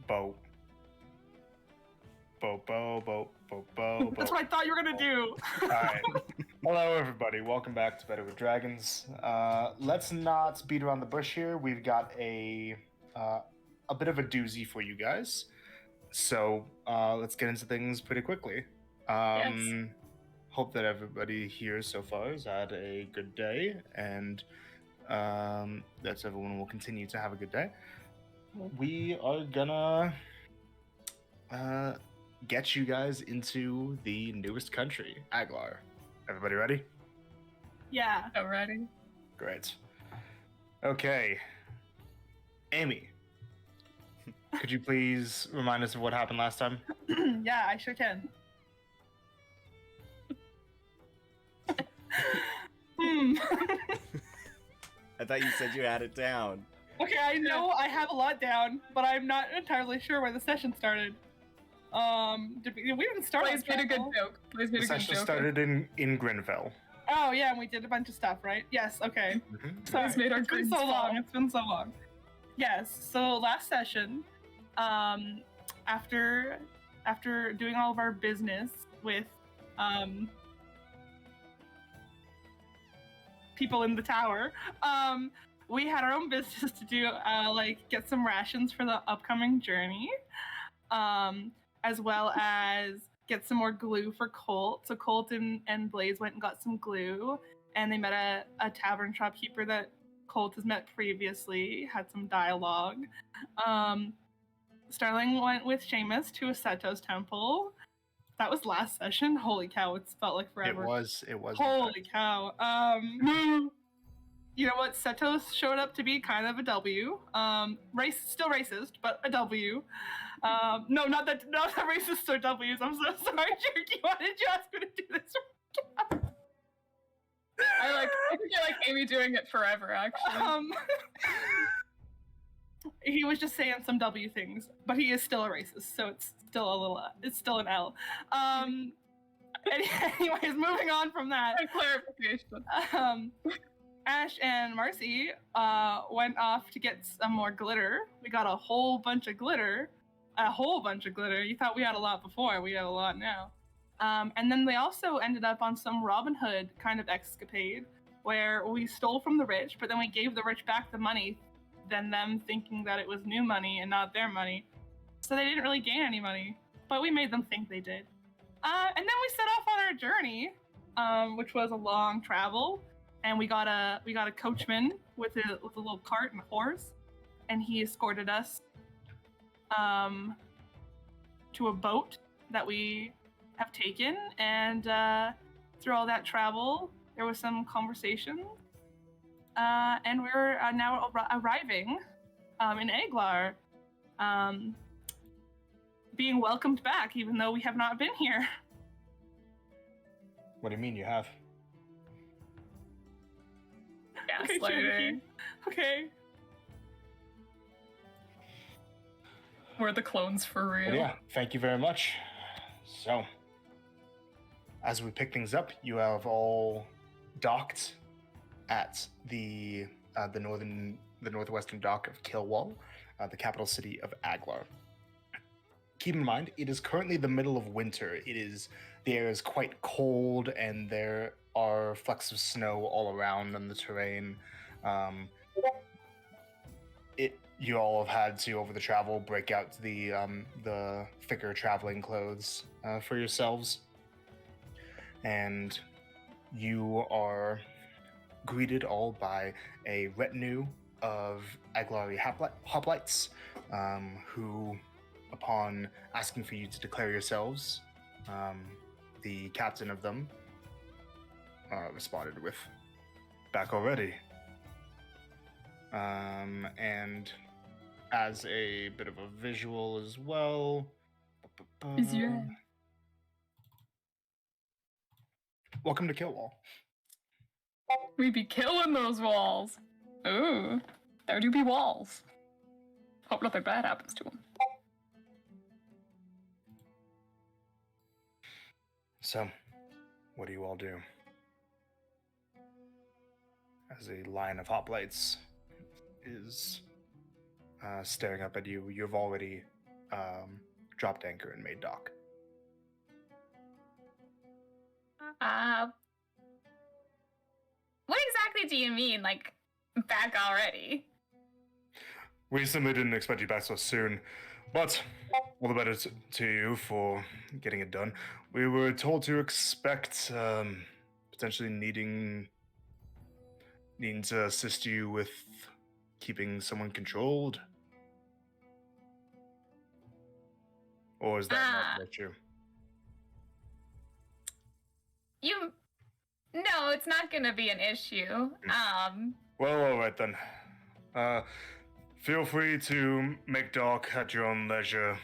boat. Boat. That's what I thought you were gonna do. Alright. Hello, everybody. Welcome back to Better with Dragons. Let's not beat around the bush here. We've got a bit of a doozy for you guys. So let's get into things pretty quickly. Yes. Hope that everybody here so far has had a good day, and that everyone will continue to have a good day. We are gonna get you guys into the newest country, Aglar. Everybody ready? Yeah. Already. Great. Okay. Amy, could you please remind us of what happened last time? Yeah, I sure can. I thought you said you had it down. Okay, I know I have a lot down, but I'm not entirely sure where the session started. We didn't start. Blaze made a good joke. Blaze made The a good session joke. started in Grinfell. Oh yeah, and we did a bunch of stuff, right? Yes. Okay. Sorry, Blaze made our it's been greens so fall. long. It's been so long. Yes. So last session, after doing all of our business with people in the tower, we had our own business to do, like get some rations for the upcoming journey, as well as get some more glue for Colt. So Colt and Blaze went and got some glue, and they met a tavern shopkeeper that Colt has met previously, had some dialogue. Starling went with Seamus to Aseto's temple. That was last session. Holy cow, it's felt like forever. It was. Holy cow. You know what? Setos showed up to be kind of a W. Still racist, but a W. No, not that racists are W's. I'm so sorry, Jerky. Why did you ask me to do this? I think I like Amy doing it forever, actually. He was just saying some W things, but he is still a racist, so it's still an L. Anyways, moving on from that. Clarification. Ash and Marcy went off to get some more glitter. We got a whole bunch of glitter. You thought we had a lot before. We have a lot now. And then they also ended up on some Robin Hood kind of escapade where we stole from the rich, but then we gave the rich back the money, then them thinking that it was new money and not their money. So they didn't really gain any money, but we made them think they did. And then we set off on our journey, which was a long travel. And we got a coachman with a little cart and a horse, and he escorted us to a boat that we have taken. And through all that travel, there was some conversation, and we're now arriving in Aglar, being welcomed back, even though we have not been here. What do you mean you have? Gaslighting. Okay. We're the clones for real. Well, yeah, thank you very much. So, as we pick things up, you have all docked at the northwestern dock of Kilwal, the capital city of Aglar. Keep in mind, it is currently the middle of winter. The air is quite cold, and there are flecks of snow all around on the terrain. You all have had to, over the travel, break out the thicker traveling clothes for yourselves, and you are greeted all by a retinue of Aglari hoplites, who, upon asking for you to declare yourselves, the captain of them responded with, "Back already." And as a bit of a visual as well, welcome to Kilwal. We be killing those walls. Ooh, there do be walls. Hope nothing bad happens to them. So, what do you all do? As a line of hoplites is staring up at you, you've already dropped anchor and made dock. What exactly do you mean, like, back already? We simply didn't expect you back so soon, but all the better to you for getting it done. We were told to expect potentially needing to assist you with keeping someone controlled. Or is that not an issue? No, it's not gonna be an issue. Well, all right then. Feel free to make dock at your own leisure.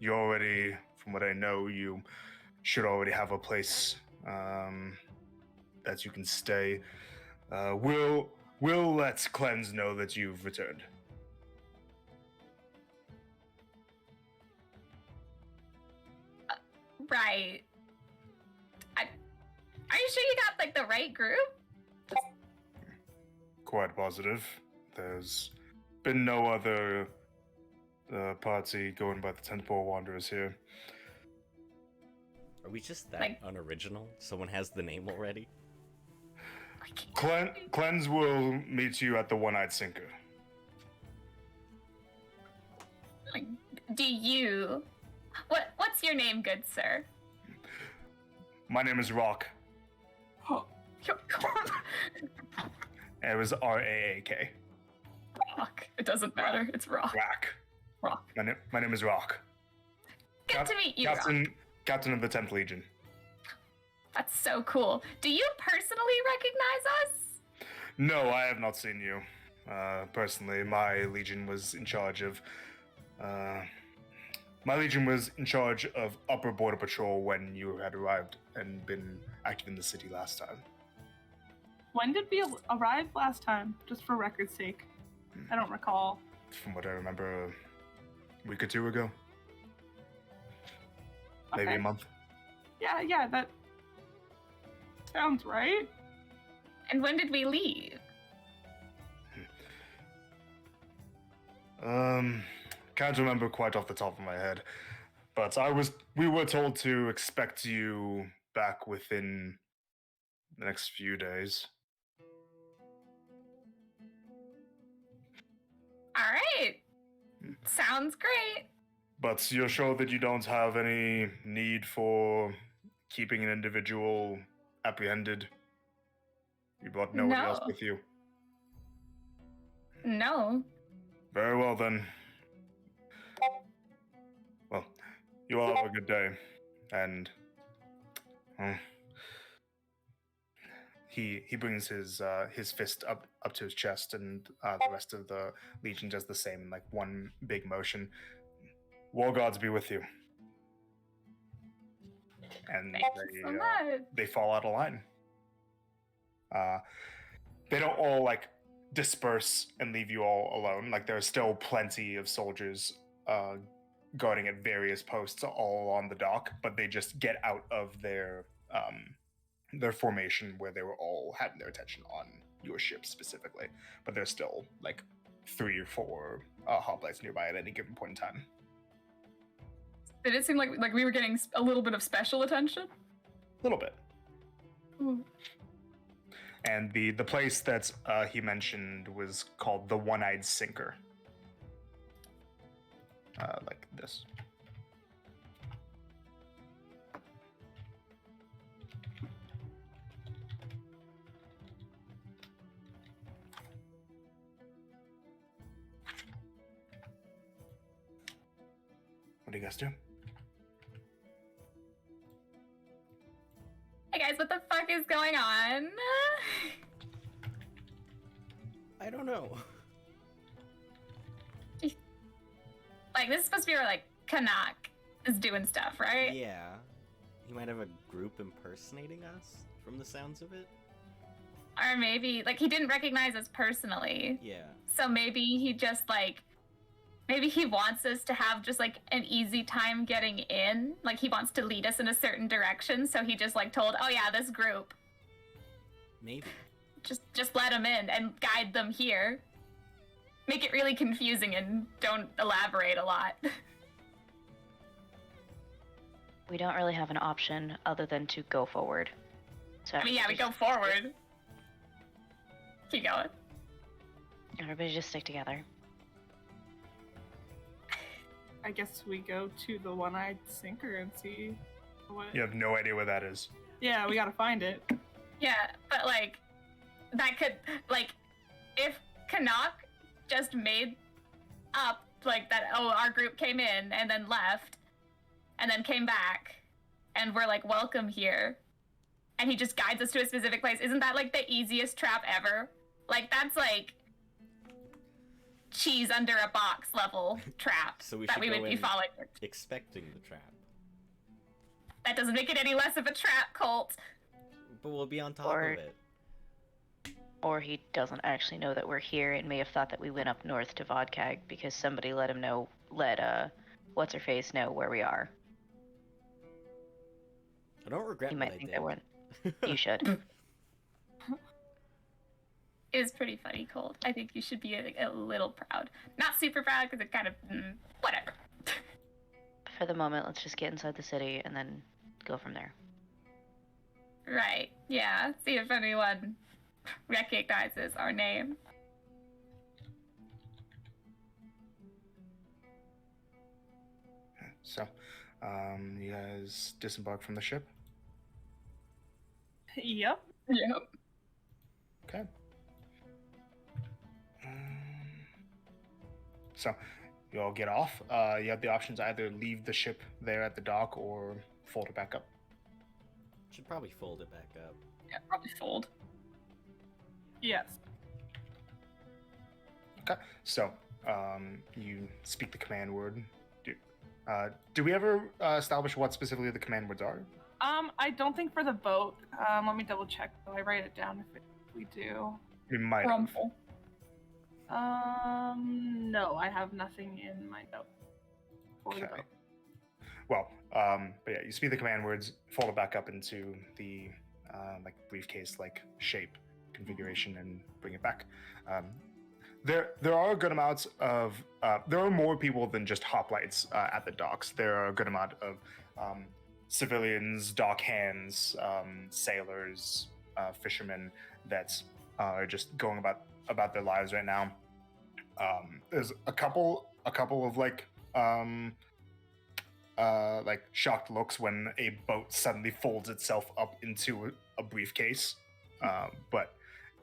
You already, from what I know, you should already have a place that you can stay. We'll let Cleanse know that you've returned. Right. Are you sure you got, like, the right group? Quite positive. There's been no other party going by the Temple Wanderers here. Are we just that Like- unoriginal? Someone has the name already? Cleanse will meet you at the One-Eyed Sinker. Like, do you... What's your name, good sir? My name is Rock. It was R-A-A-K. Rock. It doesn't matter. It's Rock. Rock. Rock. My name is Rock. Good to meet you, Rock. Captain of the 10th Legion. That's so cool. Do you personally recognize us? No, I have not seen you. Personally, my legion was in charge of Upper Border Patrol when you had arrived and been active in the city last time. When did we arrive last time? Just for record's sake. I don't recall. From what I remember, a week or two ago. Maybe Okay. a month. Yeah, that sounds right. And when did we leave? Can't remember quite off the top of my head. But we were told to expect you back within the next few days. All right. Sounds great. But you're sure that you don't have any need for keeping an individual apprehended? You brought nobody else No. with you? No. Very well then. Well, you all have a good day. And he brings his fist up to his chest, and the rest of the Legion does the same in like one big motion. War gods be with you. And Thank you so much. they fall out of line. They don't all like disperse and leave you all alone. Like there are still plenty of soldiers guarding at various posts all on the dock, but they just get out of their formation where they were all having their attention on your ship specifically. But there's still like 3 or 4 hoplites nearby at any given point in time. Did it seem like we were getting a little bit of special attention? A little bit. Ooh. And the place that he mentioned was called the One-Eyed Sinker. Like this. What do you guys do? Hey guys, what the fuck is going on? I don't know. Like, this is supposed to be where, like, Kanak is doing stuff, right? Yeah. He might have a group impersonating us, from the sounds of it. Or maybe, like, he didn't recognize us personally. Yeah. So maybe he just, like, maybe he wants us to have just, like, an easy time getting in. Like, he wants to lead us in a certain direction, so he just, like, told, oh yeah, this group. Maybe. Just let them in and guide them here. Make it really confusing and don't elaborate a lot. We don't really have an option other than to go forward. So I mean, yeah, we go forward. Keep going. Everybody just stick together. I guess we go to the one-eyed sinker and see what. You have no idea where that is. Yeah, we gotta find it. Yeah, but like, that could, like, if Canuck just made up, like, that, oh, our group came in and then left, and then came back, and we're like, welcome here, and he just guides us to a specific place, isn't that, like, the easiest trap ever? Like, that's, like, cheese under a box level trap So we that should we go would be in following. expecting the trap. That doesn't make it any less of a trap, Colt. But we'll be on top Or- of it. Or he doesn't actually know that we're here and may have thought that we went up north to Vodkag because somebody let what's her face know where we are. I don't regret He what might I think did. that we're. You should. It was pretty funny, Colt. I think you should be a little proud. Not super proud because it kind of whatever. For the moment, let's just get inside the city and then go from there. Right. Yeah. See if anyone recognizes our name. So, you guys disembark from the ship. Yep. Yep. Okay. So, you all get off. You have the options to either leave the ship there at the dock or fold it back up. Should probably fold it back up. Yeah, probably fold. Yes. Okay. So, you speak the command word. Do we ever establish what specifically the command words are? I don't think for the boat. Let me double check. Though. I write it down if we do. We might. Rumful. No, I have nothing in my note. For the Okay. boat. Well, but yeah, you speak the command words, fold it back up into the like briefcase-like shape configuration, and bring it back. There are a good amounts of there are more people than just hoplites at the docks. There are a good amount of civilians, dock hands, sailors, fishermen that are just going about their lives right now. There's a couple of like shocked looks when a boat suddenly folds itself up into a briefcase, but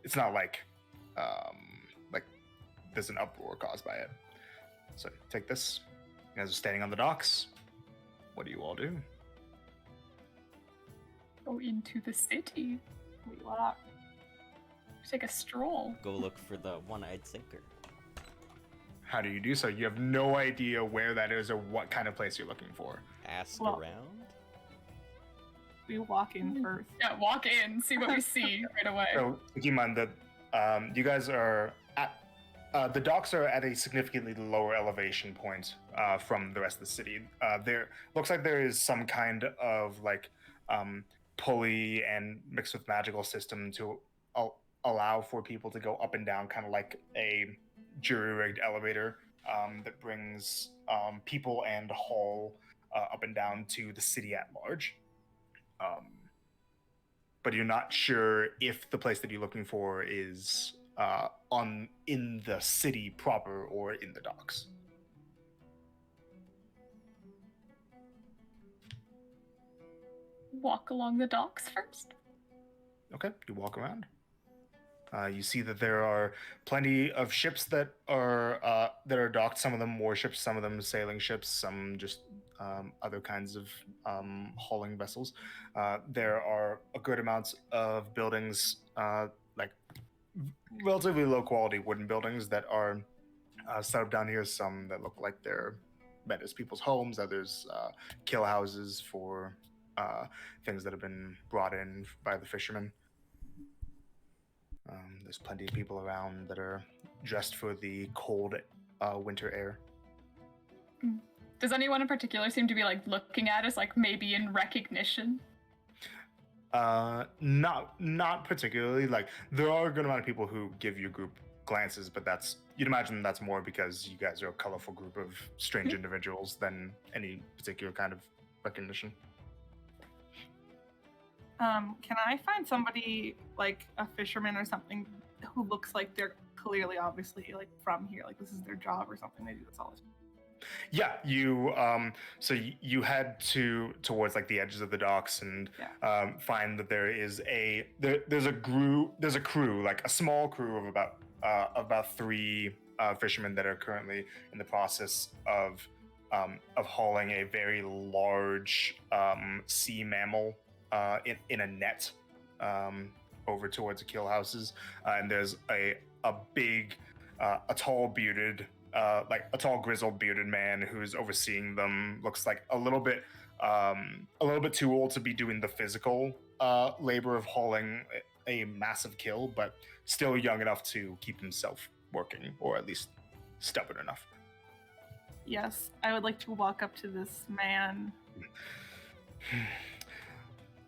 it's not like there's an uproar caused by it. So take this. You guys are standing on the docks. What do you all do? Go into the city. Wait, what? Take a stroll. Go look for the one-eyed sinker. How do you do so? You have no idea where that is or what kind of place you're looking for. Ask Well- around? We walk in first. Yeah, walk in, see what we see right away. So keep in mind that you guys are at the docks are at a significantly lower elevation point from the rest of the city. There looks like there is some kind of like pulley and mixed with magical system to allow for people to go up and down, kind of like a jury-rigged elevator that brings people and haul up and down to the city at large. But you're not sure if the place that you're looking for is in the city proper or in the docks. Walk along the docks first. Okay, you walk around. You see that there are plenty of ships that are docked. Some of them warships, some of them sailing ships, some just other kinds of hauling vessels. There are a good amounts of buildings, like relatively low quality wooden buildings that are set up down here. Some that look like they're meant as people's homes. Others kill houses for things that have been brought in by the fishermen. There's plenty of people around that are dressed for the cold winter air. Does anyone in particular seem to be like looking at us, like maybe in recognition? Not particularly. Like there are a good amount of people who give your group glances, but you'd imagine that's more because you guys are a colorful group of strange individuals than any particular kind of recognition. Can I find somebody like a fisherman or something who looks like they're clearly, obviously, like from here, like this is their job or something? They do this all the time. Yeah, you head towards like the edges of the docks and find that there is there's a crew, like a small crew of about 3 fishermen that are currently in the process of hauling a very large sea mammal in a net over towards the kill houses, and there's a big a tall bearded a tall grizzled bearded man who's overseeing them. Looks like a little bit too old to be doing the physical labor of hauling a massive kill, but still young enough to keep himself working, or at least stubborn enough. Yes, I would like to walk up to this man.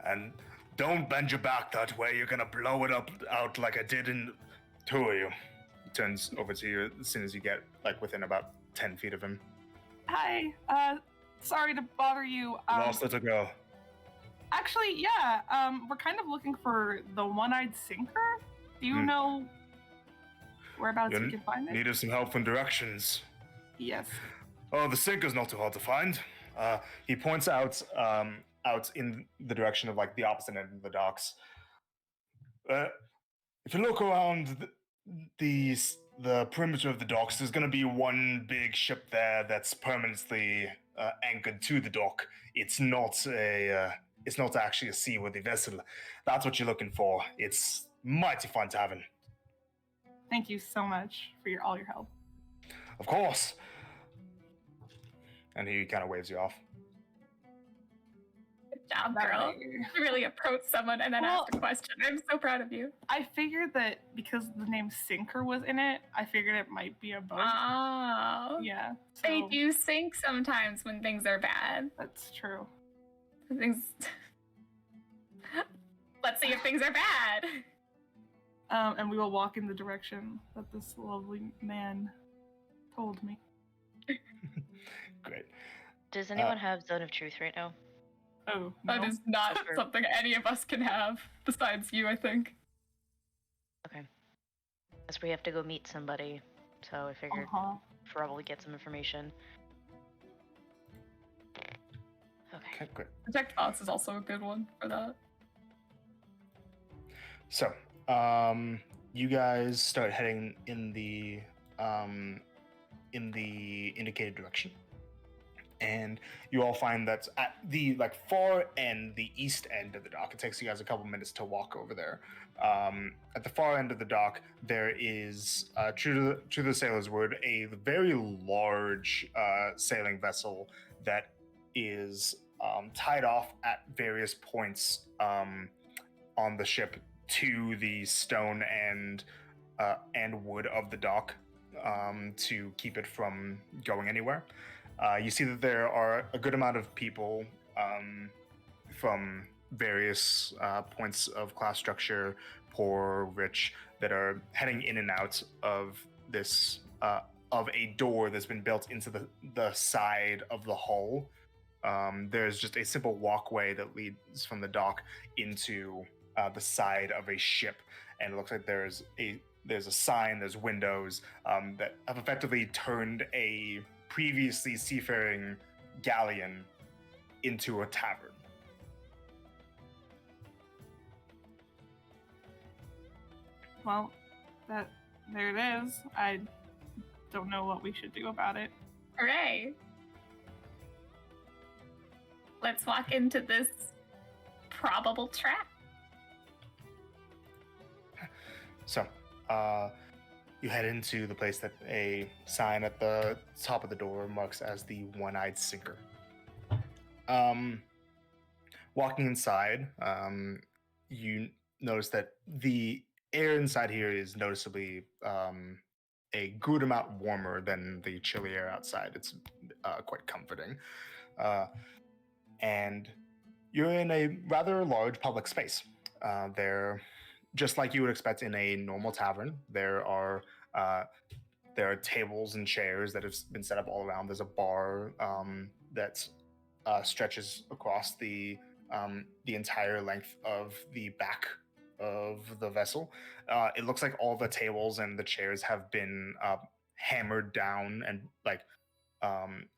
And don't bend your back that way. You're gonna blow it out like I did in 2 of you. He turns over to you as soon as you get like within about 10 feet of him. Hi, sorry to bother you. Lost little girl. Actually, yeah, we're kind of looking for the one-eyed sinker. Do you know whereabouts we can find it? Needed some help from directions. Yes. Oh, the sinker's not too hard to find. He points out in the direction of like the opposite end of the docks. If you look around the perimeter of the docks, there's going to be one big ship there that's permanently anchored to the dock. It's not actually a seaworthy vessel. That's what you're looking for. It's mighty fun tavern. Thank you so much for all your help. Of course. And he kind of waves you off. Good job, girl. You really approached someone and then asked a question. I'm so proud of you. I figured that because the name Sinker was in it, I figured it might be a boat. Oh. Yeah. So They do sink sometimes when things are bad. that's true. Let's see if things are bad. And we will walk in the direction that this lovely man told me. Great. Does anyone have Zone of Truth right now? Oh, That no. is not something any of us can have, besides you, I think. Okay. Guess we have to go meet somebody, so I figured probably get some information. Okay. Okay, great. Protect Boss is also a good one for that. So, you guys start heading in the indicated direction, and you all find that at the far end, the east end of the dock. It takes you guys a couple minutes to walk over there. At the far end of the dock, there is, true to the sailor's word, a very large sailing vessel that is tied off at various points on the ship to the stone and wood of the dock to keep it from going anywhere. You see that there are a good amount of people from various points of class structure, poor, rich, that are heading in and out of this of a door that's been built into the side of the hull. There's just a simple walkway that leads from the dock into the side of a ship, and it looks like there's a sign, there's windows that have effectively turned a previously seafaring galleon into a tavern. Well, there it is. I don't know what we should do about it. Hooray! Let's walk into this probable trap. So, you head into the place that a sign at the top of the door marks as the One-Eyed Sinker. Walking inside, you notice that the air inside here is noticeably a good amount warmer than the chilly air outside. It's quite comforting. And you're in a rather large public space. There, just like you would expect in a normal tavern, there are tables and chairs that have been set up all around. There's a bar that stretches across the the entire length of the back of the vessel. It looks like all the tables and the chairs have been hammered down and like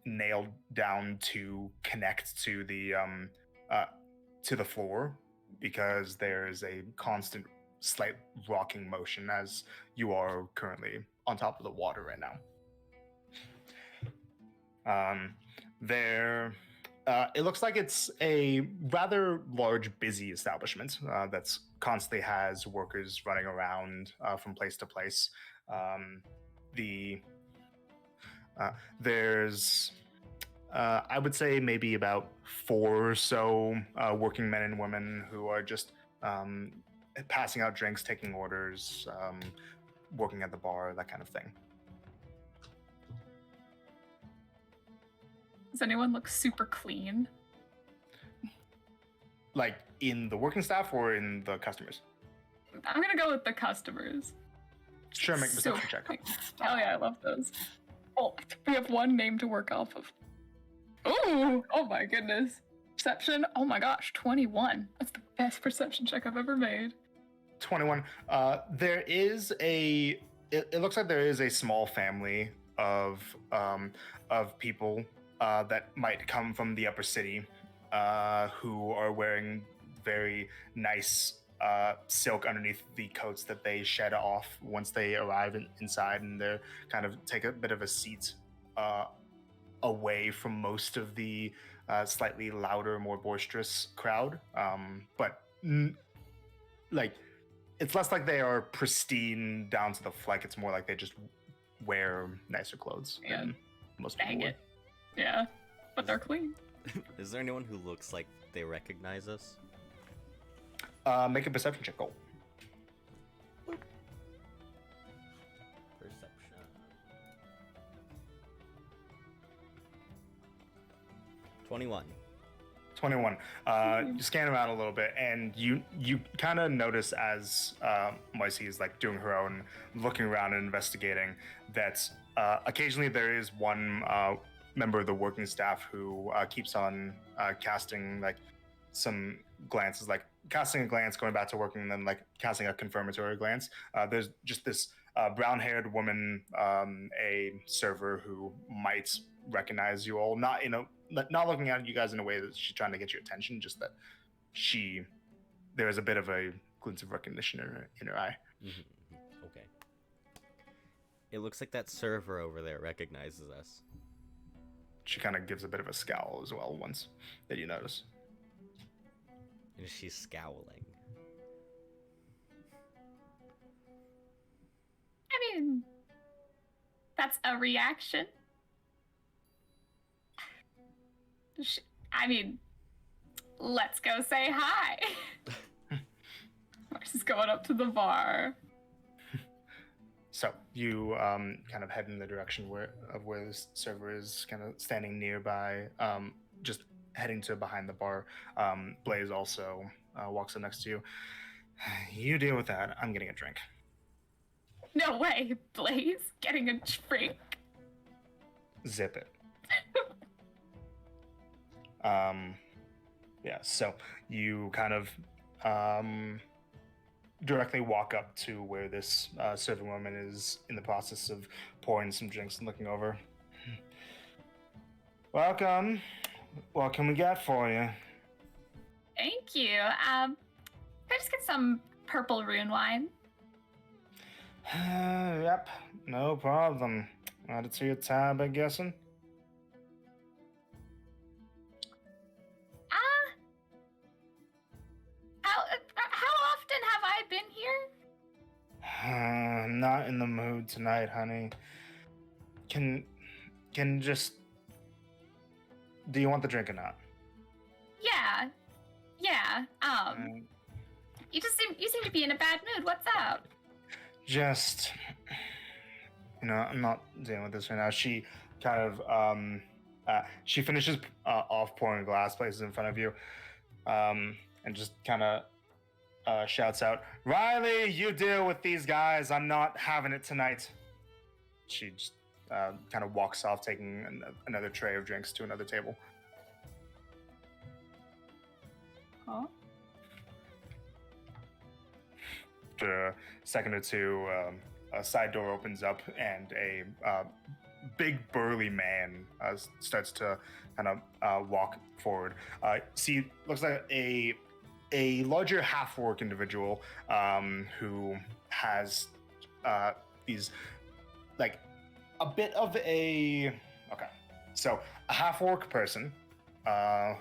nailed down to connect to the floor, because there's a constant slight rocking motion as you are currently on top of the water right now. It looks like it's a rather large, busy establishment that's constantly has workers running around from place to place. There's I would say maybe about 4 or so working men and women who are just passing out drinks, taking orders, working at the bar, that kind of thing. Does anyone look super clean? Like in the working staff or in the customers? I'm gonna go with the customers. Sure, make a So perception check. Hell yeah, I love those. Oh, we have one name to work off of. Ooh, oh my goodness. Perception, oh my gosh, 21. That's the best perception check I've ever made. 21. There is it looks like there is a small family of people that might come from the upper city who are wearing very nice silk underneath the coats that they shed off once they arrive inside, and they're kind of take a bit of a seat away from most of the slightly louder, more boisterous crowd. Like, it's less like they are pristine down to the fleck. It's more like they just wear nicer clothes than most people would. Yeah, but they're clean. Is there anyone who looks like they recognize us? Make a perception check. Go. Perception. 21. 21. You scan around a little bit, and you kind of notice as Moisey is like doing her own looking around and investigating that occasionally there is one member of the working staff who keeps on casting like some glances, like casting a glance, going back to working, and then like casting a confirmatory glance. There's just this brown-haired woman, a server who might recognize you all, not looking at you guys in a way that she's trying to get your attention, just that there is a bit of a glint of recognition in her eye. Mm-hmm. Okay. It looks like that server over there recognizes us. She kind of gives a bit of a scowl as well once that you notice. And she's scowling. I mean, that's a reaction. I mean, let's go say hi. Mars is going up to the bar. So you kind of head in the direction where this server is, kind of standing nearby, just heading to behind the bar. Blaze also walks up next to you. You deal with that. I'm getting a drink. No way, Blaze. Getting a drink. Zip it. Yeah, so you kind of directly walk up to where this serving woman is in the process of pouring some drinks and looking over. Welcome. What can we get for you? Thank you. Can I just get some purple rune wine? Yep, no problem. Add it to your tab, I'm guessing. How often have I been here? I'm not in the mood tonight, honey. Can just... Do you want the drink or not? Yeah. You seem to be in a bad mood. What's up? Just... I'm not dealing with this right now. She kind of... she finishes off pouring a glass, places in front of you, and just kind of shouts out, "Riley, you deal with these guys. I'm not having it tonight." She just kind of walks off, taking another tray of drinks to another table. Huh? After a second or two, a side door opens up, and a big burly man starts to kind of walk forward. See, looks like a larger half-orc individual who has these like a bit of a so a half-orc person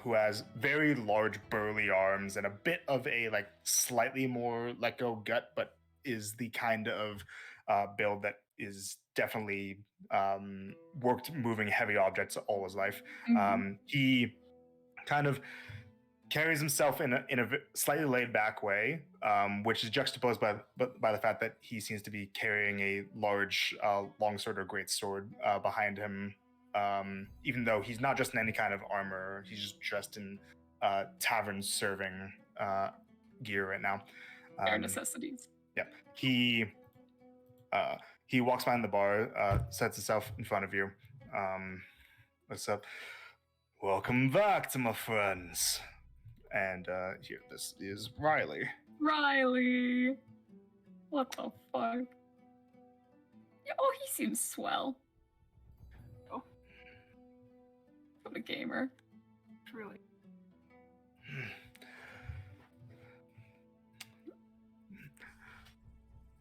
who has very large burly arms and a bit of a like slightly more let go gut, but is the kind of build that is definitely worked moving heavy objects all his life. He kind of carries himself in a slightly laid back way, which is juxtaposed by the fact that he seems to be carrying a large longsword or great sword behind him. Even though he's not just in any kind of armor, he's just dressed in tavern serving gear right now. Bare necessities. Yeah, he walks behind the bar, sets himself in front of you. What's up? Welcome back to my friends. And here, this is Riley. Riley! What the fuck? Oh, he seems swell. Oh. What a gamer. Truly.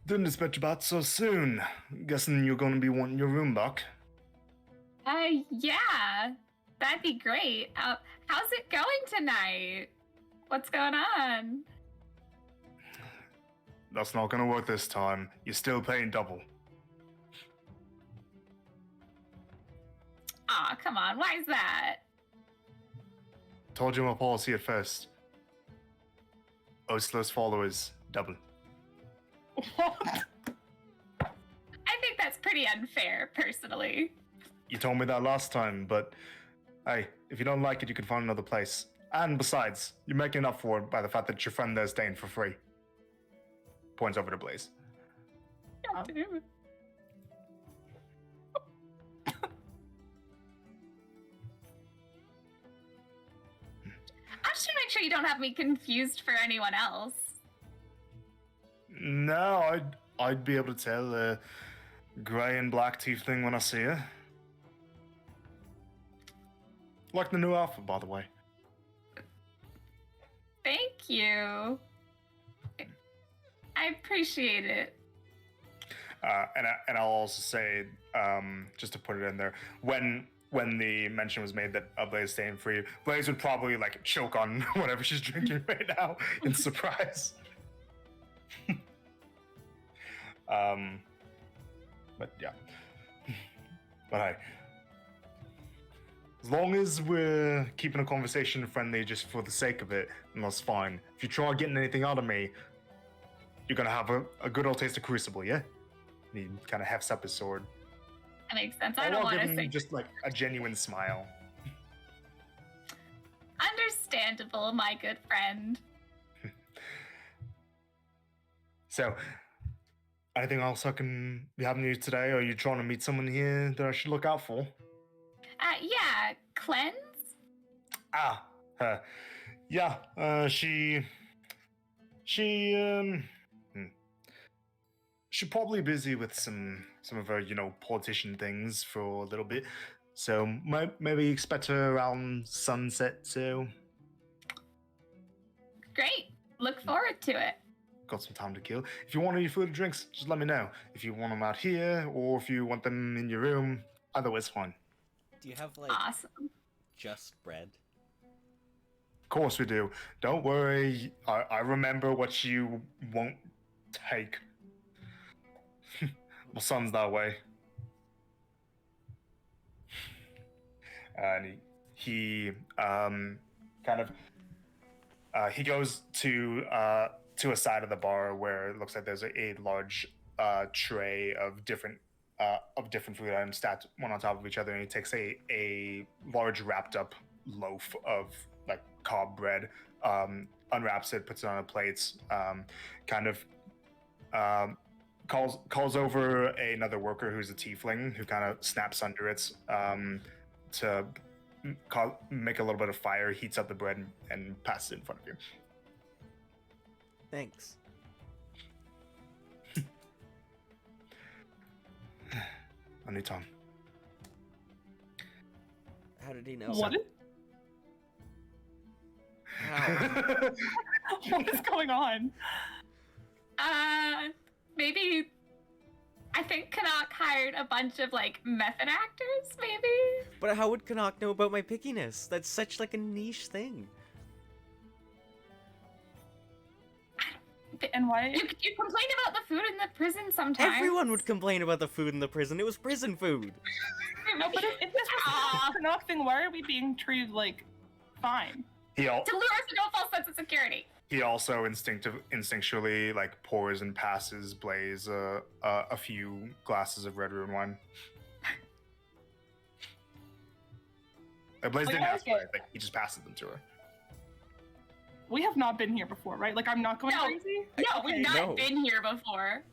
Didn't expect you back so soon. Guessing you're going to be wanting your room back. Yeah. That'd be great. How's it going tonight? What's going on? That's not going to work this time. You're still paying double. Aw, come on. Why is that? Told you my policy at first. Oslo's followers, double. What? I think that's pretty unfair, personally. You told me that last time, but hey, if you don't like it, you can find another place. And besides, you're making up for it by the fact that your friend there's staying for free. Points over to Blaze. God damn it. I should make sure you don't have me confused for anyone else. No, I'd be able to tell the grey and black tiefling when I see her. Like the new outfit, by the way. Thank you. I appreciate it. And I'll also say, just to put it in there, when the mention was made that Blaze staying for you, Blaze would probably like choke on whatever she's drinking right now in surprise. But yeah. But hey, as long as we're keeping a conversation friendly just for the sake of it, then that's fine. If you try getting anything out of me, you're gonna have a good old taste of Crucible, yeah? And he kind of hefts up his sword. That makes sense. I don't I'll want give to him say. just like a genuine smile. Understandable, my good friend. So, anything else I can be having you today? Are you trying to meet someone here that I should look out for? Yeah, Cleanse? Ah, her. Yeah, she's probably busy with some of her, politician things for a little bit. So maybe expect her around sunset too. Great. Look forward to it. Got some time to kill. If you want any food or drinks, just let me know. If you want them out here or if you want them in your room, either way's fine. Do you have like Awesome. just bread? Of course we do. Don't worry. I remember what you won't take. My son's that way. And he he goes to a side of the bar where it looks like there's a large tray of different food items stacked one on top of each other, and he takes a large wrapped up loaf of like cob bread, unwraps it, puts it on a plate, calls over another worker who's a tiefling who kind of snaps under it to make a little bit of fire, heats up the bread, and passes it in front of you. Thanks. Anytime. How did he know? What is, How? what is going on? Maybe. I think Canuck hired a bunch of like method actors, maybe. But how would Canuck know about my pickiness? That's such like a niche thing. And why? You complain about the food in the prison sometimes. Everyone would complain about the food in the prison. It was prison food. No, but if this was a Canuck thing, why are we being treated like fine? He To lure us into a false sense of security. also instinctually like pours and passes Blaze a few glasses of red ruin wine. Blaze didn't ask for anything. He just passes them to her. We have not been here before, right? Like, I'm not going No. crazy? No, we've not No. been here before.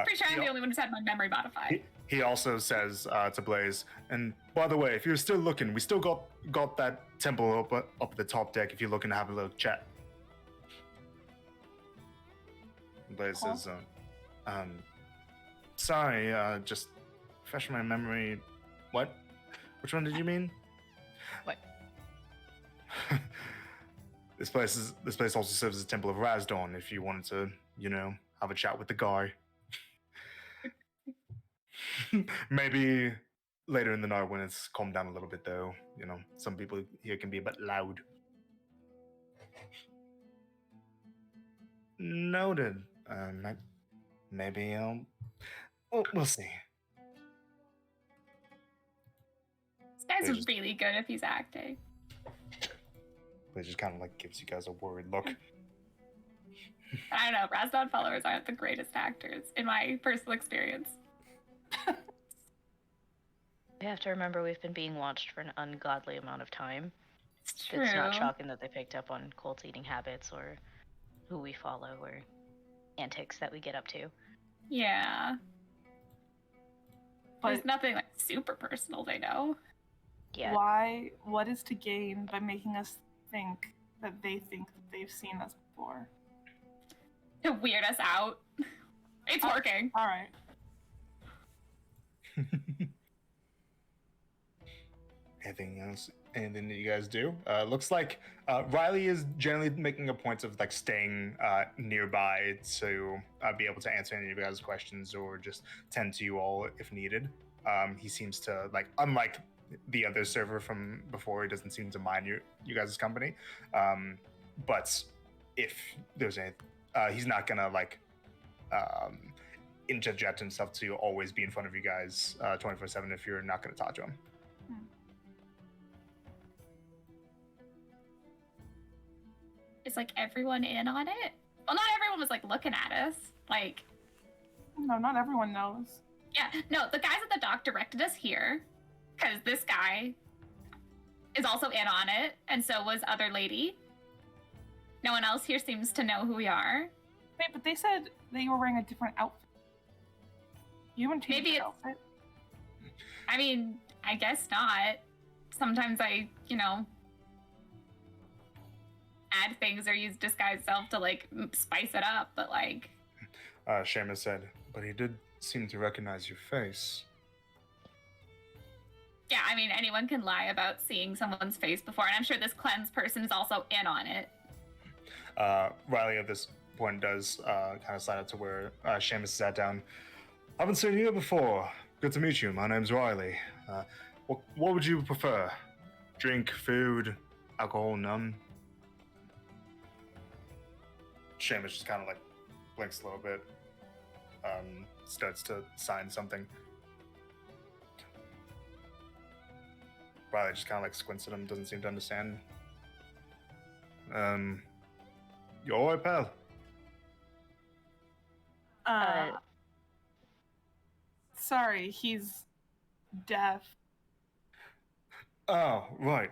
Pretty sure I'm the only one who's had my memory modified. He also says to Blaze, and by the way, if you're still looking, we still got that temple up at the top deck if you're looking to have a little chat. Blaze Huh? says, sorry, just refresh my memory. What? Which one did you mean? What? This place also serves as a temple of Razdorn if you wanted to, have a chat with the guy. Maybe later in the night when it's calmed down a little bit, though. Some people here can be a bit loud. Noted. Maybe we'll see. This guy's Just- really good if he's acting. But it just kind of like gives you guys a worried look. I don't know, Razdon followers aren't the greatest actors in my personal experience. We have to remember we've been being watched for an ungodly amount of time. It's true. It's not shocking that they picked up on Colt's eating habits or who we follow or antics that we get up to. Yeah. But There's nothing like super personal they know. Yeah. why? What is to gain by making us think that they think that they've seen us before? To weird us out. It's working. All right. Anything else? Anything that you guys do? Looks like Riley is generally making a point of like staying nearby to be able to answer any of you guys' questions or just tend to you all if needed. He seems to like, unlike the other server from before, he doesn't seem to mind you guys' company. But if there's any, he's not gonna like interject himself to always be in front of you guys 24/7 if you're not gonna talk to him. Is like everyone in on it? Well, not everyone was like looking at us. Like, No, not everyone knows. yeah, no, the guys at the dock directed us here because this guy is also in on it, and so was other lady. No one else here seems to know who we are. Wait, but they said that you were wearing a different outfit. You haven't changed Maybe your it's- outfit. I mean, I guess not. Sometimes I, add things or use disguise self to like spice it up, but like, Seamus said, but he did seem to recognize your face. yeah, I mean, anyone can lie about seeing someone's face before, and I'm sure this cleanse person is also in on it. Riley at this point does kind of slide up to where Seamus sat down. Haven't seen you here before. Good to meet you. My name's Riley. What would you prefer? Drink, food, alcohol, none? Seamus just kind of like blinks a little bit, starts to sign something. Riley just kind of like squints at him, doesn't seem to understand. You alright, pal? Sorry, he's deaf. Oh, right.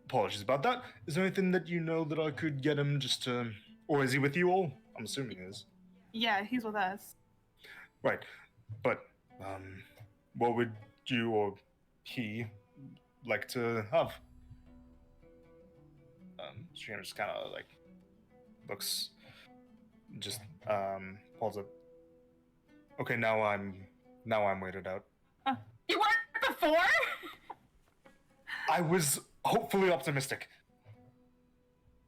Apologies about that. Is there anything that you know that I could get him just to... Or is he with you all? I'm assuming he is. Yeah, he's with us. Right. But, what would you or he like to have? Streamer just kind of like looks, just holds up. Okay, now I'm weirded out. You weren't before? I was hopefully optimistic.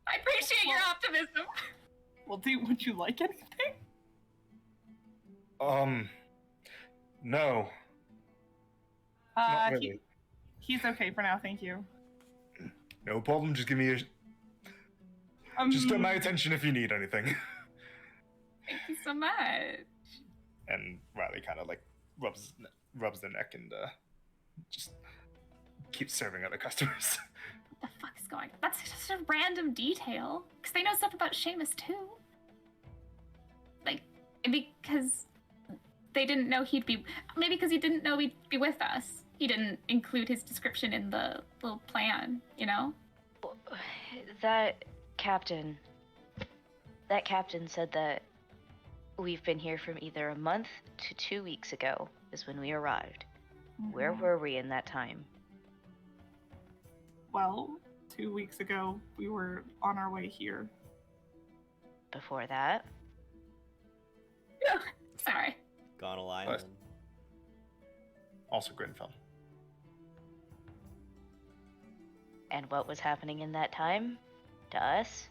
I appreciate your optimism. Well, would you like anything? No, not really. He's okay for now, thank you. No problem. Just give me just get my attention if you need anything. Thank you so much. And Riley kind of like rubs the neck and just keeps serving other customers. What the fuck is going on? That's just a random detail. Because they know stuff about Seamus too. Like, because they didn't know he'd be... Maybe because he didn't know he'd be with us. He didn't include his description in the little plan, you know? That captain said that we've been here from either a month to 2 weeks ago is when we arrived. Where were we in that time? Well, 2 weeks ago, we were on our way here. Before that? Sorry. Gonal Island. Also Grinfell. And what was happening in that time? To us?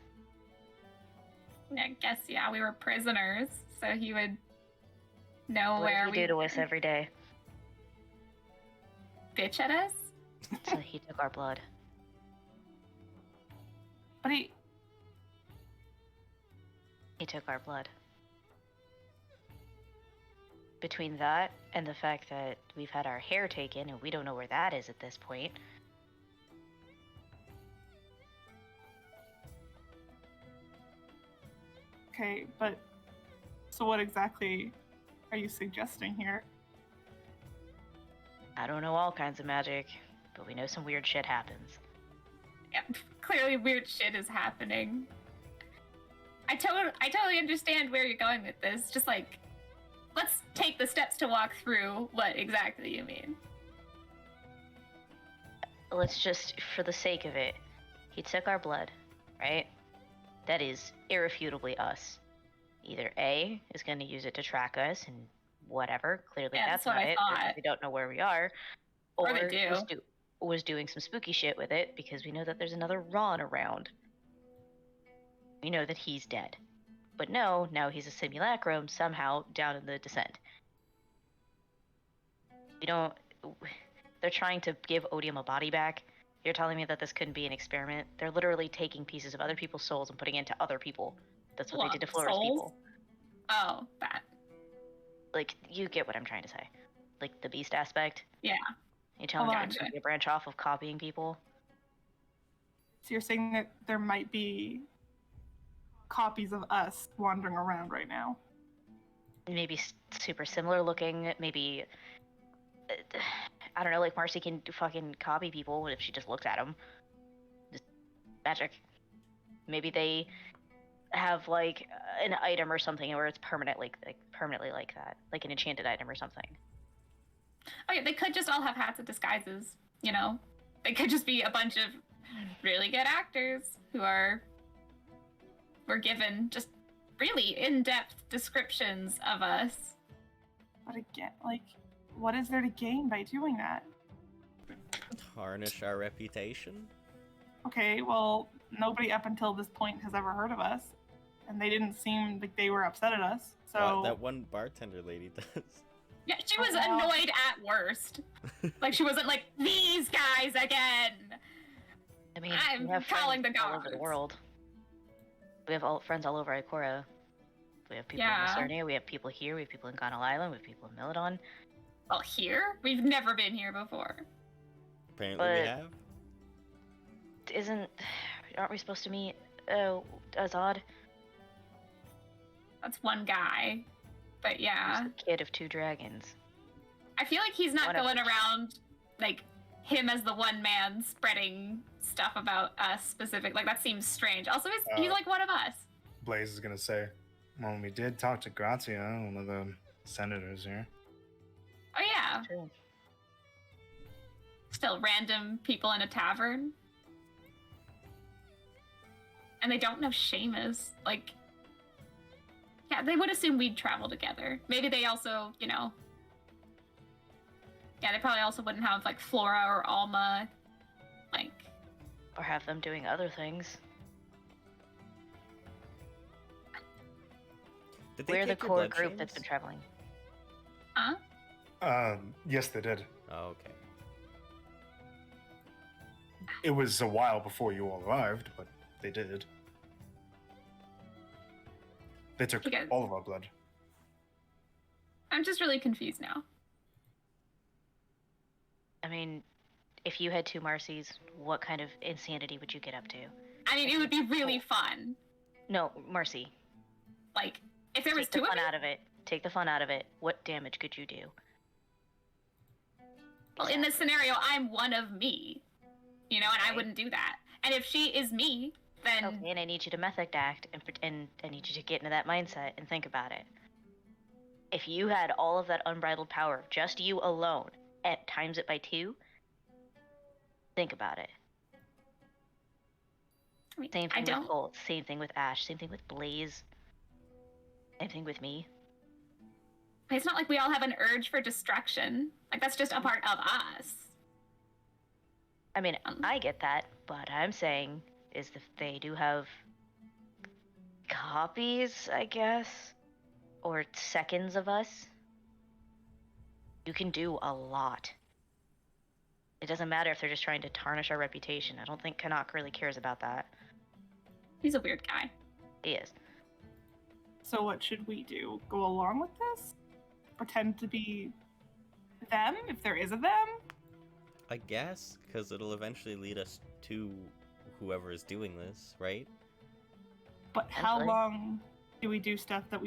I guess, yeah, we were prisoners, so he would know What where did we he do to us every day? bitch at us. So he took our blood. But he took our blood. Between that and the fact that we've had our hair taken and we don't know where that is at this point. Okay, but so what exactly are you suggesting here? I don't know all kinds of magic, but we know some weird shit happens. Yeah, clearly weird shit is happening. I totally understand where you're going with this. Just like, let's take the steps to walk through what exactly you mean. Let's just, for the sake of it, he took our blood, right? That is irrefutably us. Either A is going to use it to track us and whatever. Clearly Yeah, that's that's what not I it. thought. Because we don't know where we are. Or they do. Was doing some spooky shit with it because we know that there's another Ron around. We know that he's dead. But no, now he's a simulacrum somehow down in the descent. We don't... They're trying to give Odium a body back. You're telling me that this couldn't be an experiment? They're literally taking pieces of other people's souls and putting it into other people. That's what they did to Flora's people. Oh, that. Like, you get what I'm trying to say. Like, the beast aspect. Yeah. You're telling me Gotcha. there's going to be a branch off of copying people? So you're saying that there might be copies of us wandering around right now? Maybe super similar looking, maybe... I don't know, like Marcy can fucking copy people if she just looks at them. Just magic. Maybe they have like an item or something where it's permanently like that, like an enchanted item or something. Oh yeah, they could just all have hats of disguises, you know? They could just be a bunch of really good actors who were given just really in-depth descriptions of us. But again, like, what is there to gain by doing that? Tarnish our reputation? Okay, well, nobody up until this point has ever heard of us, and they didn't seem like they were upset at us. So Well, that one bartender lady does. Yeah, she was Oh, wow. annoyed at worst. Like, she wasn't like, these guys again! I mean, I'm we have calling friends the all over the gods. world. We have friends all over Ikora. We have people Yeah. in Lacernia, we have people here, we have people in Gonal Island, we have people in Milidon. Well, here? We've never been here before. Apparently we But- have. Aren't we supposed to meet Azad? That's one guy. But yeah. He's the kid of two dragons. I feel like he's not One of going which- around, like, him as the one man spreading stuff about us specific. Like, that seems strange. Also, he's like one of us. Blaze is gonna say, well, we did talk to Grazia, one of the senators here. Oh, yeah. True. to random people in a tavern. And they don't know Seamus. Like, yeah, they would assume we'd travel together. Maybe they also, you know... Yeah, they probably also wouldn't have, like, Flora or Alma, like... Or have them doing other things. Did they We're the take your core blood group that's been shames? traveling. Huh? Yes, they did. Oh, okay. It was a while before you all arrived, but they did. They took Okay. all of our blood. I'm just really confused now. I mean, if you had 2 Marcies, what kind of insanity would you get up to? I mean, it would be really fun. No, Marcy. Like, if there was Take the 2 of fun you, out of it. Take the fun out of it. What damage could you do? well, in this scenario, I'm one of me. You know, and I Okay. wouldn't do that. And if she is me, then Okay, and I need you to method act, and I need you to get into that mindset and think about it. If you had all of that unbridled power, just you alone, at times it by 2, think about it. I mean, Same I thing don't. with Colt, same thing with Ash, same thing with Blaze, same thing with me. It's not like we all have an urge for destruction. Like, that's just a part of us. I mean, I get that, but I'm saying is if they do have copies, I guess, or seconds of us, you can do a lot. It doesn't matter if they're just trying to tarnish our reputation. I don't think Canuck really cares about that. He's a weird guy. He is. So what should we do? Go along with this? Pretend to be them, if there is a them? I guess, because it'll eventually lead us to whoever is doing this, right? But how Potentially. long do we do stuff that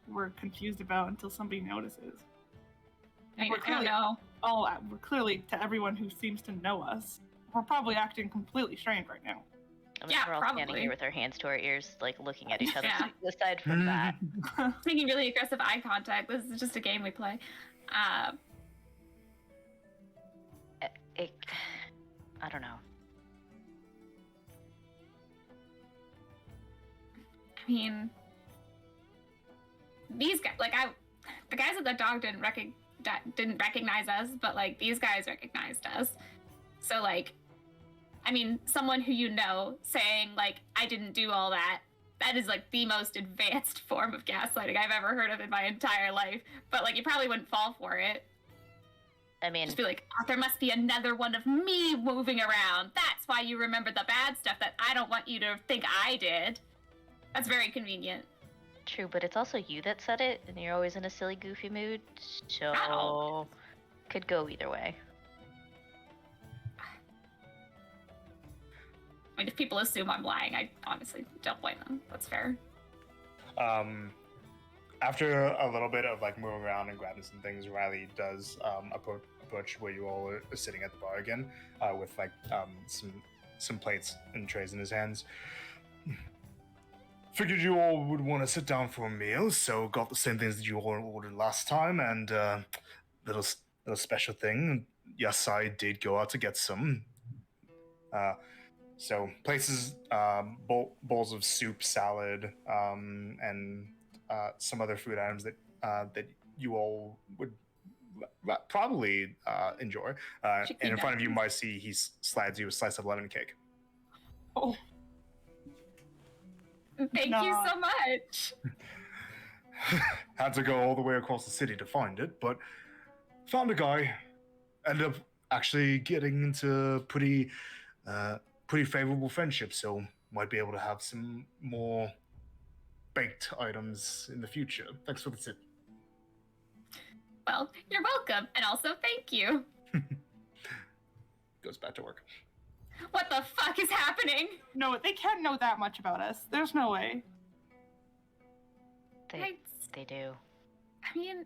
we're confused about until somebody notices? I mean, We're I don't clearly- know. We're clearly, to everyone who seems to know us, we're probably acting completely strange right now. I mean, Yeah, we're all standing probably. here with our hands to our ears, like looking at each other. Yeah. Aside from that, Making really aggressive eye contact. This is just a game we play. I don't know. I mean, these guys, like the guys at the dog didn't recognize us, but like these guys recognized us. So like, I mean, someone who you know saying like, I didn't do all that, that is like the most advanced form of gaslighting I've ever heard of in my entire life. But like, you probably wouldn't fall for it. I mean, Just be like, oh, there must be another one of me moving around. That's why you remember the bad stuff that I don't want you to think I did. That's very convenient. true, but it's also you that said it, and you're always in a silly, goofy mood, so Not always. could go either way. I mean, if people assume I'm lying, I honestly don't blame them. That's fair. After a little bit of like moving around and grabbing some things, Riley does approach where you all are sitting at the bar again, with like some plates and trays in his hands. Figured you all would want to sit down for a meal, so got the same things that you all ordered last time, and little special thing. Yes, I did go out to get some. So places, bowls of soup, salad, and some other food items that you all would probably enjoy. Chicken And in front of you, nuggets. Marcy, he slides you a slice of lemon cake. Oh, Thank you Nah. so much. Had to go all the way across the city to find it, but found a guy. Ended up actually getting into pretty favorable friendship, so might be able to have some more baked items in the future. Thanks for the tip. Well, you're welcome. And also, thank you. Goes back to work. What the fuck is happening? no, they can't know that much about us. There's no way. They do. I mean,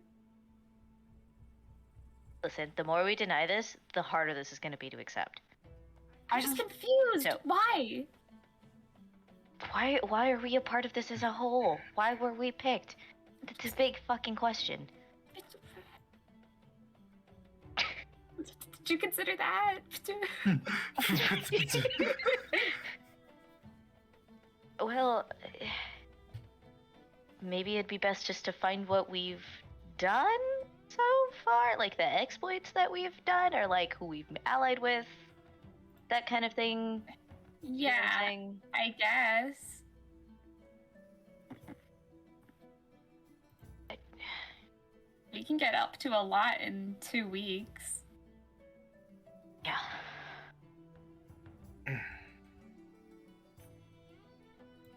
Listen, the more we deny this, the harder this is going to be to accept. I'm just confused. No. Why? Why are we a part of this as a whole? Why were we picked? It's a big fucking question. Did you consider that? Well, maybe it'd be best just to find what we've done so far, like the exploits that we've done, or like who we've allied with, that kind of thing. You know what I'm Yeah, saying? I guess. We can get up to a lot in 2 weeks. Yeah.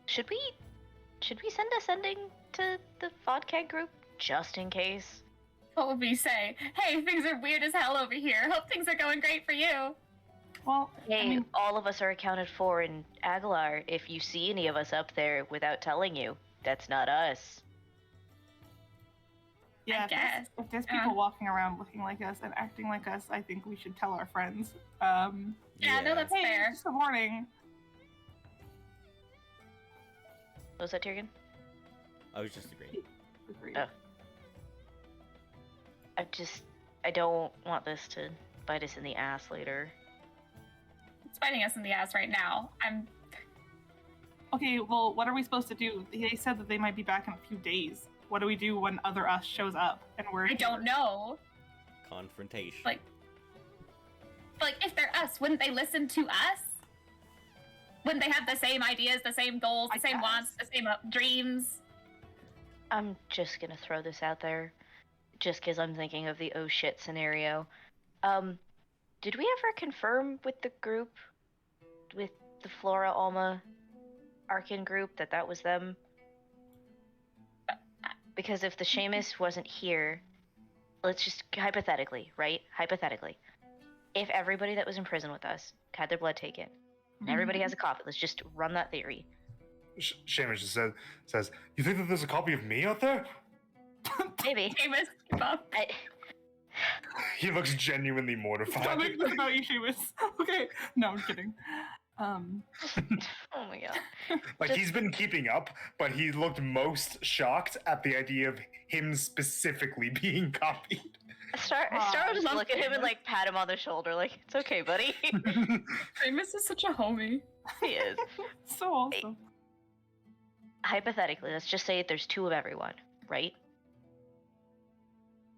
Should we send a sending to the vodka group just in case? What would we say? Hey, things are weird as hell over here. Hope things are going great for you. Well, Hey, I mean, all of us are accounted for in Aguilar. If you see any of us up there without telling you, that's not us. yeah, guess. if there's people walking around looking like us and acting like us, I think we should tell our friends. Yeah, no, that's Hey, fair. just a warning. What was that, Tyrion? I was just agreeing. Agreed. Oh. I don't want this to bite us in the ass later. It's biting us in the ass right now. Okay, well, what are we supposed to do? They said that they might be back in a few days. What do we do when other us shows up and we're I don't know. Confrontation. Like, if they're us, wouldn't they listen to us? Wouldn't they have the same ideas, the same goals, the I same guess. wants, the same dreams? I'm just gonna throw this out there, just because I'm thinking of the oh shit scenario. Did we ever confirm with the group, with the Flora Alma Arcan group, that was them? Because if the Seamus wasn't here, let's just hypothetically, right? Hypothetically, if everybody that was in prison with us had their blood taken, and everybody has a copy, let's just run that theory. Seamus just says, "You think that there's a copy of me out there?" Maybe. Seamus, keep up. He looks genuinely Stop mortified. making this about you, Seamus. Okay. No, I'm kidding. Oh my god. Like, he's been keeping up, but he looked most shocked at the idea of him specifically being copied. Star will just love look at him and Seamus. like pat him on the shoulder, like it's okay, buddy. Seamus is such a homie. He is. So awesome. Hypothetically, let's just say there's two of everyone, right?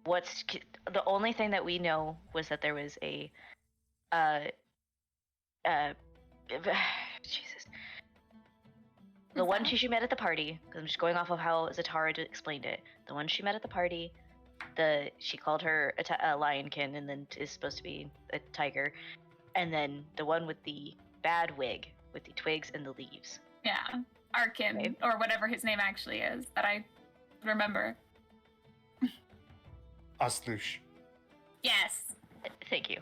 The only thing that we know was that there was a Jesus. The one she met at the party, because I'm just going off of how Zatara explained it. The one she met at the party, she called her a lionkin and then is supposed to be a tiger. And then the one with the bad wig, with the twigs and the leaves. Yeah. Arkin, Okay. or whatever his name actually is, that I remember. Aslush. Yes. Thank you.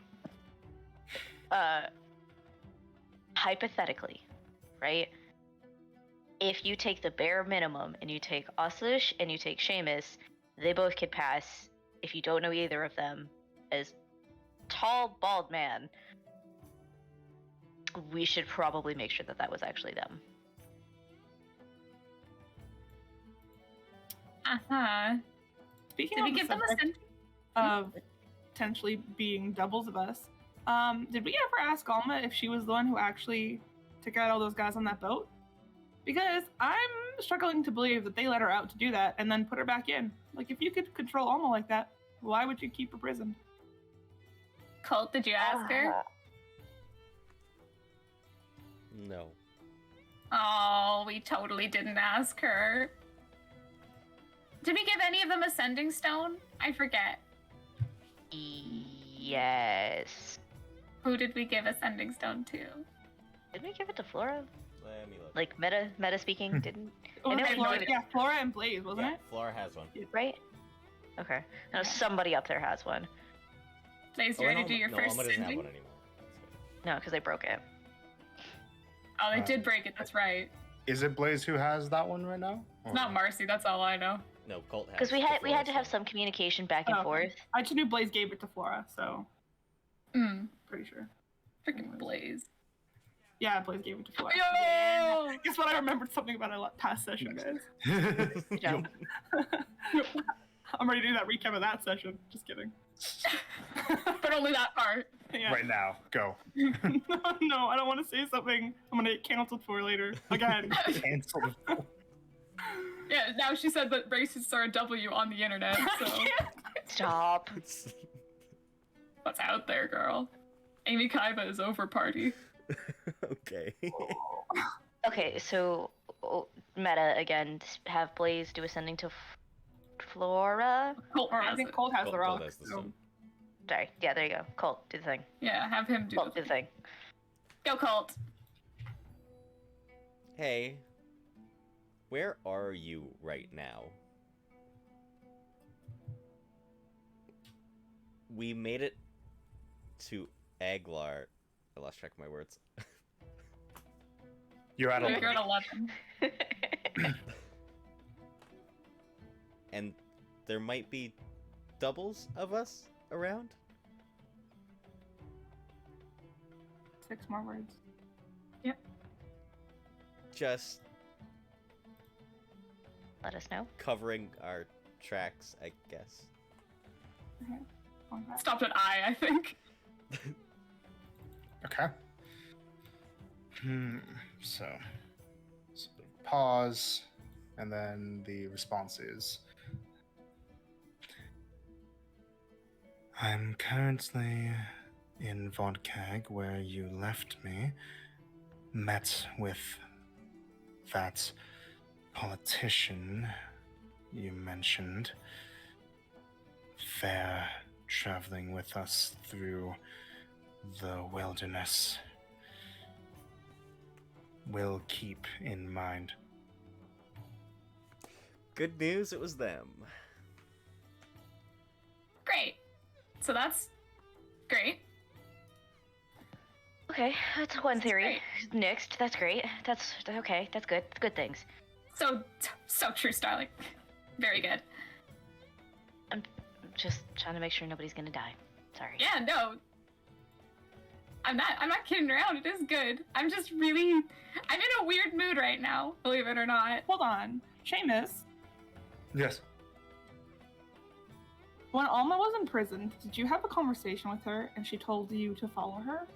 Hypothetically, right? If you take the bare minimum and you take Oslish and you take Seamus, they both could pass, if you don't know either of them, as tall, bald man. We should probably make sure that was actually them. Uh-huh. Speaking Did we of give the them a subject sentence? of potentially being doubles of us, did we ever ask Alma if she was the one who actually took out all those guys on that boat? Because I'm struggling to believe that they let her out to do that and then put her back in. Like, if you could control Alma like that, why would you keep her prisoned? Colt, did you ask her? No. Oh, we totally didn't ask her. Did we give any of them a sending stone? I forget. Yes. Who did we give a sending stone to? Did we give it to Flora? Let me look. Like meta speaking, didn't Oh, I know yeah, we Flora, gave it- yeah, Flora and Blaze, wasn't Yeah, it? Flora has one. right? Okay. No, somebody up there has one. Blaze, you ready to do your first Alma doesn't have sending? one anymore. No, because they broke it. Oh, they did break it, that's right. Is it Blaze who has that one right now? It's not Marcy, that's all I know. No, Colt has. Because we the had Flora to have stone. some communication back and Oh, okay. forth. I just knew Blaze gave it to Flora, so pretty sure. Freaking Blaze. Yeah, Blaze gave it to Flora. Yo! Guess what? I remembered something about our past session, guys. Good job. I'm ready to do that recap of that session. Just kidding. But only that part. Yeah. right now. Go. No, I don't want to say something I'm gonna get canceled for later. Again. Cancel. Yeah, now she said that racists are a W on the internet, so Stop. what's out there, girl? Amy Kaiba is over party. Okay. Okay, so meta again. Have Blaze do ascending to Flora. Colt Or I has think it. Cold has the Colt rock. has the so- stone. Sorry. Yeah, there you go. Colt, do the thing. Yeah, have him do Colt, the do the thing. Go Colt. Hey, where are you right now? We made it to Aglar. I lost track of my words. You're at You're 11. at 11. And there might be doubles of us around? 6 more words. Just Let us know. covering our tracks, I guess. Going back. Stopped at I think. Okay. So, pause, and then the response is, I'm currently in Vodkag, where you left me. Met with that politician you mentioned. Fair traveling with us through the wilderness. Will keep in mind. Good news, it was them. Great. So that's great. Okay, that's one theory. Great. Next, that's great. That's okay. That's good. Good things. So true, Starling. Very good. I'm just trying to make sure nobody's gonna die. Sorry. Yeah, no. I'm not kidding around. It is good. I'm in a weird mood right now, believe it or not. Hold on. Seamus, Yes. when Alma was in prison, did you have a conversation with her and she told you to follow her?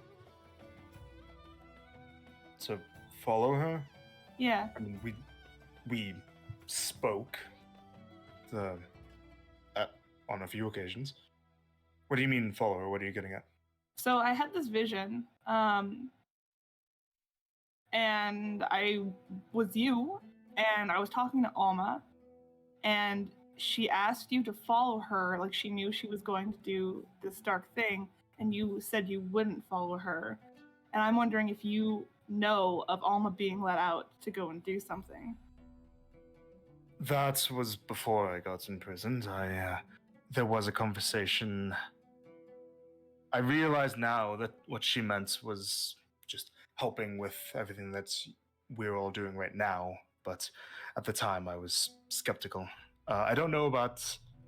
To follow her? Yeah. I mean, we spoke on a few occasions. What do you mean follow her? What are you getting at? So I had this vision, and I was you, and I was talking to Alma, and she asked you to follow her, like she knew she was going to do this dark thing, and you said you wouldn't follow her. And I'm wondering if you know of Alma being let out to go and do something. That was before I got imprisoned. There was a conversation. I realize now that what she meant was just helping with everything that we're all doing right now, but at the time I was skeptical. I don't know about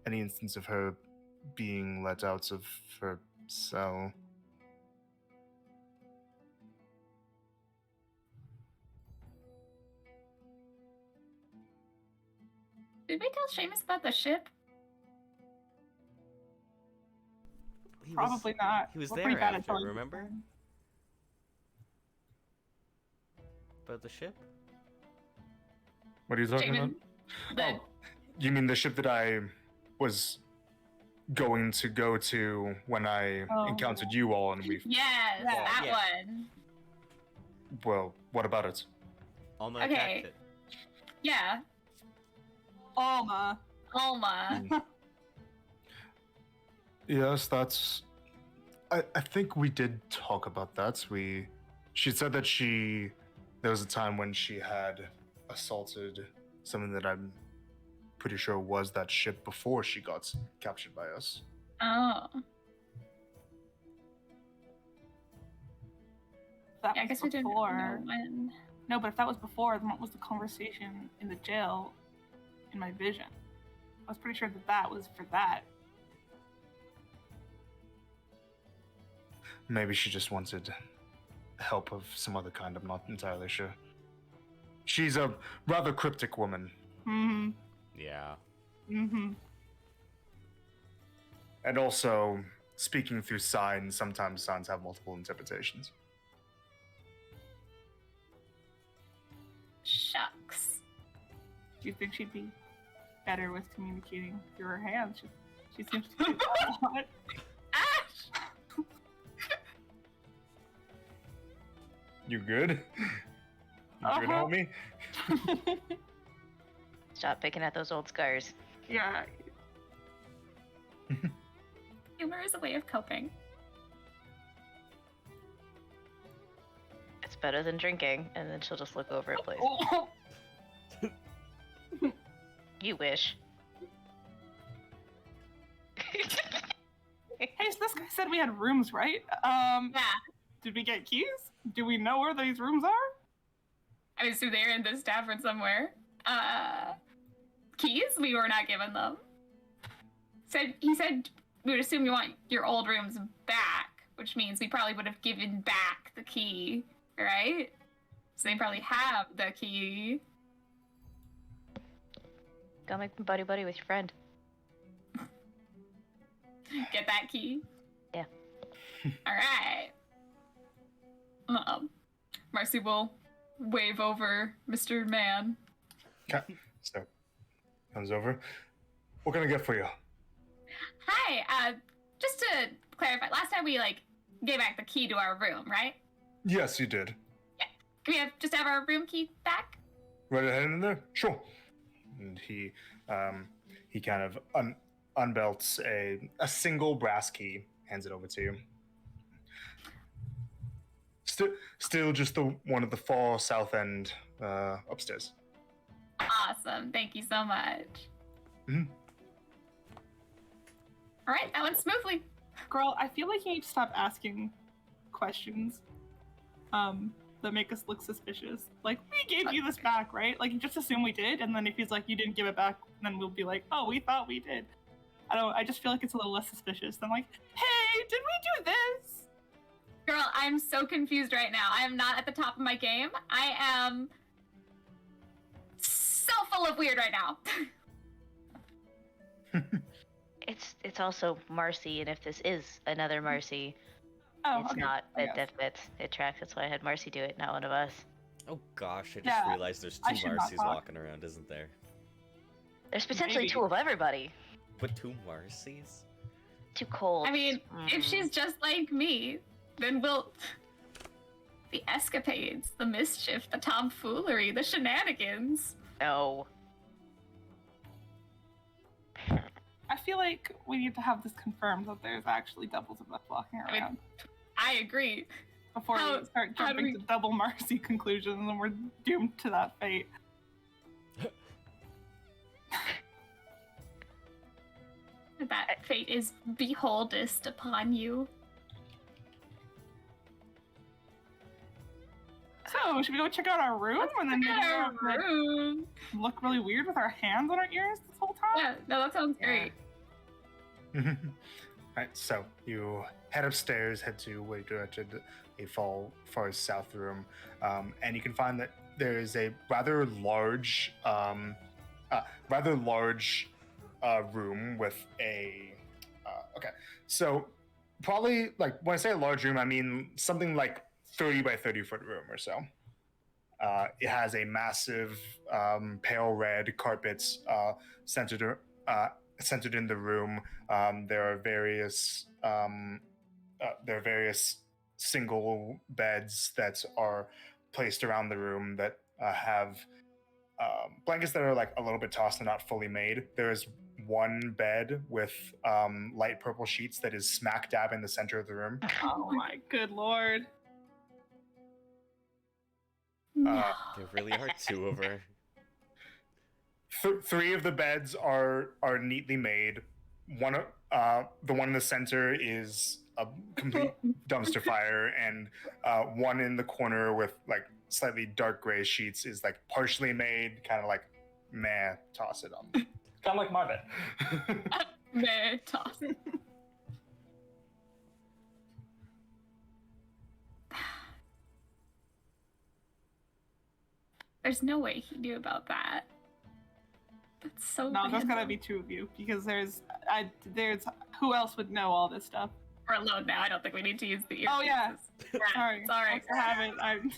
any instance of her being let out of her cell. Did we tell Seamus about the ship? He Probably not. He was We're there pretty bad at after, telling remember? people. About the ship? What are you talking about? Jamin, the Oh, you mean the ship that I was going to go to when I Oh. encountered you all and we... yes, Yeah. that Yeah. one. Well, what about it? Alma Okay. attacked it. Yeah, Alma. Alma. Yes, that's... I think we did talk about that. She said that there was a time when she had assaulted something that I'm pretty sure was that ship before she got captured by us. Oh, That yeah, I was guess we didn't before. know when. No, but if that was before, then what was the conversation in the jail in my vision? I was pretty sure that was for that. Maybe she just wanted help of some other kind. I'm not entirely sure. She's a rather cryptic woman. Mm-hmm. Yeah. Mm-hmm. And also, speaking through signs, sometimes signs have multiple interpretations. Shucks. Do you think she'd be better with communicating through her hands? She seems to do that a lot. Ash! You good? You good, homie? Stop picking at those old scars. Yeah. Humor is a way of coping. It's better than drinking, and then she'll just look over at Blaze. Oh. You wish. Hey, so this guy said we had rooms, right? Yeah. Did we get keys? Do we know where these rooms are? I mean, so they're in this tavern somewhere. Keys? We were not given them. He said we would assume you want your old rooms back, which means we probably would have given back the key, right? So they probably have the key. Go make buddy with your friend. Get that key? Yeah. Alright. Marcy will wave over Mr. Man. Okay. So, comes over. What can I get for you? Hi, just to clarify, last time we, gave back the key to our room, right? Yes, you did. Can we just have our room key back? Right ahead in there? Sure. And he kind of unbelts a single brass key, hands it over to you. Still just the one at the far south end upstairs. Awesome, thank you so much. Mhm. All right, that went smoothly. Girl, I feel like you need to stop asking questions that make us look suspicious. Like, we gave you this back, right? Like, you just assume we did, and then if he's like, you didn't give it back, then we'll be like, oh, we thought we did. I just feel like it's a little less suspicious than like, hey, did we do this? Girl, I'm so confused right now. I am not at the top of my game. I am so full of weird right now. It's also Marcy, and if this is another Marcy, Oh, it's okay. not. I guess. It tracks. That's why I had Marcy do it, not one of us. Oh gosh, I just Yeah, realized there's I two should not Marcys talk. walking around, isn't there? There's potentially Maybe. two of everybody. But two Marcys? Two colds. I mean, if she's just like me, then we'll... The escapades, the mischief, the tomfoolery, the shenanigans. No. I feel like we need to have this confirmed that there's actually doubles of us walking I mean, around I agree. before how- we start how do jumping we- to double Marcy conclusions and we're doomed to that fate. That fate is beholdest upon you. So, should we go check out our room and then maybe Our we'll, like, room. look really weird with our hands on our ears this whole time? Yeah, no, that sounds great. Alright, so you head upstairs, head to where you directed a far south room, and you can find that there is a rather large room with a. Okay, so probably like when I say a large room, I mean something like 30 by 30 foot room or so. It has a massive pale red carpets centered in the room. There are various single beds that are placed around the room that have blankets that are like a little bit tossed and not fully made. There is one bed with light purple sheets that is smack dab in the center of the room. Oh my good lord. No. There really are two of her. Three of the beds are neatly made. The one in the center is a complete dumpster fire, and one in the corner with like slightly dark gray sheets is like partially made, kind of like meh, toss it on. Kind of like my bed. Meh, toss. There's no way he knew about that. That's so No, there's gotta random. be two of you because there's who else would know all this stuff? We're alone now. I don't think we need to use the earpieces. Oh, yeah. Sorry. Sorry. I haven't. I'm.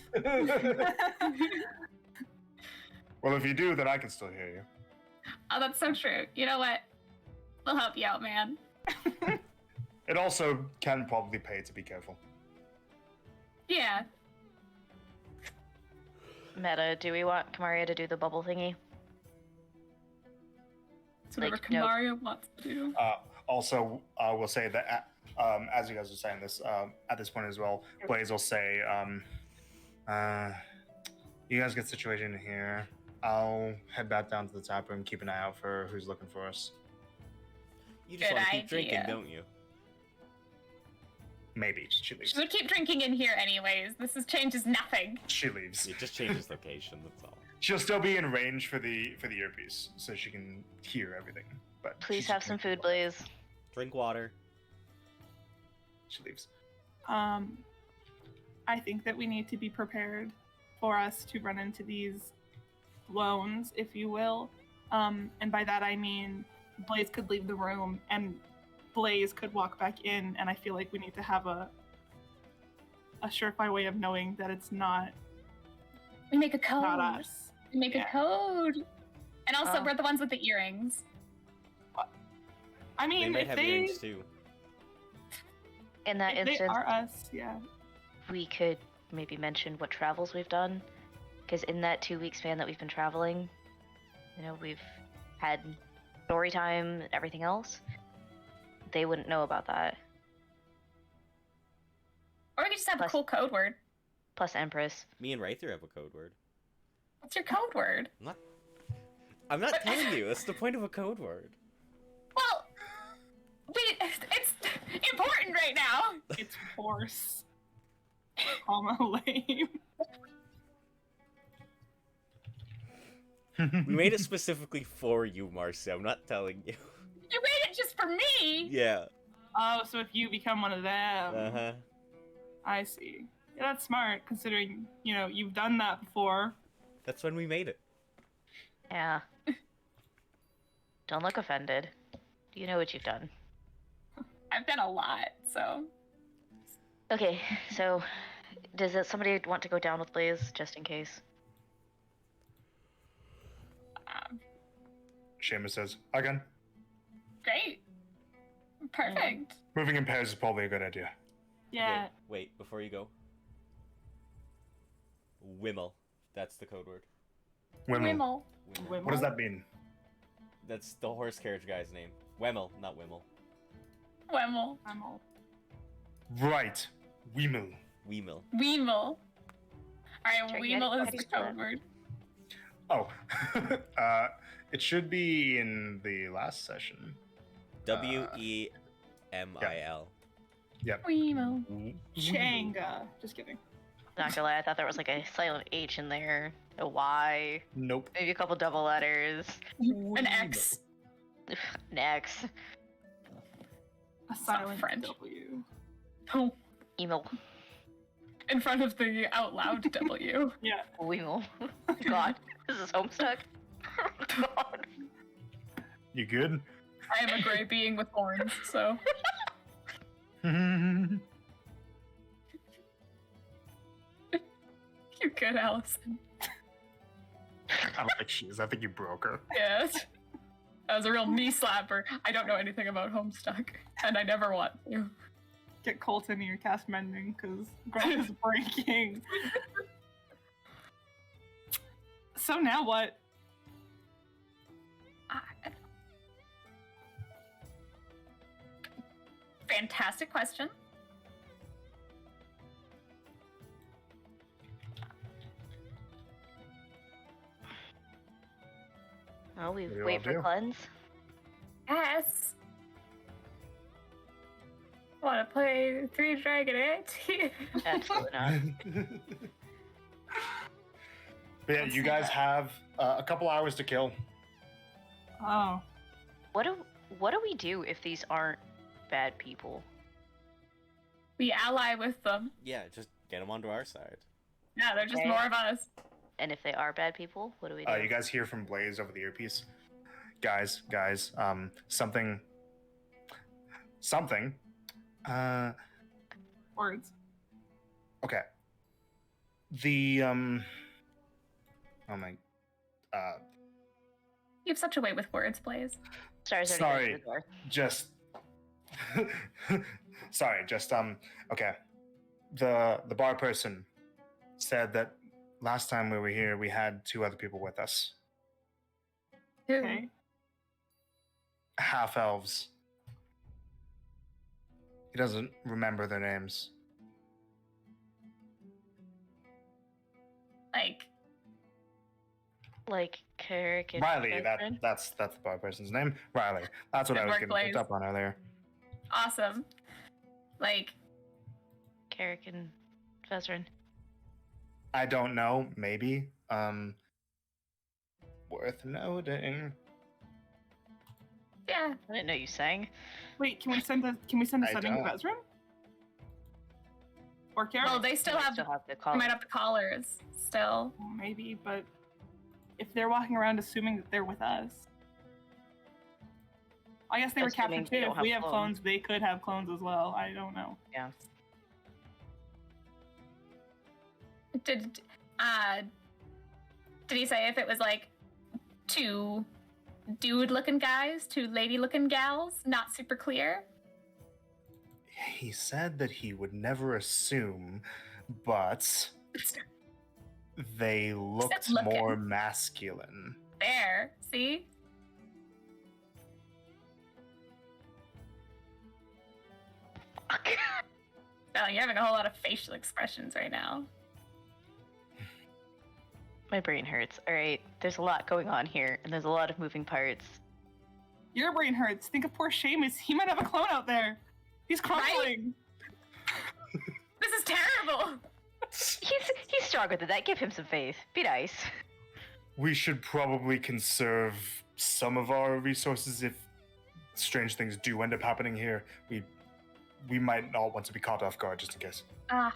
Well, if you do, then I can still hear you. Oh, that's so true. You know what? We'll help you out, man. It also can probably pay to be careful. Yeah. Meta, do we want Kamaria to do the bubble thingy? It's whatever Like, no. Kamaria wants to do. Also, I will say that as you guys are saying this, at this point as well, Blaze will say, you guys get situated in here. I'll head back down to the tap room, keep an eye out for who's looking for us. You just Good want to keep drinking, idea. don't you? Maybe she leaves. She would keep drinking in here anyways. Changes nothing. She leaves. It just changes location, that's all. She'll still be in range for the earpiece, so she can hear everything. But Please she's- have some food, Blaze. Drink water. She leaves. I think that we need to be prepared for us to run into these loans, if you will. And by that I mean Blaze could leave the room and Blaze could walk back in, and I feel like we need to have a surefire way of knowing that it's not We make a code. not us. We make Yeah. a code. And also, Oh. we're the ones with the earrings. I They mean, might if have they earrings too. In that if they instance, are us, yeah. we could maybe mention what travels we've done. Because in that 2-week span that we've been traveling, you know, we've had story time, everything else. They wouldn't know about that. Or we could just have a Plus- cool code word. Plus Empress. Me and Ryther have a code word. What's your code word? I'm not telling you. That's the point of a code word. Well, it's important right now. It's force. Comma lame. We made it specifically for you, Marcy. I'm not telling you. You made it just for me. Yeah. Oh, so if you become one of them. Uh-huh. I see. Yeah, that's smart, considering, you know, you've done that before. That's when we made it. Yeah. Don't look offended. You know what you've done. I've done a lot, so. Okay, so somebody want to go down with Blaze just in case? Seamus says, again, Great. Perfect. moving in pairs is probably a good idea. Yeah. Wait, before you go. Wimmel. That's the code word. Wimmel. Wimmel. What does that mean? That's the horse carriage guy's name. Wemmel, not Wimmel. Wimmel. I'm all. Right. Wimmel. Weemel. Weemel. Alright, Check Weemel it. is the code word. Oh. It should be in the last session. Weemil. Weemel. Changa. Just kidding. Not gonna lie, I thought there was like a silent H in there, a Y, Nope. maybe a couple double letters. An X. Next. A silent French. W. Oh, Email. in front of the out loud W. Yeah. Weemel. God, this is Homestuck. God. You good? I am a gray being with horns, so. You good, Allison? I don't think she is. I think you broke her. Yes. That was a real knee slapper. I don't know anything about Homestuck, and I never want to. Get Colton in your cast mending, because ground is breaking. So now what? Fantastic question. Oh, we What do you wait wanna for do? cleanse. Yes. Want to play Three Dragon Ante? Absolutely not. But yeah, you guys have a couple hours to kill. Oh. What do we do if these aren't bad people? We ally with them. Yeah, just get them onto our side. Yeah, they're just Okay. more of us. And if they are bad people, what do we do? You guys hear from Blaze over the earpiece. Guys, something Words. Okay. The oh my You have such a way with words, Blaze. Stars already sorry, went to the door. just sorry, just okay. The bar person said that last time we were here we had 2 other people with us. Who? Okay. Half elves. He doesn't remember their names. Like, Carrick and Riley, Catherine? that's the bar person's name. Riley. That's what Good I was work, getting picked Blaze. up on earlier. awesome. Like, Carrick and Vezrin. I don't know, maybe. Worth noting. yeah. I didn't know you sang. Wait, can we send a I sending to don't. Vezrin? Or Karen? Well, they still have the we call. might have the collars still. Maybe, but if they're walking around assuming that they're with us, I guess they were Assuming captured they too. don't If we have have clones. clones, they could have clones as well. I don't know. Yeah. Did he say if it was like 2 dude-looking guys, 2 lady-looking gals? Not super clear. He said that he would never assume, but they looked looking. more masculine. There, see? Spelling, you're having a whole lot of facial expressions right now. My brain hurts. All right, there's a lot going on here, and there's a lot of moving parts. Your brain hurts. Think of poor Seamus. He might have a clone out there. He's crumbling. This is terrible. He's stronger than that. Give him some faith. Be nice. We should probably conserve some of our resources if strange things do end up happening here. We might not want to be caught off guard just in case. I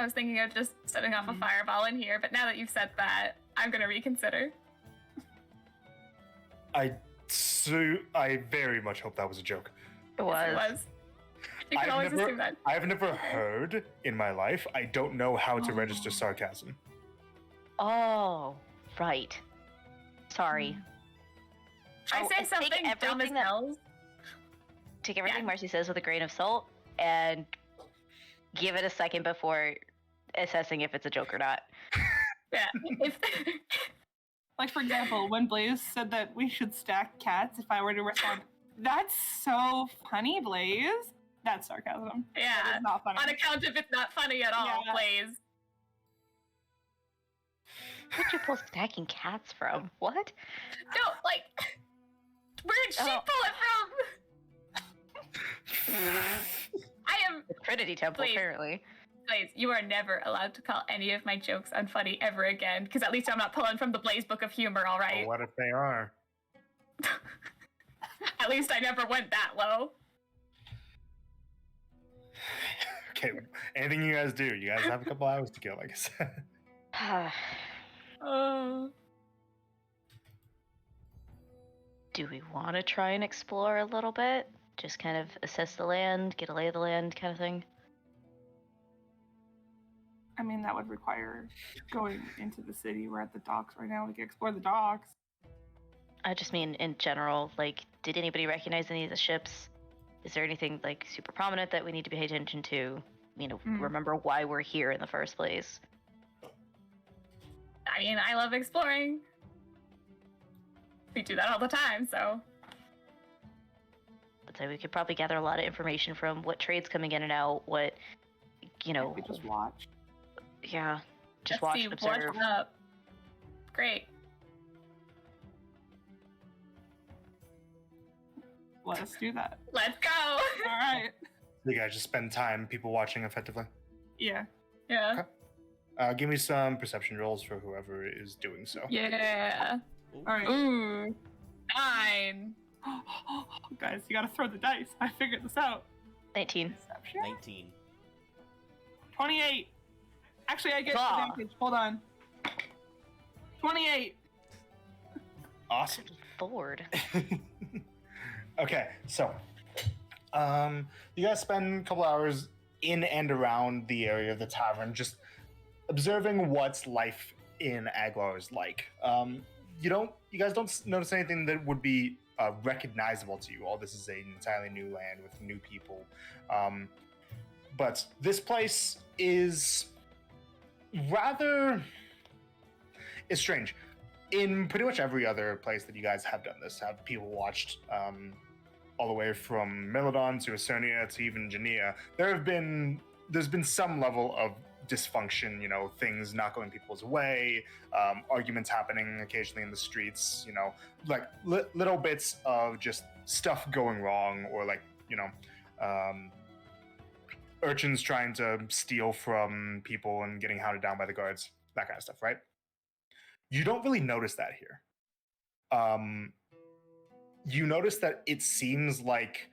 was thinking of just setting off a fireball in here, but now that you've said that, I'm gonna reconsider. I very much hope that was a joke. It was. Yes, it was. You can always assume that. I've never heard in my life. I don't know how to register sarcasm. Oh, right. Sorry. I Oh, say and take something dumb as everything that- hell. Take everything Yeah. Marcy says with a grain of salt and give it a second before assessing if it's a joke or not. Yeah. If Like, for example, when Blaze said that we should stack cats, if I were to respond, that's so funny, Blaze. That's sarcasm. That yeah. is not funny. On account of it's not funny at all, Yeah. Blaze. Where'd you pull stacking cats from? What? No, like, where'd she Oh. pull it from? I am, The Trinity Temple, Please. apparently. Blaze, you are never allowed to call any of my jokes unfunny ever again, because at least I'm not pulling from the Blaze Book of Humor, all right? But what if they are? At least I never went that low. Okay, anything you guys do, you guys have a couple hours to kill, like I said. Do we want to try and explore a little bit? Just kind of assess the land, get a lay of the land kind of thing? I mean, that would require going into the city. We're at the docks right now. We can explore the docks. I just mean in general, like, did anybody recognize any of the ships? Is there anything, like, super prominent that we need to pay attention to? You know, remember why we're here in the first place? I mean, I love exploring. We do that all the time, so. I'd say we could probably gather a lot of information from what trade's coming in and out, what, you know, We just watch. yeah, just Let's watch see and observe. what's up. Great. Let us do that. Let's go. All right. You guys just spend time people watching effectively. Yeah. Yeah. Give me some perception rolls for whoever is doing so. Yeah. All right. Ooh. 9. Guys, you gotta throw the dice. I figured this out. 19. Perception? 19. 28. Actually, I get Ah. advantage. Hold on. 28. Awesome. Bored. Okay, so You guys spend a couple hours in and around the area of the tavern, just observing what life in Aglar is like. You guys don't notice anything that would be recognizable to you. All this is an entirely new land with new people. But this place is rather... It's strange. In pretty much every other place that you guys have done this, have people watched all the way from Melodon to Ecernia to even Genea, there's been some level of dysfunction, things not going people's way, arguments happening occasionally in the streets, like little bits of just stuff going wrong, or urchins trying to steal from people and getting hounded down by the guards, that kind of stuff, right? You don't really notice that here. You notice that it seems like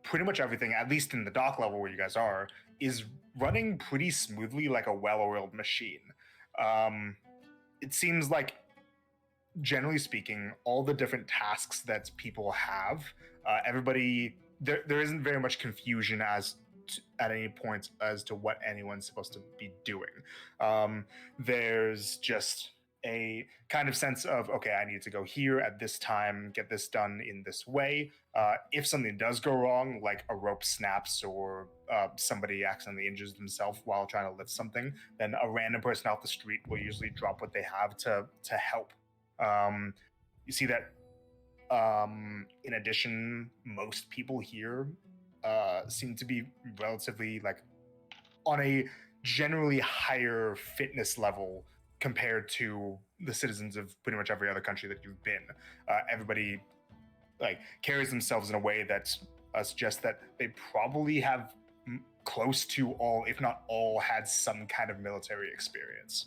pretty much everything, at least in the dock level where you guys are, is running pretty smoothly, like a well-oiled machine. It seems like, generally speaking, all the different tasks that people have, everybody, there isn't very much confusion at any point as to what anyone's supposed to be doing. There's just a kind of sense of, okay, I need to go here at this time, get this done in this way. If something does go wrong, like a rope snaps or somebody accidentally injures themselves while trying to lift something, then a random person off the street will usually drop what they have to help. You see that in addition, most people here seem to be relatively on a generally higher fitness level compared to the citizens of pretty much every other country that you've been. Everybody carries themselves in a way that suggests that they probably have close to all, if not all, had some kind of military experience.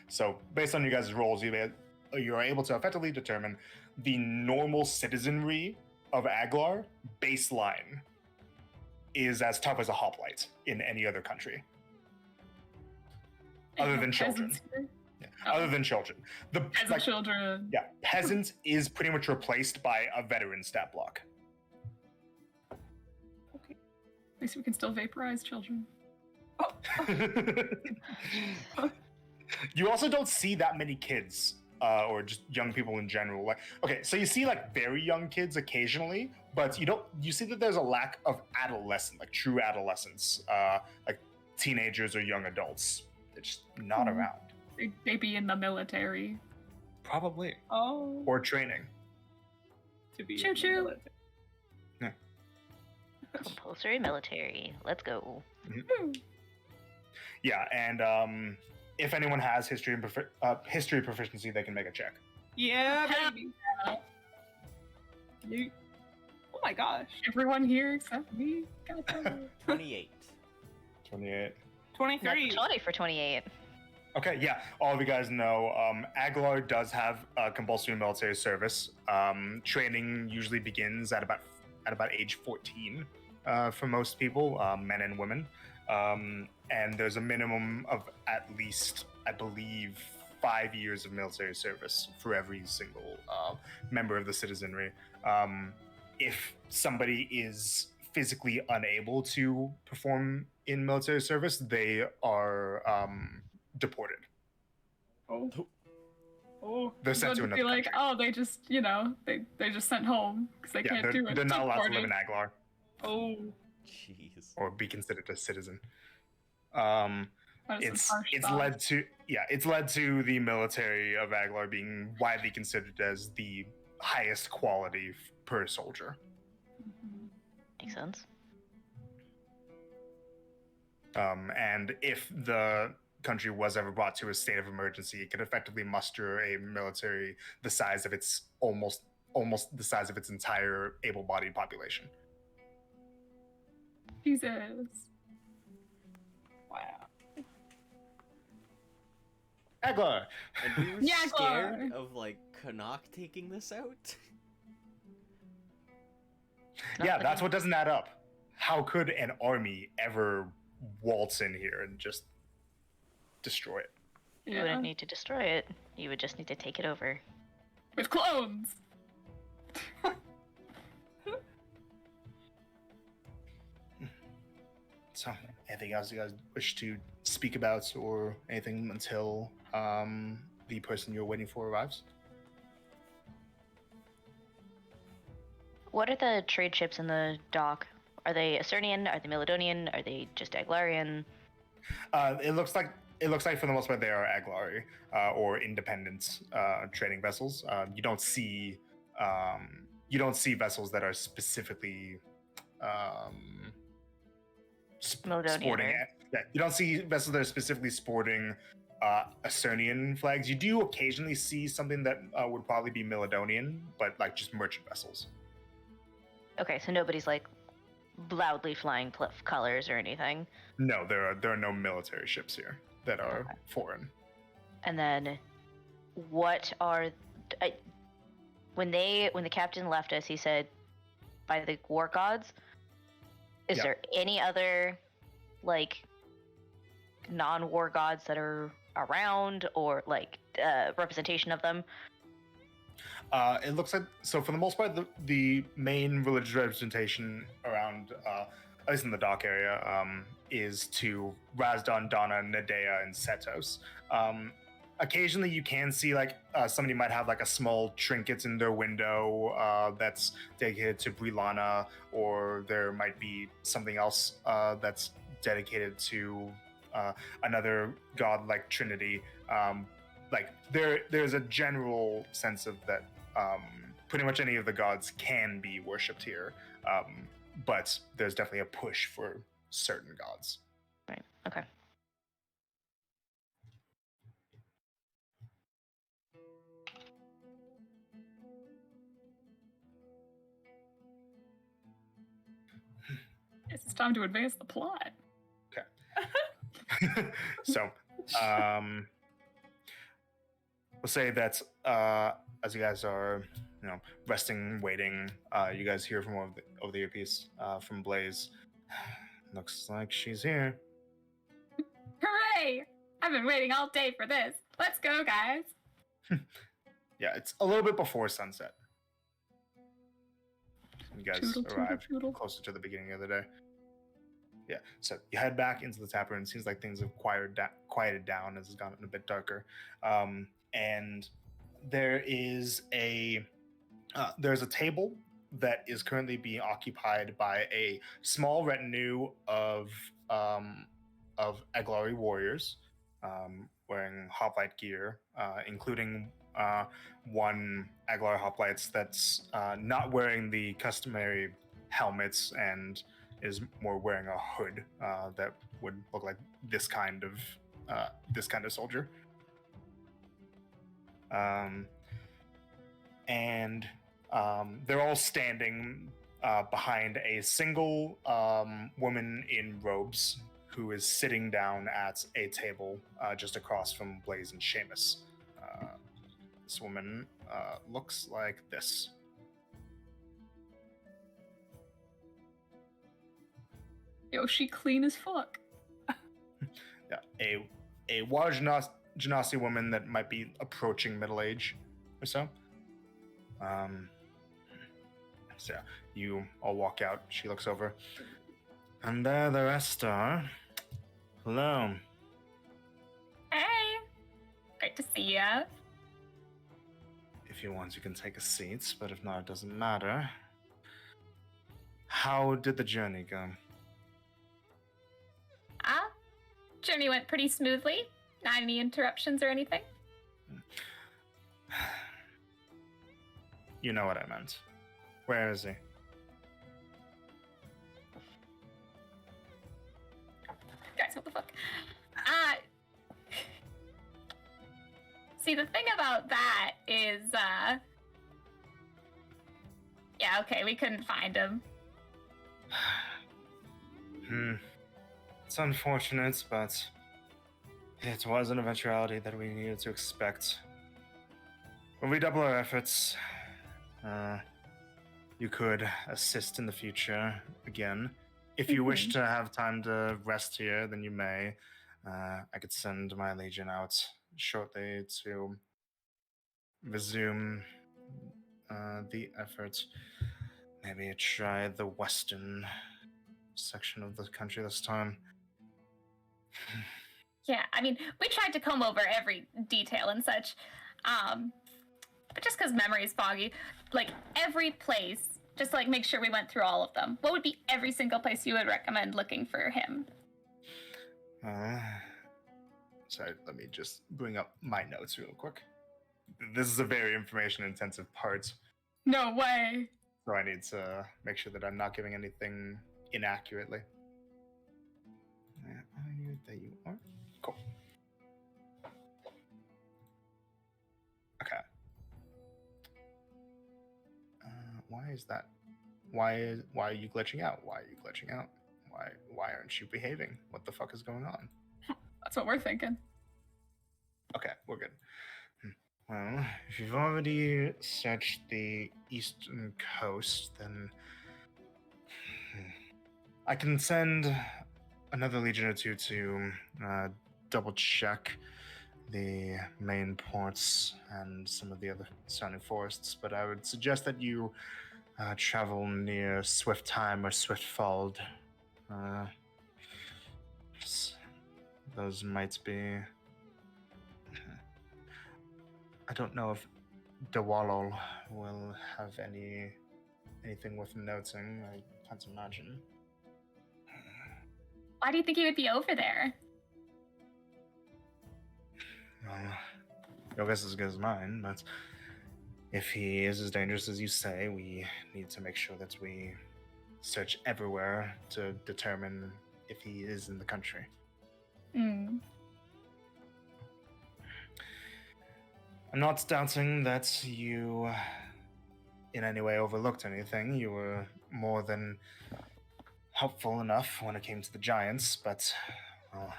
So based on you guys' roles, you're able to effectively determine the normal citizenry of Aglar baseline is as tough as a hoplite in any other country. Other than children. Yeah. Other than children. The Peasant children. Yeah, peasant is pretty much replaced by a veteran stat block. Okay. At least we can still vaporize children. You also don't see that many kids, or just young people in general. So you see very young kids occasionally, but you see that there's a lack of adolescent, true adolescence, like teenagers or young adults. They're just not around. They be in the military. Probably. Oh. Or training. To be Choo choo. Yeah. Compulsory military. Let's go. Mm-hmm. Yeah, and if anyone has history proficiency, they can make a check. Yeah, baby. Oh my gosh. Everyone here except me. God damn it. 28. 28. 23. 20 for 28. Okay, yeah. All of you guys know Aglar does have compulsory military service. Training usually begins at about age 14 for most people, men and women. And there's a minimum of at least, I believe, 5 years of military service for every single member of the citizenry. If somebody is physically unable to perform in military service, they are deported. Oh. They're sent to another country. They just, they just sent home because they can't do it. They're not allowed to live in Aglar. Oh. Jeez. Or be considered a citizen. It's led to the military of Aglar being widely considered as the highest quality per soldier. Makes sense. And if the country was ever brought to a state of emergency, it could effectively muster a military the size of its almost the size of its entire able-bodied population. Jesus. Wow. Aglar! And we were scared of Canuck taking this out? Yeah, that's what doesn't add up. How could an army ever waltz in here and just destroy it? You wouldn't need to destroy it. You would just need to take it over. With clones! So, anything else you guys wish to speak about or anything until the person you're waiting for arrives? What are the trade ships in the dock? Are they Acernian? Are they Melodonian? Are they just Aglarian? It looks like for the most part they are Aglari or independent trading vessels. You don't see vessels that are specifically Melodonian, sporting. right? Yeah, you don't see vessels that are specifically sporting Acernian flags. You do occasionally see something that would probably be Melodonian, but like just merchant vessels. Okay, so nobody's like loudly flying colors or anything. No, there are no military ships here that are Okay. foreign. And then, what are when the captain left us? He said, "By the war gods." Is Yeah. there any other like non-war gods that are around, or like representation of them? It looks like, so for the most part, the main religious representation around, at least in the dock area, is to Razdan, Donna, Nadea, and Setos. Occasionally, you can see like somebody might have like a small trinkets in their window that's dedicated to Brilana, or there might be something else that's dedicated to another god like Trinity. Like there's a general sense of that pretty much any of the gods can be worshipped here, but there's definitely a push for certain gods. Right. Okay. It's time to advance the plot. So, we'll say that as you guys are, resting, waiting, you guys hear from over the earpiece from Blaze. Looks like she's here. Hooray! I've been waiting all day for this. Let's go, guys. Yeah, it's a little bit before sunset. You guys Toodle, toodle, arrived toodle. closer to the beginning of the day. Yeah, so you head back into the tap room. It seems like things have quieted down as it's gotten a bit darker. And there is there's a table that is currently being occupied by a small retinue of Aglari warriors wearing hoplite gear, including one Aglar hoplites that's not wearing the customary helmets and is more wearing a hood that would look like this kind of soldier. And they're all standing behind a single woman in robes who is sitting down at a table just across from Blaze and Seamus. This woman looks like this. Yo, she clean as fuck. Yeah, a large Genasi woman that might be approaching middle age or so. So yeah, you all walk out. She looks over. And there the rest are. Hello. Hey! Great to see ya. If you want, you can take a seat, but if not, it doesn't matter. How did the journey go? Journey went pretty smoothly. Not any interruptions or anything. You know what I meant. Where is he? Guys, what the fuck? See, the thing about that is, yeah, okay, we couldn't find him. It's unfortunate, but it was an eventuality that we needed to expect. When we double our efforts, you could assist in the future again. If you wish to have time to rest here, then you may. I could send my legion out shortly to resume the effort. Maybe try the western section of the country this time. Yeah, I mean, we tried to comb over every detail and such, but just because memory is foggy, like every place, just to, like make sure we went through all of them. What would be every single place you would recommend looking for him? Sorry, let me just bring up my notes real quick. This is a very information-intensive part, No way. so I need to make sure that I'm not giving anything inaccurately. Where are you? There you are. Cool. Okay. Why is that? Why are you glitching out? Why are you glitching out? Why aren't you behaving? What the fuck is going on? That's what we're thinking. Okay, we're good. Well, if you've already searched the eastern coast, then I can send another legion or two to double check the main ports and some of the other surrounding forests, but I would suggest that you travel near Swiftheim or Swiftfold. Those might be... I don't know if Dewalol will have anything worth noting. I can't imagine. Why do you think he would be over there? Well, your guess is as good as mine, but if he is as dangerous as you say, we need to make sure that we search everywhere to determine if he is in the country. Hmm. I'm not doubting that you in any way overlooked anything. You were more than helpful enough when it came to the giants, but, well,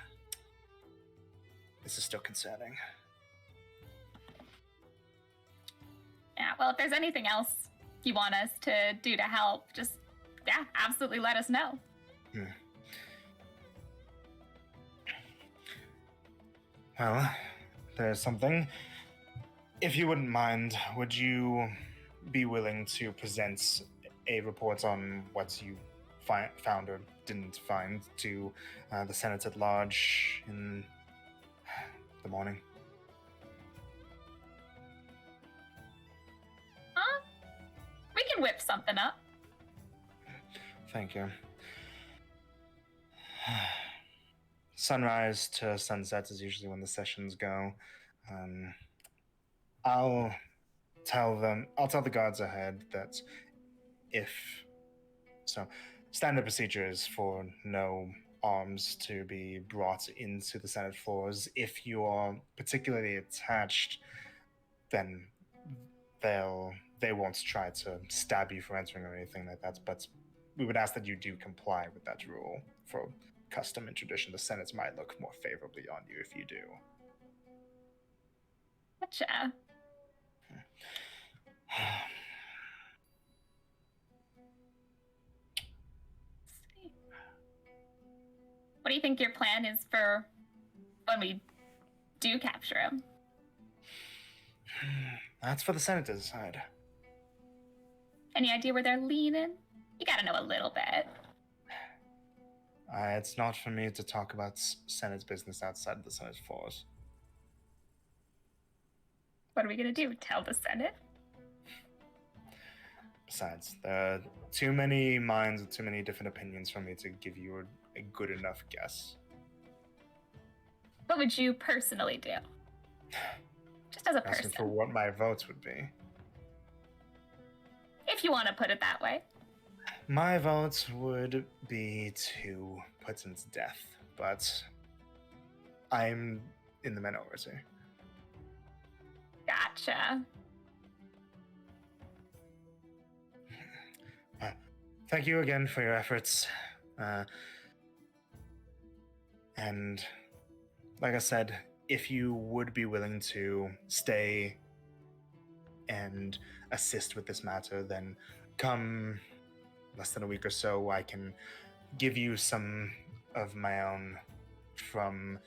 this is still concerning. Yeah, well, if there's anything else you want us to do to help, just, yeah, absolutely let us know. Well, there's something. If you wouldn't mind, would you be willing to present a report on what you found or didn't find to the Senate at large in the morning? We can whip something up. Thank you. Sunrise to sunset is usually when the sessions go. I'll tell the guards ahead that standard procedure is for no arms to be brought into the Senate floors. If you are particularly attached, then they won't try to stab you for entering or anything like that, but we would ask that you do comply with that rule. For custom and tradition, the Senate might look more favorably on you if you do. Gotcha. What do you think your plan is for when we do capture him? That's for the Senate to decide. Any idea where they're leaning? You gotta know a little bit. It's not for me to talk about Senate's business outside of the Senate floors. What are we gonna do? Tell the Senate? Besides, there are too many minds with too many different opinions for me to give you a good enough guess. What would you personally do? Just as a Asking person. for what my votes would be. If you want to put it that way. My vote would be to put him to death, but I'm in the minority. Gotcha. Thank you again for your efforts. And like I said, if you would be willing to stay and assist with this matter, then come less than a week or so, I can give you some of my own from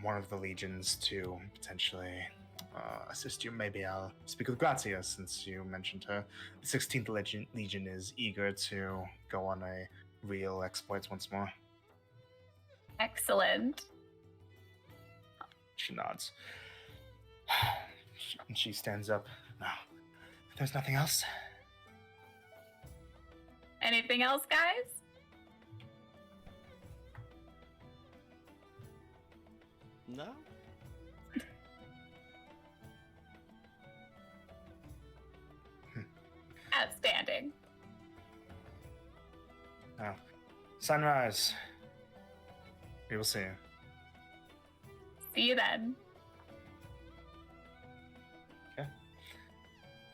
one of the legions to potentially assist you. Maybe I'll speak with Grazia, since you mentioned her. The 16th Legion is eager to go on a real exploits once more. Excellent. She nods. And she stands up. No, there's nothing else. Anything else, guys? No? Outstanding. Now, sunrise. We will see you. See you then.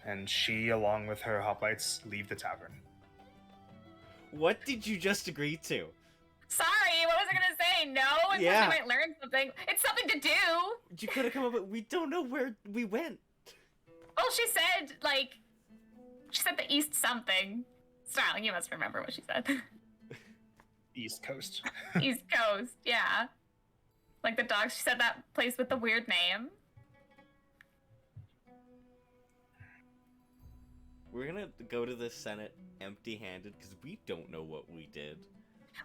And she, along with her hoplites, leave the tavern. What did you just agree to? Sorry, what was I gonna say? No, it's Yeah. we might learn something. It's something to do. You could have come up with, we don't know where we went. Well, she said the east something. Starling, you must remember what she said. East Coast. East Coast, yeah. Like the dog, she said that place with the weird name. We're gonna go to the Senate empty-handed because we don't know what we did.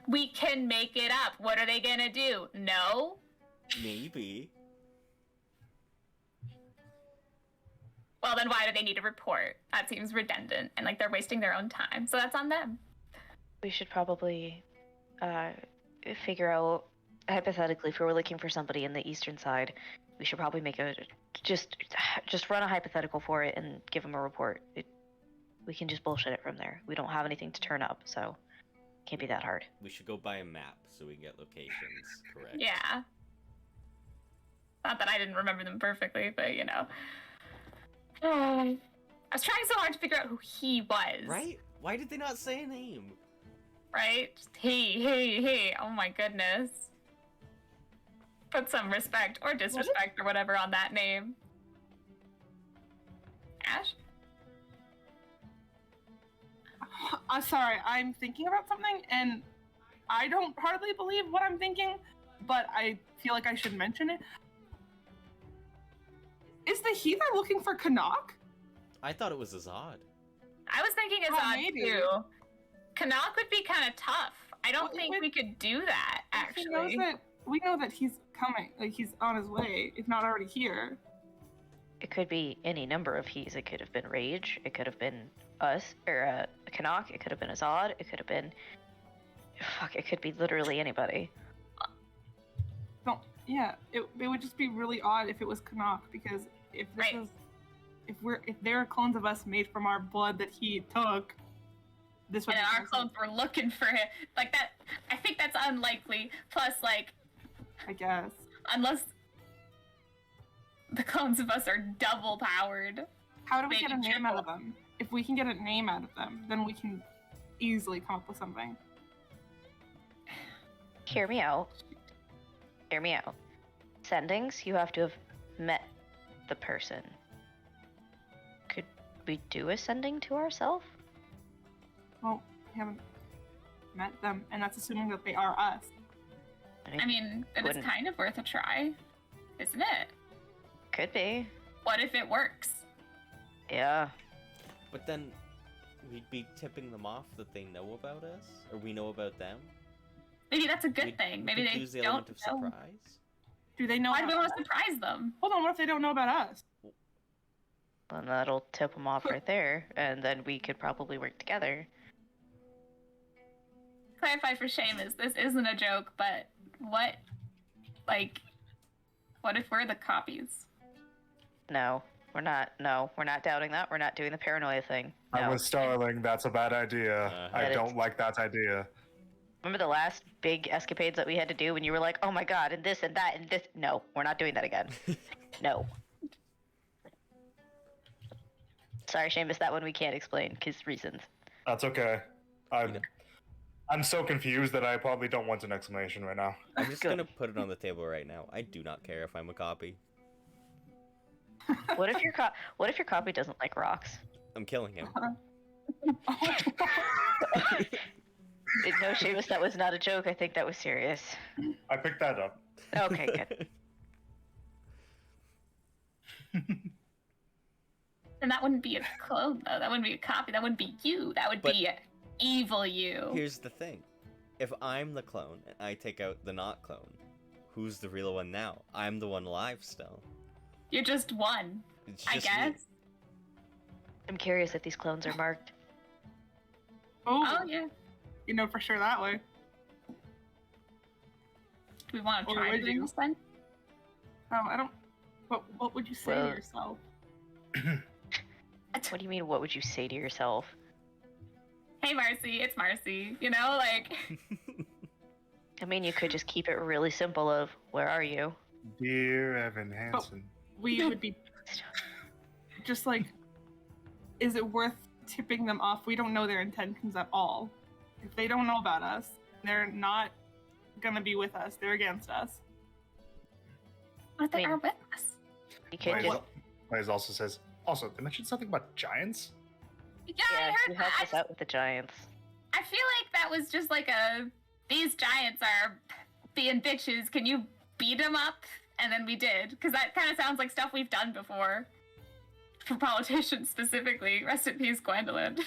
We can make it up. What are they gonna do? No? Maybe. Well, then why do they need a report? That seems redundant, and like they're wasting their own time. So that's on them. We should probably figure out, hypothetically, if we were looking for somebody in the eastern side, we should probably make a just run a hypothetical for it and give them a report. We can just bullshit it from there. We don't have anything to turn up, so it can't be that hard. We should go buy a map so we can get locations correct. Yeah. Not that I didn't remember them perfectly, but you know. I was trying so hard to figure out who he was. Right? Why did they not say a name? Right? Just he. Oh my goodness. Put some respect or disrespect or whatever on that name. Ash? Sorry, I'm thinking about something, and I don't hardly believe what I'm thinking, but I feel like I should mention it. Is the heather looking for Canuck? I thought it was Azad. I was thinking Oh, Azad maybe. too. Canuck would be kind of tough. I don't Well, think it- we could do that, He knows actually. that we know that he's coming, like he's on his way, if not already here. It could be any number of he's. It could have been Rage. It could have been us, or Canuck. It could have been Azad. It could have been... Fuck, it could be literally anybody. Don't. Yeah, it would just be really odd if it was Canuck, because if this Right. is, if there are clones of us made from our blood that he took, this would And make our no clones sense, were looking for him. Like that, I think that's unlikely. Plus, like, I guess. unless the clones of us are double powered. How do we get a Maybe name out triple. of them? If we can get a name out of them, then we can easily come up with something. Hear me out. Hear me out. Sendings, you have to have met the person. Could we do a sending to ourselves? Well, we haven't met them, and that's assuming that they are us. I mean, it is Wouldn't- kind of worth a try, isn't it? Could be. What if it works? Yeah. But then we'd be tipping them off that they know about us, or we know about them. Maybe that's a good We'd- thing. we Maybe could they use the don't element of know. surprise. Do they know? Why do we about want to us? surprise them? Hold on, what if they don't know about us? Then that'll tip them off right there, and then we could probably work together. Clarify for Seamus, this isn't a joke, but what if we're the copies? No, we're not. No, we're not doubting that. We're not doing the paranoia thing. I No. was Starling. That's a bad idea. I That is- don't like that idea. Remember the last big escapades that we had to do when you were like, oh my god, and this and that and this? No, we're not doing that again. No. Sorry, Seamus, that one we can't explain, because reasons. That's okay. I'm so confused that I probably don't want an explanation right now. I'm just Good. gonna put it on the table right now. I do not care if I'm a copy. What if your copy doesn't like rocks? I'm killing him. No, Seamus, that was not a joke. I think that was serious. I picked that up. Okay, good. And that wouldn't be a clone, though. That wouldn't be a copy. That wouldn't be you. That would But- be evil you. Here's the thing. If I'm the clone and I take out the not clone, who's the real one now? I'm the one alive still. You're just one, It's I just me. guess. I'm curious if these clones are marked. Oh, yeah. You know for sure that way. Do we want to Or try would doing you? this then? I don't. What would you say Well- to yourself? What do you mean, what would you say to yourself? Hey, Marcy, it's Marcy. You know, like, I mean, you could just keep it really simple of, where are you? Dear Evan Hansen. We would be just like, is it worth tipping them off? We don't know their intentions at all. If they don't know about us, they're not gonna be with us. They're against us. what if they I mean- are with us? You could Blaze, just, Blaze also says, also, they mentioned something about giants? Yeah, yeah, I you heard helped that. us out with the giants. I feel like that was just like these giants are being bitches. Can you beat them up? And then we did. Because that kind of sounds like stuff we've done before. For politicians specifically. Rest in peace, Gwendolyn.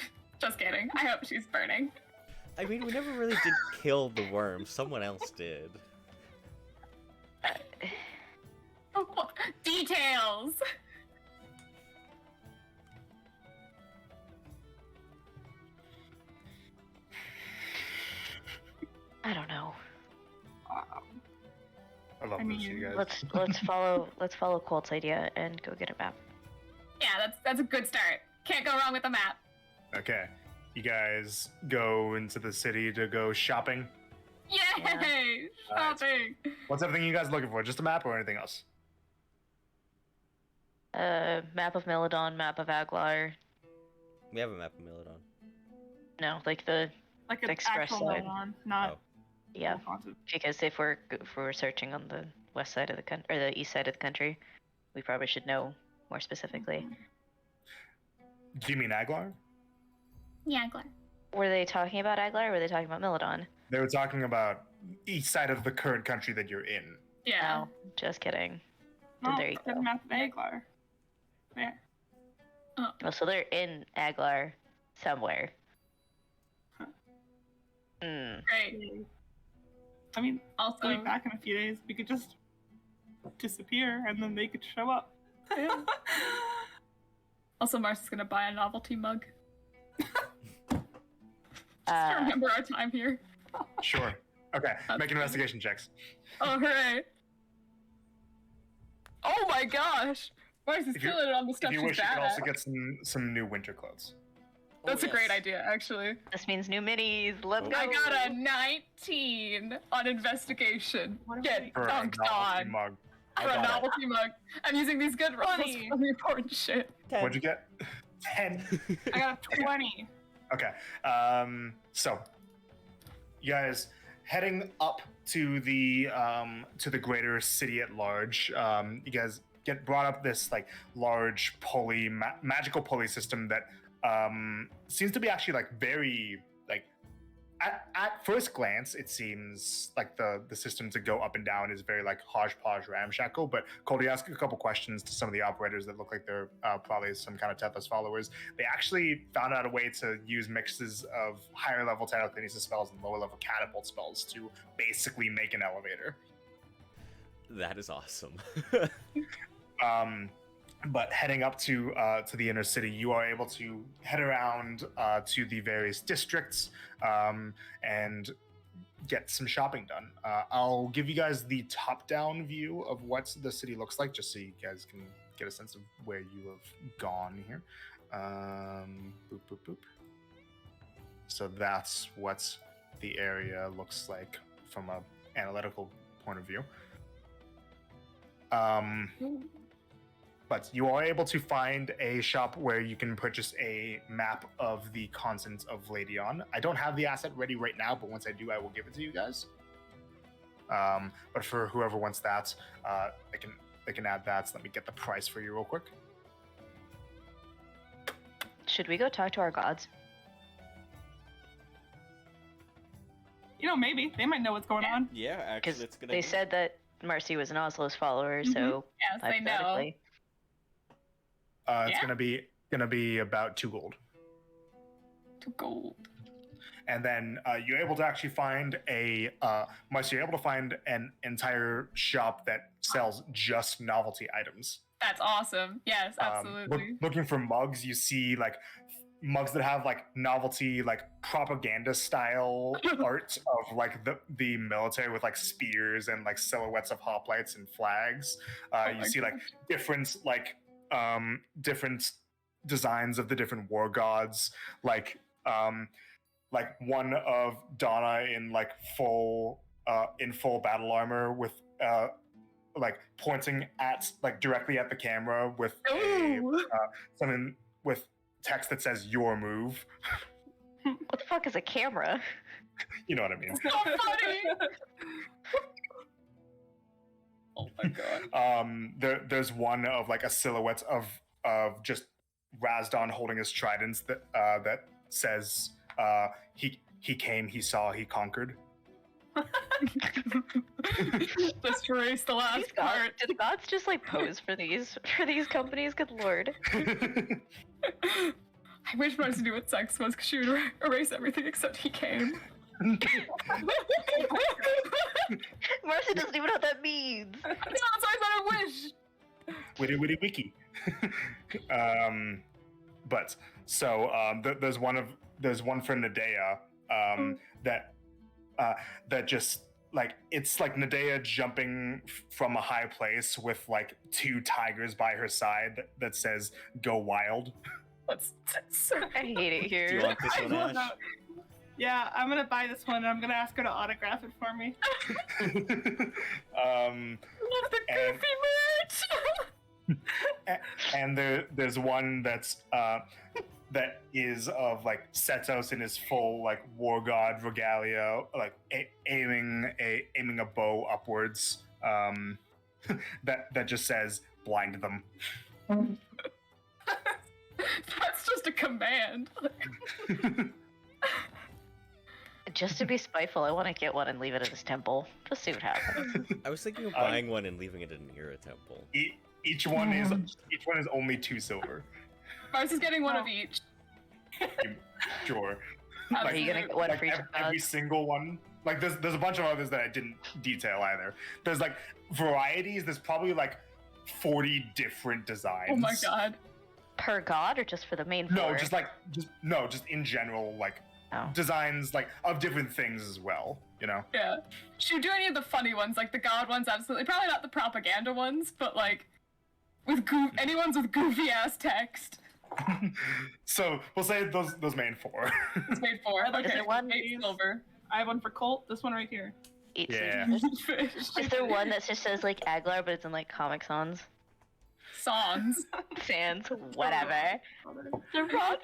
Just kidding. I hope she's burning. I mean, we never really did kill the worm. Someone else did. Details! I don't know. I love I this, you mean, guys. Let's follow Colt's idea and go get a map. Yeah, that's a good start. Can't go wrong with the map. Okay. You guys go into the city to go shopping. Yay! Alright. Shopping! What's everything you guys looking for? Just a map or anything else? Map of Melodon, map of Aglar. We have a map of Milodon. No, like the Like an Express actual side. Melon, not Oh. yeah. content. Because if we're searching on the west side of the country or the east side of the country, we probably should know more specifically. Do you mean Aglar? Yeah, Glenn. Were they talking about Aglar or were they talking about Melodon? They were talking about east side of the current country that you're in. Yeah. No, just kidding. No, there you it's go. map of Aglar. There. Oh, so they're in Aglar somewhere. Huh. Hmm. Great. I mean, Also, I'll be back in a few days. We could just disappear and then they could show up. also, Marcy's gonna buy a novelty mug. Just to Uh, remember our time here. Sure. Okay. That's Make fine. investigation checks. Oh, hooray! Oh my gosh! Marcy's If you- killing it on the If stuff you she's wish, you bad can also at. get some new winter clothes. That's Oh, a great yes. idea, actually. this means new minis. Let's Oh. go. I got a 19 on investigation. What are Get we- For a dunked novelty on mug. for a got it. novelty mug. I'm using these good rolls Funny. for the important shit. What'd you get? 10. I got a 20. Okay. So you guys heading up to the greater city at large. You guys get brought up this like large pulley, magical pulley system that seems to be actually like very like at first glance it seems like the system to go up and down is very like hodgepodge ramshackle. But Cody asked a couple questions to some of the operators that look like they're probably some kind of Tethys followers. They actually found out a way to use mixes of higher level telekinesis spells and lower level catapult spells to basically make an elevator. That is awesome. But heading up to the inner city, you are able to head around to the various districts and get some shopping done. I'll give you guys the top-down view of what the city looks like, just so you guys can get a sense of where you have gone here. Boop, boop, boop. So that's what the area looks like from an analytical point of view. But you are able to find a shop where you can purchase a map of the continent of Ladion. I don't have the asset ready right now, but once I do, I will give it to you guys. But for whoever wants that, they can add that. So let me get the price for you real quick. Should we go talk to our gods? You know, maybe. They might know what's going on. Yeah, actually, Because it's gonna. they said that Marcy was an Oslo's follower, so Yes, I know. hypothetically. It's Yeah. gonna be about 2 gold. To gold. And then you're able to actually find Marcy, you're able to find an entire shop that sells just novelty items. That's awesome. Yes, absolutely. Looking for mugs, you see like mugs that have like novelty, like propaganda style art of like the military with like spears and like silhouettes of hoplites and flags. You see like different different designs of the different war gods, like one of Donna in like full battle armor with like pointing at like directly at the camera with something with text that says "your move." What the fuck is a camera? You know what I mean. So funny. Oh my god. There's one of like a silhouette of just Razdon holding his tridents that says he came, he saw, he conquered. Just erase the last These part. gods, do the gods just like pose for these companies? Good lord. I wish Marcy knew what sex was because she would erase everything except he came. Marcy doesn't even know what that means. That's why I said I wish. Witty witty wiki. But so there's one for Nadea that just like it's like Nadea jumping from a high place with like 2 tigers by her side that says "Go wild." That's so. I hate it Do you here. want this one, I love Ash? Yeah, I'm gonna buy this one and I'm gonna ask her to autograph it for me. Love the goofy merch. And there's one that's that is of like Setos in his full like war god regalia, like aiming a bow upwards. That just says "blind them." That's just a command. Just to be spiteful, I want to get one and leave it at his temple. Just see what happens. I was thinking of buying one and leaving it in Ira Temple. Each one is only 2 silver. Marcy's getting one of each. Sure. Are you gonna get one for each every god? single one. Like there's a bunch of others that I didn't detail either. There's like varieties. There's probably like 40 different designs. Oh my god. Per god or just for the main No, four? just in general, like Oh. designs like of different things as well. You know. Yeah. Should we do any of the funny ones, like the god ones? Absolutely. Probably not the propaganda ones, but like with any ones with goofy ass text. So we'll say those main 4. It's made for. Is Okay. there one- 8 silver. I have one for Colt. This one right here. Eat Yeah. sleep. Is there one that just says like Aglar, but it's in like Comic Sans? Songs. Sans, whatever. They're wrong.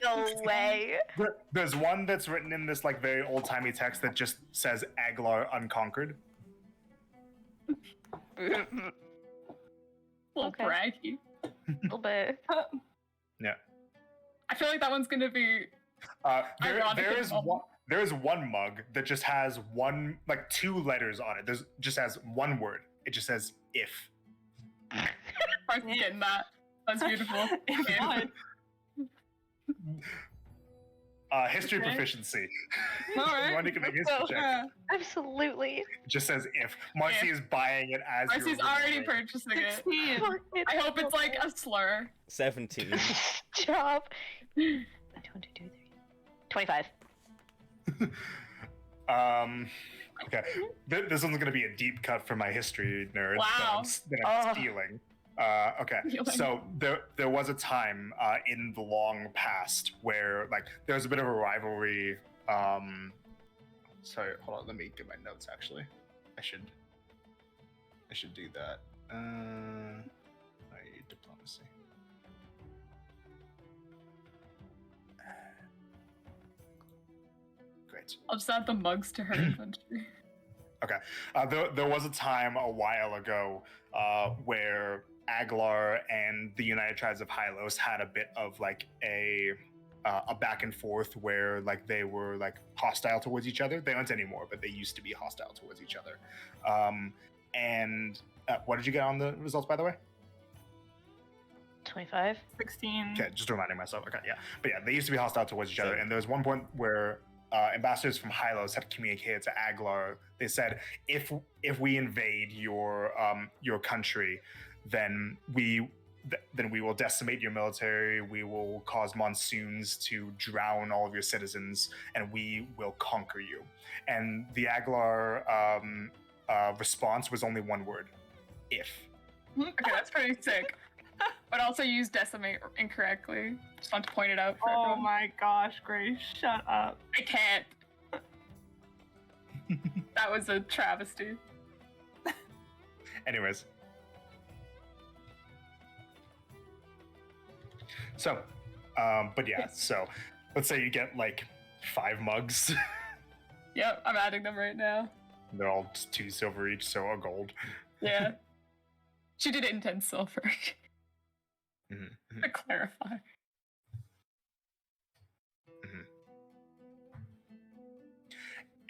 No way. There's one that's written in this like very old timey text that just says "Aglar unconquered." Little Okay. braggy. A little bit. Yeah. I feel like that one's gonna be. Ironic There as is well. one mug that just has 2 letters on it. Just has one word. It just says "if." Marcy's getting that. That's beautiful. If Beautiful. what? History Okay. proficiency. All right. You want to make a history Well, check? Yeah. Absolutely. It just says "if." Marcy If. is buying it as Marcy's you're already reading it. purchasing it. 16. I hope it's like a slur. 17. Stop. 1, 2, 3. 25. Okay. This one's gonna be a deep cut for my history nerds Wow. that I'm Oh. stealing. Okay, Stealing. so there was a time in the long past where like there was a bit of a rivalry. Sorry, hold on. Let me get my notes. Actually, I should do that. Diplomacy. Great. I'll just add the mugs to her inventory. There was a time a while ago where Aglar and the United Tribes of Hylos had a bit of like a back and forth where like they were like hostile towards each other. They aren't anymore, but they used to be hostile towards each other. And what did you get on the results, by the way? 25. 16. Okay, just reminding myself. Okay, yeah. But yeah, they used to be hostile towards each other. So- And there was one point where ambassadors from Hylos had communicated to Aglar. They said, if we invade your country, then we will decimate your military. We will cause monsoons to drown all of your citizens, and we will conquer you. And the Aglar response was only one word: if. Okay, that's pretty sick. But also use decimate incorrectly. Just want to point it out for Oh everyone. my gosh, Grace, shut up. I can't. That was a travesty. Anyways. So, but yeah, so let's say you get like 5 mugs. Yep, I'm adding them right now. They're all just 2 silver each, so a gold. Yeah. She did it in 10 silver. Mhm, mhm, To clarify. mhm.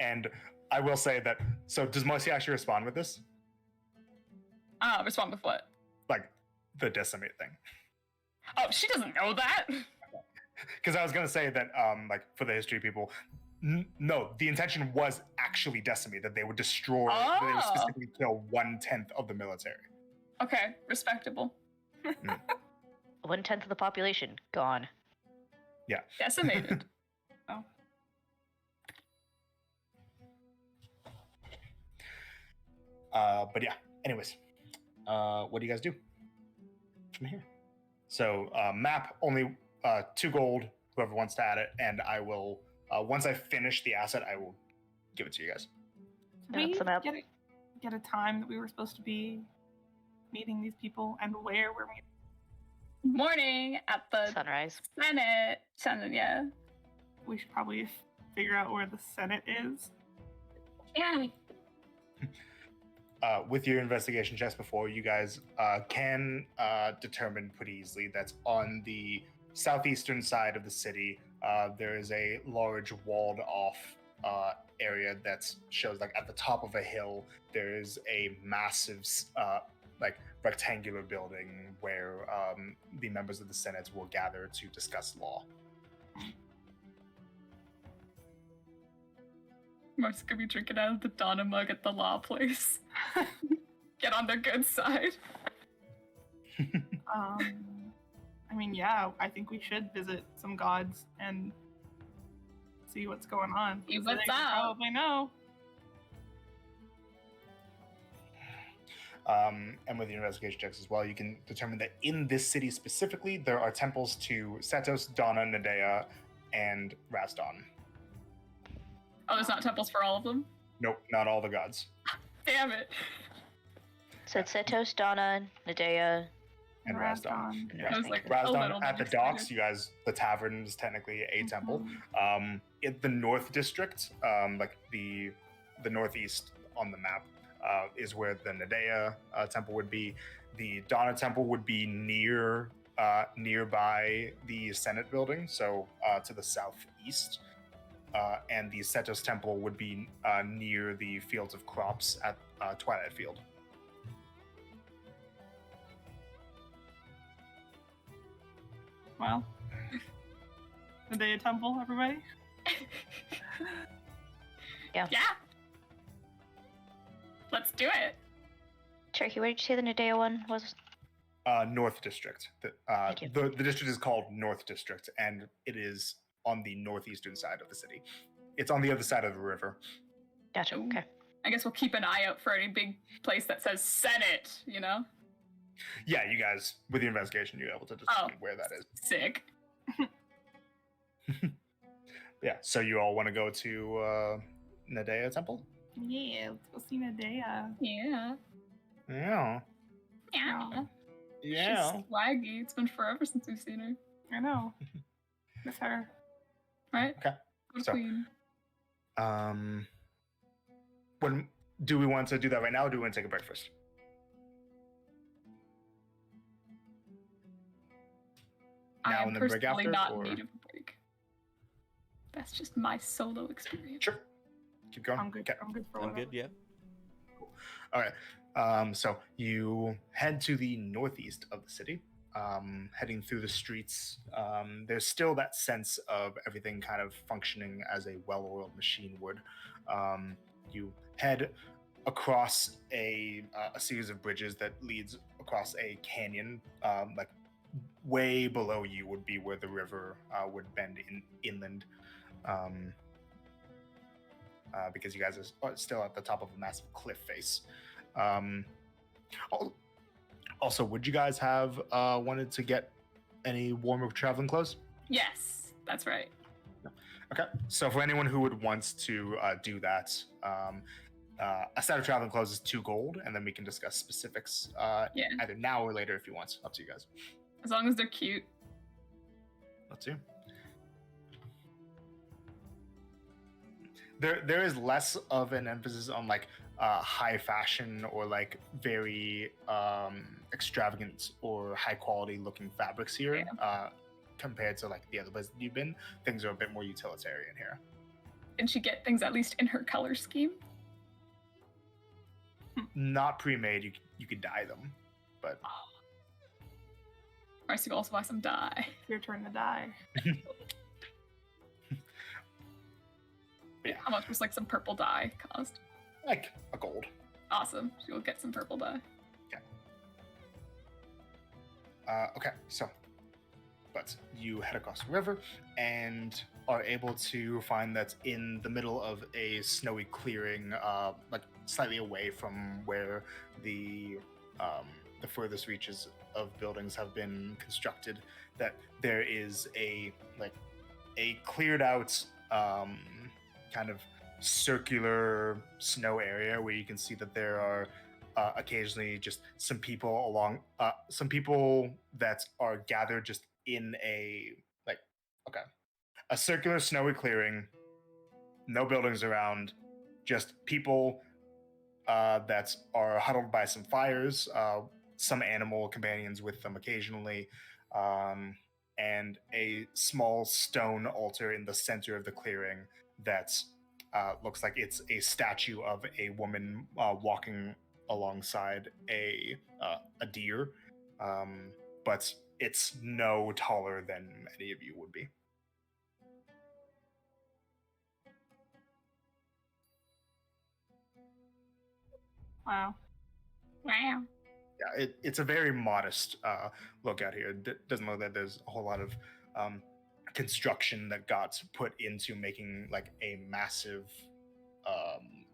And I will say that, so does Marcy actually respond with this? Respond with what? Like, the decimate thing. Oh, she doesn't know that. Because I was going to say that, like, for the history people, no, the intention was actually decimate, that they would destroy, that they would Oh. specifically kill 1/10 of the military. Okay, respectable. 1/10 of the population gone. Decimated. But yeah, anyways, what do you guys do from here? So map only 2 gold, whoever wants to add it, and I will once I finish the asset, I will give it to you guys. Did Yeah, we it's a map. get a time that we were supposed to be meeting these people and where we're meeting? Morning at the Sunrise. Senate, yeah. We should probably figure out where the Senate is. Yeah. With your investigation checks before, you guys can determine pretty easily that's on the southeastern side of the city. There is a large walled off area that shows, like, at the top of a hill, there is a massive like rectangular building where the members of the Senate will gather to discuss law. Mark's gonna be drinking out of the Donna mug at the law place. Get on their good side. I mean, yeah, I think we should visit some gods and see what's going on. See 'cause what's they up. Probably know. And with your investigation checks as well, you can determine that in this city specifically, there are temples to Setos, Donna, Nadea, and Razdon. Oh, there's not temples for all of them? Nope, not all the gods. Damn it. So it's Setos, Donna, Nadea. And Razdon. Razdon. Yeah. I was like, a Razdon little at the bit docks, excited. you guys, the tavern is technically a temple. Mhm. In the North District, like the northeast on the map, is where the Nadea temple would be. The Donna temple would be nearby the Senate building, so to the southeast. And the Setos temple would be near the fields of crops at Twilight Field. Well, the day of temple, everybody. Yeah. Let's do it. Cherokee, where did you say the Nadea one was? North District. Thank you. The district is called North District, and it is on the northeastern side of the city. It's on the other side of the river. Gotcha. Ooh. Okay. I guess we'll keep an eye out for any big place that says Senate, you know? Yeah, you guys, with your investigation, you're able to determine where that is. Sick. Yeah, so you all want to go to Nadea Temple? Yeah, let's go see Nadea. Yeah. Yeah. Yeah. Yeah. She's swaggy. It's been forever since we've seen her. I know. Miss her. Right? Okay. What a So- queen. When do we want to do that right now, or do we want to take a break first? I Now am and then break personally after, not or- in need of a break. That's just my solo experience. Sure. Keep going. I'm good. Okay. I'm good for I'm whatever. good, yeah. All right. So you head to the northeast of the city, heading through the streets, there's still that sense of everything kind of functioning as a well-oiled machine would. You head across a series of bridges that leads across a canyon, like way below you would be where the river would bend inland, because you guys are still at the top of a massive cliff face. Also, would you guys have wanted to get any warmer traveling clothes? Yes, that's right. Okay, so for anyone who would want to do that, a set of traveling clothes is 2 gold, and then we can discuss specifics either now or later if you want. Up to you guys. As long as they're cute. Up to you. There is less of an emphasis on like high fashion or like very extravagant or high quality looking fabrics here, compared to like the other places you've been. Things are a bit more utilitarian here. Can she get things at least in her color scheme? Not pre-made. You could dye them, but Or I could also buy some dye. Your turn to die. Yeah. How much was like some purple dye cost? Like a gold. Awesome. She will get some purple dye. Okay, so, but you head across the river and are able to find that in the middle of a snowy clearing, like slightly away from where the furthest reaches of buildings have been constructed, that there is a cleared out kind of circular snow area where you can see that there are occasionally just some people that are gathered just in a circular snowy clearing, no buildings around, just people that are huddled by some fires, some animal companions with them occasionally, and a small stone altar in the center of the clearing that looks like it's a statue of a woman walking alongside a deer, but it's no taller than any of you would be. Wow. Wow. Yeah, it's a very modest look out here. It doesn't look like there's a whole lot of construction that got put into making like a massive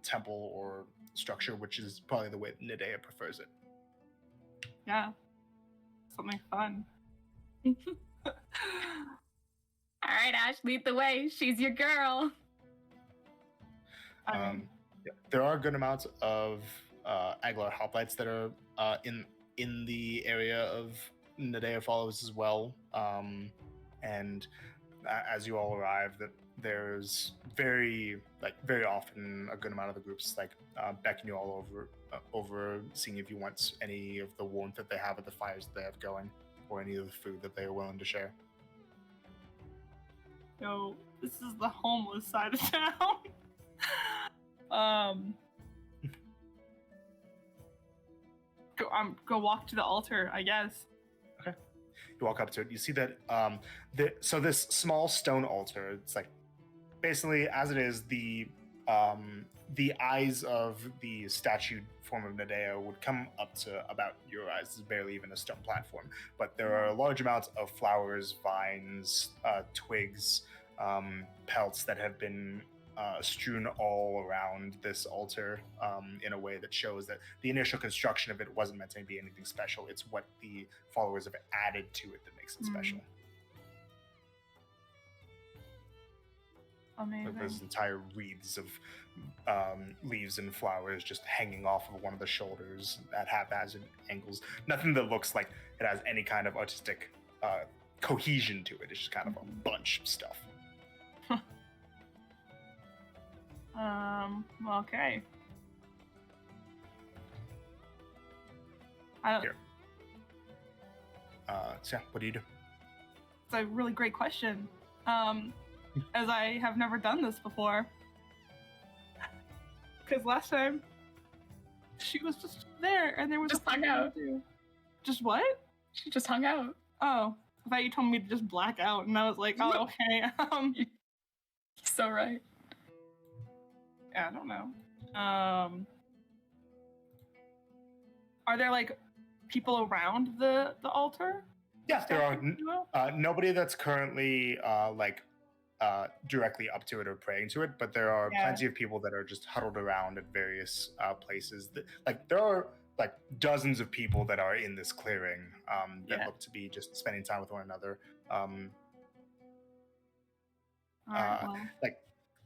temple or structure, which is probably the way Nadea prefers it. Yeah. Something fun. All right, Ash, lead the way. She's your girl. I mean, Yeah. There are good amounts of Aguilar hoplites that are in the area of Nadea follows as well, and as you all arrive, that there's very often a good amount of the groups beckon you all over, seeing if you want any of the warmth that they have at the fires that they have going, or any of the food that they are willing to share. yo, this is the homeless side of town. Go walk to the altar, I guess. You walk up to it. You see that so this small stone altar. It's like basically as it is, the eyes of the statue form of Nadea would come up to about your eyes. It's barely even a stone platform, but there are large amounts of flowers, vines, twigs, pelts that have been strewn all around this altar in a way that shows that the initial construction of it wasn't meant to be anything special. It's what the followers have added to it that makes it special. Amazing. Like there's entire wreaths of leaves and flowers just hanging off of one of the shoulders at haphazard angles. Nothing that looks like it has any kind of artistic cohesion to it. It's just kind of a bunch of stuff. Okay. Here. So yeah, what do you do? It's a really great question. As I have never done this before. Because last time, she was just there, and there was Just a hung out. to do. Just what? She just hung out. Oh, I thought you told me to just black out, and I was like, oh, okay. So right. Yeah, I don't know. Are there like people around the altar? Yeah, there are No? nobody that's currently directly up to it or praying to it, but there are Yeah. plenty of people that are just huddled around at various places. Like there are like dozens of people that are in this clearing that Yeah. look to be just spending time with one another. All right, well. Like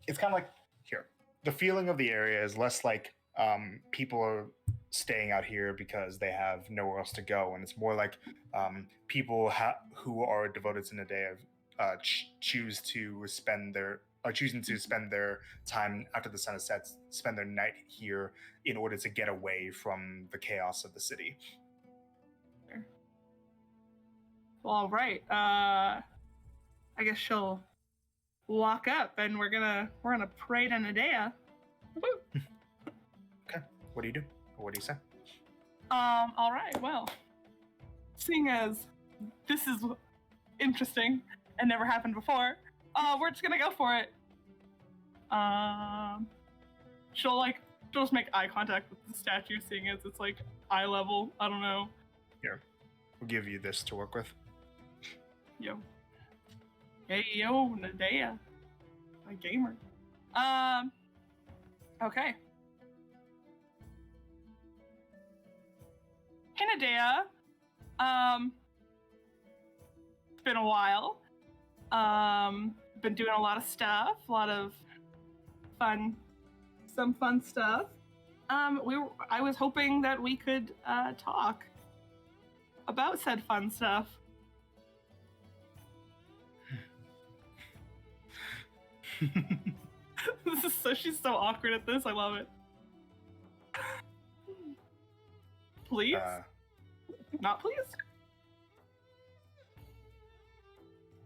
it's kind of like here. The feeling of the area is less like people are staying out here because they have nowhere else to go, and it's more like people who are devoted to Nadea choosing to spend their time after the sun has set, spend their night here in order to get away from the chaos of the city. Well, all right. I guess she'll walk up, and we're gonna pray to Nadea. Okay, what do you do? What do you say? All right. Well, seeing as this is interesting and never happened before, we're just gonna go for it. She'll just make eye contact with the statue, seeing as it's like eye level. I don't know. Here, we'll give you this to work with. Yo. Hey, yo, Nadea. My gamer. Okay. Hey, Nadea. It's been a while. Been doing a lot of stuff, a lot of fun stuff. I was hoping that we could talk about said fun stuff. She's so awkward at this. I love it. Please? Not please?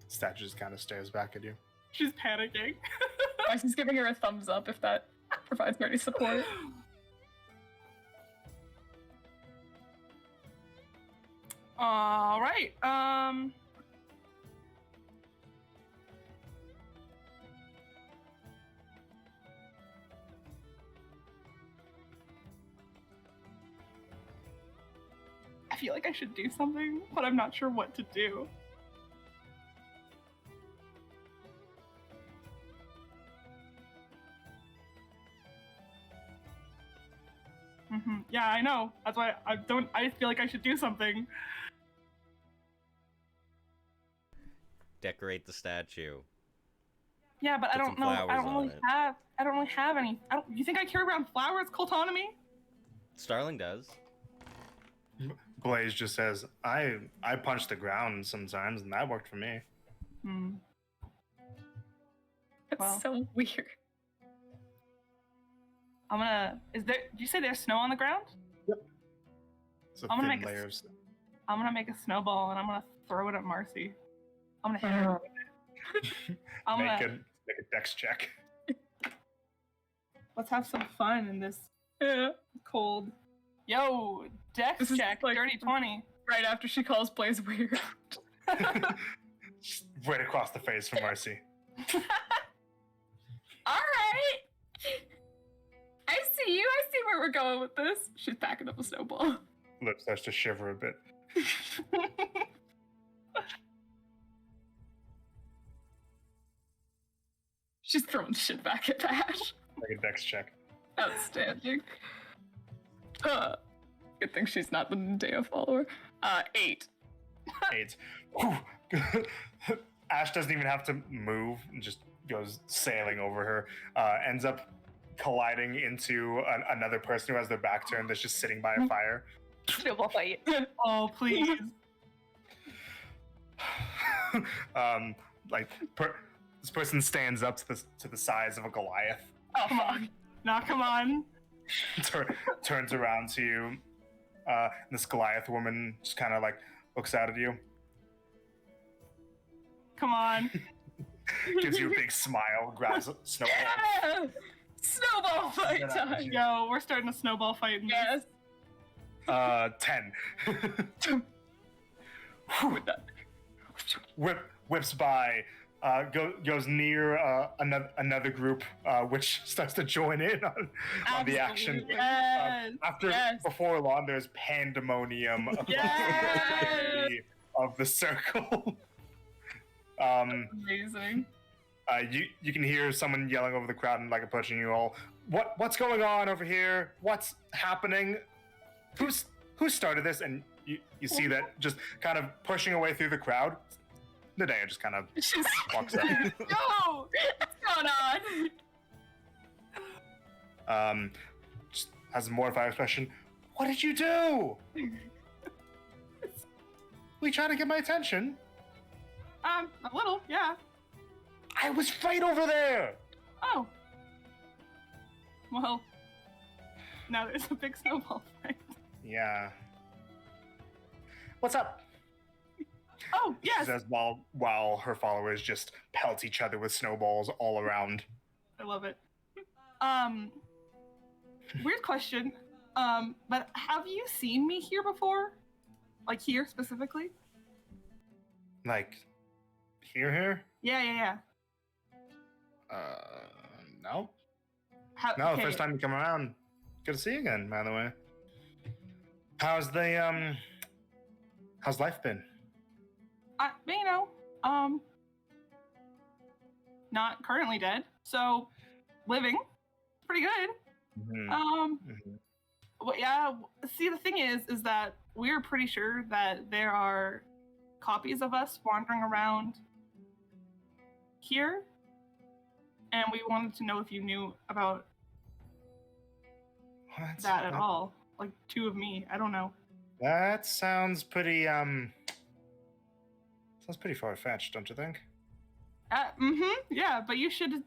Statue just kind of stares back at you. She's panicking. She's giving her a thumbs up if that provides her any support. All right. I feel like I should do something, but I'm not sure what to do. Yeah, I know. That's why I feel like I should do something. Decorate the statue. Yeah, but Put I some don't know. I flowers don't on really it. have any. You think I carry around flowers, Coltonomy? Starling does. Blaze just says, I punch the ground sometimes, and that worked for me. It's Well. so weird. Did you say there's snow on the ground? It's a I'm gonna thin make a layer of snow. I'm gonna make a snowball and I'm gonna throw it at Marcy. I'm gonna hit her with it. Make a dex check. Let's have some fun in this Yeah. cold. Yo, dex This is check, like- dirty 20. Right after she calls Blaze weird. Just right across the face from Marcy. Alright! I see you. I see where we're going with this. She's packing up a snowball. Lip starts to shiver a bit. She's throwing shit back at Ash. Make a dex check. Outstanding. Good thing she's not the Nadea follower. 8. 8. Whew. Ash doesn't even have to move and just goes sailing over her. Ends up colliding into another person who has their back turned that's just sitting by a fire. Snowball fight. Oh, please. This person stands up to the size of a Goliath. Oh, Come fuck. on. Now, come on. Turns around to you. And this Goliath woman just kind of like looks out at you, Come on. gives you a big smile, grabs a snowball. Yeah! Snowball fight Get out of time! here. Yo, we're starting a snowball fight in this. Yes. 10. whips by, goes near another group, which starts to join in on the action. Absolutely. Yes. Before long, there's pandemonium of the circle. Amazing. You can hear someone yelling over the crowd and like approaching you all. What's going on over here? What's happening? Who started this? And you see that just kind of pushing away through the crowd. Nadea just kind of walks up. No! What's going on? Just has a mortified expression. What did you do? Were you trying to get my attention? A little, yeah. I was right over there. Oh. Well, now there's a big snowball fight. Yeah. What's up? Oh, yes. She says while her followers just pelt each other with snowballs all around. I love it. Weird question. But have you seen me here before? Like here specifically? Like, here? Yeah. No. No, Okay. the first time you come around. Good to see you again, by the way. How's life been? Not currently dead, so living pretty good. But yeah, see, the thing is that we're pretty sure that there are copies of us wandering around here, and we wanted to know if you knew about What? that at all. Like 2 of me, I don't know. That sounds pretty far-fetched, don't you think? Yeah, but you should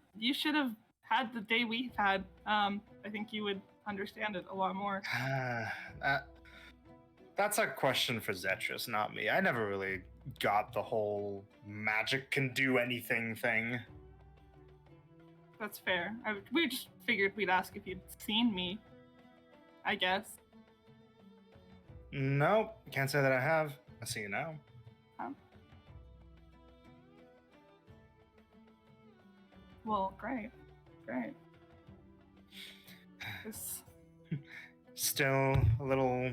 have had the day we've had. I think you would understand it a lot more. That's a question for Zetrus, not me. I never really got the whole magic can do anything thing. That's fair. We just figured we'd ask if you'd seen me, I guess. Nope, can't say that I have. I see you now. Well, great. This... Still a little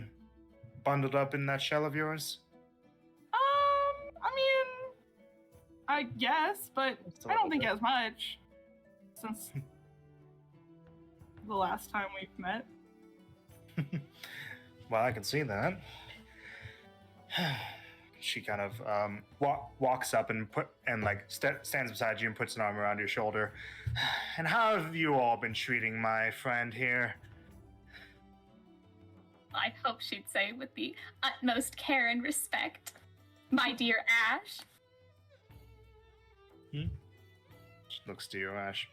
bundled up in that shell of yours? I guess, but Just a I don't little think bit. as much since the last time we've met. Well, I can see that. She kind of walks up and stands beside you and puts an arm around your shoulder. And how have you all been treating my friend here? I hope she'd say with the utmost care and respect. My dear Ash. She looks to you, Ash.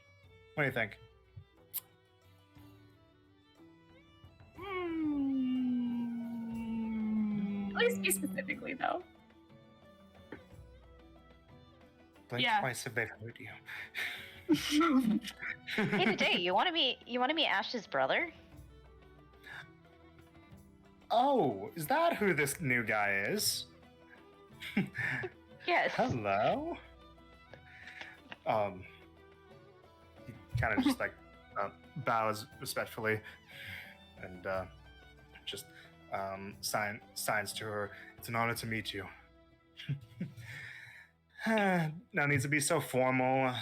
What do you think? Please be specifically, though. Blink Yeah. twice if they've heard you. Hey, today, you want to meet Ash's brother? Oh, is that who this new guy is? Yes. Hello. He kind of just bows respectfully, and just signs to her. It's an honor to meet you. No needs to be so formal.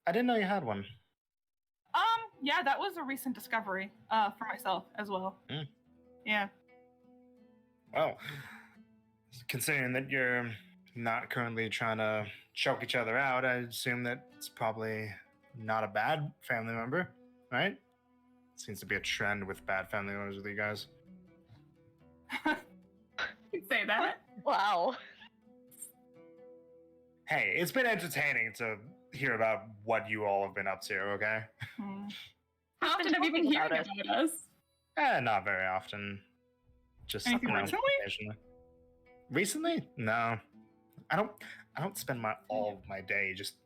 I didn't know you had one. Yeah, that was a recent discovery for myself as well. Mm. Yeah. Well, considering that you're not currently trying to choke each other out, I assume that it's probably not a bad family member, right? Seems to be a trend with bad family members with you guys. You'd say that. Wow. Hey, it's been entertaining to hear about what you all have been up to, okay? How often have you been talking hearing about about us? Not very often. Just Anything recently? occasionally. Recently? No. I don't spend all of my day just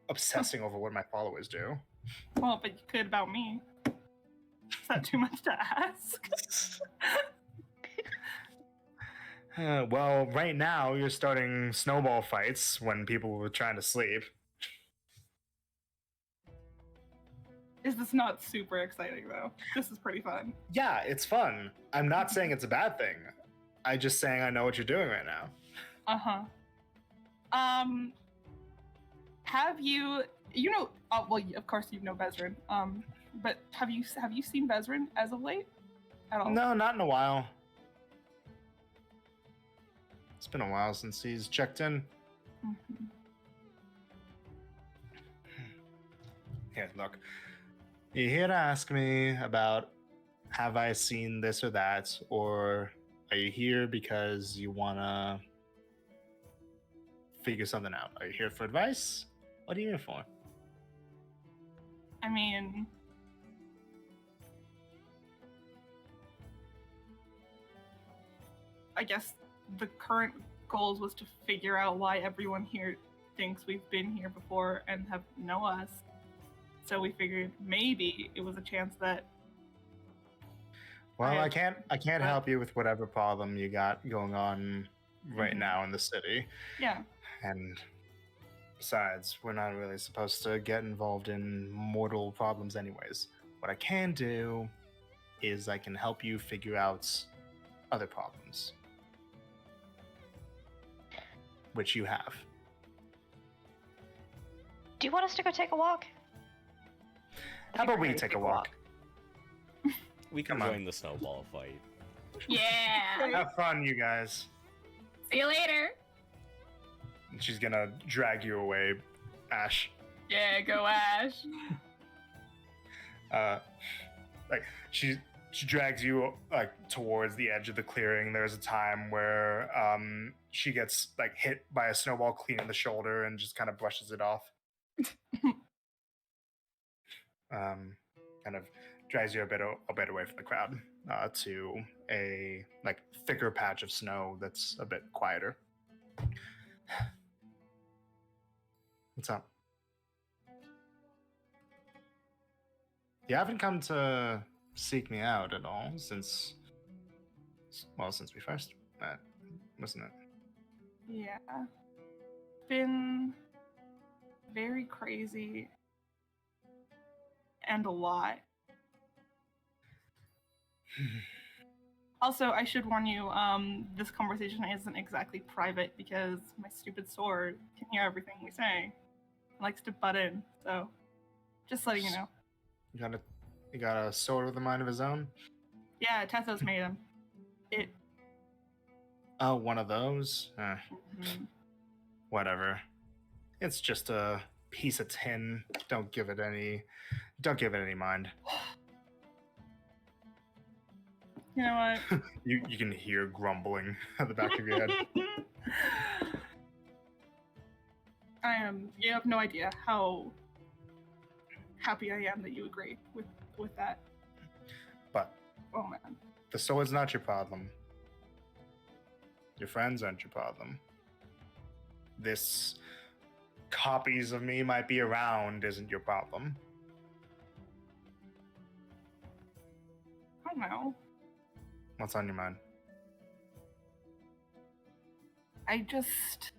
obsessing over what my followers do. Well, but you could about me. Is that too much to ask? Well, right now you're starting snowball fights when people were trying to sleep. Is this not super exciting though? This is pretty fun. Yeah, it's fun. I'm not saying it's a bad thing. I'm just saying I know what you're doing right now. Uh-huh. Have you well, of course you know Vezrin. But have you seen Vezrin as of late? At all? No, not in a while. It's been a while since he's checked in. Mhm. Here, look. You're here to ask me about have I seen this or that, or are you here because you want to figure something out? Are you here for advice? What are you here for? I mean, I guess the current goals was to figure out why everyone here thinks we've been here before and have know us. So we figured maybe it was a chance that Well, I- I can't help you with whatever problem you got going on right now in the city. yeah. And besides, we're not really supposed to get involved in mortal problems anyways. What I can do is I can help you figure out other problems. Which you have. Do you want us to go take a walk? I How think about we're we ready to take a walk? We can Come on. join the snowball fight. Yeah. Have fun, you guys. See you later. And she's gonna drag you away, Ash. Yeah, go Ash. Like she drags you like towards the edge of the clearing. There's a time where she gets like hit by a snowball clean in the shoulder and just kind of brushes it off. Kind of drags you a bit away from the crowd to a like thicker patch of snow that's a bit quieter. What's up? You haven't come to seek me out at all since we first met, wasn't it? Yeah. Been very crazy and a lot. Also, I should warn you, this conversation isn't exactly private because my stupid sword can hear everything we say. It likes to butt in, so just letting you know. You got a sword with a mind of his own? Yeah, Tesso's made him. It. Oh, one of those? Mhm. Whatever. It's just a piece of tin. Don't give it any mind. You know what? You can hear grumbling at the back of your head. You have no idea how happy I am that you agree with that. But Oh man. the sword's not your problem. Your friends aren't your problem. This copies of me might be around isn't your problem. I don't know. What's on your mind? I just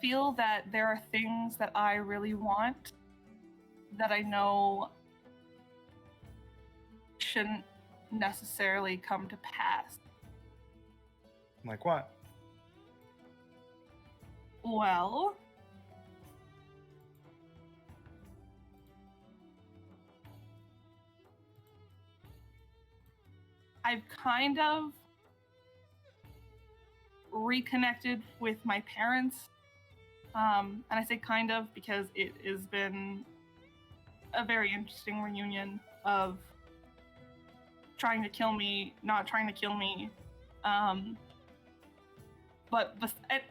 feel that there are things that I really want that I know shouldn't necessarily come to pass. Like what? Well, I've kind of reconnected with my parents. And I say kind of because it has been a very interesting reunion of trying to kill me, not trying to kill me. But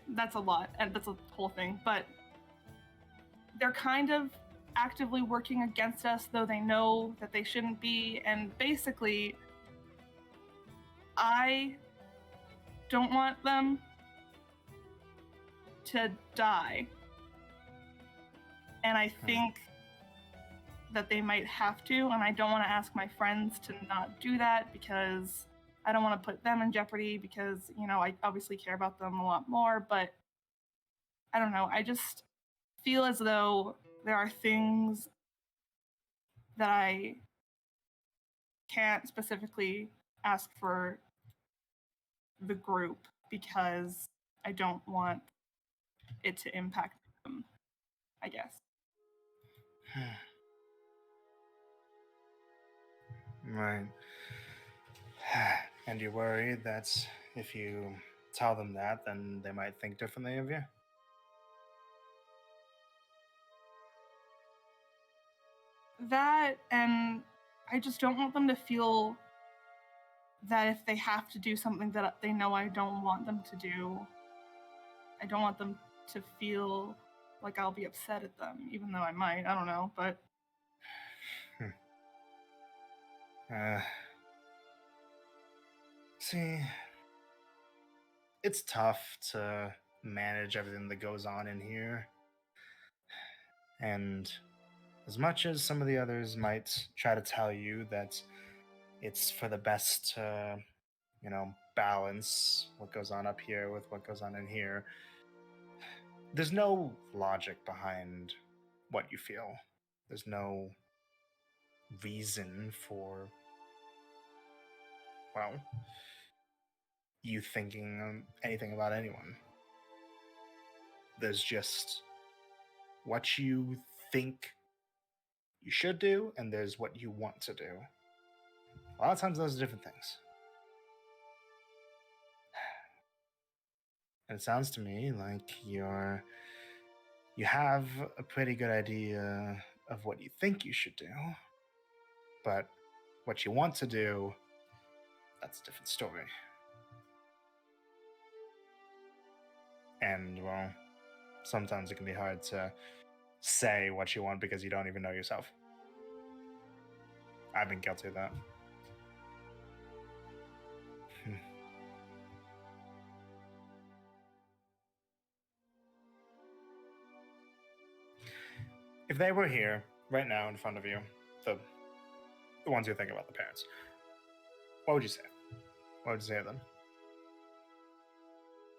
that's a lot, and that's a whole thing. But they're kind of actively working against us, though they know that they shouldn't be. And basically, I don't want them to die. And I think that they might have to, and I don't want to ask my friends to not do that because I don't want to put them in jeopardy because, you know, I obviously care about them a lot more, but I don't know. I just feel as though there are things that I can't specifically ask for the group because I don't want it to impact them, I guess. Right. And you're worried that if you tell them that, then they might think differently of you? That, and I just don't want them to feel that if they have to do something that they know I don't want them to do, I don't want them to feel like I'll be upset at them, even though I might. I don't know, but See, it's tough to manage everything that goes on in here. And as much as some of the others might try to tell you that it's for the best to, balance what goes on up here with what goes on in here, there's no logic behind what you feel. There's no reason for, well, you thinking anything about anyone. There's just what you think you should do, and there's what you want to do. A lot of times, those are different things. And it sounds to me like you have a pretty good idea of what you think you should do, but what you want to do, that's a different story. And, well, sometimes it can be hard to say what you want because you don't even know yourself. I've been guilty of that. If they were here right now in front of you, the ones who think about the parents, what would you say? What would you say to them?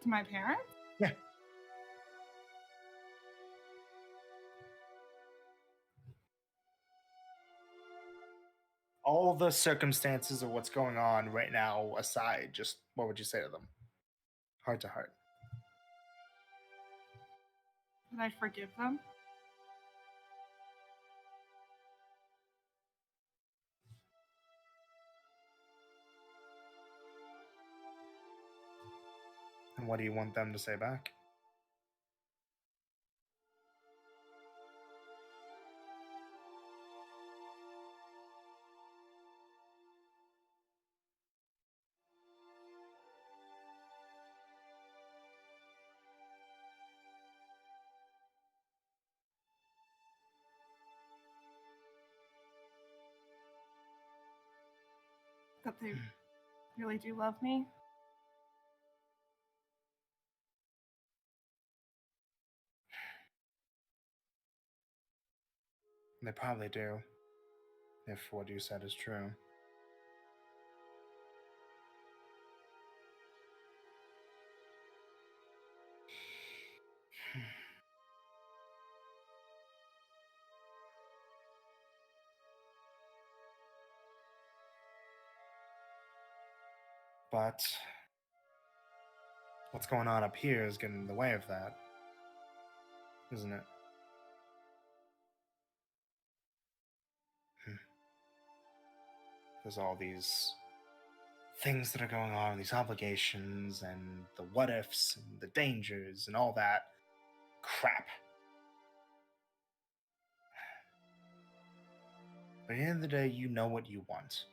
to my parents? Yeah. All the circumstances of what's going on right now aside, just what would you say to them? Heart to heart. Did I forgive them? And what do you want them to say back? That they really do love me? They probably do, if what you said is true. But what's going on up here is getting in the way of that, isn't it? There's all these things that are going on, these obligations, and the what ifs, and the dangers, and all that crap. But at the end of the day, you know what you want.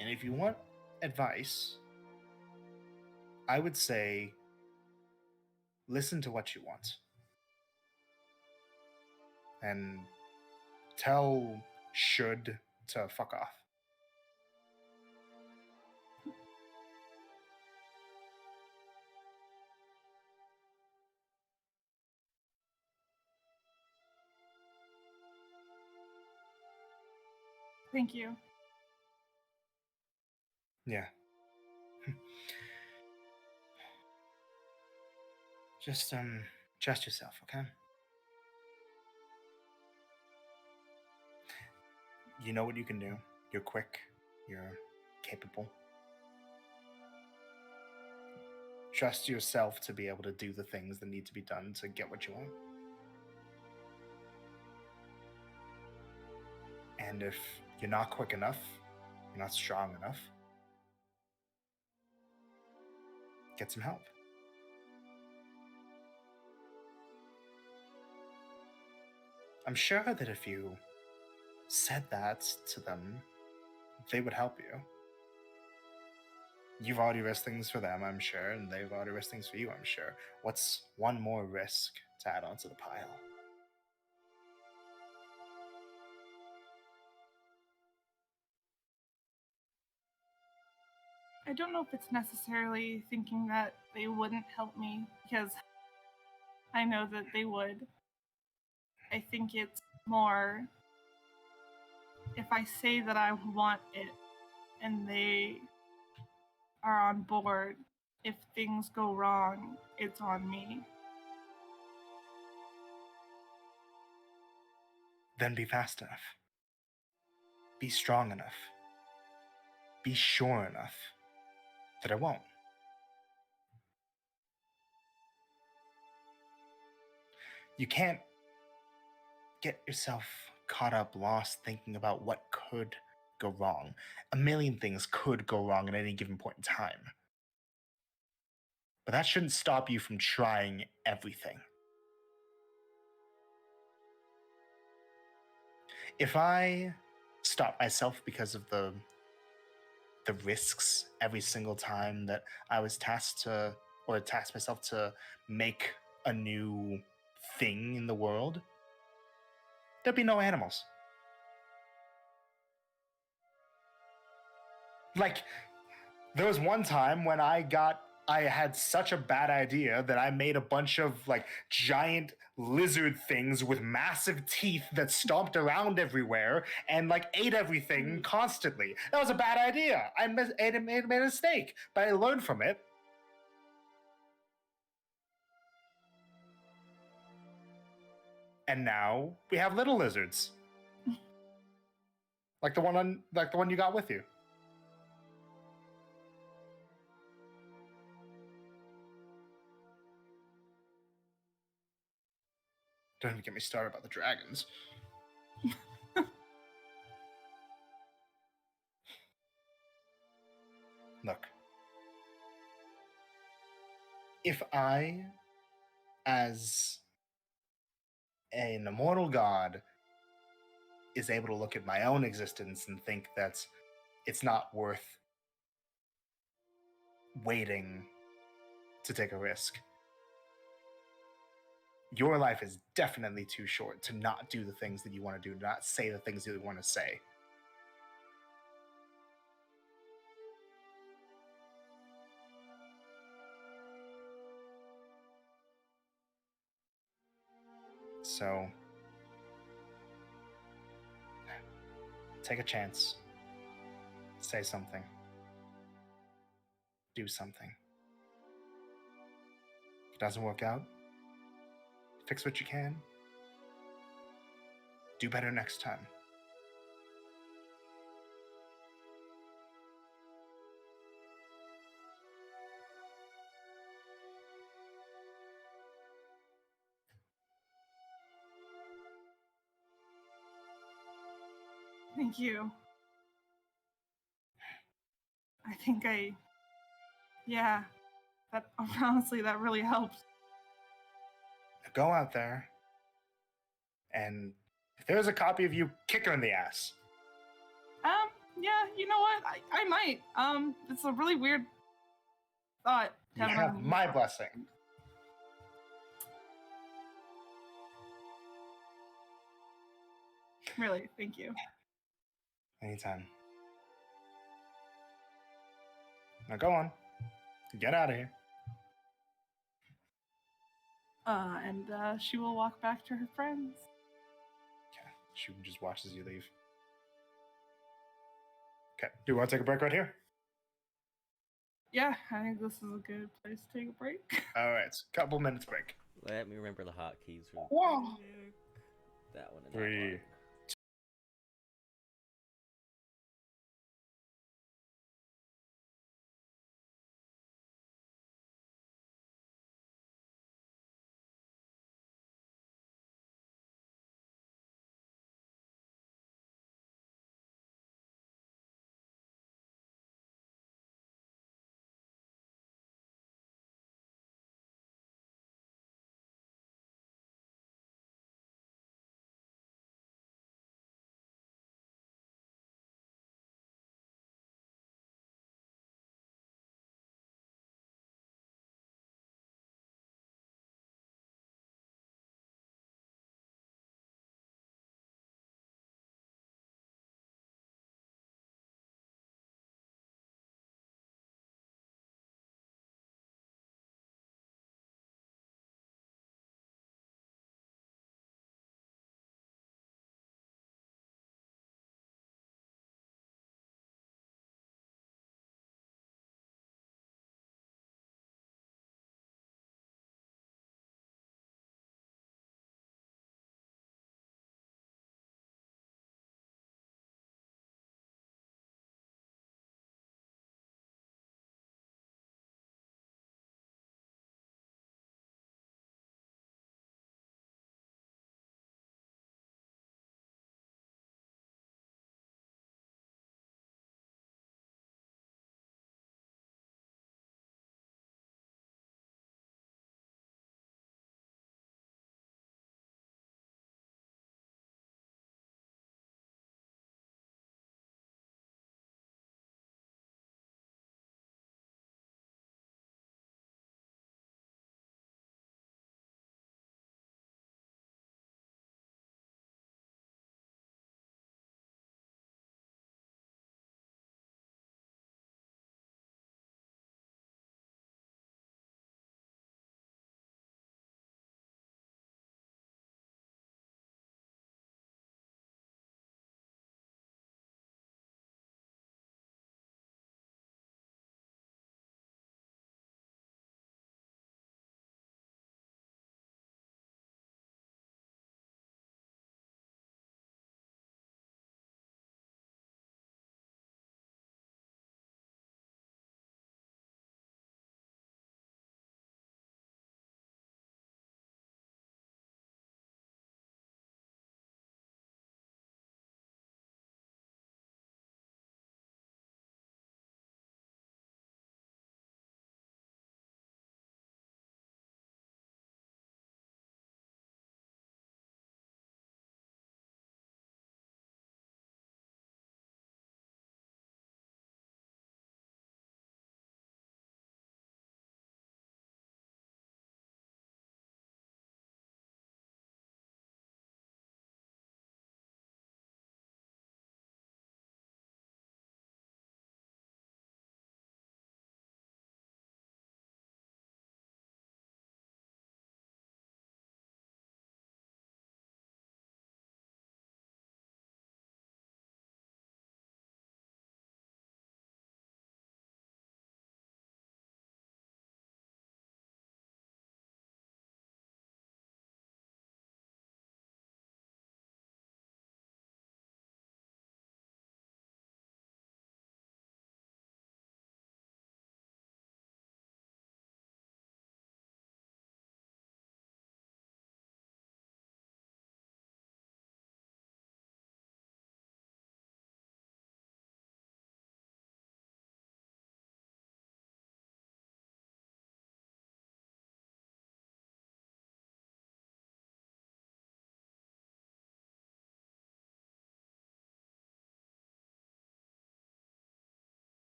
And if you want advice, I would say listen to what you want. And tell should to fuck off. Thank you. Yeah. Just trust yourself, okay? You know what you can do. You're quick. You're capable. Trust yourself to be able to do the things that need to be done to get what you want. And if you're not quick enough, you're not strong enough, get some help. I'm sure that if you said that to them, they would help you. You've already risked things for them, I'm sure, and they've already risked things for you, I'm sure. What's one more risk to add onto the pile? I don't know if it's necessarily thinking that they wouldn't help me, because I know that they would. I think it's more if I say that I want it and they are on board, if things go wrong, it's on me. Then be fast enough. Be strong enough. Be sure enough that it won't. You can't get yourself caught up, lost, thinking about what could go wrong. A million things could go wrong at any given point in time. But that shouldn't stop you from trying everything. If I stop myself because of the risks every single time that I was tasked myself to make a new thing in the world, there'd be no animals. Like, there was one time when I had such a bad idea that I made a bunch of like giant lizard things with massive teeth that stomped around everywhere and like ate everything constantly. That was a bad idea. I made a mistake, but I learned from it. And now we have little lizards, like the one you got with you. Don't even get me started about the dragons. Look, if I, as an immortal god, is able to look at my own existence and think that it's not worth waiting to take a risk, your life is definitely too short to not do the things that you want to do, not say the things that you want to say. So, take a chance. Say something. Do something. If it doesn't work out, fix what you can. Do better next time. Thank you. I think that honestly, that really helps. Go out there, and if there's a copy of you, kick her in the ass. Yeah, you know what? I might. It's a really weird thought. to You have have another my unicorn. blessing. Really, thank you. Anytime. Now go on. Get out of here. And she will walk back to her friends. Okay. She just watches you leave. Okay. Do you want to take a break right here? Yeah, I think this is a good place to take a break. All right. Couple minutes break. Let me remember the hotkeys. Whoa. That one and that 3, one.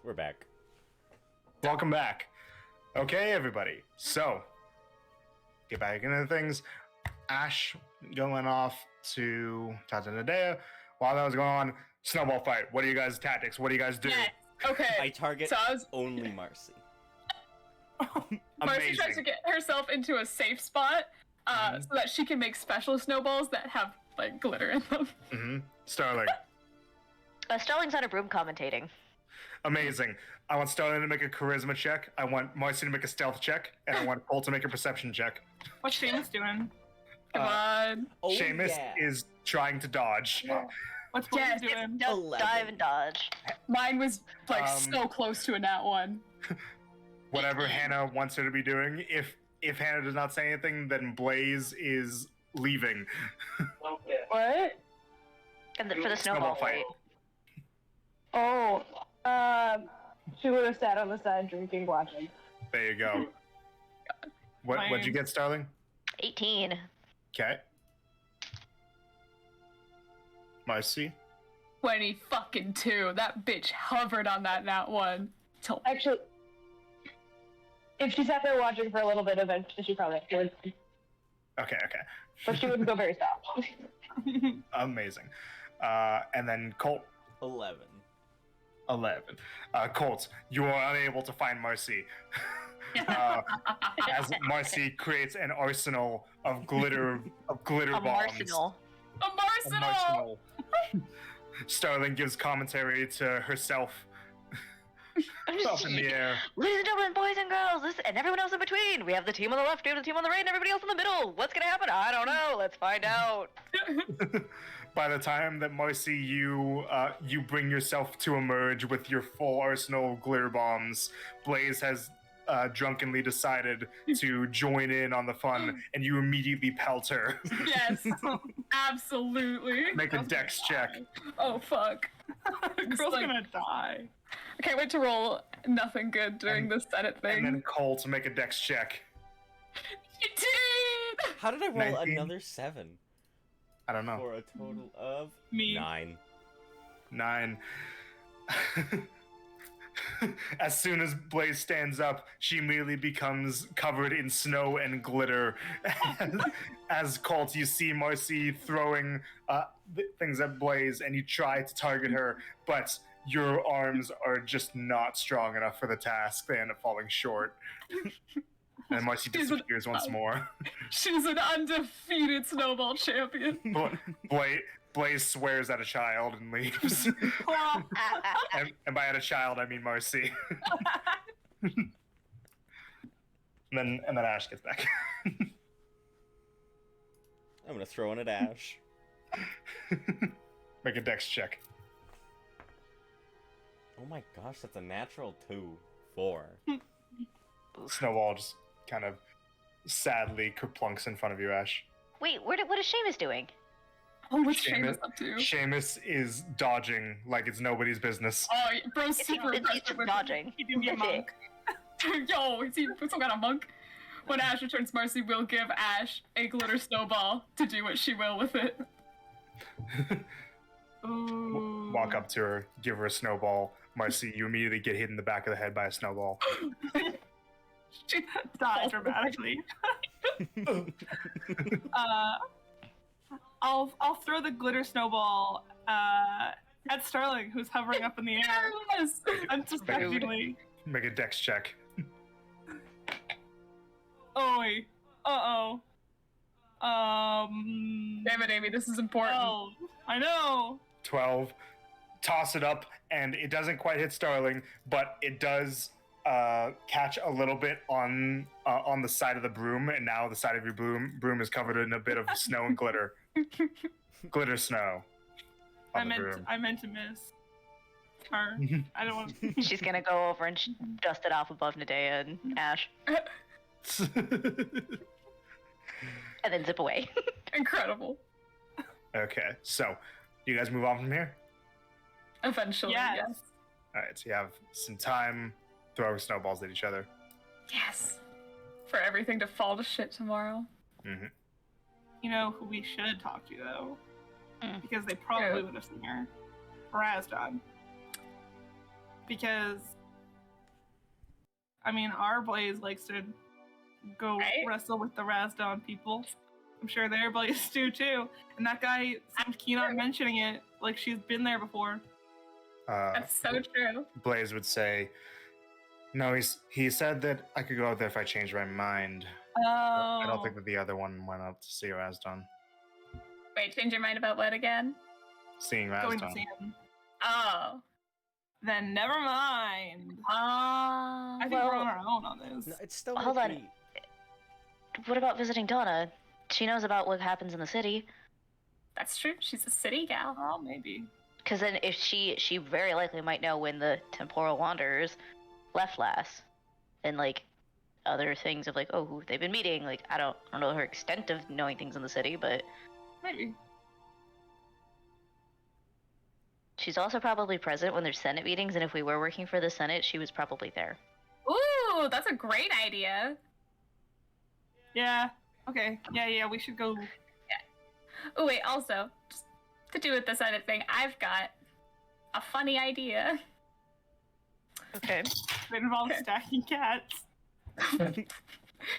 We're back. Welcome back. Okay, everybody. So, get back into things. Ash going off to Tatanadea. While that was going on, snowball fight. What are you guys' tactics? What do you guys do? Yes. Okay. I target So I was, only Marcy. Marcy tries to get herself into a safe spot, so that she can make special snowballs that have like glitter in them. Mm-hmm. Starling. Starling's on a broom commentating. Amazing. I want Starling to make a charisma check. I want Marcy to make a stealth check, and I want Cole to make a perception check. What's Seamus doing? Come on. Oh, Seamus yeah. is trying to dodge. What's Yes, Blaze doing? Just 11. dive and dodge. Mine was like Um, so close to a nat 1. Whatever Hannah wants her to be doing. If Hannah does not say anything, then Blaze is leaving. What? And for the snowball fight. Oh, she would have sat on the side drinking, watching. There you go. What'd you get, Starling? 18. Okay. Marcy? 22. That bitch hovered on that nat 1 till Actually, if she sat there watching for a little bit, eventually she probably would. Okay. But she wouldn't go very soft. Amazing. And then Colt, 11. 11. Colt, you are unable to find Marcy. As Marcy creates an arsenal of glitter A bombs. marsenal. a Marcinal! Arsenal. Starling gives commentary to herself up in the air. Ladies and gentlemen, boys and girls, and everyone else in between. We have the team on the left, we have the team on the right, and everybody else in the middle. What's gonna happen? I don't know. Let's find out. By the time that Marcy, you bring yourself to emerge with your full arsenal of glitter bombs, Blaze has drunkenly decided to join in on the fun, and you immediately pelt her. Yes, absolutely. Make a dex check. Oh fuck. Girl's like- gonna die. I can't wait to roll nothing good during And- this Senate thing. And then Cole to make a dex check. You did! How did I roll 19? another 7? I don't know. For a total of Me. 9. 9. As soon as Blaze stands up, she immediately becomes covered in snow and glitter. As Colt, you see Marcy throwing things at Blaze, and you try to target her, but your arms are just not strong enough for the task. They end up falling short. And Marcy disappears once more. She's an undefeated snowball champion. Blaze swears at a child and leaves. And by at a child, I mean Marcy. and then Ash gets back. I'm gonna throw in a dash. Make a dex check. Oh my gosh, that's a natural 2. 4. Snowball just kind of sadly kerplunks in front of you, Ash. Wait, what is Seamus doing? Oh, what's Seamus up to? Seamus is dodging like it's nobody's business. Oh, bro's Is he, super he's impressive just with dodging? He can be a monk. Yo, is he some kind of monk? When Ash returns, Marcy will give Ash a glitter snowball to do what she will with it. Ooh. Walk up to her, give her a snowball. Marcy, you immediately get hit in the back of the head by a snowball. She died dramatically. I'll throw the glitter snowball at Starling, who's hovering up in the air Yes! unsuspectingly. Make a dex check. Oi. Uh-oh. Damn it, Amy, this is important. Oh, I know. 12. Toss it up, and it doesn't quite hit Starling, but it does catch a little bit on the side of the broom, and now the side of your broom is covered in a bit of snow and glitter. Glitter snow. On the broom. I meant to miss her. I don't want. She's gonna go over and dust it off above Nadea and Ash, and then zip away. Incredible. Okay, so you guys move on from here? Eventually, Yes. yes. Alright, so you have some time throwing snowballs at each other. Yes. For everything to fall to shit tomorrow. Mm-hmm. You know who we should talk to though, Mm. because they probably Who? would have seen her. Razdon. because I mean, our Blaze likes to go Right? wrestle with the Razdon people. I'm sure their Blaze do too. And that guy seemed keen on mentioning it, like she's been there before. That's so true. Blaze would say, "No, he said that I could go out there if I changed my mind. Oh. I don't think that the other one went up to see Razdon. Wait, change your mind about what again? Seeing going to Razdon. see him. Oh. Then never mind. Ah. I think we're on our own on this. No, it's still Hold might on. be- What about visiting Donna? She knows about what happens in the city. That's true. She's a city gal. Oh, maybe. Because then if she very likely might know when the temporal wanderers left last. And like other things of like, oh, who they've been meeting. Like I don't know her extent of knowing things in the city, but Maybe. she's also probably present when there's Senate meetings, and if we were working for the Senate, she was probably there. Ooh, that's a great idea. Yeah. Okay. Yeah, we should go. Oh wait, also, just to do with the Senate thing, I've got a funny idea. Okay. It involves stacking cats. Not that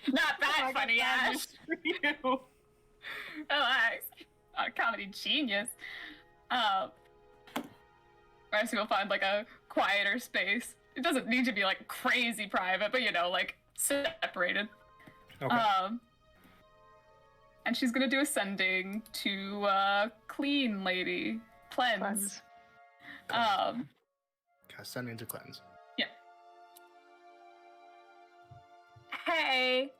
Oh, I got funny, bad Ash. news for you. Relax. A comedy genius. Perhaps we'll find like a quieter space. It doesn't need to be like crazy private, but you know, like separated. Okay. And she's gonna do ascending to clean lady. Cleanse. Cleanse. Sending to cleanse. Hey,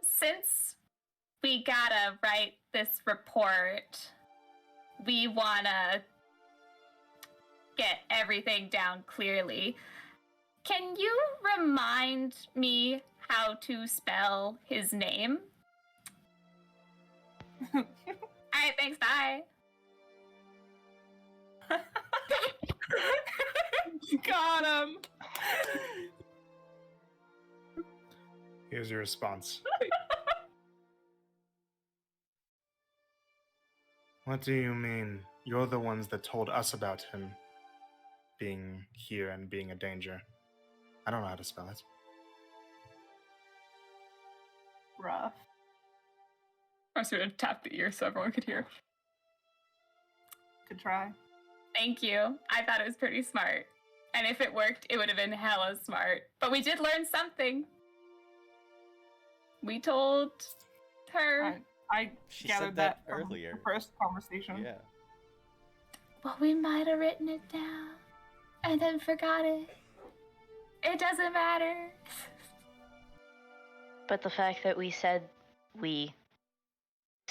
since we gotta write this report, we wanna get everything down clearly. Can you remind me how to spell his name? Alright, thanks, bye. Got him. Here's your response. What do you mean? You're the ones that told us about him being here and being a danger. I don't know how to spell it. Rough. I was gonna tap the ear so everyone could hear. Could try. Thank you. I thought it was pretty smart. And if it worked, it would have been hella smart. But we did learn something. We told her. I She gathered said that from earlier. the first conversation. Yeah. Well, we might have written it down and then forgot it. It doesn't matter. But the fact that we said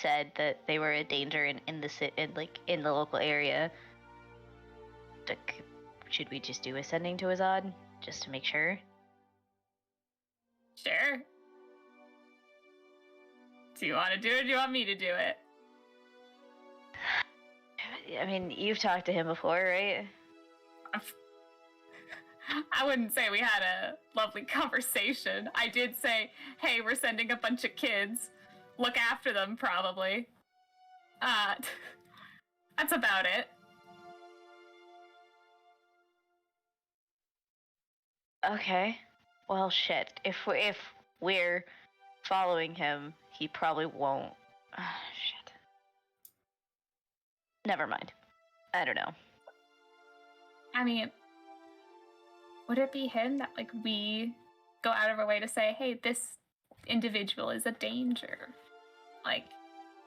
that they were a danger in the local area. Like, should we just do ascending to Azad just to make sure? Sure. Do you want to do it or do you want me to do it? I mean, you've talked to him before, right? I wouldn't say we had a lovely conversation. I did say, hey, we're sending a bunch of kids. Look after them, probably. That's about it. Okay. Well, shit. If we're following him, he probably won't. Shit. Never mind. I don't know. I mean, would it be him that, like, we go out of our way to say, hey, this individual is a danger? Like,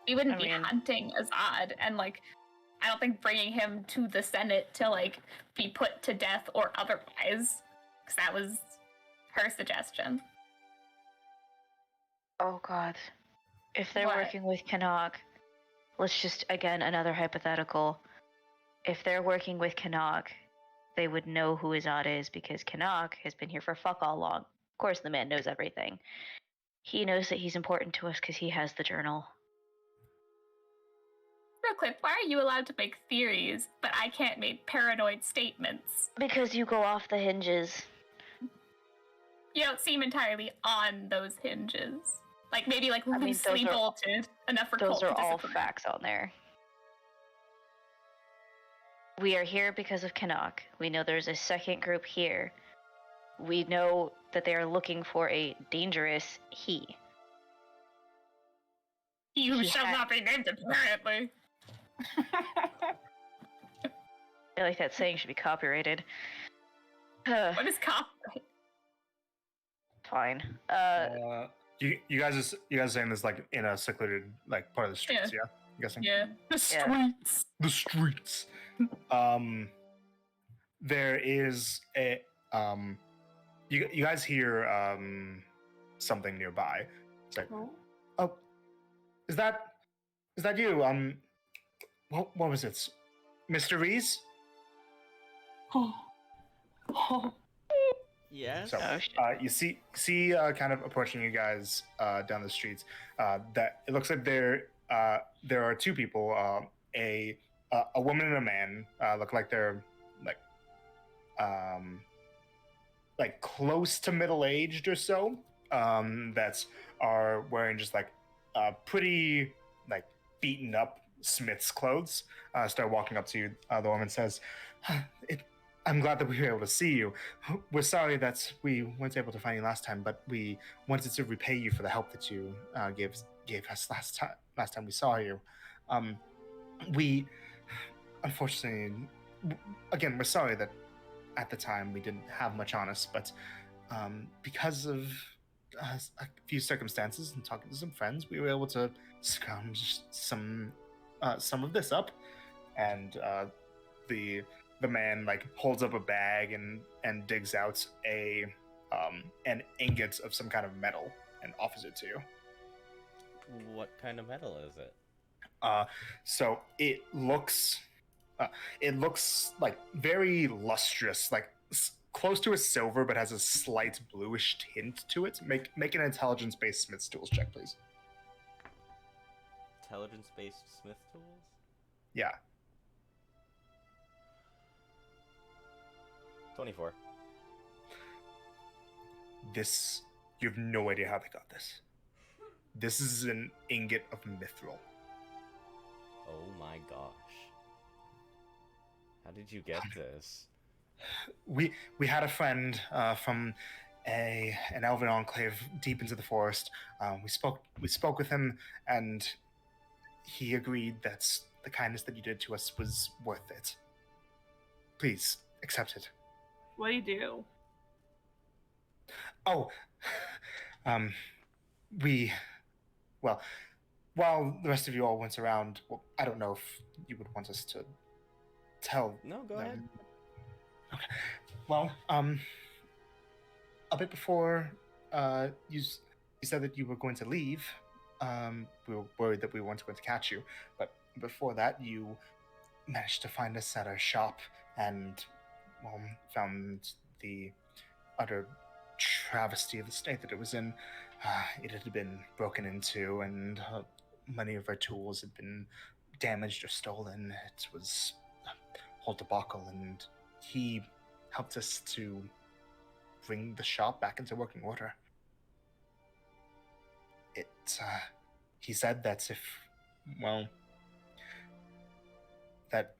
we wouldn't be hunting Azad, and, like, I don't think bringing him to the Senate to, like, be put to death or otherwise, because that was her suggestion. Oh god. If they're What? working with Canuck, let's just, again, another hypothetical. If they're working with Canuck, they would know who Azad is because Canuck has been here for fuck all long. Of course, the man knows everything. He knows that he's important to us because he has the journal. Real quick, why are you allowed to make theories, but I can't make paranoid statements? Because you go off the hinges. You don't seem entirely on those hinges. Like, maybe, like, I mean, loosely those are- bolted enough for Those Colt are to all disagree. facts on there. We are here because of Canuck. We know there's a second group here. We know that they are looking for a dangerous he. You He shall ha- not be named, apparently. I feel like that saying should be copyrighted. What is copyright? Fine. You guys are saying this like in a secluded like part of the streets, yeah? I'm guessing. Yeah. The streets. The streets. There is a you guys hear something nearby. It's like, oh, is that you? What was it, Mr. Reese? Yes. So, Oh, shit. you see, kind of approaching you guys down the streets. That it looks like there are two people, a woman and a man. Look like they're like close to middle aged or so. That are wearing just like pretty like beaten up Smith's clothes. Start walking up to you. The woman says, I'm glad that we were able to see you. We're sorry that we weren't able to find you last time, but we wanted to repay you for the help that you gave us last time we saw you. We, unfortunately, again, we're sorry that at the time we didn't have much on us, but because of a few circumstances and talking to some friends, we were able to scrounge some of this up, and the man like holds up a bag and digs out an ingot of some kind of metal and offers it to you. What kind of metal is it? So it looks like very lustrous, like close to a silver, but has a slight bluish tint to it. Make an intelligence-based Smith's tools check, please. Intelligence-based Smith tools? Yeah. 24. This, you have no idea how they got this. This is an ingot of mithril. Oh my gosh. How did you get this? We had a friend from an elven enclave deep into the forest. We spoke with him, and he agreed that the kindness that you did to us was worth it. Please accept it. What do you do? Oh, well, while the rest of you all went around, well, I don't know if you would want us to tell. No, go ahead. Okay. Well, a bit before you said that you were going to leave, we were worried that we weren't going to catch you, but before that, you managed to find us at our shop and found the utter travesty of the state that it was in. It had been broken into, and many of our tools had been damaged or stolen. It was a whole debacle, and he helped us to bring the shop back into working order. He said that that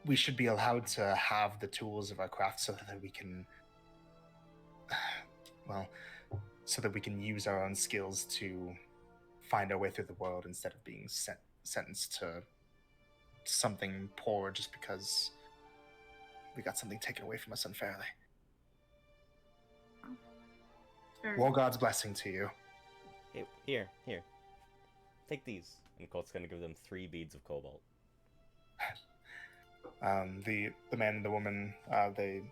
we should be allowed to have the tools of our craft so that we can, so that we can use our own skills to find our way through the world instead of being sentenced to something poor just because we got something taken away from us unfairly. War God's blessing to you. Hey, here. Take these. And Colt's gonna give them 3 beads of cobalt. The man and the woman, they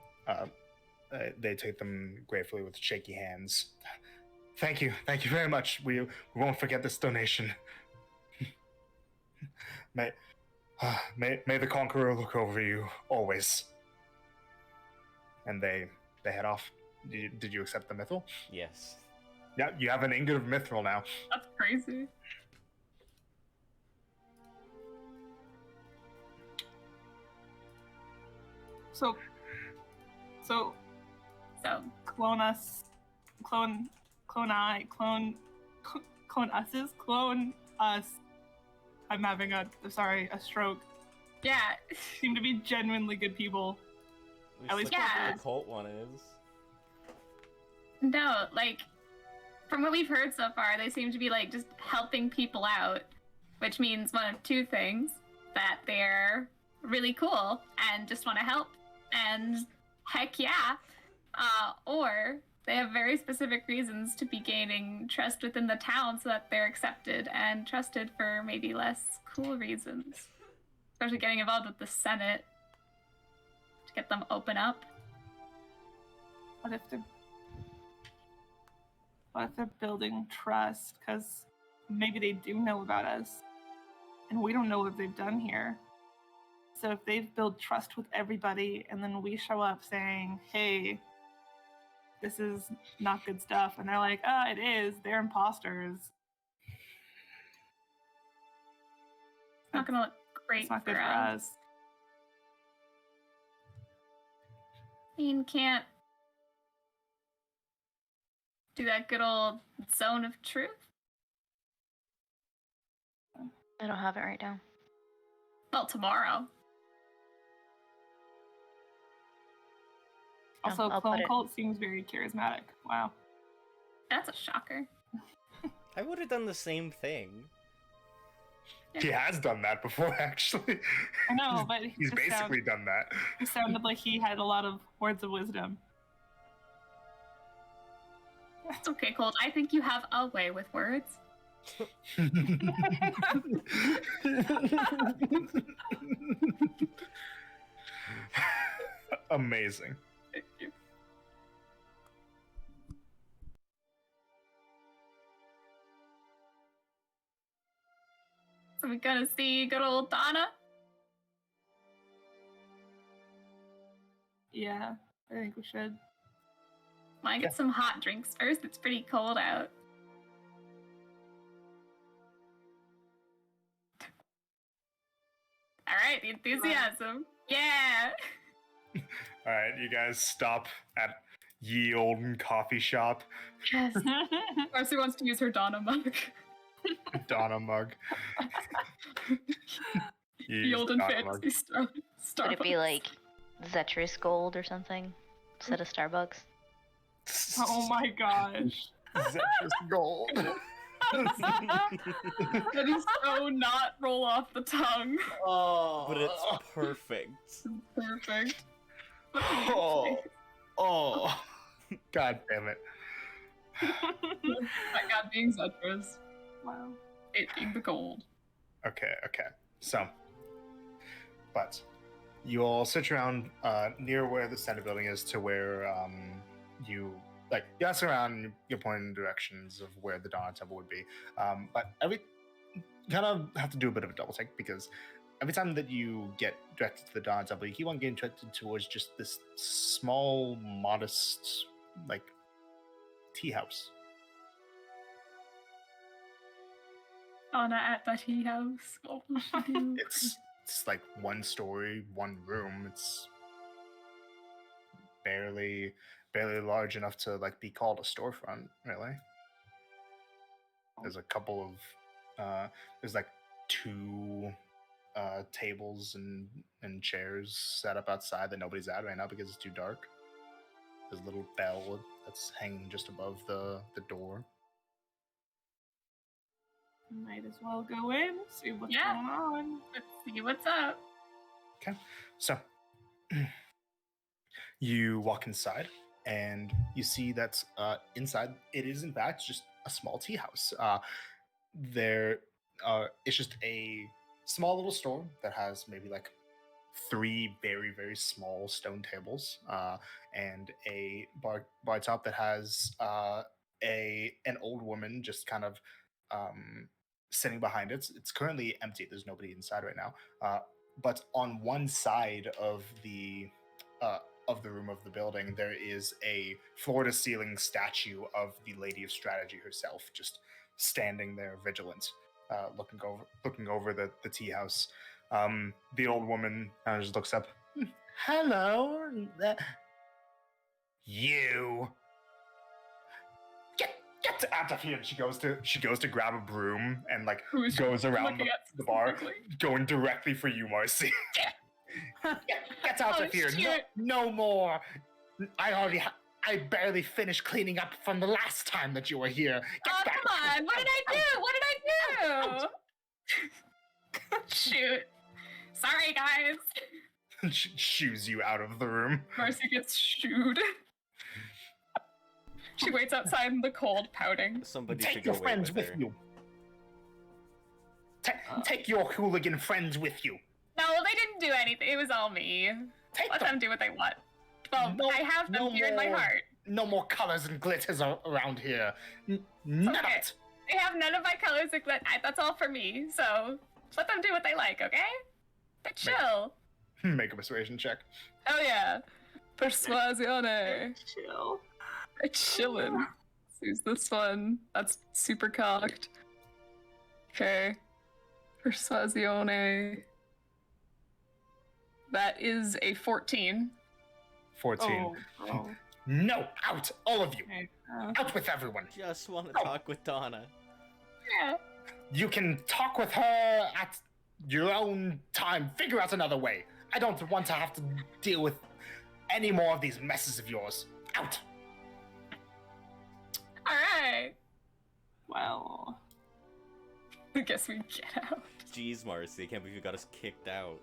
take them gratefully with shaky hands. Thank you very much. We won't forget this donation. May the Conqueror look over you always. And they head off. Did you accept the mithril? Yes. Yeah, you have an ingot of mithril now. That's crazy. So clone us, clone us. I'm having a stroke. Yeah. Seem to be genuinely good people. At least Yeah. the cult one is. No, like, from what we've heard so far, they seem to be, like, just helping people out, which means one of two things: that they're really cool and just want to help, and heck yeah, or they have very specific reasons to be gaining trust within the town so that they're accepted and trusted for maybe less cool reasons. Especially getting involved with the Senate to get them open up. What if they're building trust? Because maybe they do know about us, and we don't know what they've done here. So if they've built trust with everybody, and then we show up saying, "Hey, this is not good stuff," and they're like, it is. They're imposters. It's not gonna look great It's not for good for us. us. I mean, can't do that good old zone of truth. I don't have it right now. Well, tomorrow. Also, I'll Clone put it- Cult seems very charismatic. Wow. That's a shocker. I would have done the same thing. He has done that before, actually. I know, but he He's just basically done that. It sounded like he had a lot of words of wisdom. It's okay, Colt. I think you have a way with words. Amazing. Thank you. So we're gonna see good old Donna. Yeah, I think we should. Wanna get some hot drinks first? It's pretty cold out. Alright, the enthusiasm. Yeah! All right, you guys stop at Ye Olden Coffee Shop. Yes. Marcy wants to use her Donna mug. Donna mug. You The use olden Donna fantasy mug. Starbucks. Would it be like Zetrus Gold or something instead of Starbucks? Oh my gosh. Zetrus Gold. That is so not roll off the tongue. Oh, But it's perfect. Perfect. Oh, oh, God damn it! My God, being Zetrus. Wow. It being the gold. Okay. So, but you all sit around near where the Senate building is to where you ask around and you're pointing directions of where the Dawn Temple would be. But you kind of have to do a bit of a double take because every time that you get directed to the Dawn Temple, you keep on getting directed towards just this small, modest, tea house. Donna at the tea house. What will she do? It's like one story, one room. It's barely large enough to be called a storefront, really. There's a couple of there's two tables and chairs set up outside that nobody's at right now because it's too dark. There's a little bell that's hanging just above the door. Might as well go in, see what's Yeah. going on. Let's see what's up. Okay, so you walk inside and you see that inside it is in fact just a small tea house. It's just a small little store that has maybe 3 very, very small stone tables and a bar top that has an old woman just kind of sitting behind it. It's currently empty. There's nobody inside right now. But on one side of the room of the building, there is a floor-to-ceiling statue of the Lady of Strategy herself, just standing there, vigilant, looking over the tea house. The old woman just looks up. Hello, you. Get out of here! And she goes to grab a broom and like Who's goes around looking at the bar, specifically? going directly for you, Marcy. Get out Oh, of here! shit. No more! I barely finished cleaning up from the last time that you were here. Get Oh, back. come on! What did I do? What did I do? Shoot. Sorry, guys. She shoos you out of the room. Marcy gets shooed. She waits outside in the cold, pouting. Somebody Take should your go friends wait with with her. you. Take your hooligan friends with you. No, they didn't do anything. It was all me. Take Let them do what they want. Well, No- I have them no here in my more. heart. No more colors and glitters around here. None of okay. it. They have none of my colors. That's all for me. So let them do what they like, okay? They're chill. Make a persuasion check. Oh yeah. Persuasione. Chill. They're chilling. Let's use this one. That's super cocked. Okay. Persuasione. That is a 14. 14. Oh. No, out, all of you. Okay. Out with everyone. Just want to Oh. talk with Donna. Yeah. You can talk with her at your own time. Figure out another way. I don't want to have to deal with any more of these messes of yours. Out. Alright. Well. I guess we get out. Jeez, Marcy, I can't believe you got us kicked out.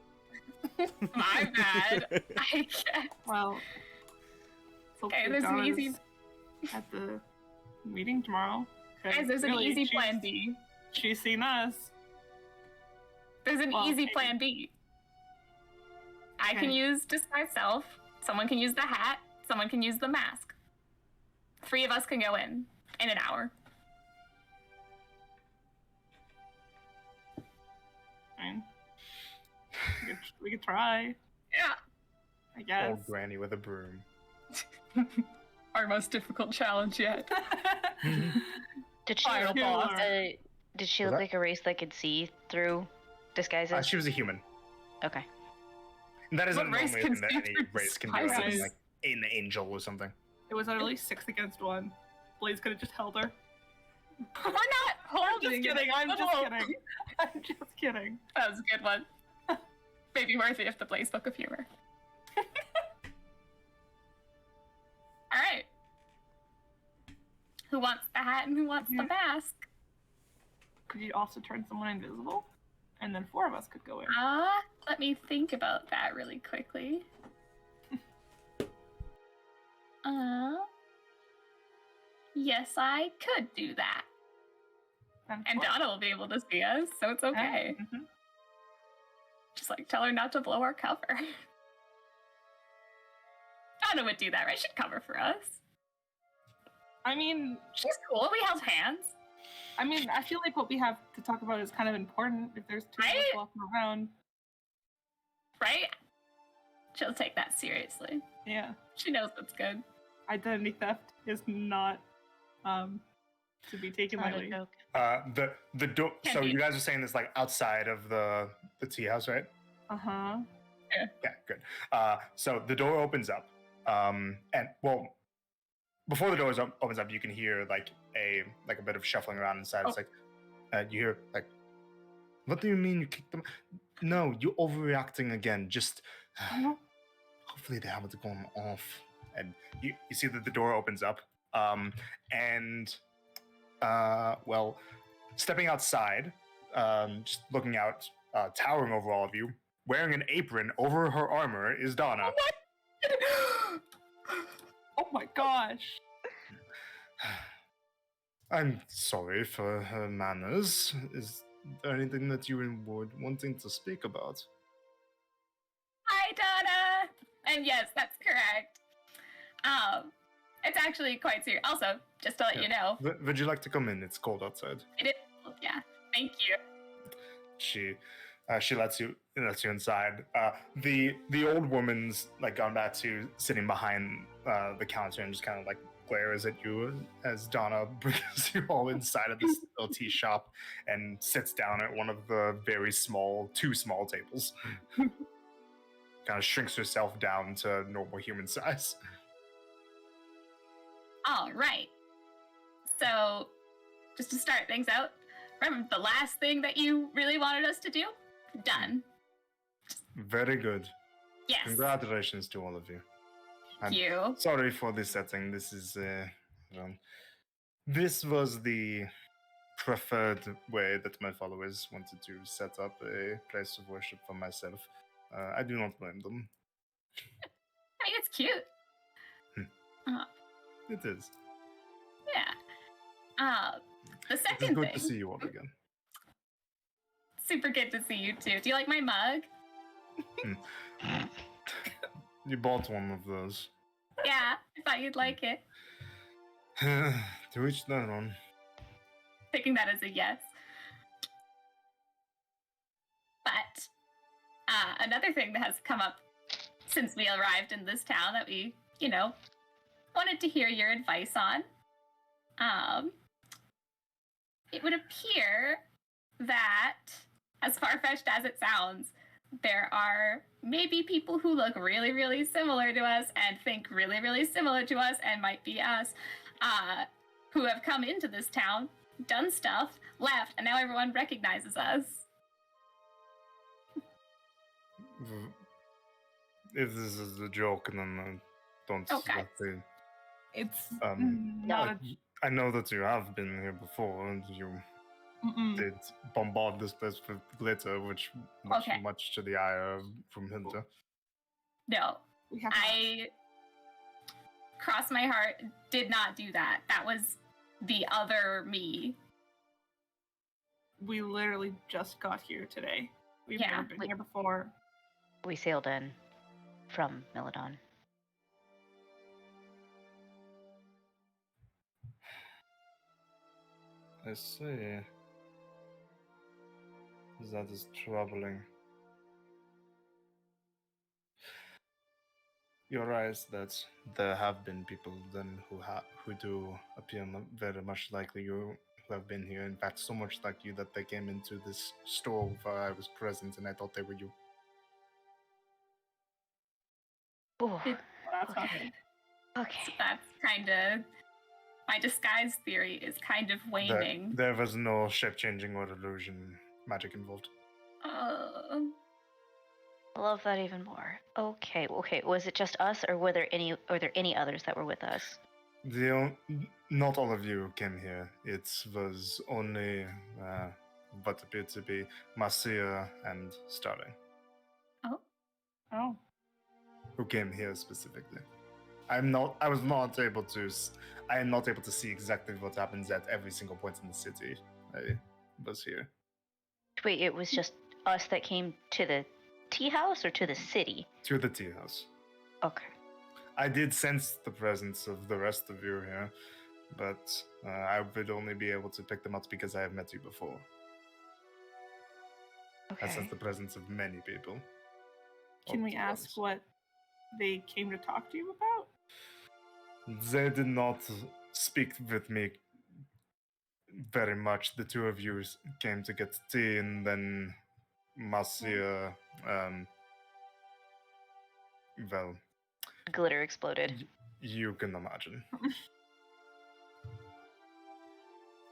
My bad. I guess. Well. Okay, hopefully there's an Donna's easy- at the meeting tomorrow. 'cause Guys, there's an really, easy she's- plan B. She's seen us. There's an Well, easy maybe. plan B. I can Okay. use disguise self. Someone can use the hat. Someone can use the mask. 3 of us can go in an hour. Fine. We could try, Yeah. I guess. Old granny with a broom. Our most difficult challenge yet. Did she Final look, boss. did she Was look that- like a race that could see through disguises? She was a human. Okay. And that isn't What race normally a can thing that see any through race can do. disguises? It's like an angel or something. It was at least 6 against 1. Blaze could have just held her. We're not I'm holding. just kidding. I'm just Oh, kidding. I'm just kidding. That was a good one. Maybe worth it if the Blaze Book of Humor. All right. Who wants the hat and who wants the mask? Could you also turn someone invisible? And then 4 of us could go in. Let me think about that really quickly. Yes, I could do that. And 4. Donna will be able to see us, so it's okay. Mhm. Just like tell her not to blow our cover. Donna would do that, right? She'd cover for us. I mean, She's cool. We held hands. I feel like what we have to talk about is kind of important. If there's 2 of us Right? walking around, Right? She'll take that seriously. yeah, She knows what's good. identity theft is not to be taken Not a lightly. joke. The door. Can So be. you guys are saying this like outside of the tea house, right? Uh-huh. Yeah, good. So the door opens up, and well, before the door opens up, you can hear like a bit of shuffling around inside. It's like you hear like, "What do you mean you kicked them?" No, you're overreacting again. Just hopefully they haven't gone off. And you see that the door opens up, and well, stepping outside, just looking out, towering over all of you, wearing an apron over her armor is Donna. Oh my gosh. I'm sorry for her manners. Is there anything that you were wanting to speak about? Hi, Donna! And yes, that's correct. It's actually quite serious. Also, just to let you know, Would you like to come in? It's cold outside. it is. Yeah, thank you. She lets you inside. The old woman's like gone back to sitting behind the counter and just kind of like glares at you as Donna brings you all inside of this little tea shop and sits down at one of the two small tables. Kind of shrinks herself down to normal human size. All right. So, just to start things out, remember the last thing that you really wanted us to do? Done. Very good. Yes. Congratulations to all of you. Thank you. Sorry for this setting. This is this was the preferred way that my followers wanted to set up a place of worship for myself. I do not blame them. I mean, it's cute. It is. Yeah. The It is second good thing. to see you all again. Super good to see you too. Do you like my mug? You bought one of those. Yeah, I thought you'd like it. To each their own. Taking that as a yes. But another thing that has come up since we arrived in this town that we, wanted to hear your advice on. It would appear that, as far-fetched as it sounds, there are maybe people who look really, really similar to us and think really, really similar to us and might be us, who have come into this town, done stuff, left, and now everyone recognizes us. If this is a joke, then don't Okay. let the It's Um, not a. I know that you have been here before, and you did bombard this place with glitter, which Okay. much to the ire of Brumhilda. No, We have. I cross my heart, did not do that. That was the other me. We literally just got here today. We've Yeah. never been here before. We sailed in from Milidon. I see. That is troubling. You're right that there have been people then who do appear very much like you who have been here. In fact, so much like you that they came into this store where I was present, and I thought they were you. Ooh, That's not okay. So Okay. that's kind of my disguise theory is kind of waning. There was no shape-changing or illusion magic involved. Uh, I love that even more. Okay. Was it just us, or were there any others that were with us? Not all of you came here. It was only what appeared to be Marcia and Starling Oh. who came here specifically. I am not able to see exactly what happens at every single point in the city. I was here. Wait, it was just us that came to the tea house or to the city? To the tea house. Okay. I did sense the presence of the rest of you here, but I would only be able to pick them up because I have met you before. I sense Okay. the presence of many people. Can all we at ask once. what they came to talk to you about? They did not speak with me very much. The two of you came to get tea, and then Marcia, well, Glitter exploded. you can imagine.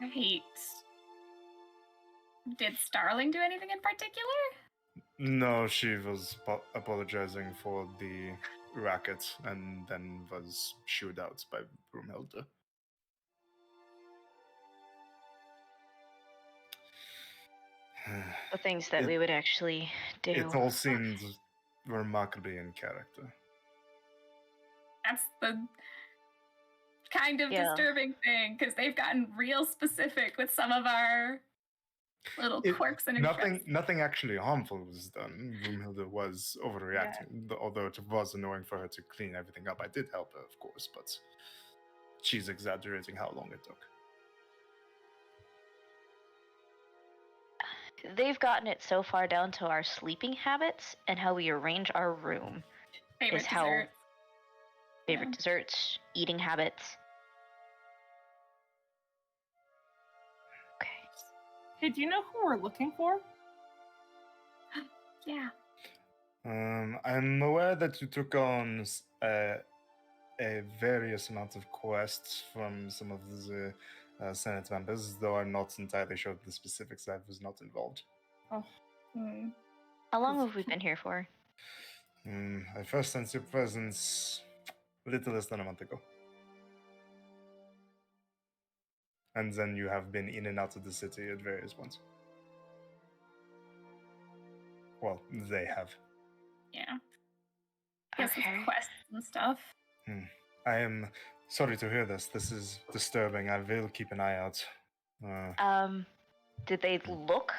right. Did Starling do anything in particular? No, she was apologizing for the racket and then was shooed out by Brumhilda. The things that we would actually do. It all seemed remarkably in character. That's the kind of Yeah. disturbing thing, because they've gotten real specific with some of our little quirks and interests. Nothing actually harmful was done. Brumhilda was overreacting, although it was annoying for her to clean everything up. I did help her, of course, but she's exaggerating how long it took. They've gotten it so far down to our sleeping habits and how we arrange our room. Favorite is how- dessert. Favorite Yeah. desserts, eating habits. Okay. Hey, do you know who we're looking for? Yeah. I'm aware that you took on a various amount of quests from some of the Senate members, though I'm not entirely sure of the specifics. I was not involved. Hmm. How long have we been here for? I first sensed your presence a little less than a month ago. And then you have been in and out of the city at various points. Well, they have. Yeah. Guess with Okay. quests and stuff. I am sorry to hear this. This is disturbing. I will keep an eye out. Did they look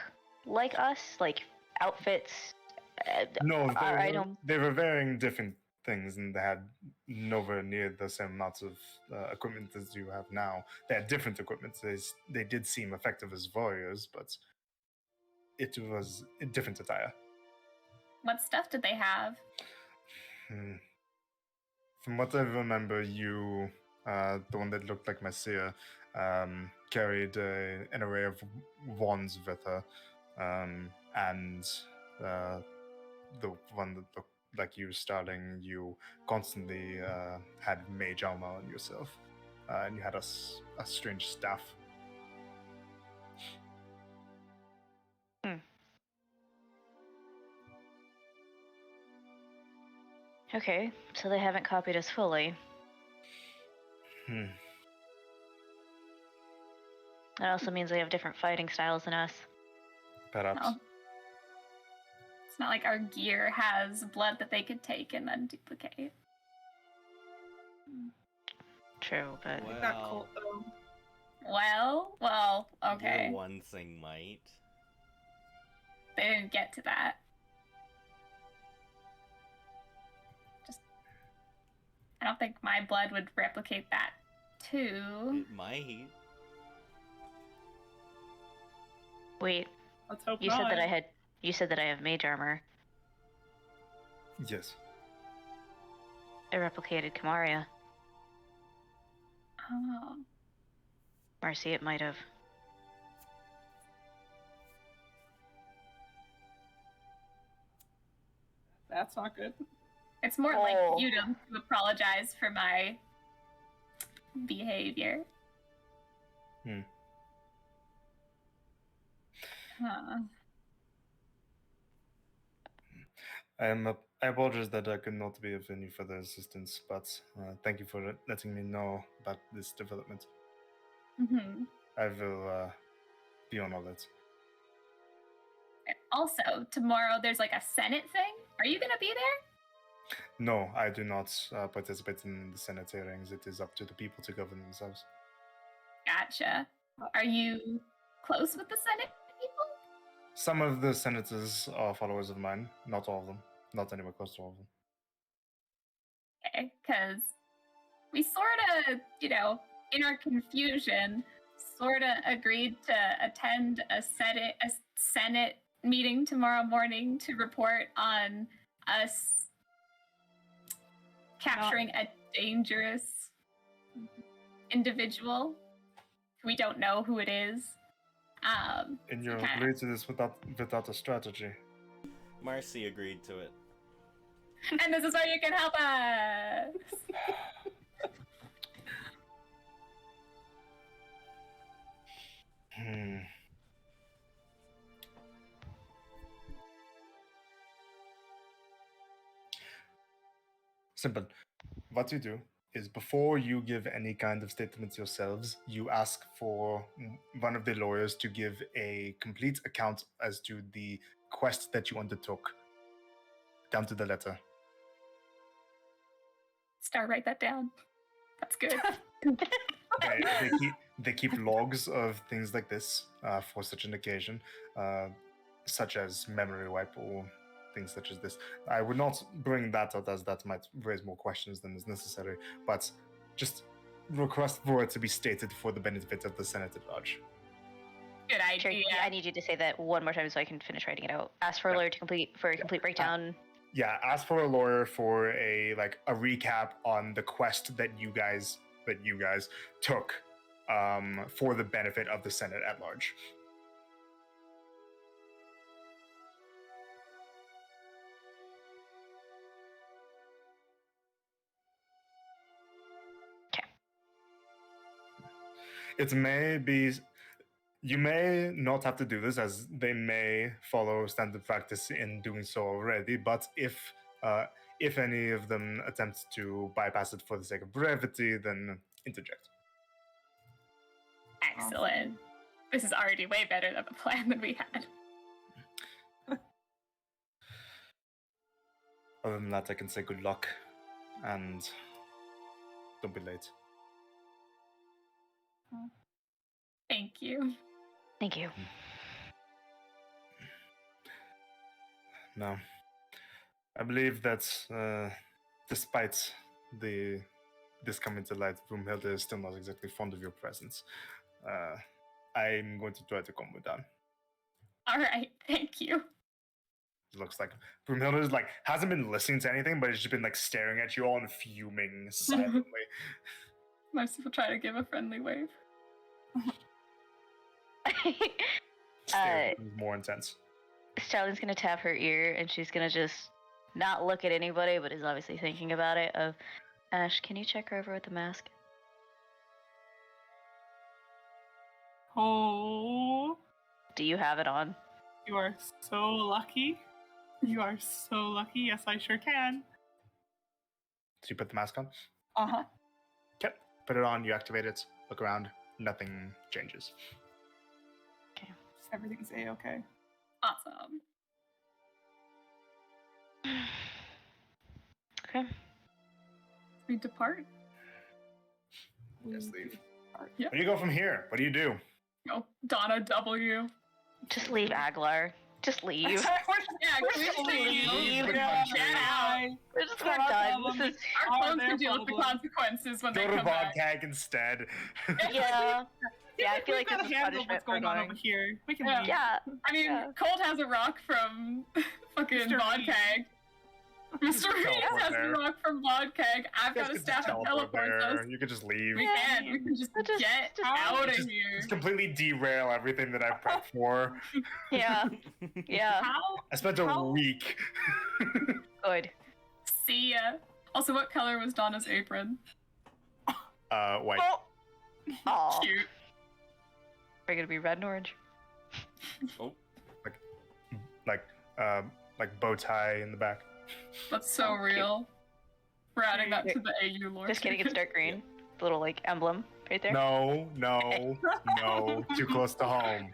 like us? Like outfits? No, I don't. they were wearing different things, and they had nowhere near the same amounts of equipment as you have now. They had different equipment. They did seem effective as warriors, but it was a different attire. What stuff did they have? From what I remember, you, the one that looked like Messiah, carried an array of wands with her, and the one that looked like you, Starling, you constantly had mage armor on yourself, and you had a strange staff. Okay, so they haven't copied us fully. That also means they have different fighting styles than us. Perhaps. No. It's not like our gear has blood that they could take and then duplicate. True, but That cult though. Well, okay. The one thing might. They didn't get to that. I don't think my blood would replicate that too. It might. wait, Let's hope you not. said that I had. You said that I have mage armor. Yes. I replicated Kamaria. Oh. Marcy, it might have. That's not good. It's more like Oh. you to apologize for my behavior. Huh. I apologize that I could not be of any further assistance, but thank you for letting me know about this development. Mm-hmm. I will be on alert. Also, tomorrow there's like a Senate thing. Are you gonna be there? No, I do not participate in the Senate hearings. It is up to the people to govern themselves. Gotcha. Are you close with the Senate people? Some of the senators are followers of mine, not all of them. Not anywhere close to all of them. Okay, because we sort of, in our confusion, sort of agreed to attend a Senate meeting tomorrow morning to report on us capturing a dangerous individual. We don't know who it is. And you Okay. agreed to this without a strategy. Marcy agreed to it. And this is where you can help us. Simple. What you do is before you give any kind of statements yourselves, you ask for one of the lawyers to give a complete account as to the quest that you undertook, down to the letter. Star, write that down. That's good. They keep logs of things like this for such an occasion, such as memory wipe or things such as this. I would not bring that out, as that might raise more questions than is necessary, but just request for it to be stated for the benefit of the Senate at large. Good Sure, idea. I need you to say that one more time so I can finish writing it out. Ask for a lawyer to complete a complete breakdown. Yeah, ask for a lawyer for a recap on the quest that you guys took for the benefit of the Senate at large. It may be. You may not have to do this, as they may follow standard practice in doing so already. But if any of them attempt to bypass it for the sake of brevity, then interject. Excellent. This is already way better than the plan that we had. Other than that, I can say good luck, and don't be late. Thank you. Thank you. No, I believe that despite this coming to light, Broomhilda is still not exactly fond of your presence. I'm going to try to calm her down. All right, thank you. It looks like Broomhilda is like hasn't been listening to anything, but has just been like staring at you all and fuming silently. Most people try to give a friendly wave. Stare becomes more intense. Starling's gonna tap her ear and she's gonna just not look at anybody, but is obviously thinking about it. Of Ash, can you check her over with the mask? Oh, Do you have it on? you are so lucky. You are so lucky. Yes, I sure can. So you put the mask on. Uh-huh. Okay, put it on. You activate it. Look around. Nothing changes. Everything's A-okay. Awesome. Okay. We depart. Just leave. Yeah. Where do you go from here? What do you do? Oh, Donna W. Just leave Aglar. Just leave. Yeah, can we just leave? Leave. Get out. We're just Not we're done. problem. This is Our Oh, phones their can deal with the problem. consequences when Go they to come back. Vodkag instead. yeah. Yeah, I feel like we've got this is a handle punishment what's for going on going. over here. We can Yeah. leave. Yeah. I mean, Yeah. Colt has a rock from fucking Mr. Vodkag. Mr. Reed teleport has there. a rock from Vodkag. I've You got guys a could staff just that teleport teleports us. there. You could just leave. We Yeah. can. We can just Just get just out of Just- here. Just completely derail everything that I've prepped for. Yeah. Yeah. How? I spent a How- week. Good. See ya. Also, what color was Donna's apron? White. Oh. Aw. Cute. Are you gonna be red and orange? Like bow tie in the back. That's so Oh, cute. real. We're adding that to the AU lore. Just kidding, it's dark green. The little like emblem right there. No, no, no. Too close to home.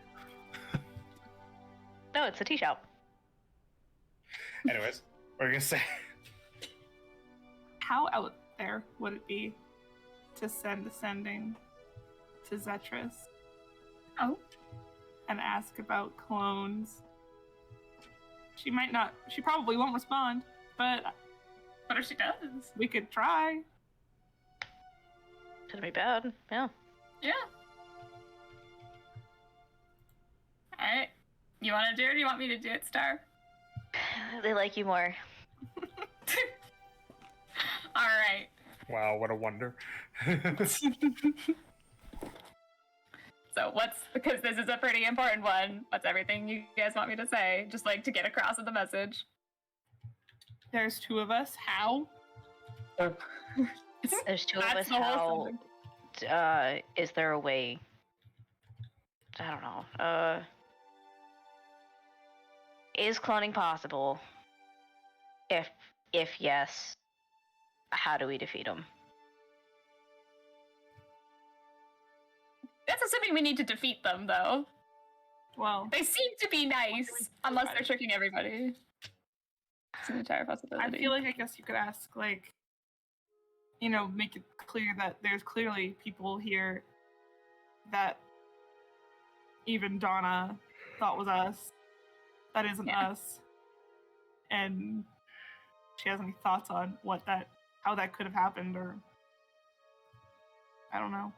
No, it's a tea shop. Anyways, what are you gonna say? How out there would it be to send a sending to Zetris Oh, and ask about clones? She might not. She probably won't respond, but what if she does? we could try. Couldn't be bad. Yeah. Yeah. Alright. You want to do it or do you want me to do it, Star? They like you more. Alright. Wow, what a wonder. So what's, because this is a pretty important one, what's everything you guys want me to say? Just like to get across with the message. There's two of us. How? There's two of That's us. the whole How? Is there a way? I don't know. Is cloning possible? If yes, how do we defeat them? That's assuming we need to defeat them, though. Well, They seem to be nice, unless they're tricking everybody. It's an entire possibility. I feel like I guess you could ask, like, you know, make it clear that there's clearly people here that even Donna thought was us. That isn't Yeah. us. And she has any thoughts on how that could have happened, or I don't know.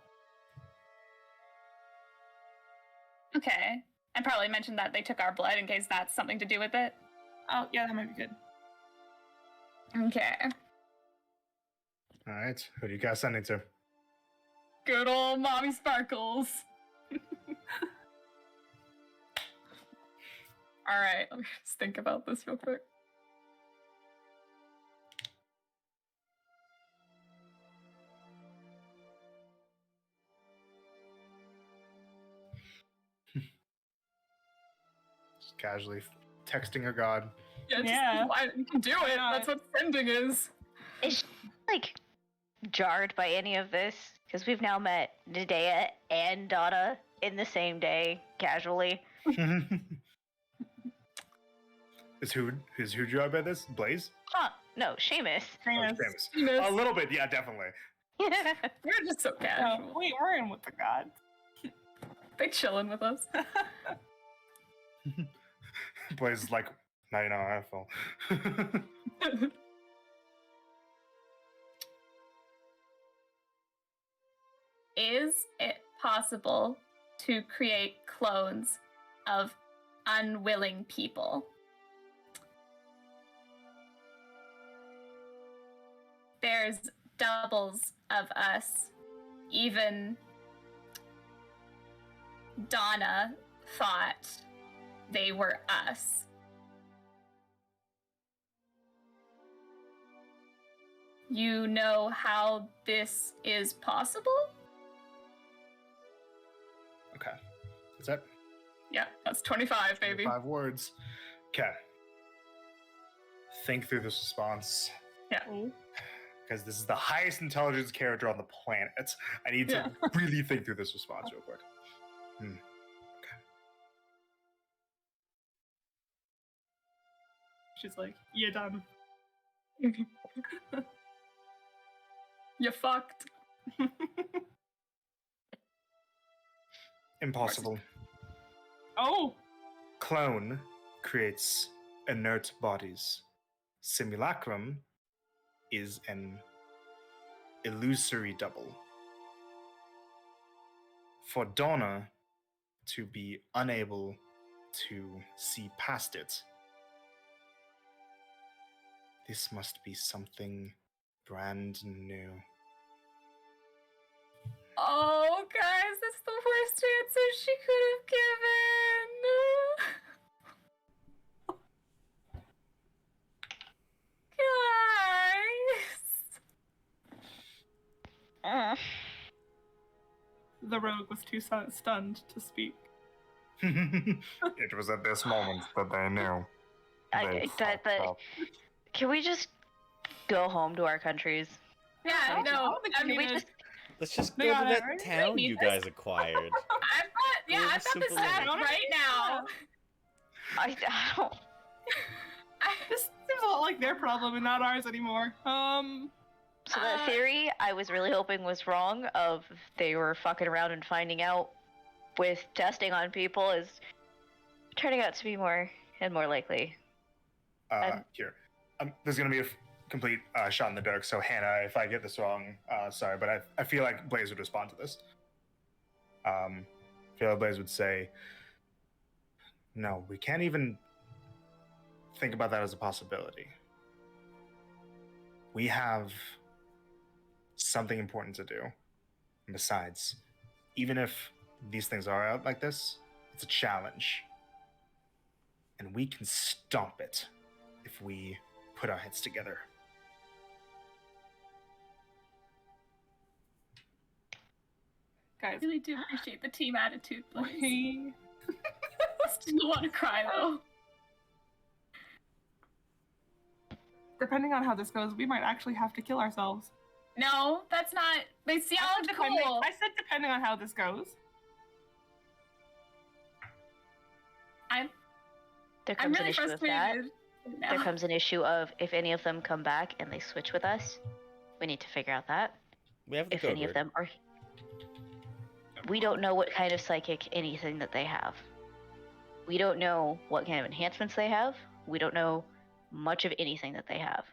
Okay. And probably mention that they took our blood in case that's something to do with it. Oh, yeah, that might be good. Okay. Alright, who do you guys send it to? Good old Mommy Sparkles. Alright, let me just think about this real quick. casually texting her god. Yeah, just, Yeah. you can do it. not? That's what sending is. Is she, like, jarred by any of this? Because we've now met Nadea and Donna in the same day, casually. Is who joined by this? Blaze? Huh, no, Seamus. Oh, Seamus. Seamus. Seamus. A little bit, yeah, definitely. We're just so No, casual. we're in with the gods. They chilling with us. Blaze is like, now you know how I feel. Is it possible to create clones of unwilling people? There's doubles of us. Even Donna thought they were us. You know how this is possible? Okay. Is that Yeah, that's 25, baby. 5 words? Okay. Think through this response. Yeah. Because this is the highest intelligence character on the planet. I need to really think through this response real quick. She's like, you're done. You fucked. Impossible. Oh, Clone creates inert bodies. Simulacrum is an illusory double. For Donna to be unable to see past it, this must be something brand new. Oh, guys, that's the worst answer she could have given. Guys. the rogue was too stunned to speak. It was at this moment that they knew. Can we just go home to our countries? Yeah, I no. don't think I we mean, need just- Let's just They go to got it, that right? town We you need guys acquired. I've got the Simple stats as- right now. I don't. This seems a lot like their problem and not ours anymore. So that theory I was really hoping was wrong of they were fucking around and finding out with testing on people is turning out to be more and more likely. Here. There's going to be a complete shot in the dark, so Hannah, if I get this wrong, sorry, but I feel like Blaze would respond to this. I feel like Blaze would say, no, we can't even think about that as a possibility. We have something important to do. And besides, even if these things are out like this, it's a challenge. And we can stomp it if we put our heads together. guys, I really do appreciate the team attitude, please. we I still want to cry though. depending on how this goes, we might actually have to kill ourselves. No, that's not. They sound cool. I said depending on how this goes. There I'm comes really an issue of that. frustrated. now. There comes an issue of if any of them come back and they switch with us, we need to figure out that. We have the If code any of word. them are. We don't know what kind of psychic anything that they have. We don't know what kind of enhancements they have. We don't know much of anything that they have.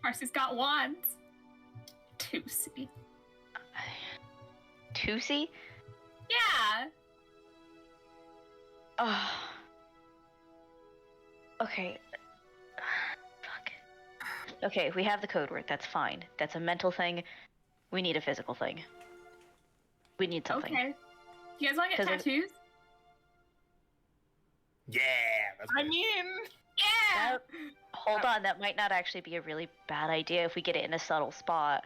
Marcy's got wands. Tootsie. Tusi? Yeah. Oh. Okay. Fuck. Okay, we have the code word. That's fine. That's a mental thing. We need a physical thing. We need something. Okay. You guys want to get 'Cause of- tattoos? Yeah, that's I good. mean, Yeah. That- hold on, that might not actually be a really bad idea if we get it in a subtle spot.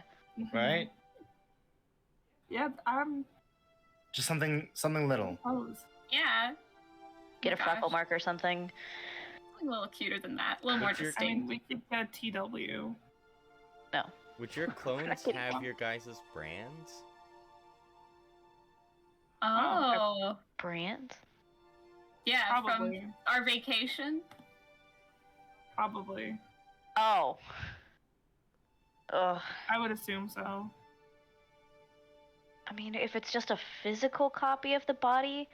Right? Yeah, I'm Just something little. opposed. Yeah. Get a gosh. freckle mark or something. A little cuter than that. A little more What's your- I mean, distinct. we could get a TW. No. Would your clones getting have one. your guys' brands? Oh. Brand? Yeah, Probably. from our vacation. Probably. Oh. Ugh. I would assume so. I mean, if it's just a physical copy of the body,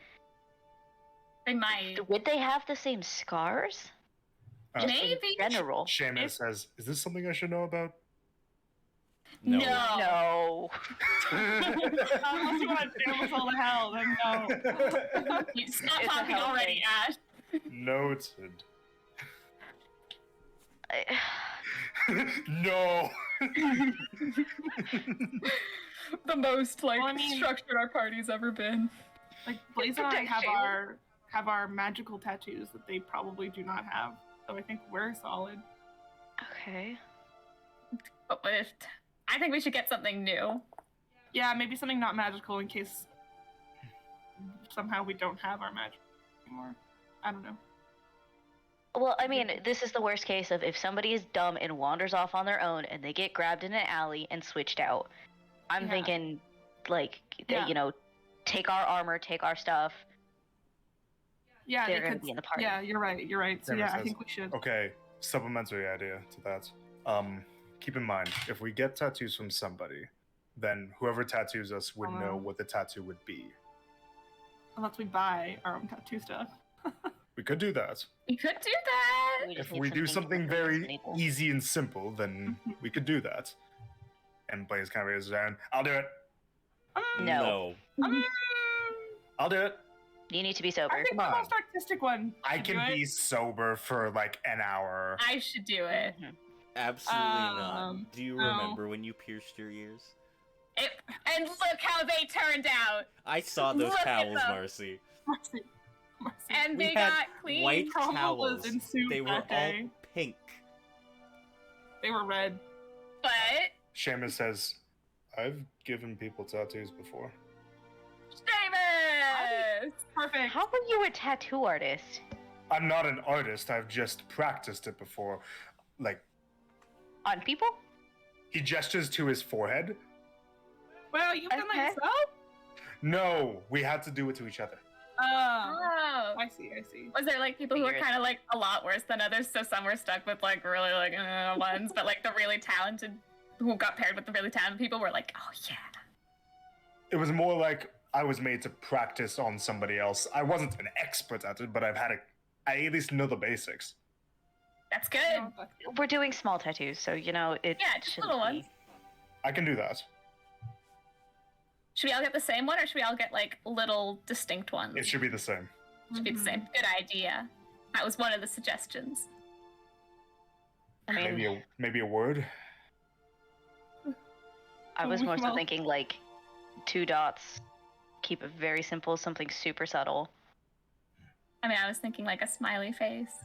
They might. would they have the same scars? Just Maybe. in general. Seamus says, "Is this something I should know about?" No. No. Unless you want to damn us all to hell, then no. You stop It's a talking hell already, thing. Ash. Noted. I- No. The most Well, I mean- structured our party's ever been. Like Blaze and I Protect have Shayla. our magical tattoos that they probably do not have. So I think we're solid. okay. But with, I think we should get something new. Yeah, maybe something not magical in case somehow we don't have our magic anymore. I don't know. Well, I mean, this is the worst case of if somebody is dumb and wanders off on their own and they get grabbed in an alley and switched out. I'm Yeah. thinking, like, Yeah. you know, take our armor, take our stuff. Yeah, They're they gonna could. be in the party. Yeah, you're right. You're right. So Seamus yeah, I says, think we should. Okay, supplementary idea to that. Keep in mind, if we get tattoos from somebody, then whoever tattoos us would know what the tattoo would be. Unless we buy our own tattoo stuff. We could do that. We could do that. just If need we do something very simple. easy and simple, then we could do that. And Blaze kind of raises his hand. I'll do it. No. I'll do it. You need to be I sober. think the Come on. most artistic one. I should do can it. be sober for like an hour. I should do it. Mhm. Absolutely not. Do you no. remember when you pierced your ears? And look how they turned out. I saw those Look at towels, them. Marcy. Marcy. Marcy. And We they had got clean. white Cromwell was towels. in suit They were that all day. pink. They were red. But Seamus says, I've given people tattoos before. Seamus! Perfect. How are you a tattoo artist? I'm not an artist, I've just practiced it before. Like, On people? he gestures to his forehead. Well, you've done Okay. that yourself? No, we had to do it to each other. Oh. Oh. I see, I see. Was there like people who were Figured. kind of like a lot worse than others? So some were stuck with like really like ones, but like the really talented who got paired with the really talented people were like, oh yeah. It was more like I was made to practice on somebody else. I wasn't an expert at it, but I at least know the basics. That's good. No, but- We're doing small tattoos, so you know it. Yeah, just shouldn't little be- ones. I can do that. Should we all get the same one, or should we all get like little distinct ones? It should be the same. Should be the Mhm. same. Good idea. That was one of the suggestions. I mean, Maybe a word. I was more so Well- thinking like 2 dots. Keep it very simple, something super subtle. I mean, I was thinking like a smiley face.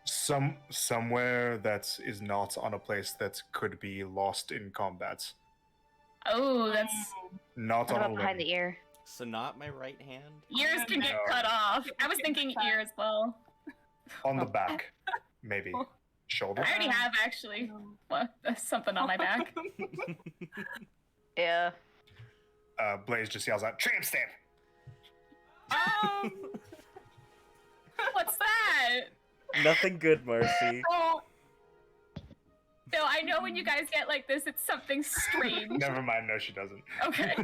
Somewhere that is not on a place that could be lost in combat. Oh, that's Not What on a about behind limb. the ear? So not my right hand. ears can get No. cut off. I was thinking ear as well. On the back, maybe. Shoulder. I already have actually. What? Something on my back. Yeah. Blaze just yells out, "Tramp stamp!" Oh, What's that? Nothing good, Marcy. oh, No, I know when you guys get like this, it's something strange. Never mind. No, she doesn't. Okay.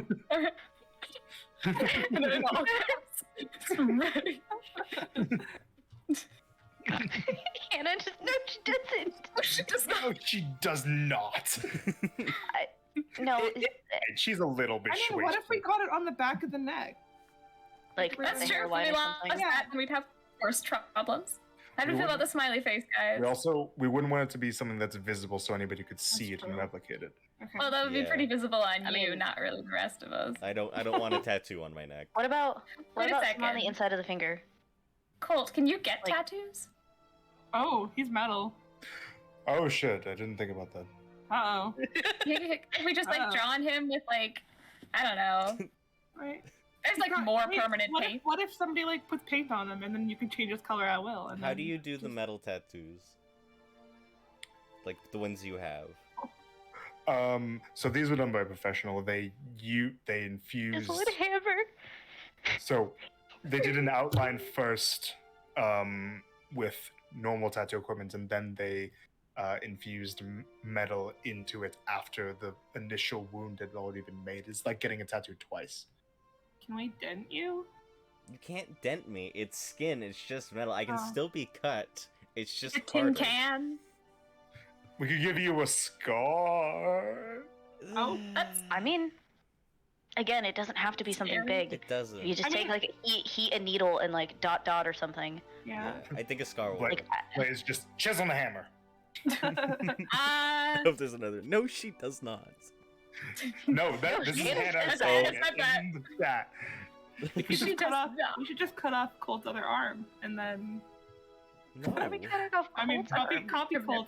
And then it all gets ready. Hannah just no, she doesn't. She just No, she does not. No, She's a little bit I mean, what if we squished. got it on the back of the neck? like That's the true. If hairline we or lost something. that, then we'd have worse problems. How do We you feel about wouldn't. the smiley face, guys? We wouldn't want it to be something that's visible so anybody could see it and true. replicate it. Okay. Well, that would be Yeah. pretty visible on I you, mean- not really the rest of us. I don't want a tattoo on my neck. What about Wait a some on second. the inside of the finger? Colt, can you get Like- tattoos? Oh, he's metal. Oh shit! I didn't think about that. Uh-oh. Can we just like Oh. draw on him with like, I don't know. Right. There's like more permanent paint. What if somebody like puts paint on them and then you can change its color at will? And How then do you do the just- metal tattoos? Like the ones you have. So these were done by a professional. They infused. Just wood hammer. So they did an outline first with normal tattoo equipment, and then they infused metal into it after the initial wound had already been made. It's like getting a tattoo twice. Can we dent you? You can't dent me. It's skin. It's just metal. I can Oh. still be cut. It's just A tin harder. can. We could give you a scar. Oh, that's- I mean, again, it doesn't have to be something Scary. big. It doesn't. You just I take mean- like heat a needle and like dot or something. Yeah. I think a scar will. But Like, Blaze just chisel the hammer. I hope there's another. No, she does not. No, this is Hannah Hannah said saying that, it. said that. Isn't that. We should She just cut does off. not. We should just cut off Colt's other arm, and then No. What are we cutting off? I mean, Colt's arm? copy Colt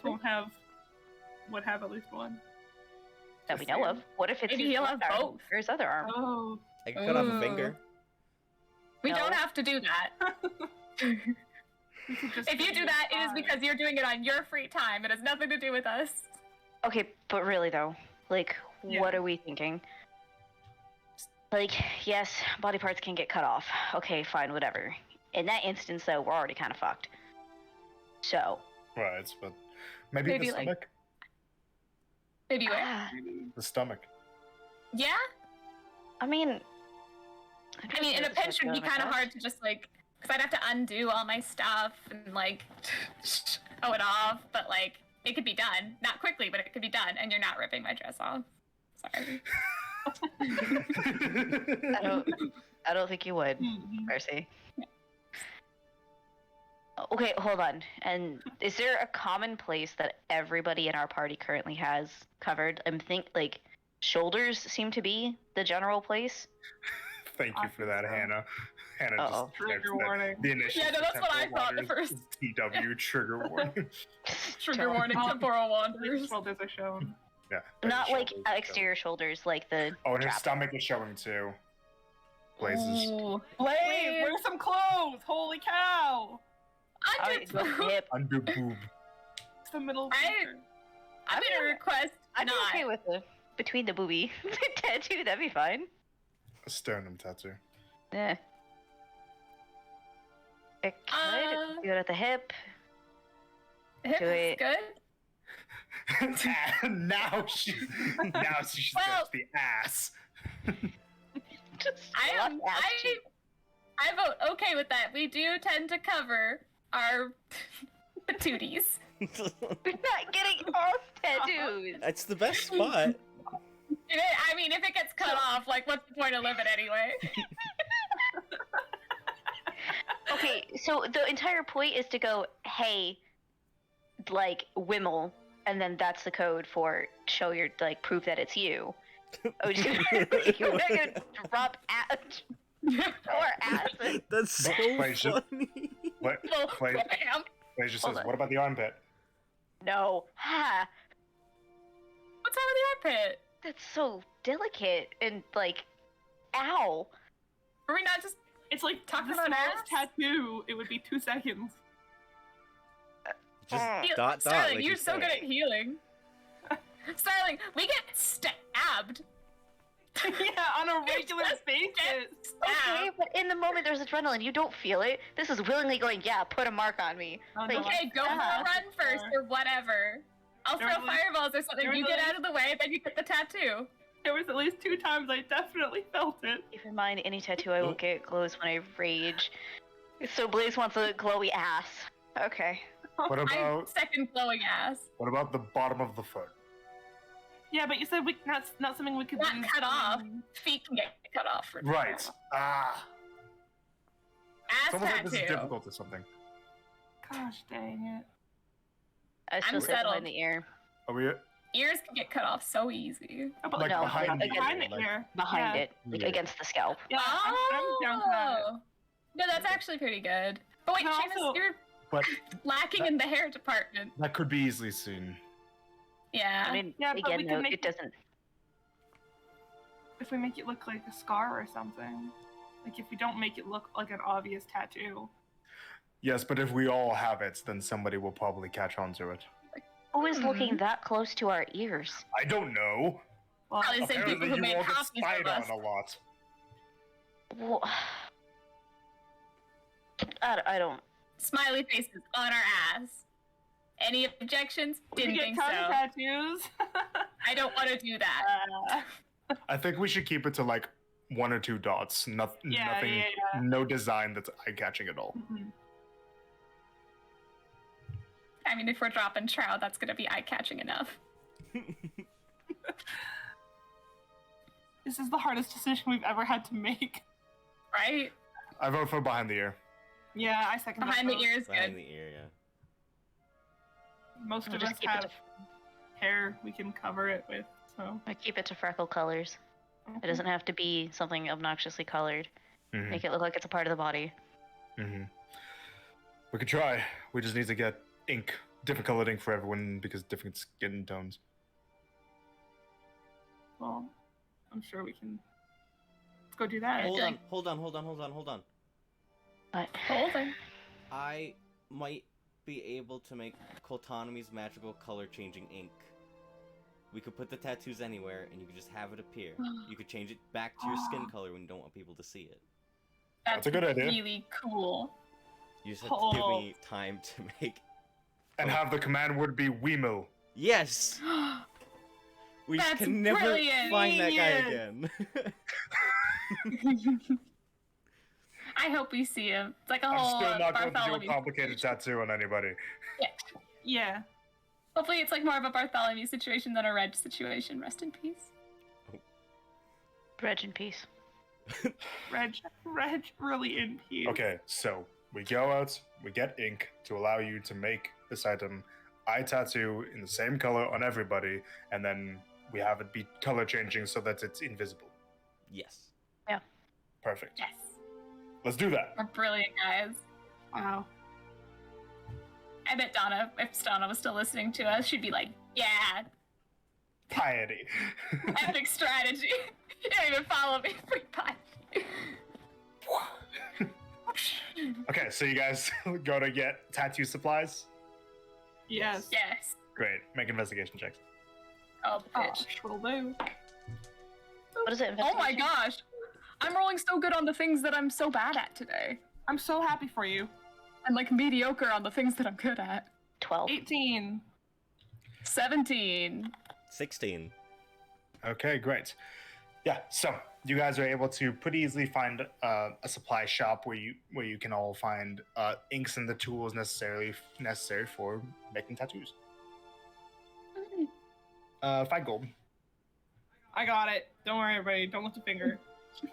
would have at least one. That we know of. What if it's Maybe his he'll left have arm both. or his other arm? Oh, I can cut off a Ooh. finger. We No. don't have to do that. we could just If you do that, it is because you're doing it on your free time. It has nothing to do with us. Okay, but really though, like, Yeah. what are we thinking? Like, yes, body parts can get cut off. Okay, fine, whatever. In that instance, though, we're already kind of fucked. So, Right, but maybe, Maybe, the like- stomach. Maybe where? ah, The stomach. Yeah? I mean, I mean, in a pinch would be kind of hard to just like, because I'd have to undo all my stuff and like show it off. But like, it could be done, not quickly, but it could be done, and you're not ripping my dress off. Sorry. I don't think you would, Mercy. Okay, hold on. And is there a common place that everybody in our party currently has covered? Like shoulders seem to be the general place. Thank you for that, Hannah. Hannah Uh-oh. just Trigger typed that. warning. The initial Yeah, no, that's what I thought at Waters first. is TW trigger warning. Trigger warning, temporal wanderers. Shoulders are shown. Yeah. Not like shoulders are exterior shoulders, like the. showing. Oh, and his trap. stomach is showing too. Blazes. Ooh. Blaze, Blaze. wear some clothes! Holy cow! I go Under- hip. Under boob. It's the middle of I- winter. I'm gonna request I'd be not. okay with the between the boobie tattoo. That'd be fine. A sternum tattoo. Yeah. It could do it at the hip. Hip Do is it. good. And now she's Well- got the ass. Just I fluff am. ass cheek. I vote okay with that. We do tend to cover our patooties. We're not getting off tattoos. That's the best spot. I mean, if it gets cut off, like, what's the point of living anyway? Okay, so the entire point is to go, hey, like Wimmel, and then that's the code for show your like proof that it's you. Oh, you're not gonna drop ass or acid. That's so Wait, should- funny. What? Well, Blaze, bam. Blaze just Hold says, on. what about the armpit? No, ha, What's wrong with the armpit? that's so delicate and like, ow. Were we not just It's like Talking the about smallest ass? tattoo. It would be 2 seconds. Just Mm. dot. Starling, Like you're you so said. good at healing. Starling, we get stabbed. Yeah, on a regular Just basis. Okay, Stabbed. but in the moment there's adrenaline. You don't feel it. This is willingly going, yeah, put a mark on me. Oh, Like, no, Okay, go for a Yeah. run first or whatever. I'll There throw was- fireballs or something. there You was get a- out of the way, then you get the tattoo. There was at least 2 times I definitely felt it. Keep in mind, any tattoo I will get glows when I rage. So Blaze wants a glowy ass. Okay. What I about second glowing ass. the bottom of the foot? Yeah, but you said we not something we could Not use cut off. in- Feet can get cut off. For Right. Ah. It's Ass almost like this is tattoo. difficult or something. Gosh dang it. I still say settled. behind the ear. Are we Ears can get cut off so easy. Oh, but like no, behind again, behind the the ear? ear. Behind Yeah. it, like Yeah. against the scalp. Yeah, I'm down for that. Oh. No, that's actually pretty good. But wait, Can Seamus, also- you're But lacking in the hair department. that could be easily seen. Yeah. I mean, Yeah, but we again, can though, make it doesn't. If we make it look like a scar or something. Like if we don't make it look like an obvious tattoo. Yes, but if we all have it, then somebody will probably catch on to it. Who is looking that close to our ears? I don't know. Well, Probably the same people Apparently, who you made all get copies spied of us. on a lot. Wha- I don't. Smiley faces on our ass. Any objections? we Didn't get think tongue so. tattoos. I don't want to do that. I think we should keep it to like 1 or 2 dots. Nothing. Yeah. No design that's eye-catching at all. Mhm. I mean, if we're dropping trout, that's going to be eye-catching enough. This is the hardest decision we've ever had to make. Right? I vote for behind the ear. Yeah, I second that Behind the vote. ear is Behind good. the ear, yeah. Most We'll of just us keep it have hair we can cover it with, so. I keep it to freckle colors. It doesn't have to be something obnoxiously colored. Mhm. Make it look like it's a part of the body. We could try. We just need to get ink, different colored ink for everyone because different skin tones. Well, I'm sure we can. Let's go do that. Hold like- on. But Holding. I might be able to make Coltonomy's magical color-changing ink. We could put the tattoos anywhere, and you could just have it appear. You could change it back to your skin color when you don't want people to see it. That's a good idea. Really cool. You just have to give Oh. me time to make... And have the command word be Wemo. Yes! We That's can never brilliant! find that guy Genius! again. I hope we see him. It's like a I'm whole still not going to do a Bartholomew. complicated tattoo on anybody. Yeah. Hopefully it's like more of a Bartholomew situation than a Reg situation. Rest in peace. Reg in peace. Reg really in peace. Okay, so we go out, we get ink to allow you to make this item eye tattoo in the same color on everybody, and then we have it be color changing so that it's invisible. Yes. Perfect. Yes. Let's do that. We're brilliant, guys. Wow. I bet Donna, if Donna was still listening to us, she'd be like, yeah, Piety. epic strategy. You don't even follow me. Freak pie. Okay, so you guys go to get tattoo supplies? Yes. Yes. Great. Make investigation checks. Oh, Oh, bitch. will do. What is it? Oh my investigation? gosh. I'm rolling so good on the things that I'm so bad at today. I'm so happy for you. I'm like mediocre on the things that I'm good at. 12. 18. 17. 16. Okay, great. Yeah, so you guys are able to pretty easily find a supply shop where you can all find inks and the tools necessary for making tattoos. 5 gold. I got it. Don't worry, everybody. Don't lift a finger.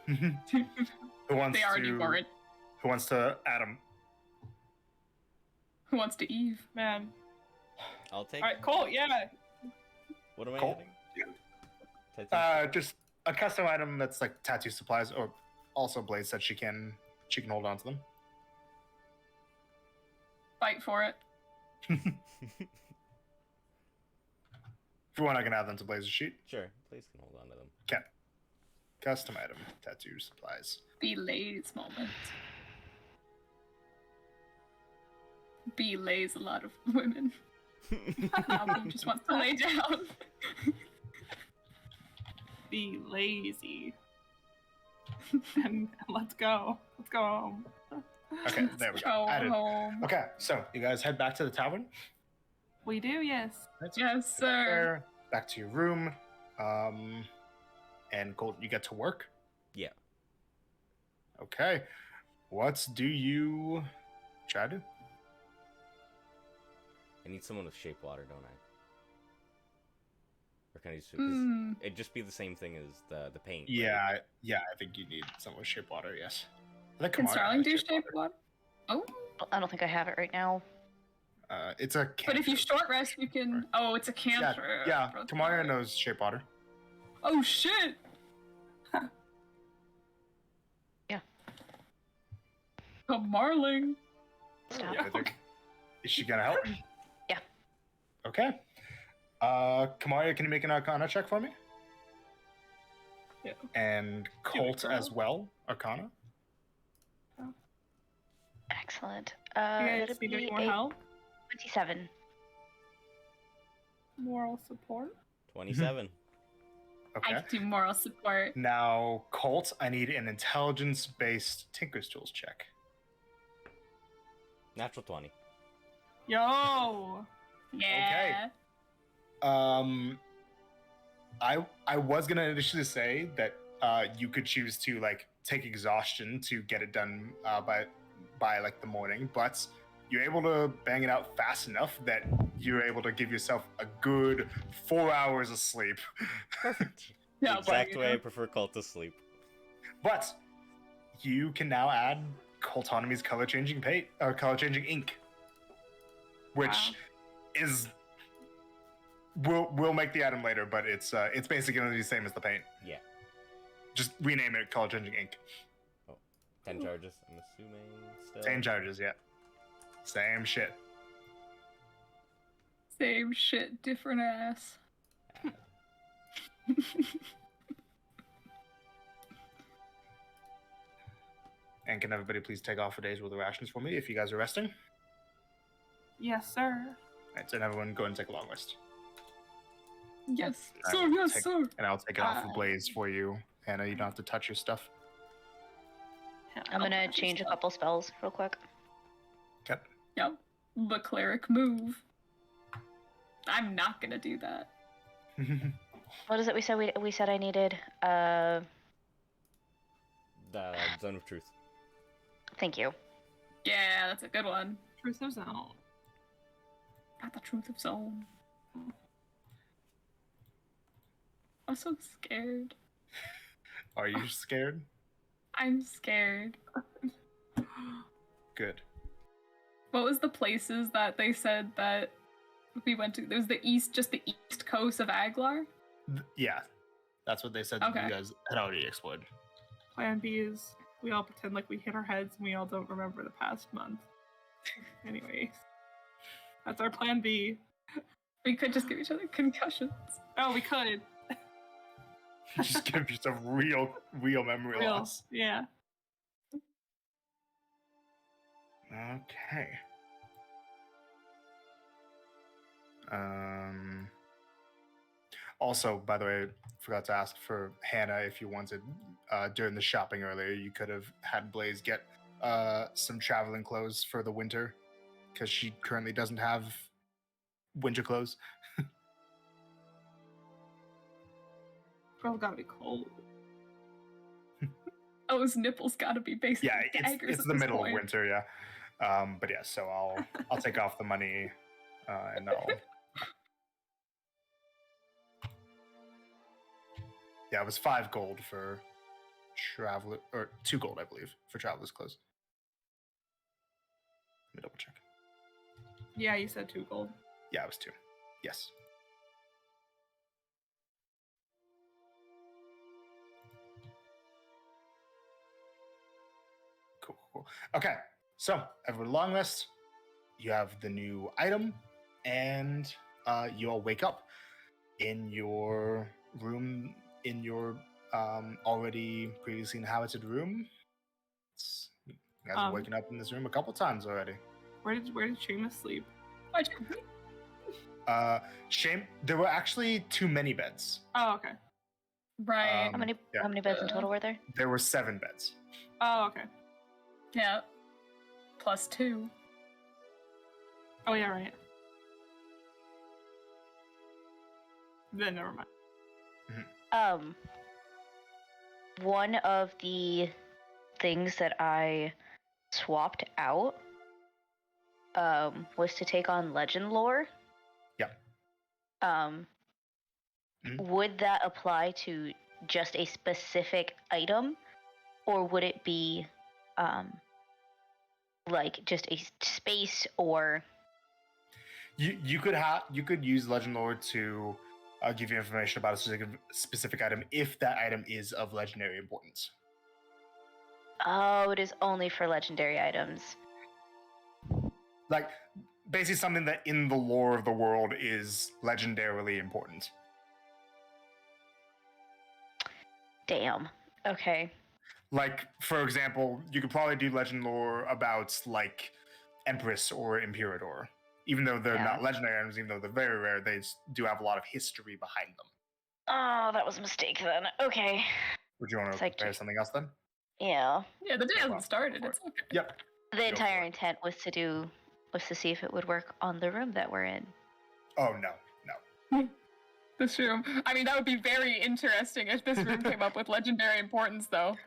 Who wants They already to? weren't. Who wants to? Adam. Who wants to Eve? Man. I'll take All right, Colt. Yeah. What am I Colt? getting? Tattoo? Just a custom item that's like tattoo supplies, or also blades that she can hold on to them. Fight for it. If you want, I can add them to Blazer sheet. Sure, please can hold on to them. Okay. Custom item tattoo supplies. Be lays moment. B lays a lot of women. Malcolm just wants to lay down. Be lazy. and let's go. Let's go home. Okay, there we go. Go Added. home. Okay, so you guys head back to the tavern. We do, yes. Yes, sir. There, back to your room. And Colt, you get to work. Yeah. Okay. What do you try to do? I need someone with shape water, don't I? Or can I just... Mm. It'd just be the same thing as the paint. right? Yeah, I think you need someone with shape water, yes. I think Can Kamara Starling has do shape shape water? Oh, I don't think I have it right now. It's a but if you cantrip. short rest, you can. Oh, it's a cantrip. Yeah, Kamara knows shape water. Oh shit! Yeah. A marling. Stop. I think- Is she gonna help? Yeah. Okay. Kamara, can you make an Arcana check for me? Yeah. And Colt girl. as well, Arcana. Excellent. You guys That'd need any be more a help? 27. Moral support? 27. Okay. I can do moral support. Now, Colt, I need an intelligence-based Tinker's Tools check. Natural 20. Yo! Yeah. I was gonna initially say that you could choose to like take exhaustion to get it done by like the morning, but you're able to bang it out fast enough that you're able to give yourself a good 4 hours of sleep. Perfect. No, The exact but, way I prefer cult to sleep. But you can now add Coltonomy's color changing paint or color changing ink, which is we'll make the item later, but it's basically gonna be the same as the paint. Yeah. Just rename it color changing ink. 10 charges, I'm assuming. Still. Same charges, yeah. Same shit. Same shit, different ass. And can everybody please take off a day's worth of rations for me if you guys are resting? Yes, sir. Right, and everyone go and take a long rest. Yes, I sir, will yes, take- sir. And I'll take it off of Blaze for you. Hannah, you don't have to touch your stuff. I'm gonna change a couple spells real quick. Okay. Yep. The cleric move. I'm not gonna do that. What is it we said we said I needed? The Zone of Truth. Thank you. Yeah, that's a good one. Truth of Zone. Not the truth of zone. I'm so scared. Are you scared? I'm scared. Good. What was the places that they said that we went to? There was the east, just the east coast of Aglar. Yeah. That's what they said that Okay. you guys had already explored. Plan B is we all pretend like we hit our heads and we all don't remember the past month. Anyways. That's our plan B. We could just give each other concussions. Oh, we could. Just give yourself real memory Real. loss. Yeah. Okay. Also, by the way, forgot to ask for Hannah if you wanted during the shopping earlier. You could have had Blaze get some traveling clothes for the winter because she currently doesn't have winter clothes. Girl gotta be cold. Oh, his nipples gotta be basically Yeah, daggers it's at the this middle point. of winter, yeah. But yeah, so I'll take off the money and I'll. Yeah, it was 5 gold for traveler, or 2 gold, I believe, for traveler's clothes. Let me double check. Yeah, you said 2 gold. Yeah, it was 2. Yes. Cool. Okay, so everyone long rest. You have the new item, and you all wake up in your room, in your already previously inhabited room. You guys have waken up in this room a couple times already. Where did Seamus sleep? Why'd you- Shame, there were actually too many beds. Oh, okay. Right. How many yeah. how many beds in total were there? There were 7 beds. Oh, okay. Yeah. +2. Oh, yeah, right. Then never mind. One of the things that I swapped out was to take on legend lore. Yep. Would that apply to just a specific item, or would it be like just a space, or You could use legend lore to give you information about a specific item if that item is of legendary importance. oh, it is only for legendary items. Like basically something that in the lore of the world is legendarily important. Damn. Okay. Like, for example, you could probably do legend lore about, like, Empress or Imperator. Even though they're Yeah. not legendary items, even though they're very rare, they do have a lot of history behind them. Oh, that was a mistake then. Okay. Would you want to Psychic. prepare something else then? Yeah. Yeah, the day Well, hasn't started. go It's for okay. Yep. The Go entire for it. intent was to see if it would work on the room that we're in. Oh, no. This room. I mean, that would be very interesting if this room came up with legendary importance, though.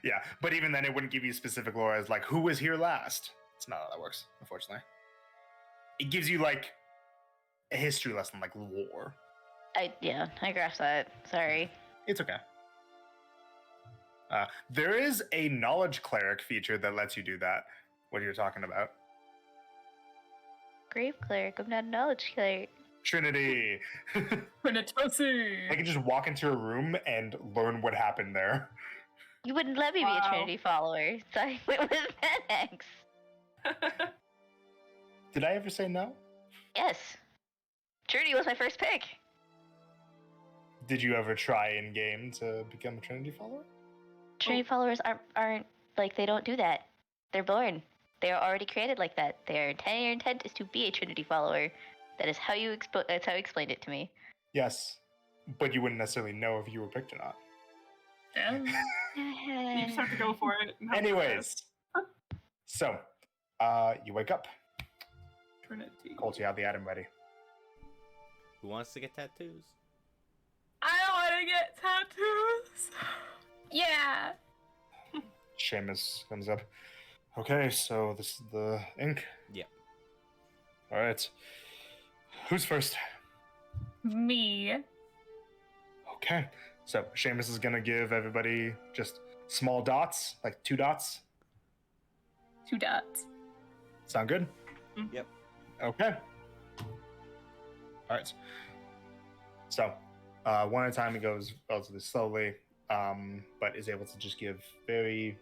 Yeah, but even then, it wouldn't give you specific lore as, like, who was here last. It's not how that works, unfortunately. It gives you, like, a history lesson, like lore. I grasped that. Sorry. It's okay. There is a knowledge cleric feature that lets you do that. What are you talking about? Grave cleric, I'm not a knowledge cleric. Trinity. Trinitosi! I can just walk into a room and learn what happened there. You wouldn't let me be Wow. a Trinity follower, so I went with Venex. Did I ever say no? Yes. Trinity was my first pick. Did you ever try in game to become a Trinity follower? Trinity followers aren't like, they don't do that. They're born. They are already created like that. Their intent is to be a Trinity follower. That is how that's how you explained it to me. Yes, but you wouldn't necessarily know if you were picked or not. You just have to go for it. and hope for the Anyways, best. so you wake up. Trinity. Colt, you have the item ready. Who wants to get tattoos? I want to get tattoos! Yeah! Seamus comes up. Okay, so this is the ink. Yep. All right. Who's first? Me. Okay. So Seamus is gonna give everybody just small dots, like 2 dots. 2 dots. Sound good? Yep. Okay. All right. So, one at a time, he goes relatively slowly, but is able to just give very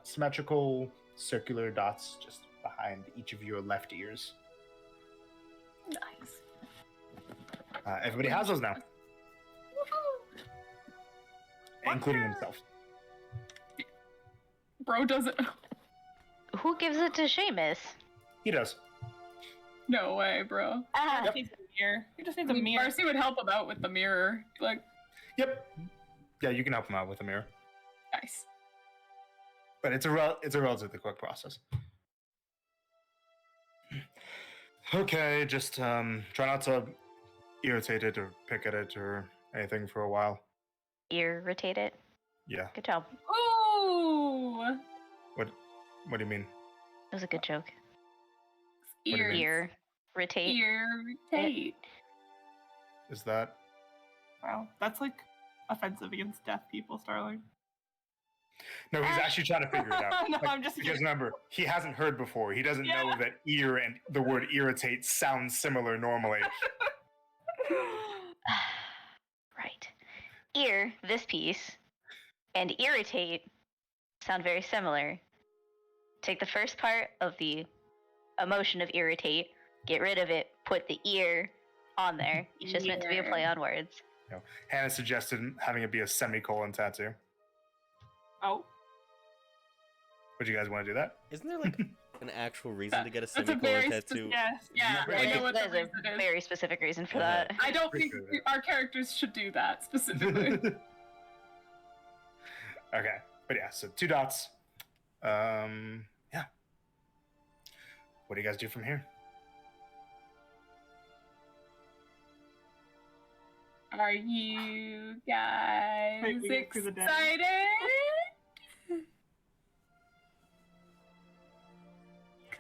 symmetrical, circular dots just behind each of your left ears. Nice. Everybody has those now, Woohoo! including himself. Bro doesn't. Who gives it to Seamus? He does. No way, bro. Ah, Just needs a mirror. He just needs a mirror. Marcy would help him out with the mirror. Like, Yep. Yeah, you can help him out with a mirror, nice. but it's a relatively quick process. Okay, just try not to irritate it or pick at it or anything for a while. irritate it. Yeah. Good job. Ooh! What do you mean? It was a good joke. do you Ear. mean? Irritate. Irritate. Is that? Wow, that's like offensive against deaf people, Starling. No, he's actually trying to figure it out. No, Like, I'm just because kidding. remember, he hasn't heard before. He doesn't know Yeah. that ear and the word irritate sound similar normally. Right. Ear, this piece, and irritate sound very similar. Take the first part of the emotion of irritate, get rid of it, put the ear on there. It's just meant to be a play on words. Hannah suggested having it be a semicolon tattoo. Oh, Would you guys want to do that? Isn't there like an actual reason to get a That's a semicolon very tattoo? yes. Yeah, Yeah, I know like, what the There's reason a is. very specific reason for Yeah. that. I don't think Appreciate it. our characters should do that specifically. Okay, but yeah, so 2 dots. Yeah. What do you guys do from here? Are you guys Wait, we get through the day. excited?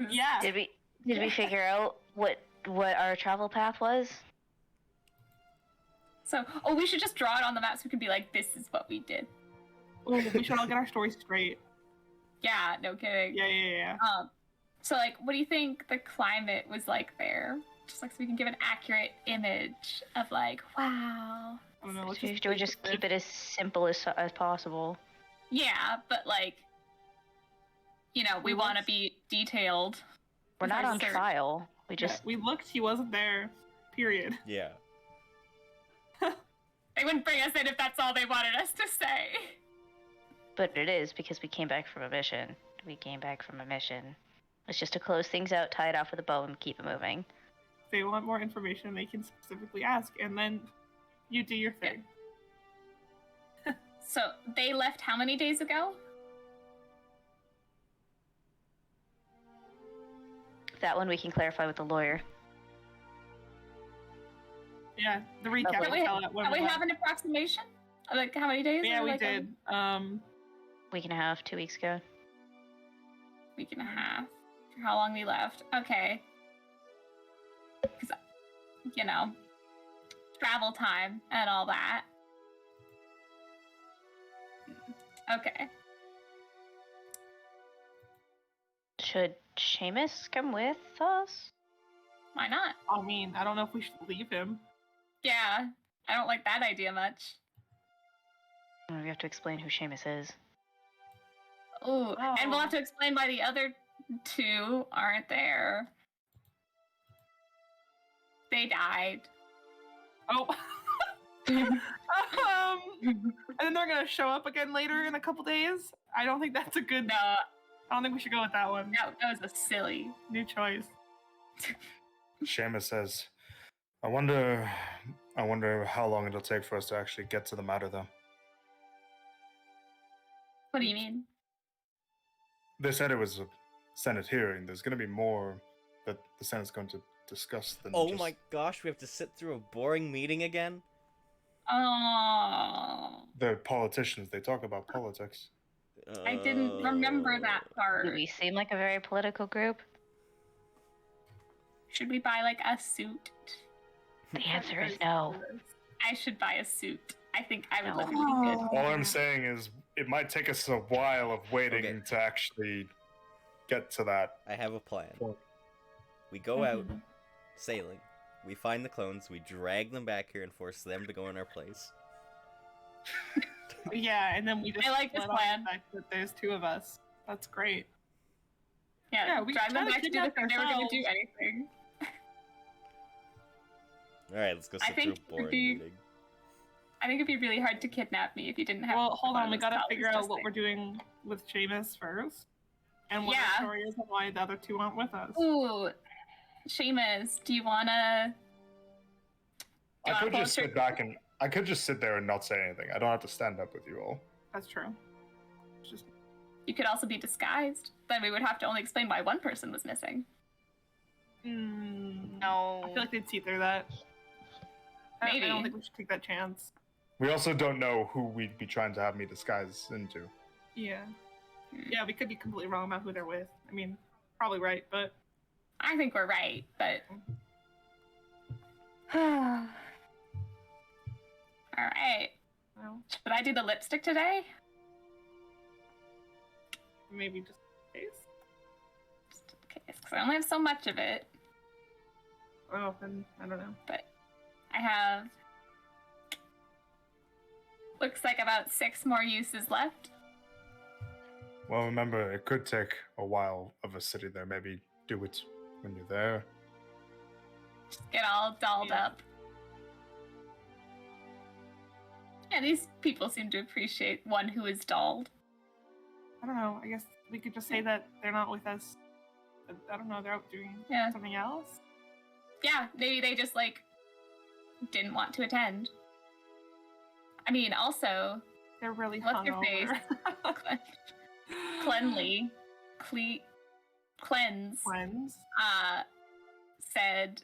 Yeah. Did we figure out what our travel path was? So, we should just draw it on the map so we can be like, this is what we did. Ooh, we should all get our story straight. Yeah, no kidding. Yeah. So, like, what do you think the climate was like there? Just like so we can give an accurate image of like, wow. I don't know. Let's Should we just keep it as simple as possible? Yeah, but like, you know, we We want to looked- be detailed. We're with not our on search. trial. We Yeah, just we looked. He wasn't there. Period. Yeah. They wouldn't bring us in if that's all they wanted us to say. But it is because we came back from a mission. It's just to close things out, tie it off with a bow, and keep it moving. If they want more information, they can specifically ask, and then you do your thing. So they left how many days ago? That one we can clarify with the lawyer. Yeah, the recap. Lovely. will tell it when Do we left. have an approximation? Like how many days? Yeah, Or we like did. Week and a half, 2 weeks ago. A week and a half. For how long we left? Okay. Because, you know, travel time and all that. Okay. Should Seamus come with us? Why not? I mean, I don't know if we should leave him. Yeah, I don't like that idea much. We have to explain who Seamus is. Ooh, and we'll Oh. have to explain why the other two aren't there. They died. Oh. And then they're gonna show up again later in a couple days. I don't think that's a good. No, I don't think we should go with that one. that was a silly. New choice. Seamus says, I wonder how long it'll take for us to actually get to the matter, though. What do you mean? They said it was a Senate hearing. There's going to be more that the Senate's going to discuss than Oh just... my gosh, we have to sit through a boring meeting again? Oh, The politicians, they talk about politics. I didn't remember that part. Do we seem like a very political group? Should we buy like a suit? The answer is no. I should buy a suit. I think I would No. look really good. All I'm saying is it might take us a while of waiting Okay. to actually get to that. I have a plan. Well- We go out Mhm. sailing. We find the clones. We drag them back here and force them to go in our place. Yeah, and then we just I like this let off plan. the fact that there's two of us. That's great. Yeah, Yeah, we drive them kinda back to do the kidnapped thing they were going to do ourselves. anything. Alright, let's go I sit through think a it would boring be- meeting. I think it'd be really hard to kidnap me if you didn't have. Well, hold one on. of We those gotta dollars figure out just what there. we're doing with Seamus first, and what Yeah. the story is and why the other two aren't with us. Ooh, Seamus, do you wanna? I could just closer? sit back and I could just sit there and not say anything. I don't have to stand up with you all. That's true. It's just You could also be disguised. Then we would have to only explain why one person was missing. No. I feel like they'd see through that. I don't Maybe. think we should take that chance. We also don't know who we'd be trying to have me disguise into. Yeah. Yeah, we could be completely wrong about who they're with. I mean, probably right, but I think we're right, but. All right. well, Should I do the lipstick today? maybe just in case. Just in case, because I only have so much of it. Oh, then I don't know. But I have. Looks like about 6 more uses left. Well, remember, it could take a while of us sitting there. Maybe do it when you're there. Get all dolled Yeah. up. Yeah, these people seem to appreciate one who is dolled. I don't know. I guess we could just say that they're not with us. I don't know. They're out doing Yeah. something else. Yeah, maybe they just like didn't want to attend. I mean, also They're really What's your hungover. Cleanly, Cleanse, Cleanse. said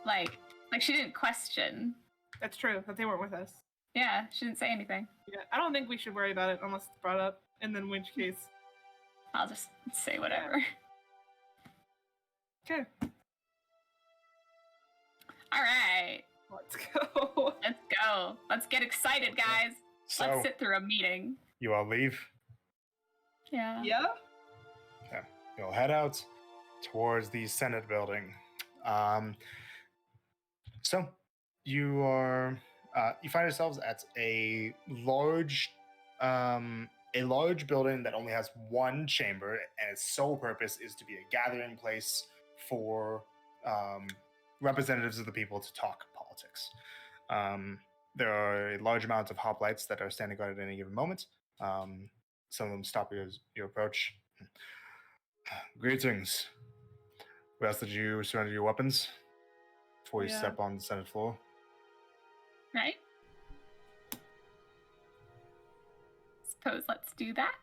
like she didn't question. That's true. That they weren't with us. Yeah, she didn't say anything. Yeah, I don't think we should worry about it unless it's brought up, and then in which case, I'll just say whatever. okay, All right, let's go. let's go. Let's get excited, guys. So, Let's sit through a meeting. you all leave. Yeah. Yeah. You'll head out towards the Senate building. So you are you find yourselves at a large building that only has one chamber, and its sole purpose is to be a gathering place for representatives of the people to talk politics. There are a large amount of hoplites that are standing guard at any given moment. Some of them stop your approach. Greetings. We ask that you surrender your weapons before you Yeah. step on the Senate floor. Right? Suppose let's do that.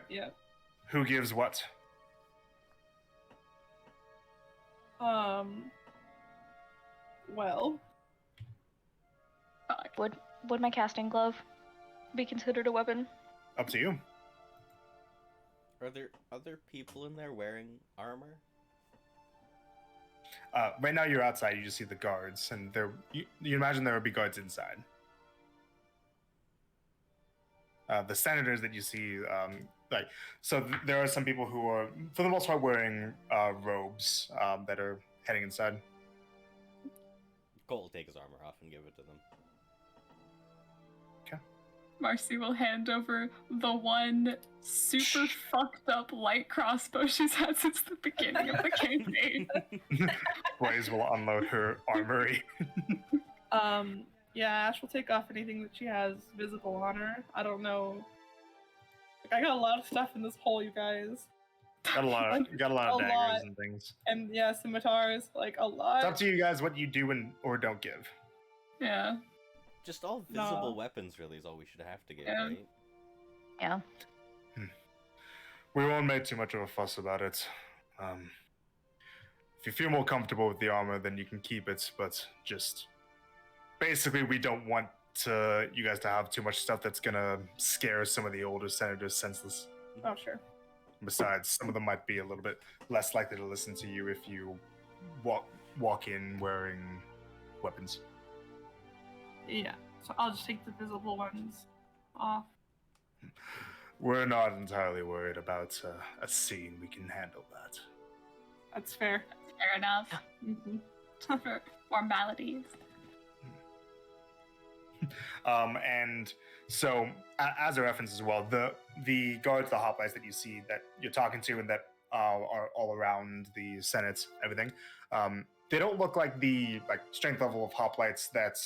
Yeah. Who gives what? Well, Fuck. Would my casting glove be considered a weapon? Up to you. Are there other people in there wearing armor? Right now you're outside. You just see the guards, and you imagine there would be guards inside. The senators that you see, there are some people who are, for the most part, wearing robes that are heading inside. Cole will take his armor off and give it to them. Marcy will hand over the one super fucked up light crossbow she's had since the beginning of the campaign. Blaze will unload her armory. yeah, Ash will take off anything that she has visible on her. I don't know. Like, I got a lot of stuff in this hole, you guys. Got a lot of daggers lot. and things. And yeah, scimitars, like a lot. It's up to you guys what you do or don't give. Yeah. Just all visible weapons, really, is all we should have to get, right? Yeah. We won't make too much of a fuss about it. If you feel more comfortable with the armor, then you can keep it, but just... Basically, we don't want you guys to have too much stuff that's gonna scare some of the older senators senseless. Oh, sure. Besides, some of them might be a little bit less likely to listen to you if you walk in wearing weapons. Yeah, so I'll just take the visible ones off. We're not entirely worried about a scene. We can handle that. That's fair. Fair enough. Mm-hmm. For formalities. And so, as a reference as well, the guards, the hoplites that you see that you're talking to and that are all around the Senate, everything, they don't look like the strength level of hoplites that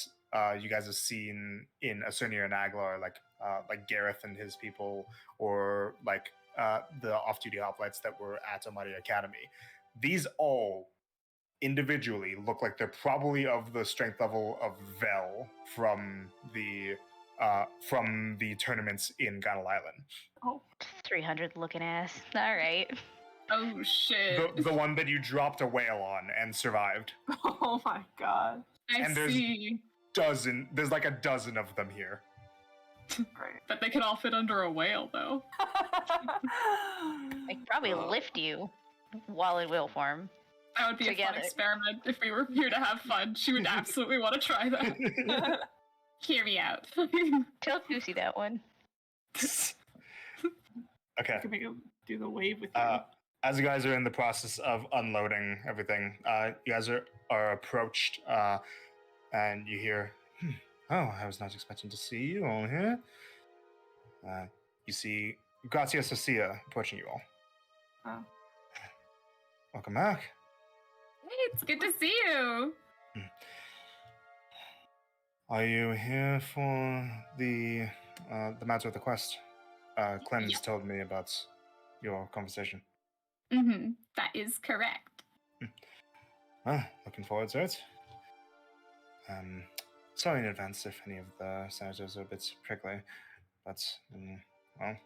you guys have seen in Acernia and Aglar, like Gareth and his people, or the off-duty hoplites that were at Almighty Academy. These all individually look like they're probably of the strength level of Vel from the tournaments in Ganal Island. Oh, 300 looking ass. All right. Oh shit. The one that you dropped a whale on and survived. oh my god. I and there's- see. There's like a dozen of them here. Great. But they could all fit under a whale, though. I could probably lift you while in whale form. That would be a Together. fun experiment if we were here to have fun. She would absolutely want to try that. Hear me out. Tell Lucy that one. Okay. I can make him do the wave with you. As you guys are in the process of unloading everything, you guys are approached, and you hear, "Oh, I was not expecting to see you all here." You see Grazia Socia approaching you all. Oh. Welcome back. Hey, it's good to see you. Are you here for the matter of the quest? Clem's Yep. told me about your conversation. Mm-hmm. That is correct. Looking forward to it. Sorry in advance if any of the senators are a bit prickly, but, well,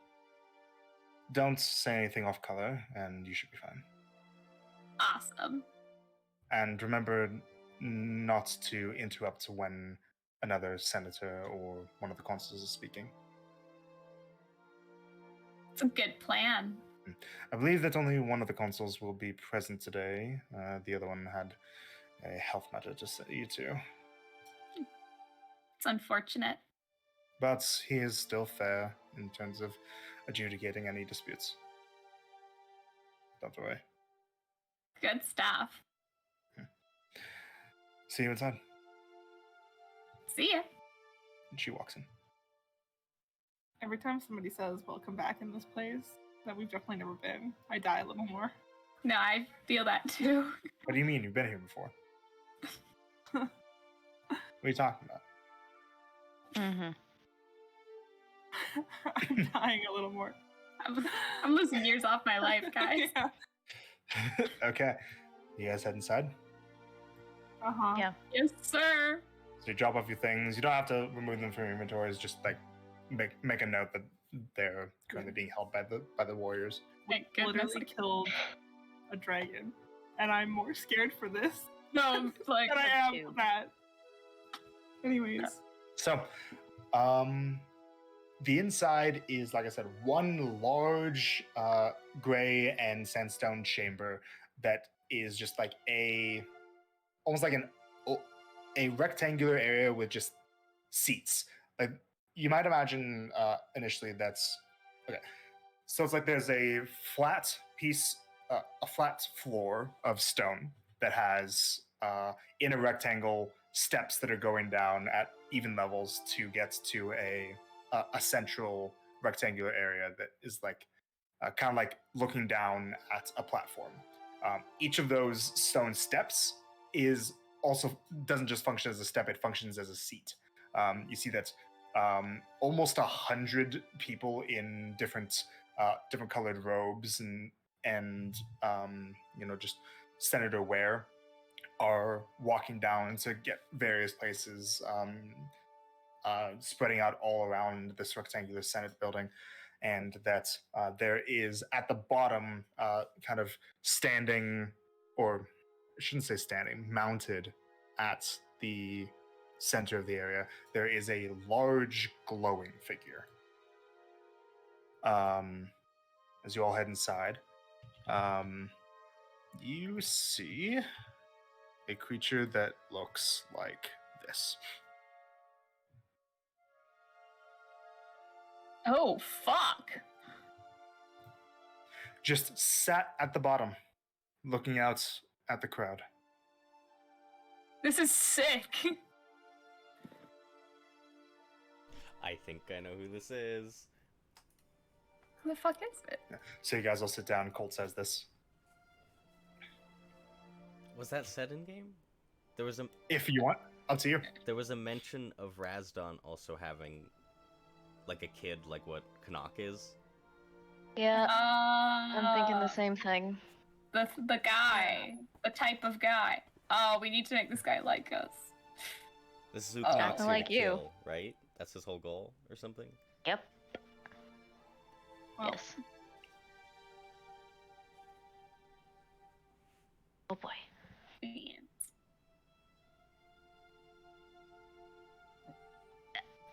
don't say anything off color, and you should be fine. Awesome. And remember not to interrupt when another senator or one of the consuls is speaking. It's a good plan. I believe that only one of the consuls will be present today. The other one had a health matter to see to. It's unfortunate. But he is still fair in terms of adjudicating any disputes. Don't worry. Good stuff. See you inside. See ya. And she walks in. Every time somebody says welcome back in this place that we've definitely never been, I die a little more. No, I feel that too. What do you mean? You've been here before. What are you talking about? Mm-hmm. I'm dying a little more. I'm losing years off my life, guys. Yeah. Okay. You guys head inside. Uh-huh. Yeah. Yes, sir. So you drop off your things. You don't have to remove them from your inventories. Just like make a note that they're currently being held by the warriors. Thank goodness. Literally killed a dragon. And I'm more scared for this No, like than I am too. that. Anyways. So, the inside is, like I said, one large gray and sandstone chamber that is just like almost like a rectangular area with just seats. Like you might imagine initially that's okay. So it's like there's a flat piece, a flat floor of stone that has in a rectangle steps that are going down at even levels to get to a central rectangular area that is like kind of like looking down at a platform. Each of those stone steps is also doesn't just function as a step; it functions as a seat. You see that almost 100 people in different colored robes and just senator wear are walking down to get various places, spreading out all around this rectangular Senate building, and that there is at the bottom, kind of standing, or I shouldn't say standing, mounted at the center of the area, there is a large glowing figure. As you all head inside, you see a creature that looks like this. oh fuck. Just sat at the bottom, looking out at the crowd. This is sick. I think I know who this is. Who the fuck is it? Yeah. So you guys all sit down. Colt says this. Was that said in game? There was If you want, up to you. a mention of Razdan also having like a kid, like what Canuck is. Yeah, I'm thinking the Uh, same thing. the guy, the type of guy. Oh, we need to make this guy like us. This is who Oh. Canuck's here Like to you. kill, right? That's his whole goal or something. Yep. Well, Yes. Oh boy.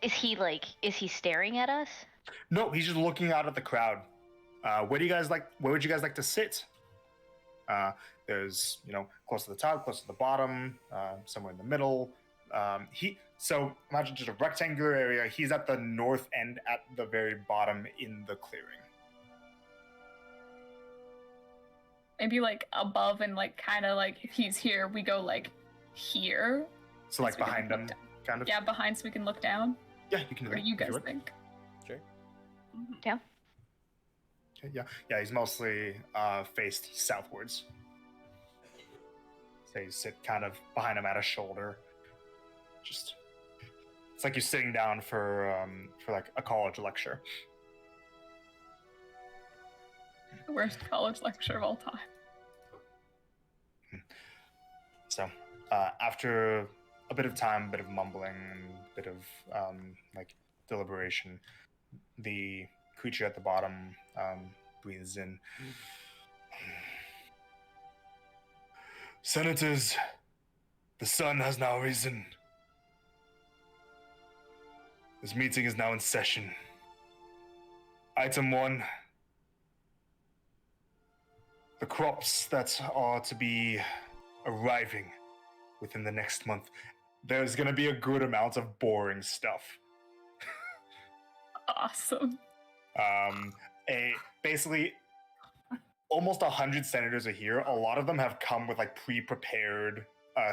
Is he staring at us? No, he's just looking out at the crowd. Where would you guys like to sit? There's, close to the top, close to the bottom, somewhere in the middle. So imagine just a rectangular area. He's at the north end, at the very bottom in the clearing. Maybe like above and like kind of like if he's here, we go like here. So like So we can behind look him, down. kind of. Yeah, behind so we can look down. Yeah, you can do What that do you if you guys want. think? Sure. Okay, yeah. He's mostly faced southwards. So you sit kind of behind him at a shoulder. Just, it's like you're sitting down for like a college lecture. The worst college lecture of all time. So, after a bit of time, a bit of mumbling, and a bit of like deliberation, the creature at the bottom breathes in. Senators, the sun has now risen. This meeting is now in session. Item 1. The crops that are to be arriving within the next month. There's going to be a good amount of boring stuff. Awesome. Basically, almost 100 senators are here. A lot of them have come with like pre-prepared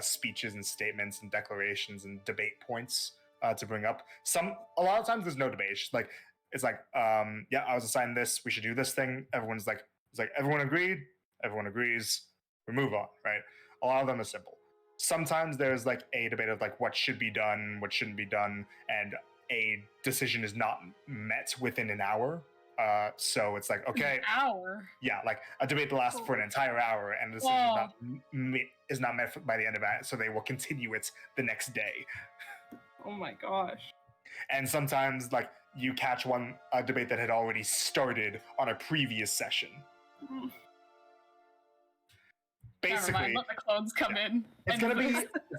speeches and statements and declarations and debate points to bring up. A lot of times there's no debate. It's like, yeah, I was assigned this. We should do this thing. Everyone's like, everyone agreed. Everyone agrees. We move on, right? A lot of them are simple. Sometimes there's like a debate of like what should be done, what shouldn't be done, and a decision is not met within an hour. So it's like, okay, An hour. yeah, like a debate that lasts for an entire hour, and the decision is not met by the end of it. So they will continue it the next day. Oh my gosh. And sometimes, like, you catch a debate that had already started on a previous session. Mm. Never Basically, mind, let the clones come in. it's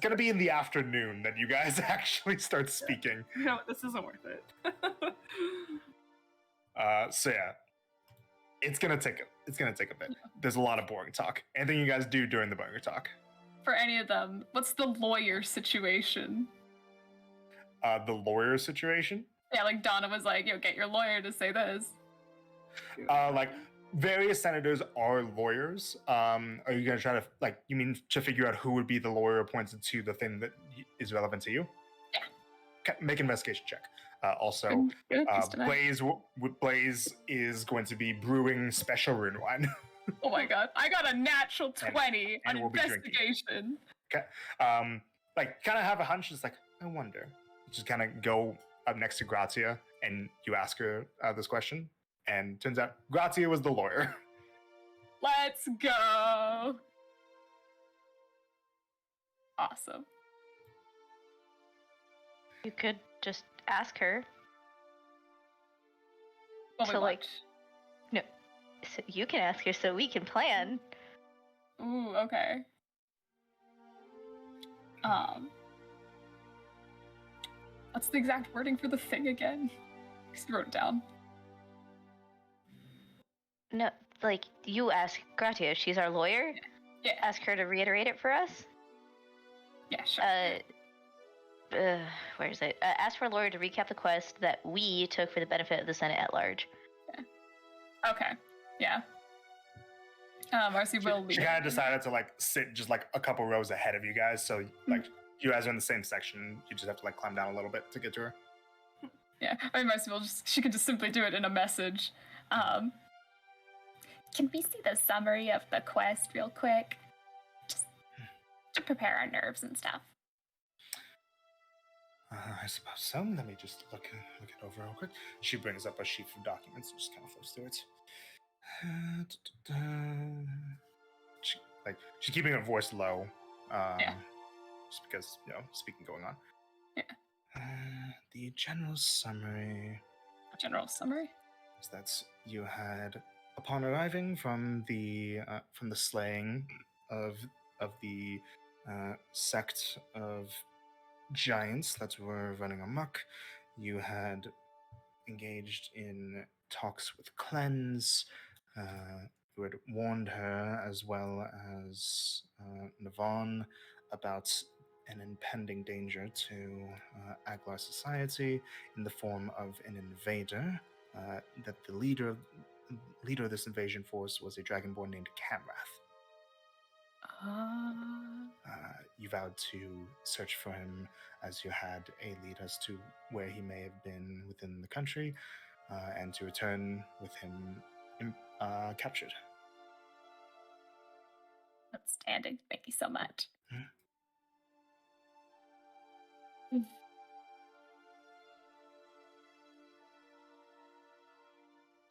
gonna be in the afternoon that you guys actually start speaking. You know what? This isn't worth it. So yeah, it's gonna take a bit. There's a lot of boring talk. Anything you guys do during the boring talk? For any of them, what's the lawyer situation? The lawyer situation. Yeah, like Donna was like, yo, get your lawyer to say this. Like various senators are lawyers. Are you gonna try to you mean to figure out who would be the lawyer appointed to the thing that is relevant to you? Yeah. Okay, make an investigation check. Also, Good, just enough. Blaze is going to be brewing special rune wine. Oh my god, I got a natural 20 and on we'll be drinking. investigation. Okay. Kind of have a hunch. It's like, I wonder. Just kind of go up next to Grazia and you ask her this question. And turns out Grazia was the lawyer. Let's go. Awesome. You could just ask her. Well, So, like, no, so you can ask her so we can plan. Ooh, okay. What's the exact wording for the thing again? Just wrote it down. No, like, you ask Gratia, she's our lawyer. Yeah. Ask her to reiterate it for us. Yeah, sure. Where is it? Ask for a lawyer to recap the quest that we took for the benefit of the Senate at large. Okay. Yeah. Marcy will lead. She kind of decided to sit just a couple rows ahead of you guys, so you guys are in the same section. You just have to climb down a little bit to get to her. Yeah, I mean, Marcy will she could just simply do it in a message. Can we see the summary of the quest real quick? Just to prepare our nerves and stuff. I suppose so. Let me just look it over real quick. She brings up a sheet of documents and just kind of flips through it. She's keeping her voice low. Yeah. Just because, speaking going on. Yeah. The general summary. General summary? Is that you had, upon arriving from the slaying of the sect of giants that were running amok, you had engaged in talks with Cleanse, who had warned her as well as Navon about an impending danger to Aglar society in the form of an invader, that the leader of this invasion force was a dragonborn named Camrath. You vowed to search for him as you had a lead as to where he may have been within the country, and to return with him captured. Outstanding. Thank you so much.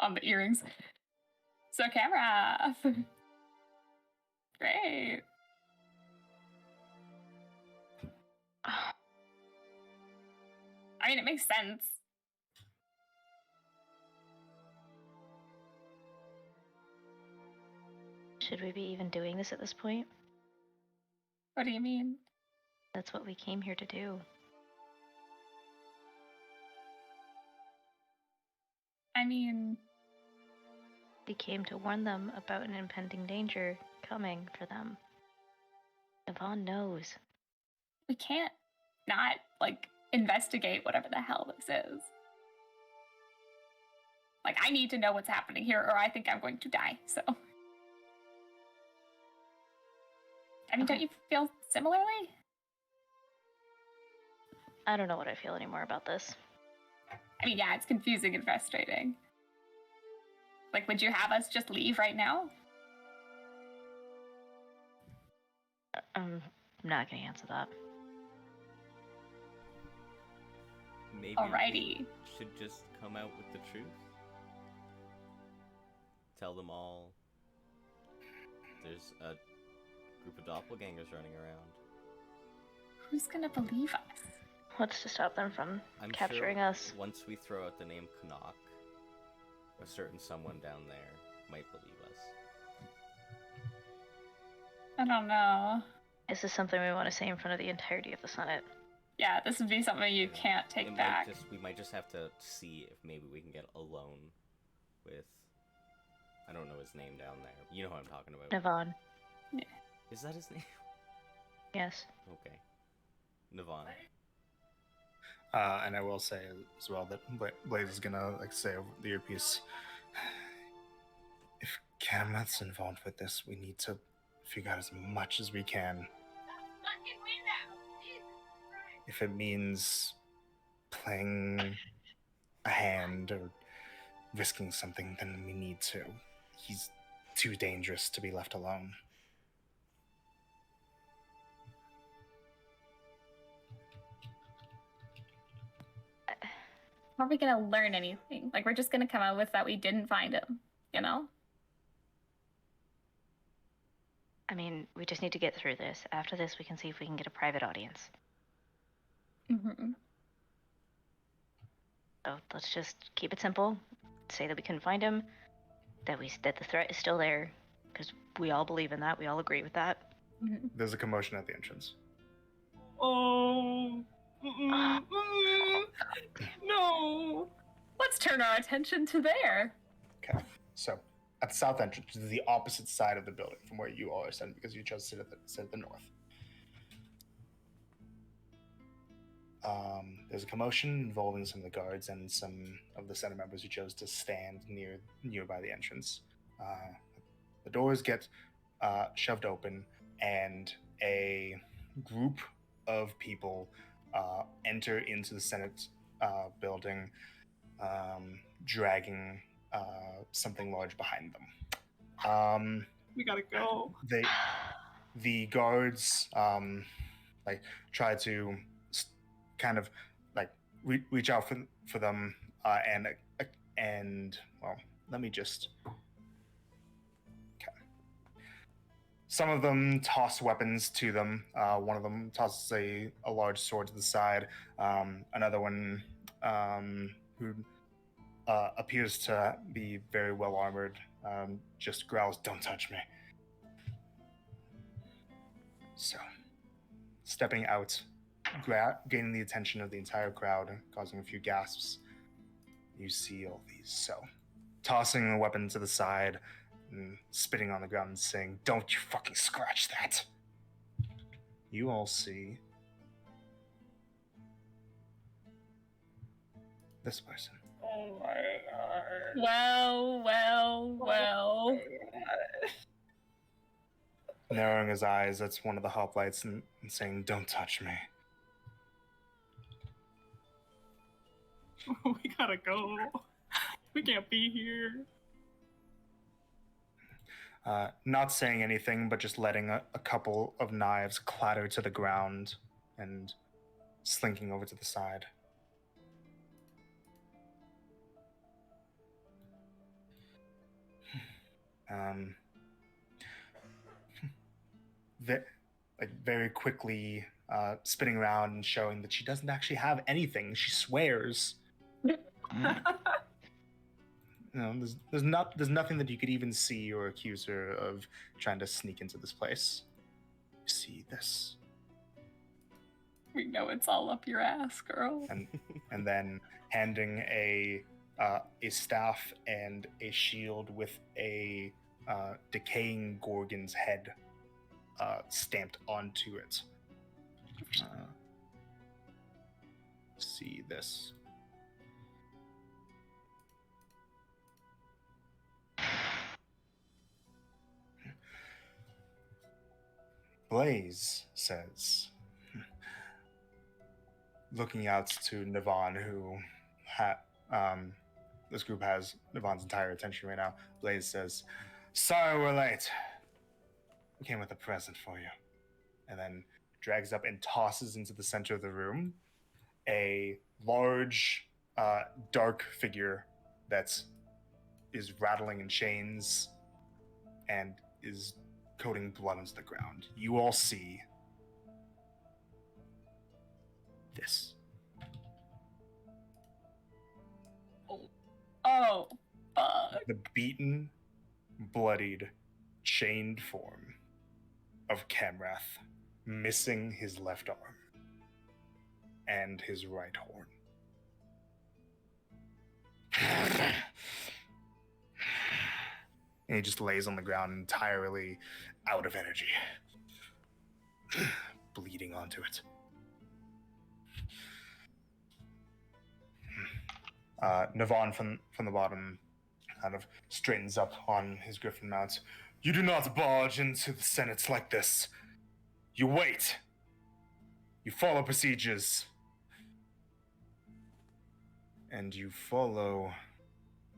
On the earrings. So camera. Great. I mean, it makes sense. Should we be even doing this at this point? What do you mean? That's what we came here to do. I mean, We came to warn them about an impending danger coming for them. Yvonne knows. we can't not, investigate whatever the hell this is. I need to know what's happening here, or I think I'm going to die, so. I mean, don't you feel similarly? I don't know what I feel anymore about this. I mean, yeah, it's confusing and frustrating. Would you have us just leave right now? I'm not gonna answer that. maybe Alrighty. we should just come out with the truth. Tell them all there's a group of doppelgangers running around. Who's gonna believe us? What's to stop them from I'm capturing sure us? once we throw out the name Canuck, a certain someone down there might believe us. I don't know. Is this something we want to say in front of the entirety of the Senate? Yeah, this would be something you can't take back. We might just have to see if maybe we can get alone with, I don't know his name down there. You know who I'm talking about. Navon. Is that his name? Yes. Okay. Navon. And I will say as well that Blaze is gonna say over the earpiece, if Camlet's involved with this, we need to figure out as much as we can. If it means playing a hand or risking something, then we need to. He's too dangerous to be left alone. How are we gonna learn anything? Like, we're just gonna come out with that we didn't find him, you know? I mean, we just need to get through this. After this, we can see if we can get a private audience. Mm-hmm. So let's just keep it simple. Say that we couldn't find him. That the threat is still there, because we all believe in that. We all agree with that. Mm-hmm. There's a commotion at the entrance. Oh. No. Let's turn our attention to there. Okay, so at the south entrance, which is the opposite side of the building from where you all are sitting, because you chose to sit at the north. There's a commotion involving some of the guards and some of the Senate members who chose to stand nearby the entrance. The doors get shoved open, and a group of people enter into the Senate building, dragging something large behind them. We gotta go. The guards try to kind of reach out for them, and well, let me just. Okay. Some of them toss weapons to them. One of them tosses a large sword to the side. Another one, who appears to be very well armored, just growls, "Don't touch me." So, stepping out, gaining the attention of the entire crowd, causing a few gasps, you see all these. So, tossing the weapon to the side, and spitting on the ground and saying, "Don't you fucking scratch that." You all see this person. Oh my god. Well. Narrowing his eyes, that's one of the hoplites, and saying, "Don't touch me." We gotta go. We can't be here. Not saying anything, but just letting a couple of knives clatter to the ground and slinking over to the side. Very quickly spinning around and showing that she doesn't actually have anything. She swears. There's nothing that you could even see or accuse her of trying to sneak into this place. You see this, We know it's all up your ass, girl. and then handing a staff and a shield with a decaying Gorgon's head stamped onto it. See this. Blaze says, looking out to Navon, who this group has Navon's entire attention right now. Blaze says, "Sorry we're late. We came with a present for you." And then drags up and tosses into the center of the room a large, dark figure that is rattling in chains and is coating blood into the ground. You all see this. Oh, fuck. The beaten, bloodied, chained form of Camrath, missing his left arm and his right horn. And he just lays on the ground entirely out of energy, bleeding onto it. Navon from the bottom kind of straightens up on his griffin mount. You do not barge into the Senate like this. You wait. You follow procedures. And you follow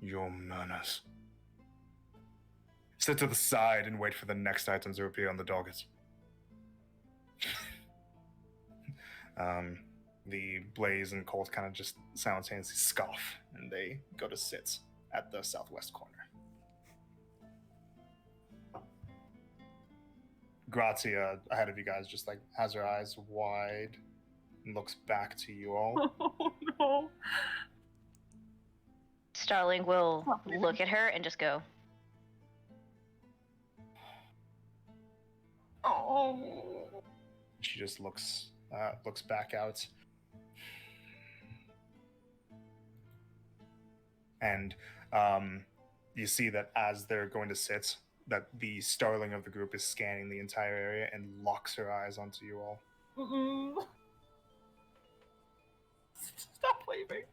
your manners. Sit to the side and wait for the next item to appear on the docket. The Blaze and Colt kind of just simultaneously scoff, and they go to sit at the southwest corner. Grazia, ahead of you guys, just like has her eyes wide and looks back to you all. Oh no. Starling will look at her and just go, Oh. She just looks back out. And you see that as they're going to sit, that the starling of the group is scanning the entire area and locks her eyes onto you all. Mm-mm. Stop leaving.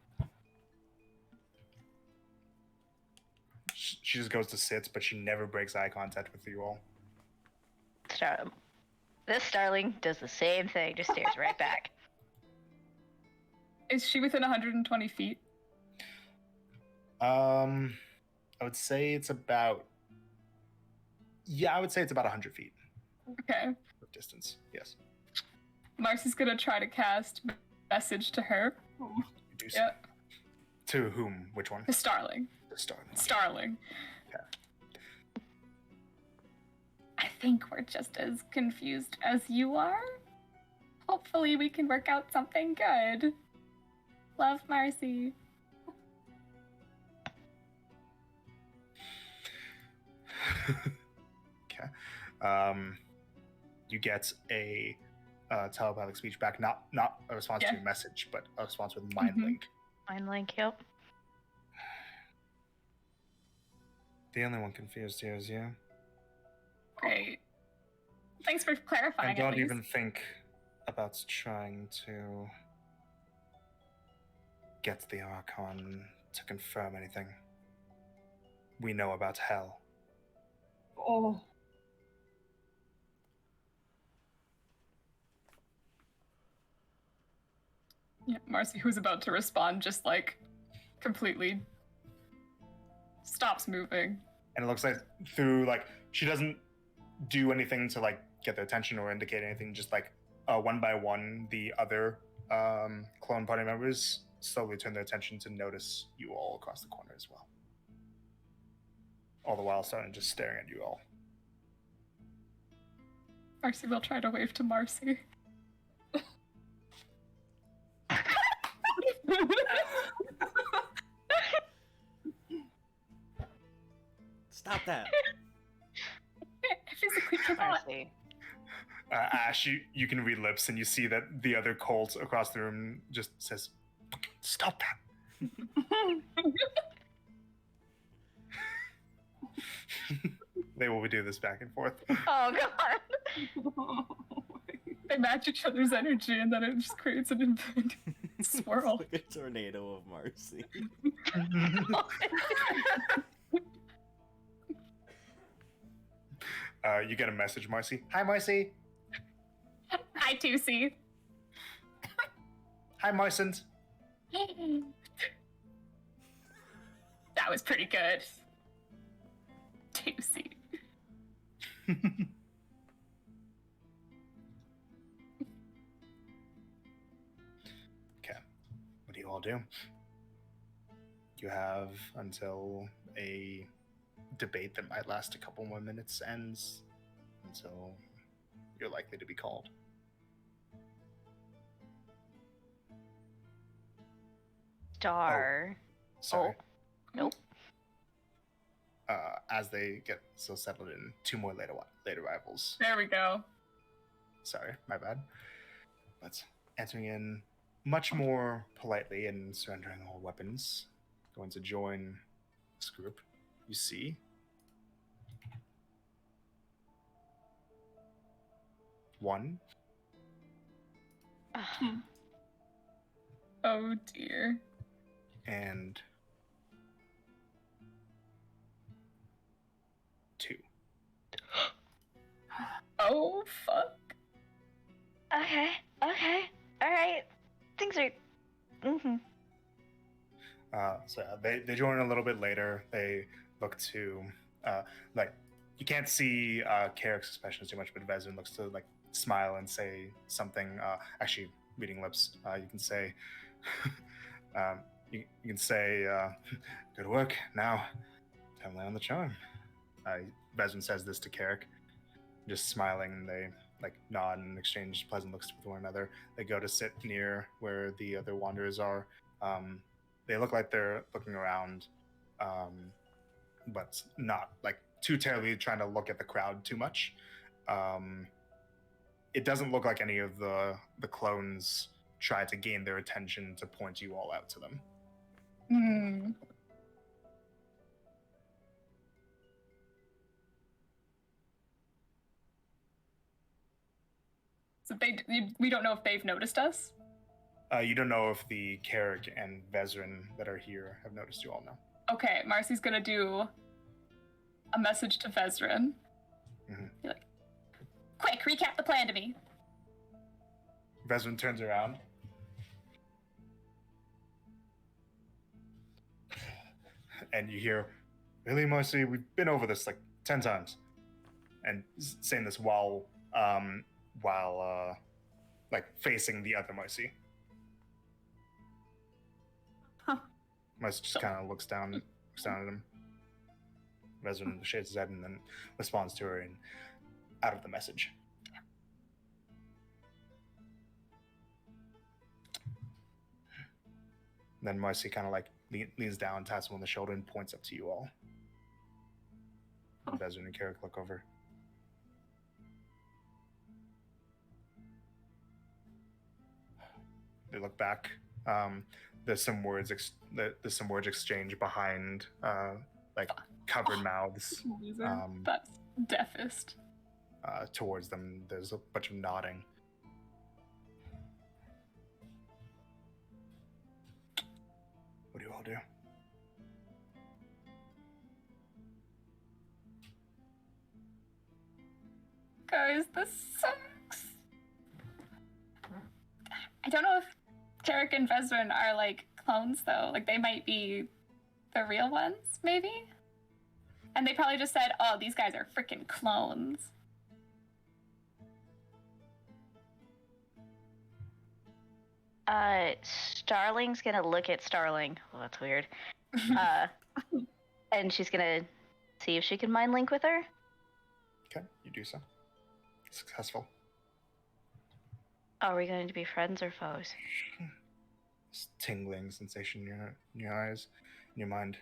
She just goes to sit, but she never breaks eye contact with you all. This starling does the same thing, just stares right back. Is she within 120 feet? I would say it's about... Yeah, I would say it's about 100 feet Okay. of distance, yes. Marcy's gonna try to cast message to her. You do so. Yep. To whom? Which one? To Starling. The starling. Starling. Okay. I think we're just as confused as you are. Hopefully we can work out something good. Love, Marcy. Okay. You get a telepathic speech back, not a response to your message, but a response with mind link. Mind link, yep. The only one confused here is you. Great. Thanks for clarifying. And don't at least. even think about trying to get the Archon to confirm anything. We know about hell. Oh. Yeah, Marcy, who's about to respond, just like completely stops moving. And it looks like through, like, she doesn't do anything to, like, get their attention or indicate anything, just like one by one, the other clone party members slowly turn their attention to notice you all across the corner as well. All the while starting just staring at you all. Marcy will try to wave to Marcy. Stop that. I physically cannot. Honestly. Ash, you can read lips, and you see that the other Colt across the room just says, "Stop that." They will do this back and forth. Oh god. They match each other's energy, and then it just creates an infinite swirl. It's like a tornado of Marcy. You get a message, Marcy. Hi, Marcy. I too see. Hi, Marcent. That was pretty good. Too see. Okay. all do? You have until a debate that might last a couple more minutes ends until you're likely to be called. Star. Sorry. Nope. As they get so settled in, two more late arrivals. There we go. Sorry, my bad. But entering in much more politely and surrendering all weapons, going to join this group. You see one, Oh dear. and two. Oh fuck. Okay. All right. Things are. So they join a little bit later. They look to like you can't see Carrick's expressions too much, but Vezin looks to like smile and say something. Actually, reading lips. You can say, you can say, "Good work." Now, time to lay on the charm. Vezin says this to Carrick, just smiling. And they like nod and exchange pleasant looks with one another. They go to sit near where the other wanderers are. They look like they're looking around, but not like too terribly trying to look at the crowd too much. It doesn't look like any of the clones try to gain their attention to point you all out to them. Hmm. So we don't know if they've noticed us. You don't know if the Carrick and Vezrin that are here have noticed you all now. Okay, Marcy's gonna do a message to Vezrin. Be like, quick, recap the plan to me. Vezrin turns around. And you hear, "Really, Marcy? We've been over this like 10 times." And saying this while like facing the other Marcy. Marcy just kind of looks down at him. Vezrin shakes his head and then responds to her and out of the message. Then Marcy kind of like leans down, taps him on the shoulder, and points up to you all. And Vezrin and Carrick look over. They look back. There's some words exchanged behind like covered mouths. That's deafest. Towards them. There's a bunch of nodding. What do you all do? Guys, this sucks. I don't know if Carrick and Vezrin are like clones though. Like they might be the real ones, maybe? And they probably just said, "Oh, these guys are freaking clones." Starling's gonna look at Starling. Oh, that's weird. And she's gonna see if she can mind link with her. Okay, you do so. Successful. Are we going to be friends or foes? This tingling sensation in your eyes, in your mind.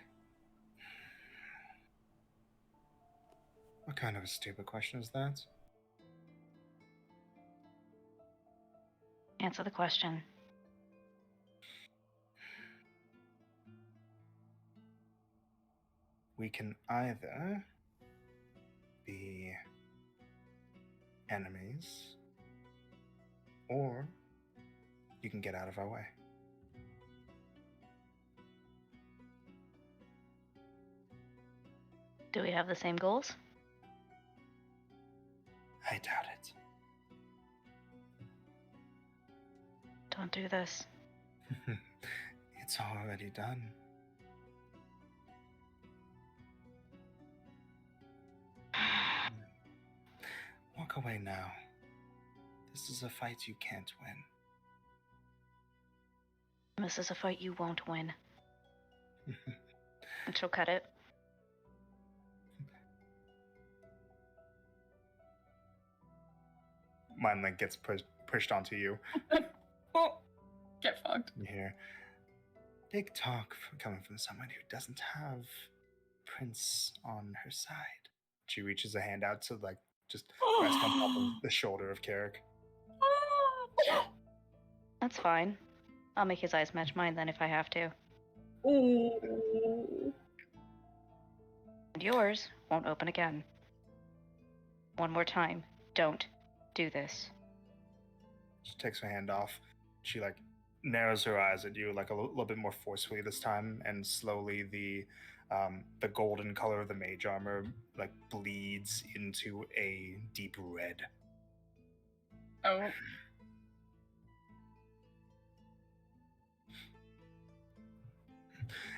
What kind of a stupid question is that? Answer the question. We can either be enemies, or you can get out of our way. Do we have the same goals? I doubt it. Don't do this. It's already done. Walk away now. This is a fight you can't win. I'm this is a fight you won't win. And she'll cut it. Mind link gets pushed onto you. Oh, get fucked. You hear big talk coming from someone who doesn't have Prince on her side. She reaches a hand out to like just rest on top of the shoulder of Carrick. That's fine. I'll make his eyes match mine then if I have to. Ooh. And yours won't open again. One more time. Don't do this. She takes her hand off. She like narrows her eyes at you like a little bit more forcefully this time, and slowly the golden color of the mage armor like bleeds into a deep red. Oh.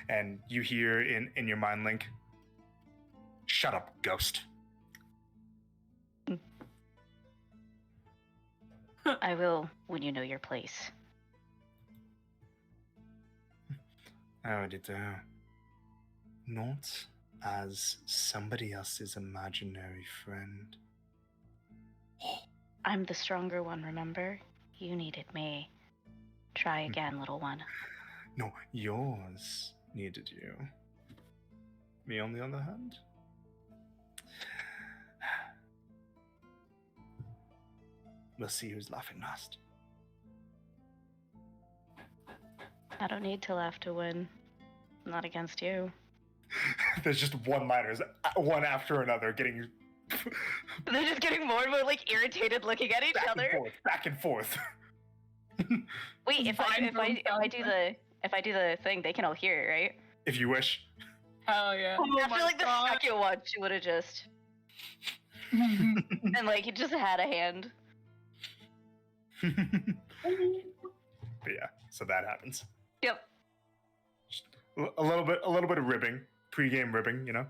And you hear in your mind link, "Shut up, ghost." I will when you know your place. How did not as somebody else's imaginary friend. I'm the stronger one, remember? You needed me. Try again, little one. No, yours needed you. Me, on the other hand? We'll see who's laughing last. I don't need to laugh to win. Not against you. There's just one-liners, one after another, getting They're just getting more and more like irritated looking at each back and forth. Wait, if I do the thing, they can all hear it, right? If you wish. Hell yeah. Oh I feel like the second one she would have just and like he just had a hand. But yeah, so that happens. Yep. A little bit of ribbing, pre-game ribbing, you know.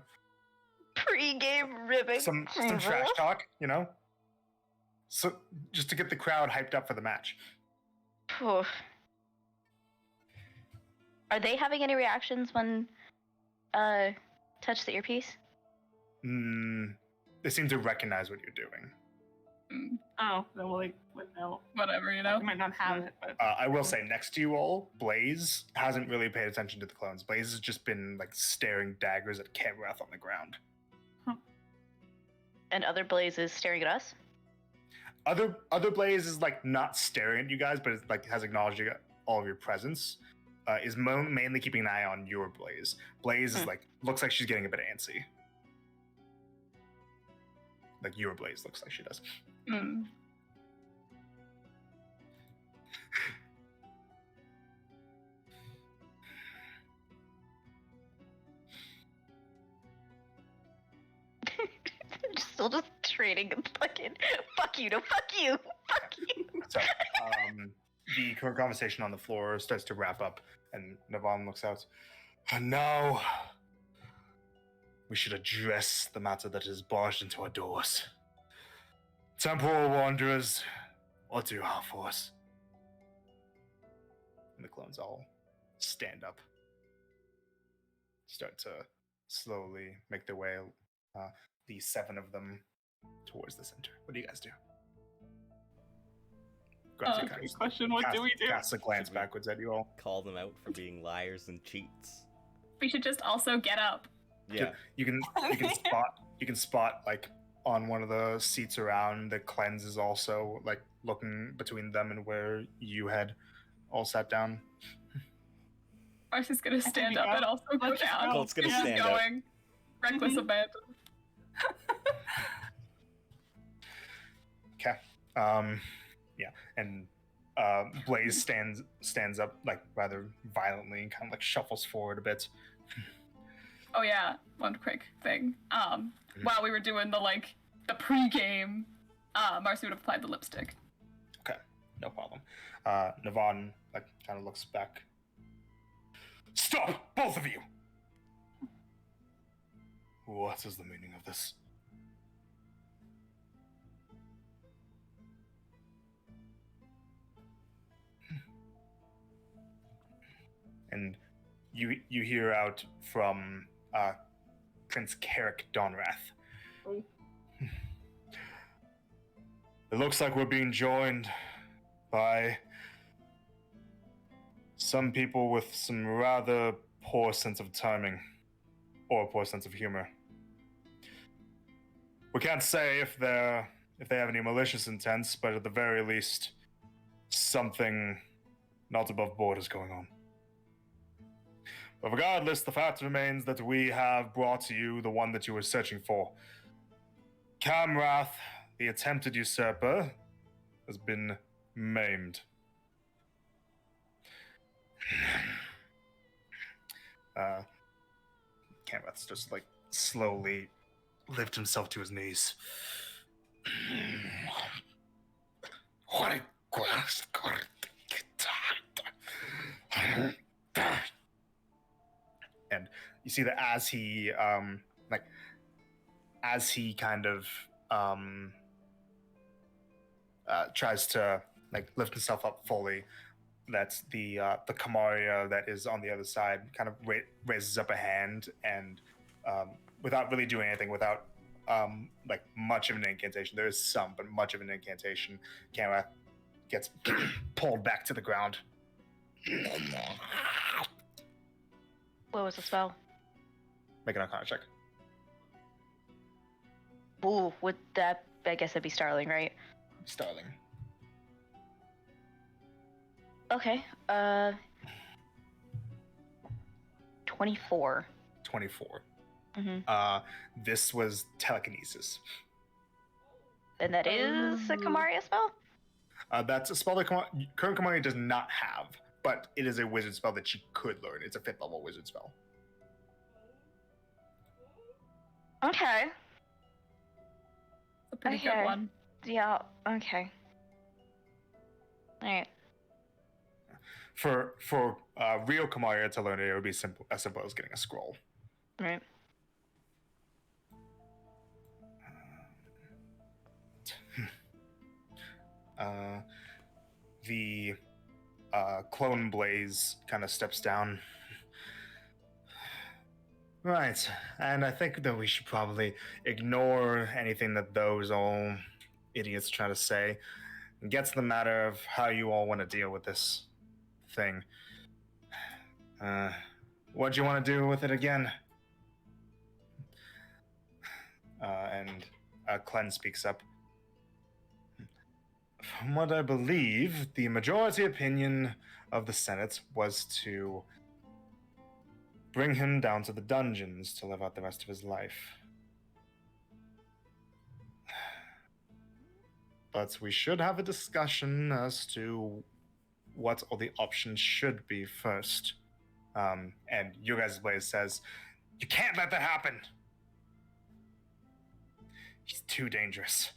Pre-game ribbing. Some trash talk, you know. So just to get the crowd hyped up for the match. Phew. Are they having any reactions when touch the earpiece? They seem to recognize what you're doing. Oh, then we'll like, no. Whatever, you know? We might not have it, but I will say, next to you all, Blaze hasn't really paid attention to the clones. Blaze has just been like staring daggers at Camrath on the ground. And other Blaze is staring at us? Other Blaze is like not staring at you guys, but it's like has acknowledged all of your presence. Is mainly keeping an eye on your Blaze. Blaze is like looks like she's getting a bit antsy. Like your Blaze looks like she does. Mm. Still just trading and fucking fuck you, no fuck you, fuck you. So the current conversation on the floor starts to wrap up, and Navan looks out. And now we should address the matter that has barged into our doors. Temporal Wanderers, what do you have for us? And the clones all stand up, start to slowly make their way, the 7 of them, towards the center. What do you guys do? Grunty kind good question. What do we do? casts a glance backwards at you all. Call them out for being liars and cheats. We should just also get up. Yeah. You can spot like on one of the seats around, the cleanse is also like looking between them and where you had all sat down. Marcy's gonna stand up and also go Let's just down. go. Colt's gonna She's stand up. going. Reckless abandon. Okay. Yeah, and Blaze stands up like rather violently and kind of like shuffles forward a bit. Oh yeah, one quick thing. While we were doing the pre-game, Marcy would have applied the lipstick. Okay, no problem. Navan like kind of looks back. Stop, both of you! What is the meaning of this? and you hear out from Prince Carrick Donrath. Oh. It looks like we're being joined by some people with some rather poor sense of timing, or poor sense of humor. We can't say if they have any malicious intents, but at the very least, something not above board is going on. But regardless, the fact remains that we have brought to you the one that you were searching for. Camrath, the attempted usurper, has been maimed. Camrath's just like slowly lift himself to his knees. And you see that as he kind of tries to lift himself up fully, that's the Kamaria that is on the other side kind of raises up a hand, and without really doing anything, without much of an incantation, there is some, but much of an incantation, Camrath gets pulled back to the ground. What was the spell? Make an Arcana check. Ooh, would that? I guess that'd be Starling, right? Starling. Okay. 24. 24. Mm-hmm. This was telekinesis. And that is a Kamaria spell? That's a spell that current Kamaria does not have, but it is a wizard spell that she could learn. It's a 5th level wizard spell. Okay. A pretty Okay. good one. Yeah, okay. Alright. For real Kamaria to learn it, it would be as simple as getting a scroll. Right. The clone Blaze kind of steps down. Right, and I think that we should probably ignore anything that those old idiots try to say and get to the matter of how you all want to deal with this thing. What do you want to do with it again? And Clen speaks up. From what I believe, the majority opinion of the Senate was to bring him down to the dungeons to live out the rest of his life. But we should have a discussion as to what all the options should be first. And you guys' Blaze says, you can't let that happen! He's too dangerous.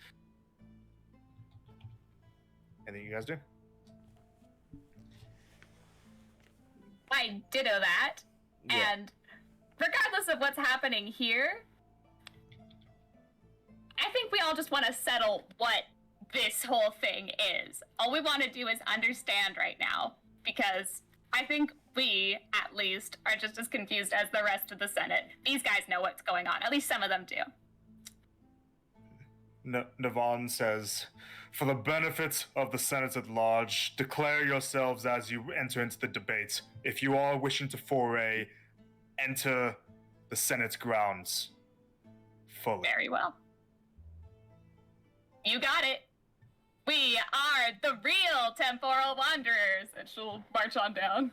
Anything you guys do? I ditto that. Yeah. And regardless of what's happening here, I think we all just want to settle what this whole thing is. All we want to do is understand right now, because I think we, at least, are just as confused as the rest of the Senate. These guys know what's going on. At least some of them do. Navon says, for the benefit of the Senate at large, declare yourselves as you enter into the debate. If you are wishing to foray, enter the Senate grounds fully. Very well. You got it. We are the real temporal wanderers. And she'll march on down.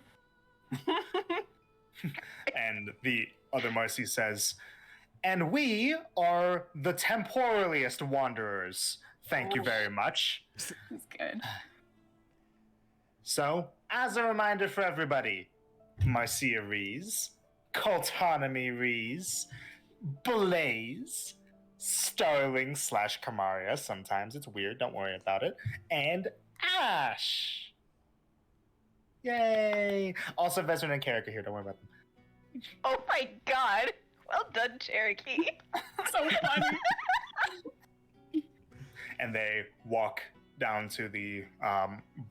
And the other Marcy says, and we are the temporaliest wanderers. Thank you very much. That's good. So, as a reminder for everybody, Marcia Rees, Cultonomy Rees, Blaze, Starling / Kamaria, sometimes it's weird, don't worry about it, and Ash. Yay! Also, Vezran and Carrick are here, don't worry about them. Oh my god! Well done, Cherokee. So funny. And they walk down to the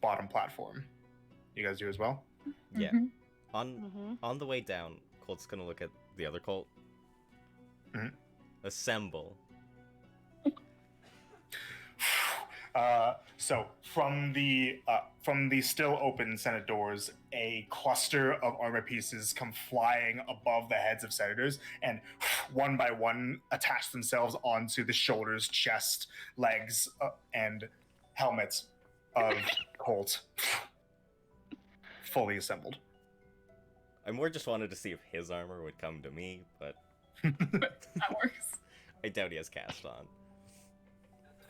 bottom platform. You guys do as well? Yeah. On the way down, Colt's gonna look at the other Colt. Mhm. Assemble. So from the still open Senate doors, a cluster of armor pieces come flying above the heads of senators, and one by one attach themselves onto the shoulders, chest, legs, and helmets of Colt, fully assembled. I more just wanted to see if his armor would come to me, but That works. I doubt he has cast on.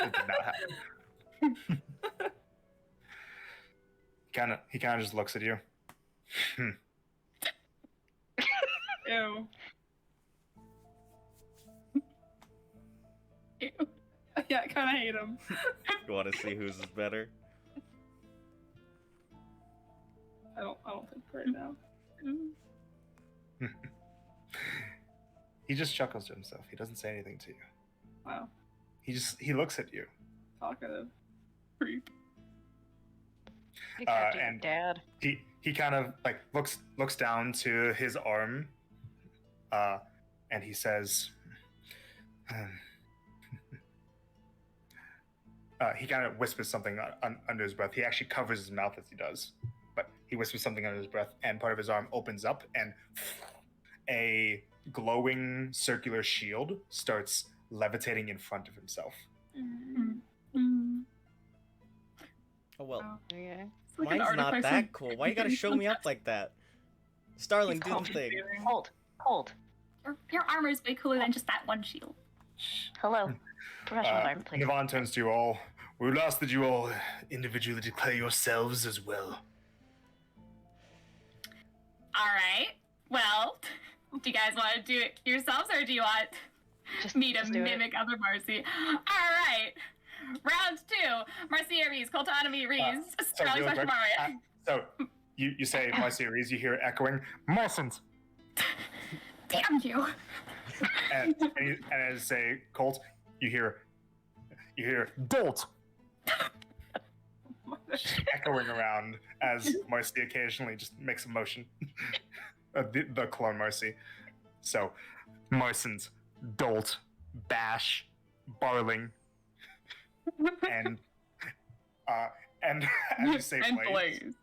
It did not happen. He kind of just looks at you. Ew. Ew. Yeah, I kind of hate him. You want to see whose is better? I don't think right now. He just chuckles to himself. He doesn't say anything to you. Wow, He looks at you. talkative. Creep. You got your and- dad. He kind of like looks down to his arm, and he says, he kind of whispers something under his breath. He actually covers his mouth as he does, but he whispers something under his breath, and part of his arm opens up, and a glowing circular shield starts levitating in front of himself. Oh well, Oh. Okay. It's like an mine's not artificer. that cool. Why you gotta show me up like that? Starling, He's do the thing. compensating. Hold. Your armor is way cooler than just that one shield. Hello. Professional environment, please. Navon turns to you all. We would ask that you all individually declare yourselves as well. All right. Well, do you guys want to do it yourselves, or do you want me to just do it. mimic other Marcy? All right. Round 2. Marcia Reese, Coltonomy Reese, Starling really quick, Maria. So you say my series, you hear echoing Marsons, Damn you. and as you say Colt, you hear Dolt echoing around as Marcy occasionally just makes a motion. The clone Marcy. So Marsons, Dolt, Bash, Barling, and as you say And Blaze.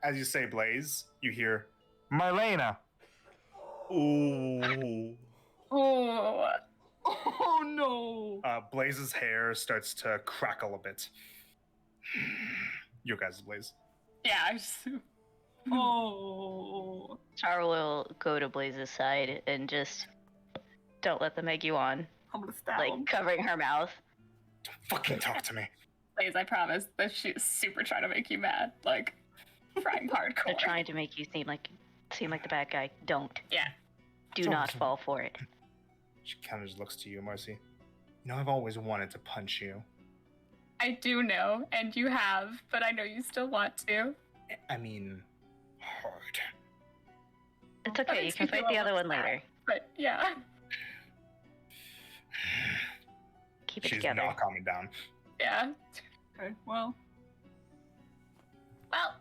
As you say Blaze, you hear Marlena. Ooh. Oh. Oh no! Blaze's hair starts to crackle a bit. Your guys' Blaze. Yeah, I just. Oh. Char will go to Blaze's side and just don't let them egg you on, I'm gonna stab like him. covering her mouth. Don't fucking talk to me. Blaze, I promise that she's super trying to make you mad. Like, trying hardcore. They're trying to make you seem like the bad guy. Don't. Yeah. Do not fall for it. She kind of just looks to you, Marcy. You know, I've always wanted to punch you. I do know, and you have, but I know you still want to. I mean, hard. It's okay. You can fight the other one later. But yeah. Keep it She's together. not calming down. Yeah. Okay, well. Well,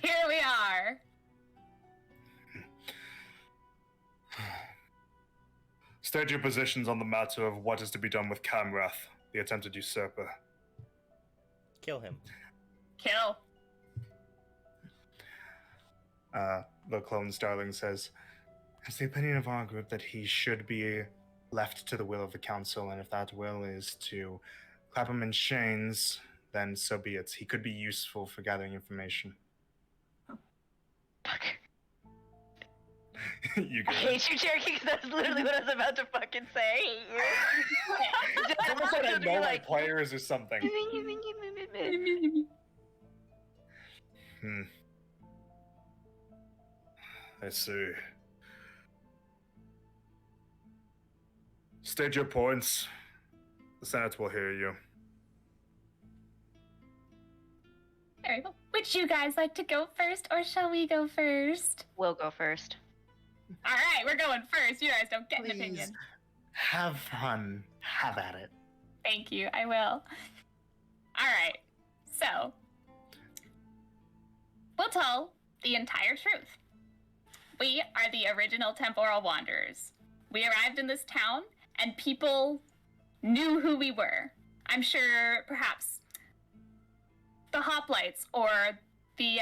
here we are. State your positions on the matter of what is to be done with Camrath, the attempted usurper. Kill him. Kill. The clone Starling says, it's the opinion of our group that he should be left to the will of the council, and if that will is to clap him in chains, then so be it. He could be useful for gathering information. Fuck. You I go. hate you, Cherokee, because that's literally what I was about to fucking say. It's almost like I know my players or something. I see. State your points. The Senate will hear you. Very well. Would you guys like to go first, or shall we go first? We'll go first. All right, we're going first. You guys don't get an Please. opinion. Have fun. Have at it. Thank you. I will. All right. So, we'll tell the entire truth. We are the original temporal wanderers. We arrived in this town, and people knew who we were. I'm sure perhaps the hoplites or the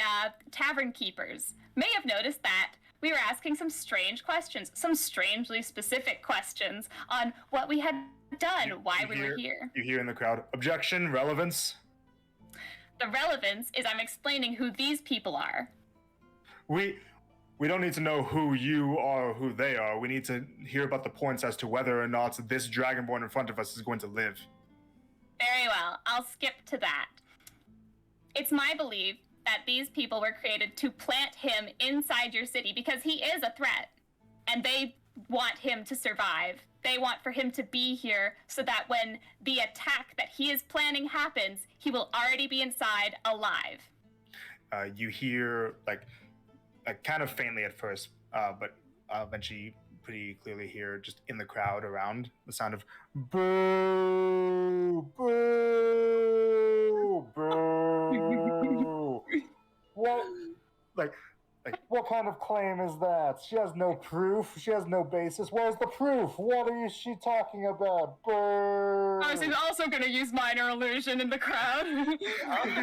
tavern keepers may have noticed that we were asking some strange questions, some strangely specific questions on what we had done, why we were here. You hear in the crowd, objection, relevance. The relevance is I'm explaining who these people are. We don't need to know who you are or who they are. We need to hear about the points as to whether or not this dragonborn in front of us is going to live. Very well, I'll skip to that. It's my belief that these people were created to plant him inside your city because he is a threat, and they want him to survive. They want for him to be here so that when the attack that he is planning happens, he will already be inside alive. You hear, like kind of faintly at first, but eventually pretty clearly hear just in the crowd around the sound of boo, boo, boo. What kind of claim is that? She has no proof. She has no basis. Where's the proof? What is she talking about? Boo. I was also going to use minor illusion in the crowd. Oh,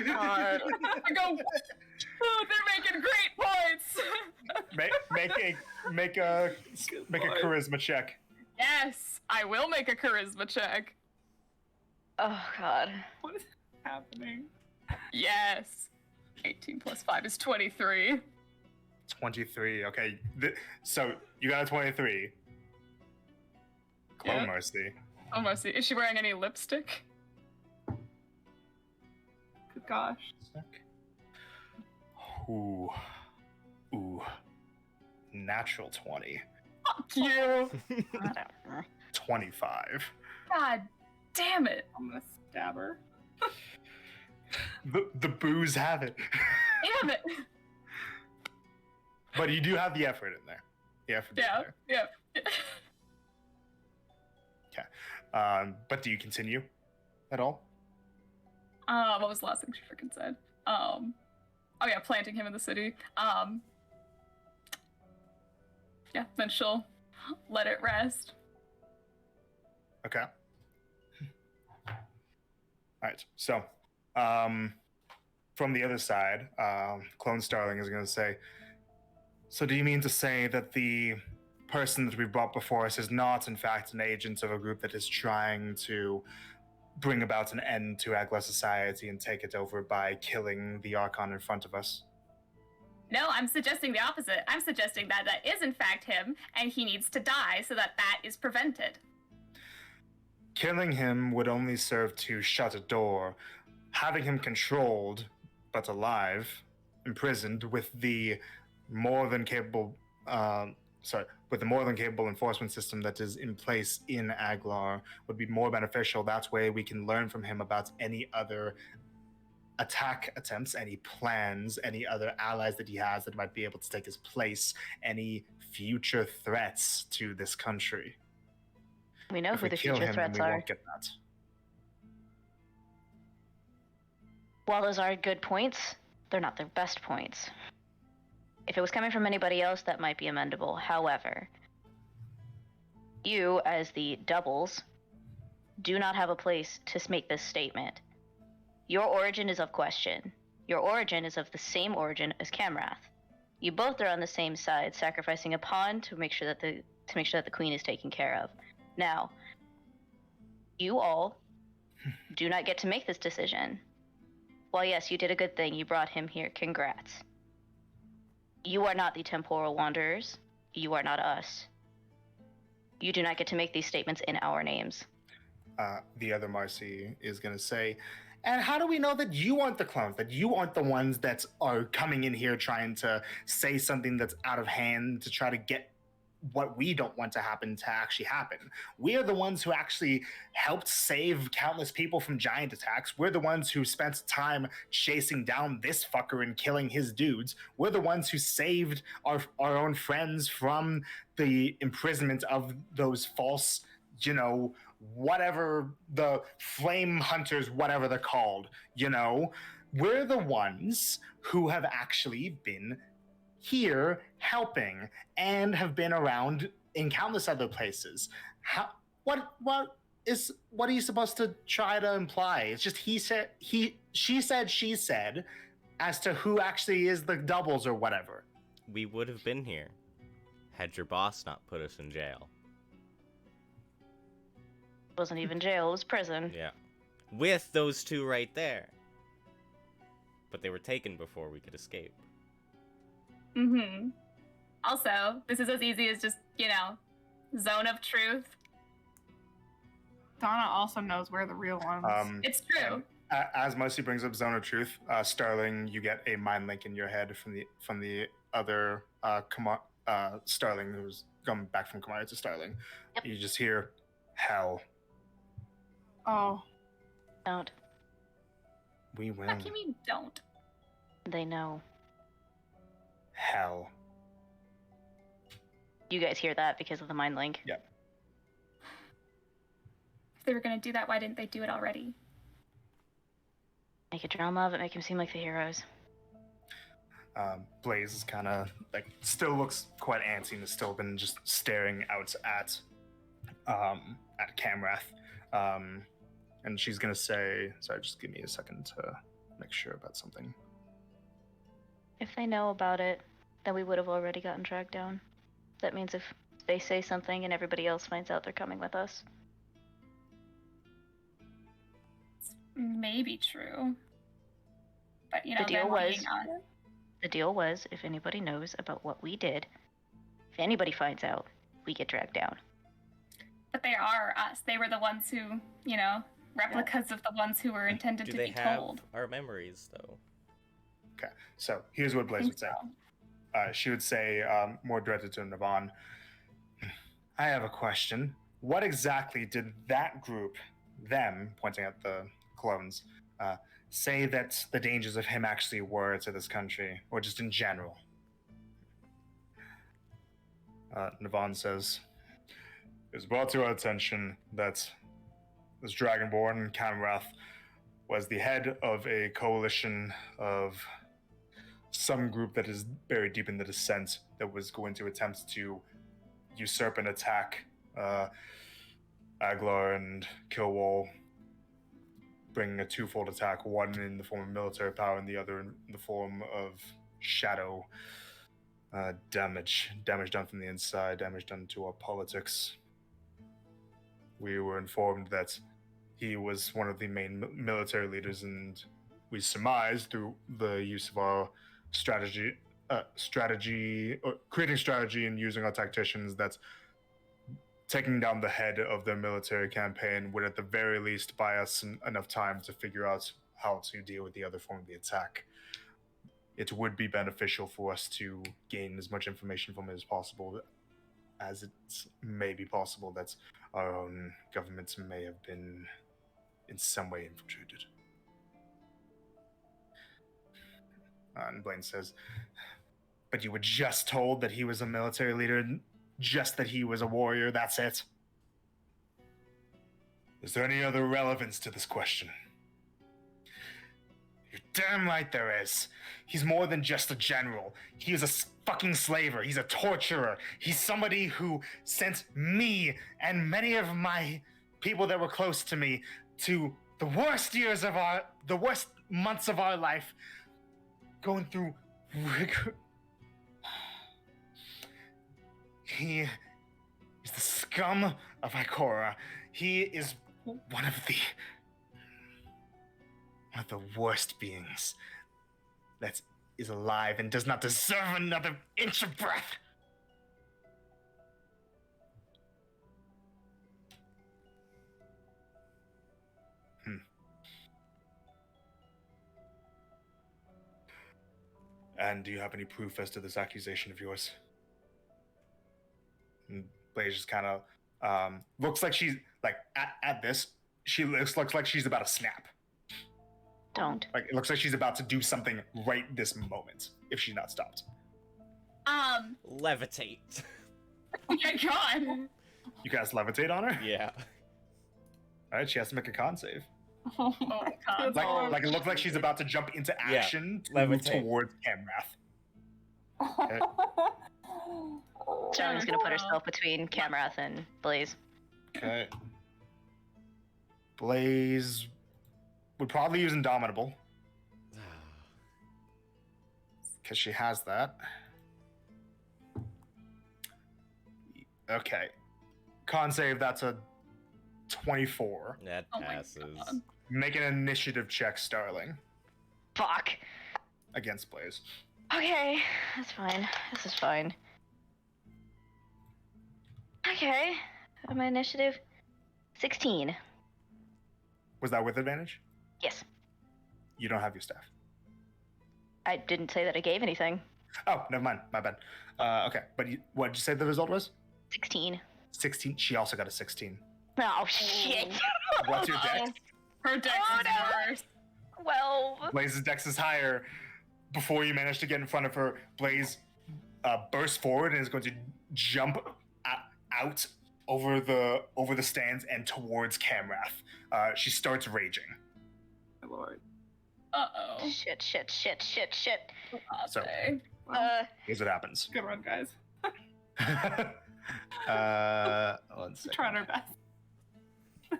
God. I go, oh, they're making great points. Make a charisma check. Yes, I will make a charisma check. Oh, God. What is happening? Yes. 18 plus 5 is 23. 23. Okay. So you got a 23. Yeah. Oh, Mercy. Oh, Mercy. Is she wearing any lipstick? Good gosh. Ooh. Natural 20. Fuck you. Whatever. 25. God damn it. I'm gonna stab her. The boos have it. Damn it. But you do have the effort in there. The effort is Yeah, there. yeah. But do you continue at all? What was the last thing she freaking said? Oh yeah, planting him in the city. Yeah, then she'll let it rest. Okay. All right. So, from the other side, Clone Starling is going to say, so do you mean to say that the person that we brought before us is not, in fact, an agent of a group that is trying to bring about an end to Agla society and take it over by killing the Archon in front of us? No, I'm suggesting the opposite. I'm suggesting that that is in fact him, and he needs to die so that that is prevented. Killing him would only serve to shut a door. Having him controlled, but alive, imprisoned with the more than capable enforcement system that is in place in Aglar would be more beneficial. That way we can learn from him about any other attack attempts, any plans, any other allies that he has that might be able to take his place, any future threats to this country. We know If who we the kill future him, threats then we are. won't get that. While those are good points, they're not their best points. If it was coming from anybody else, that might be amendable. However, you, as the doubles, do not have a place to make this statement. Your origin is of question. Your origin is of the same origin as Camrath. You both are on the same side, sacrificing a pawn to make sure that the queen is taken care of. Now, you all do not get to make this decision. While yes, you did a good thing. You brought him here. Congrats. You are not the temporal wanderers. You are not us. You do not get to make these statements in our names. The other Marcy is going to say, and how do we know that you aren't the clones, that you aren't the ones that are coming in here trying to say something that's out of hand to try to get what we don't want to happen to actually happen? We are the ones who actually helped save countless people from giant attacks. We're the ones who spent time chasing down this fucker and killing his dudes. We're the ones who saved our own friends from the imprisonment of those false, whatever, the flame hunters, whatever they're called, we're the ones who have actually been here helping and have been around in countless other places. What are you supposed to try to imply? It's just she said, she said, as to who actually is the doubles or whatever. We would have been here had your boss not put us in jail. It wasn't even jail, it was prison. Yeah. With those two right there. But they were taken before we could escape. Mm-hmm. Also, this is as easy as just, zone of truth. Donna also knows where the real ones. It's true. As Mercy brings up Zone of Truth, Starling, you get a mind link in your head from the other Starling who's come back from Kamara to Starling. Yep. You just hear hell. Oh. Don't. We will. What do you mean don't? They know. Hell. You guys hear that because of the mind link? Yep. If they were gonna do that, why didn't they do it already? Make a drama of it, make him seem like the heroes. Blaze is kind of still looks quite antsy and has still been just staring out at Camrath. And she's gonna say, sorry, just give me a second to make sure about something. If they know about it, then we would have already gotten dragged down. That means if they say something and everybody else finds out they're coming with us. It's maybe true. But, The deal them was- being us. The deal was, if anybody knows about what we did, if anybody finds out, we get dragged down. But they are us. They were the ones who, replicas of the ones who were intended Do to they be have told. our memories, though? Okay, so here's what Blaze would say. She would say, more directed to Navon, I have a question. What exactly did that group, them, pointing at the clones, say that the dangers of him actually were to this country, or just in general? Navon says, it was brought to our attention that this Dragonborn, Camrath, was the head of a coalition of some group that is buried deep in the descent that was going to attempt to usurp and attack Aglar and Kilwal, bringing a twofold attack, one in the form of military power and the other in the form of shadow damage done from the inside, damage done to our politics. We were informed that he was one of the main military leaders, and we surmised through the use of our creating strategy and using our tacticians that taking down the head of the military campaign would at the very least buy us enough time to figure out how to deal with the other form of the attack. It would be beneficial for us to gain as much information from it as possible, as it may be possible that our own governments may have been in some way infiltrated. And Blaine says, but you were just told that he was a military leader, just that he was a warrior, that's it? Is there any other relevance to this question? You're damn right there is. He's more than just a general. He is a fucking slaver. He's a torturer. He's somebody who sent me and many of my people that were close to me to the worst the worst months of our life, going through rigor. He is the scum of Ikora. He is one of the worst beings that is alive and does not deserve another inch of breath. And do you have any proof as to this accusation of yours? And Blaze just kind of looks like she's like at this. She looks like she's about to snap. Don't. Like it looks like she's about to do something right this moment if she's not stopped. Levitate. Oh my god. You guys levitate on her? Yeah. All right, she has to make a con save. Oh Oh my god. God. Like it looks like she's about to jump into action to move levitate. towards Camrath. Starling's gonna put herself between Camrath and Blaze. Okay. Blaze would probably use Indomitable because she has that. Okay. Con save, that's a 24. That Oh my passes. God. Make an initiative check, Starling, Fuck. against Blaze. Okay, that's fine. This is fine. Okay, my initiative 16. Was that with advantage? Yes. You don't have your staff. I didn't say that I gave anything. Oh, never mind. My bad. Okay, but what did you say the result was? 16. 16. She also got a 16. Oh shit. What's your dex? Her dex Oh, is no. worse. 12. Blaze's dex is higher. Before you manage to get in front of her, Blaze bursts forward and is going to jump out over the stands and towards Camrath. She starts raging. My lord. Uh-oh. Shit. So- Okay. Here's what happens. Good run, guys. 1 second. Trying our best. 1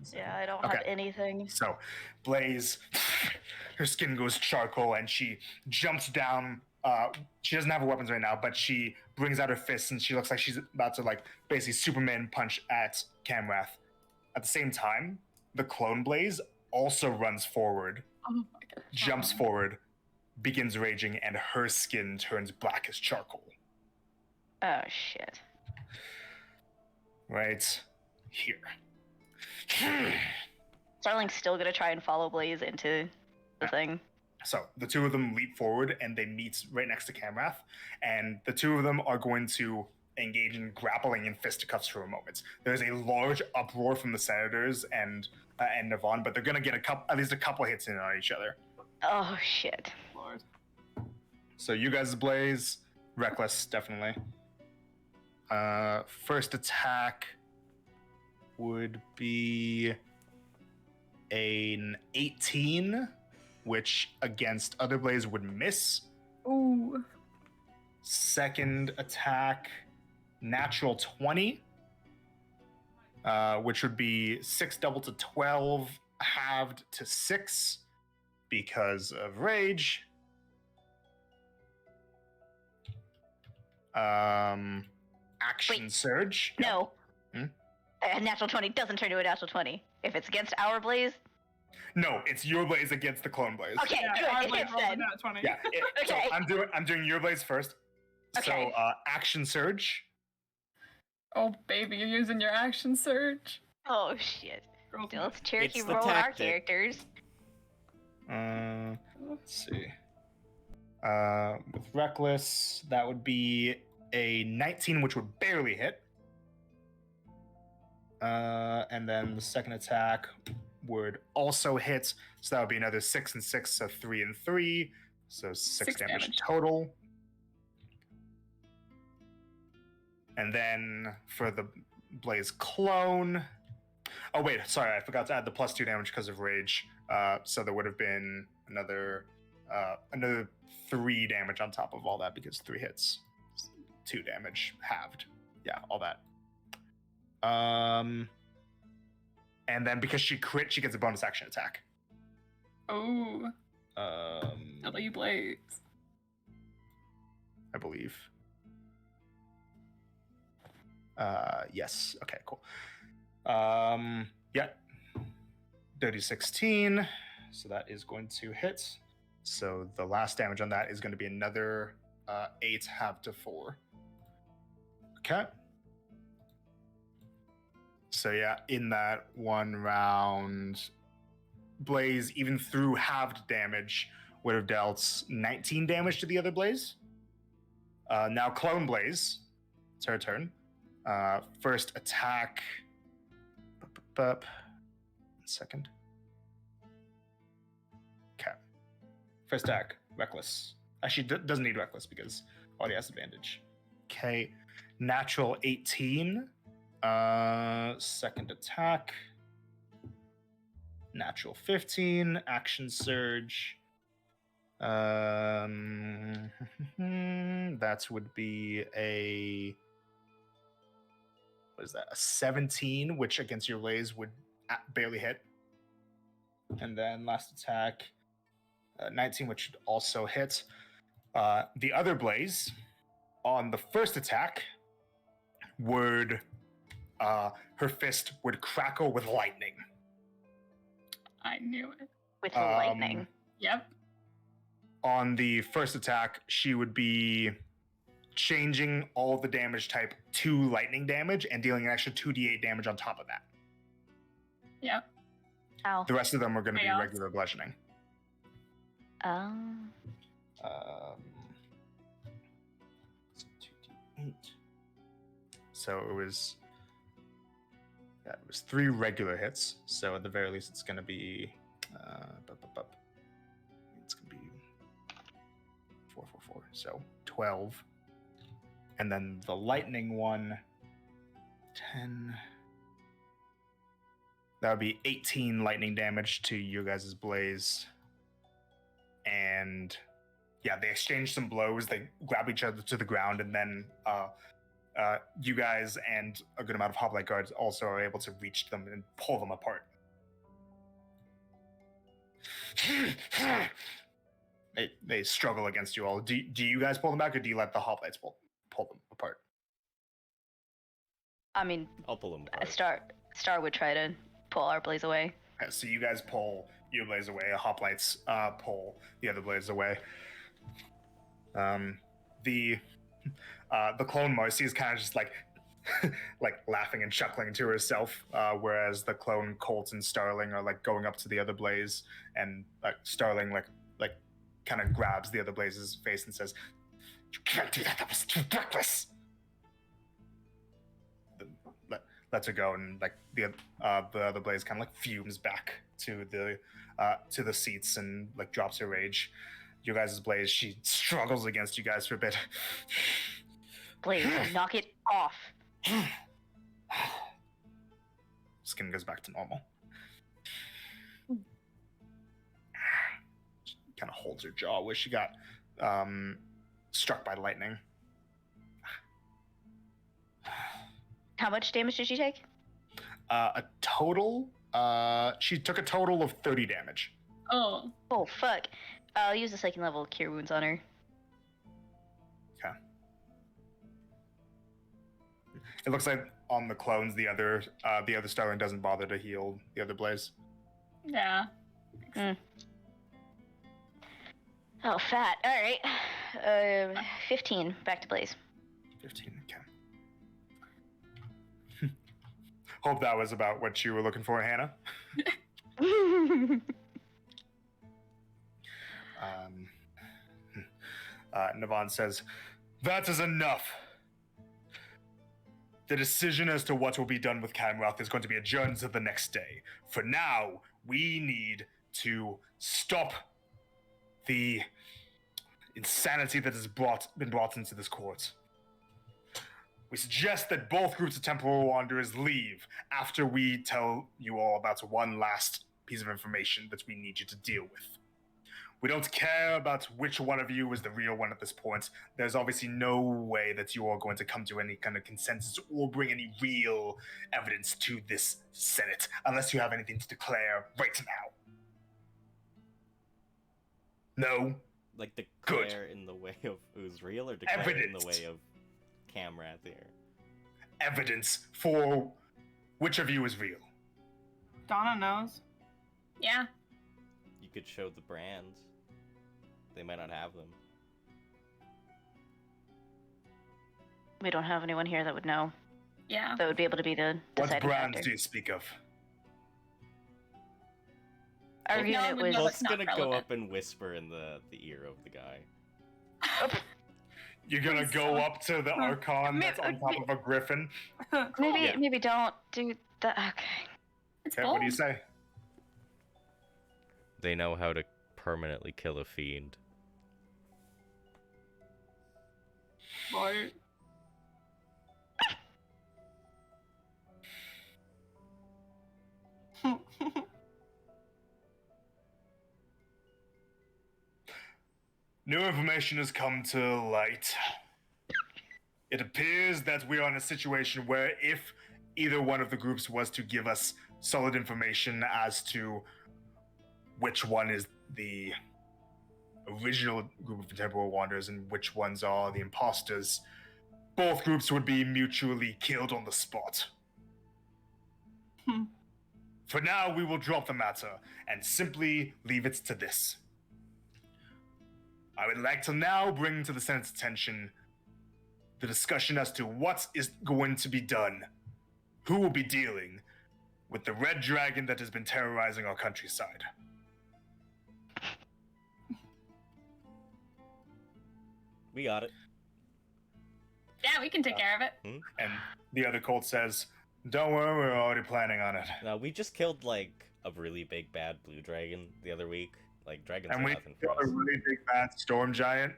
second. Yeah, I don't have Okay. anything. So, Blaze, her skin goes charcoal and she jumps down. She doesn't have her weapons right now, but she brings out her fists and she looks like she's about to, like, basically Superman punch at Camrath. At the same time, the clone Blaze also runs forward, Oh my God. jumps forward, begins raging, and her skin turns black as charcoal. Oh shit. Right here. Starling's still gonna try and follow Blaze into the thing. So the two of them leap forward and they meet right next to Camrath, and the two of them are going to engage in grappling and fisticuffs for a moment. There's a large uproar from the senators and Navon, but they're gonna get at least a couple hits in on each other. Oh shit. Lord. So you guys, Blaze, Reckless, definitely. First attack would be an 18, which against other Blaze would miss. Ooh. Second attack, natural 20, which would be 6 double to 12, halved to 6 because of rage. Action Wait. surge. No. Hmm? A natural 20 doesn't turn to a natural 20. If it's against our Blaze. No, it's your Blaze against the clone Blaze. Okay, Yeah, good. our It Blaze hits rolled a then. nat 20. Yeah. So Okay. I'm doing your Blaze first. Okay. So action surge. Oh, baby, you're using your action surge. Oh shit. Girls So let's Cherokee It's the roll our tactic. characters. Let's see. With reckless, that would be a 19, which would barely hit. And then the second attack would also hit, so that would be another 6 and 6, so 3 and 3, so 6 damage total. And then for the Blaze clone, oh wait, sorry, I forgot to add the +2 damage because of rage. So there would have been another 3 damage on top of all that because 3 hits, 2 damage halved. Yeah, all that. And then because she crit, she gets a bonus action attack. Ooh. W Blaze. I believe. Yes. Okay, cool. Yeah. Dirty 16. So that is going to hit. So the last damage on that is going to be another 8 halved to 4. Okay. So yeah, in that one round, Blaze, even through halved damage, would have dealt 19 damage to the other Blaze. Now Clone Blaze, it's her turn. First attack. 1 second. Okay. First attack, Reckless. Actually, doesn't need Reckless because already has advantage. Okay. Natural 18. Second attack. Natural 15. Action surge. That would be a what is that? A 17, which against your blaze would barely hit. And then last attack, 19, which would also hit. The other blaze on the first attack would her fist would crackle with lightning. I knew it. With lightning. Yep. On the first attack, she would be changing all the damage type to lightning damage and dealing an extra 2d8 damage on top of that. Yep. Ow. The rest of them are going to be Chaos. regular bludgeoning. Um, 2d8. So it was 3 regular hits. So at the very least, it's going to be it's going to be 4, 4, 4. So 12. And then the lightning one, 10. That would be 18 lightning damage to you guys' blaze. And yeah, they exchange some blows. They grab each other to the ground, and then you guys and a good amount of hoplite guards also are able to reach them and pull them apart. They struggle against you all. Do you guys pull them back, or do you let the hoplites pull them apart? I mean, I'll pull him apart. Star would try to pull our blaze away. Okay, so you guys pull your blaze away. Hoplites pull the other blaze away. The clone Marcy is kind of just like like laughing and chuckling to herself, whereas the clone Colt and Starling are like going up to the other blaze, and like Starling like kind of grabs the other blaze's face and says, "You can't do that. That was too reckless." Lets her go, and like the other blaze kind of like fumes back to the seats and like drops her rage. You guys' blaze, she struggles against you guys for a bit. Blaze, knock it off. Skin goes back to normal. She kind of holds her jaw where she got struck by lightning. How much damage did she take? A total. She took a total of 30 damage. Oh. Oh, fuck. I'll use the second level Cure Wounds on her. Okay. It looks like on the clones, the other Starling doesn't bother to heal the other blaze. Yeah. Oh, fat. All right. 15. Back to blaze. 15. Okay. Hope that was about what you were looking for, Hannah. Navon says, "That is enough. The decision as to what will be done with Camroth is going to be adjourned to the next day. For now, we need to stop the insanity that has been brought into this court. We suggest that both groups of temporal wanderers leave after we tell you all about one last piece of information that we need you to deal with. We don't care about which one of you is the real one at this point. There's obviously no way that you are going to come to any kind of consensus or bring any real evidence to this Senate unless you have anything to declare right now. No? Like declare in the way of who's real, or declare in the way of Camrath here? Evidence for which of you is real. Donna knows. Yeah. You could show the brands. They might not have them. We don't have anyone here that would know. Yeah. That would be able to be the What deciding brands factor. do you speak of? Our No unit one would was. know Bolt's it's not gonna go relevant. up and whisper in the ear of the guy. You're gonna go up to the Archon that's on top of a griffin? Maybe don't do that. Okay. It's Okay, what do you bold. say? They know how to permanently kill a fiend. Right. New information has come to light. It appears that we are in a situation where if either one of the groups was to give us solid information as to which one is the original group of temporal wanderers and which ones are the imposters, both groups would be mutually killed on the spot. For now, we will drop the matter and simply leave it to this. I would like to now bring to the Senate's attention the discussion as to what is going to be done. Who will be dealing with the red dragon that has been terrorizing our countryside? We got it. Yeah, we can take care of it. And the other cult says, don't worry, we're already planning on it. Now, we just killed, like, a really big bad blue dragon the other week. Like, dragons And are we nothing for killed us. a really big bad storm giant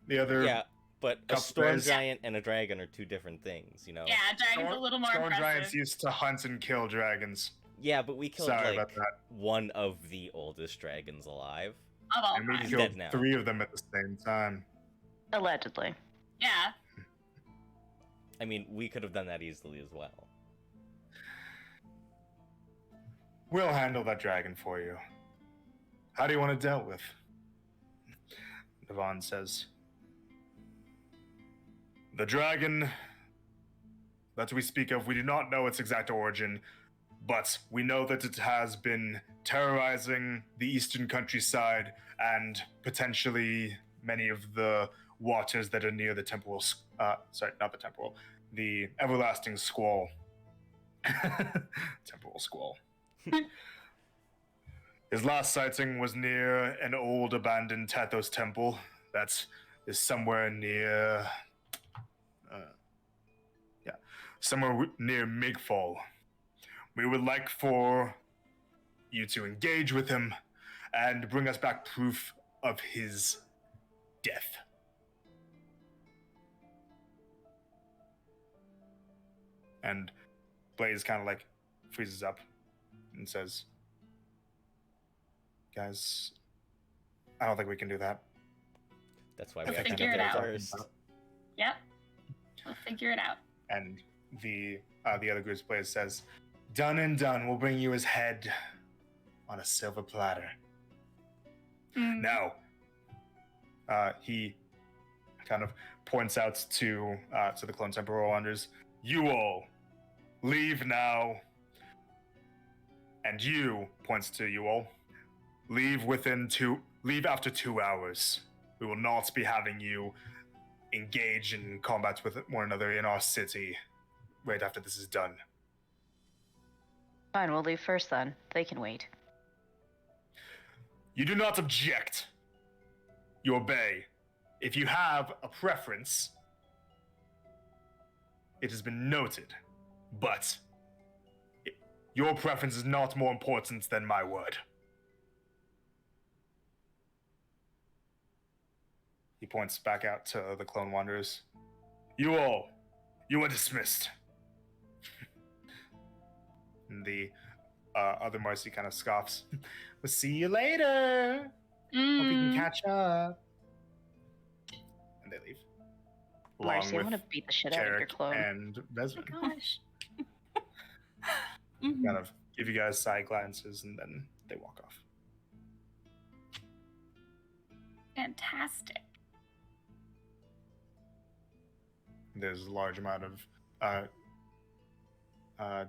the other. Yeah, but a couple storm days. giant and a dragon are two different things, you know? Yeah, dragon's a little more Storm impressive. giants used to hunt and kill dragons. Yeah, but we killed, Sorry like, about that. one of the oldest dragons alive. Of all And we time. He's killed dead now. 3 of them at the same time. Allegedly. Yeah. I mean, we could have done that easily as well. We'll handle that dragon for you. How do you want it dealt with? Devon says. The dragon that we speak of, we do not know its exact origin, but we know that it has been terrorizing the eastern countryside and potentially many of the waters that are near the temporal, the everlasting squall. Temporal squall. His last sighting was near an old abandoned Tathos temple that is somewhere near, somewhere near Migfall. We would like for you to engage with him and bring us back proof of his death. And Blaze kind of like freezes up and says, guys, I don't think we can do that. That's why Let's we have to figure get it there out. first. Yep. We'll figure it out. And the other group's Blaze says, done and done, we'll bring you his head on a silver platter. Mm. Now, he kind of points out to the Clone Temporal Wonders, you all leave now, and you, points to you all, leave after 2 hours. We will not be having you engage in combat with one another in our city right after this is done. Fine, we'll leave first then. They can wait. You do not object. You obey. If you have a preference, it has been noted, but your preference is not more important than my word. He points back out to the Clone Wanderers. You all, you are dismissed. And the other Marcy kind of scoffs. We'll see you later. Hope we can catch up. And they leave. Marcy, I'm gonna beat the shit out of your Jarek clone. and Desmond Gosh. kind of give you guys side glances and then they walk off. Fantastic. There's a large amount of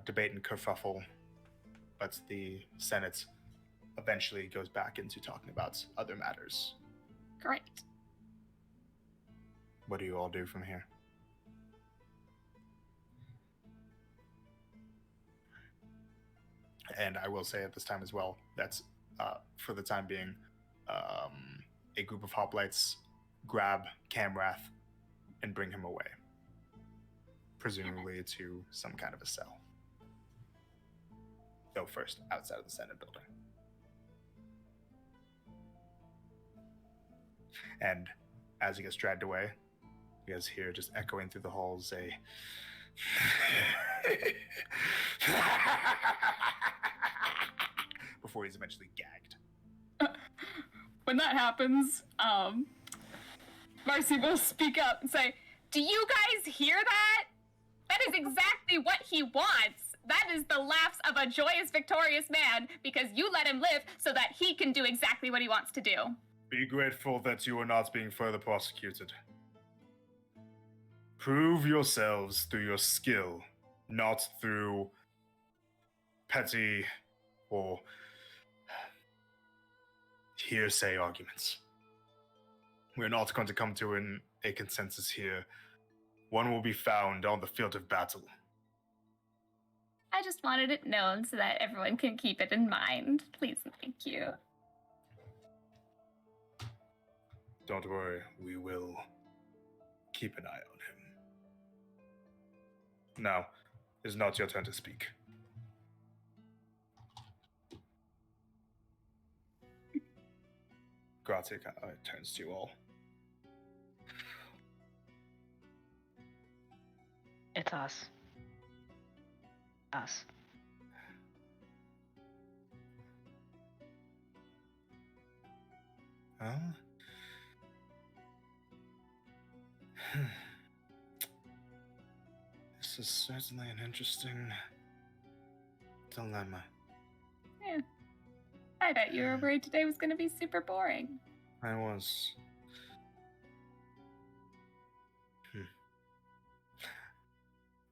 debate and kerfuffle, but the Senate eventually goes back into talking about other matters. Great. What do you all do from here? And I will say at this time as well, that's for the time being, a group of hoplites grab Camrath and bring him away, presumably to some kind of a cell. Though first, outside of the Senate building. And as he gets dragged away, you guys hear just echoing through the halls a before he's eventually gagged. When that happens, Marcy will speak up and say, "Do you guys hear that? That is exactly what he wants. That is the laughs of a joyous, victorious man, because you let him live so that he can do exactly what he wants to do." Be grateful that you are not being further prosecuted. Prove yourselves through your skill, not through petty or hearsay arguments. We're not going to come to a consensus here. One will be found on the field of battle. I just wanted it known so that everyone can keep it in mind. Please and thank you. Don't worry, we will keep an eye on him. Now, it's not your turn to speak. Gratia turns to you all. It's us. Us. Huh? This is certainly an interesting dilemma. Yeah. I bet you were worried today was going to be super boring. I was.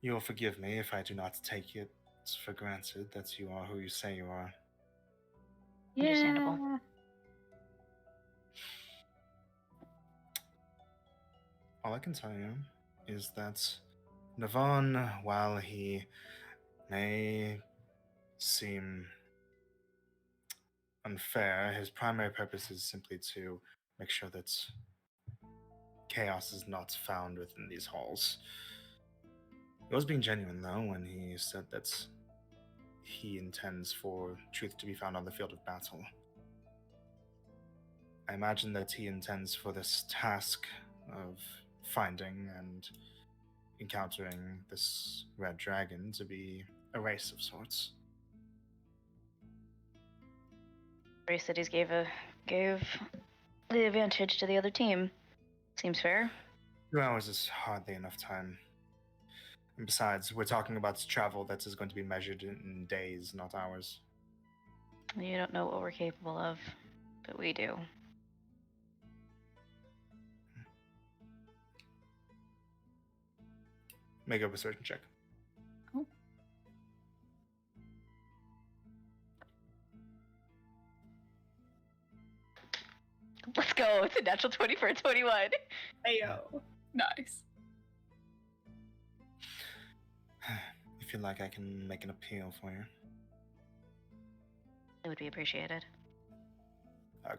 You'll forgive me if I do not take it for granted that you are who you say you are. Understandable. Yeah. All I can tell you is that Navan, while he may seem unfair, his primary purpose is simply to make sure that chaos is not found within these halls. He was being genuine, though, when he said that he intends for truth to be found on the field of battle. I imagine that he intends for this task of finding and encountering this red dragon to be a race of sorts. Race cities gave the advantage to the other team. Seems fair. 2 hours is hardly enough time. And besides, we're talking about travel that is going to be measured in days, not hours. You don't know what we're capable of, but we do. Make a persuasion check. Cool. Let's go. It's a natural 20 for a 21. Ayo. Nice. I feel like I can make an appeal for you. It would be appreciated.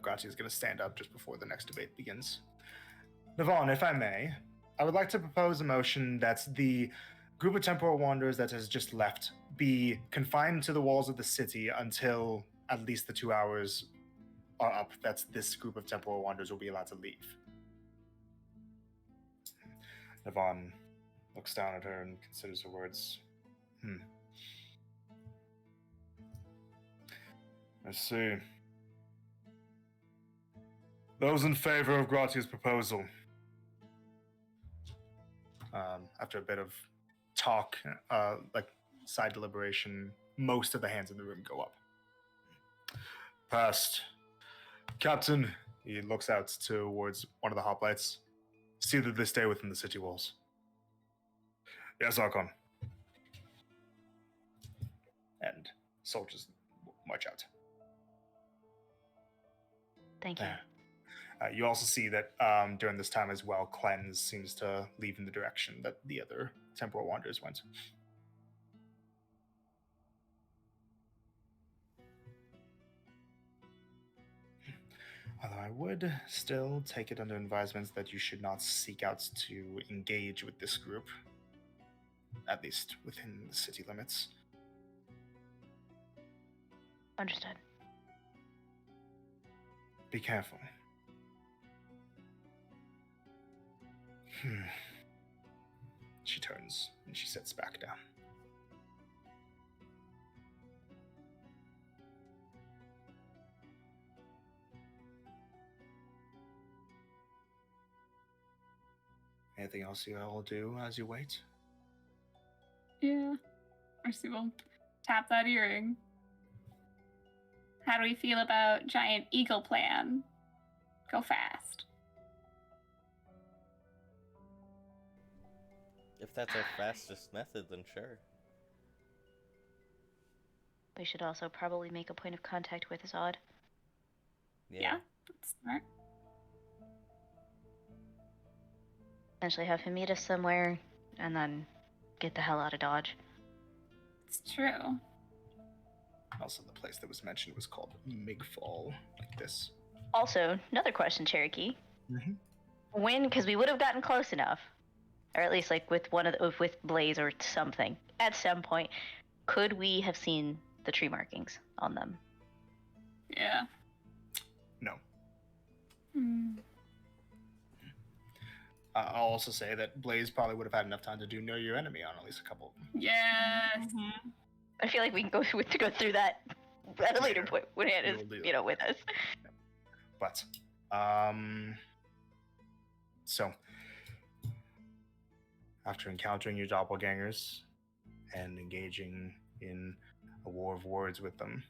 Gratia is going to stand up just before the next debate begins. Navan, if I may, I would like to propose a motion that the group of temporal wanderers that has just left be confined to the walls of the city until at least the 2 hours are up that this group of temporal wanderers will be allowed to leave. Navan looks down at her and considers her words. I see. Those in favor of Gratia's proposal. After a bit of talk, like side deliberation, most of the hands in the room go up. Passed. Captain, he looks out towards one of the hoplites. See that they stay within the city walls. Yes, Archon. And soldiers march out. Thank you. You also see that during this time as well, Cleanse seems to leave in the direction that the other temporal wanderers went. Although I would still take it under advisement that you should not seek out to engage with this group, at least within the city limits. Understood. Be careful. She turns and she sits back down. Anything else you all do as you wait? Yeah. Mercy will tap that earring. How do we feel about giant eagle plan? Go fast. If that's our fastest method, then sure. We should also probably make a point of contact with Zod. Yeah, that's smart. Essentially have him meet us somewhere, and then get the hell out of Dodge. It's true. Also, the place that was mentioned was called Migfall, like this. Also, another question, Cherokee. Mhm. When, because we would have gotten close enough, or at least like with with Blaze or something, at some point, could we have seen the tree markings on them? Yeah. No. Hmm. I'll also say that Blaze probably would have had enough time to do Know Your Enemy on at least a couple of them. Yes. Mhm. I feel like we can go through that at a later point when Hannah's, We'll do you know, with us. But, so, after encountering your doppelgangers and engaging in a war of words with them,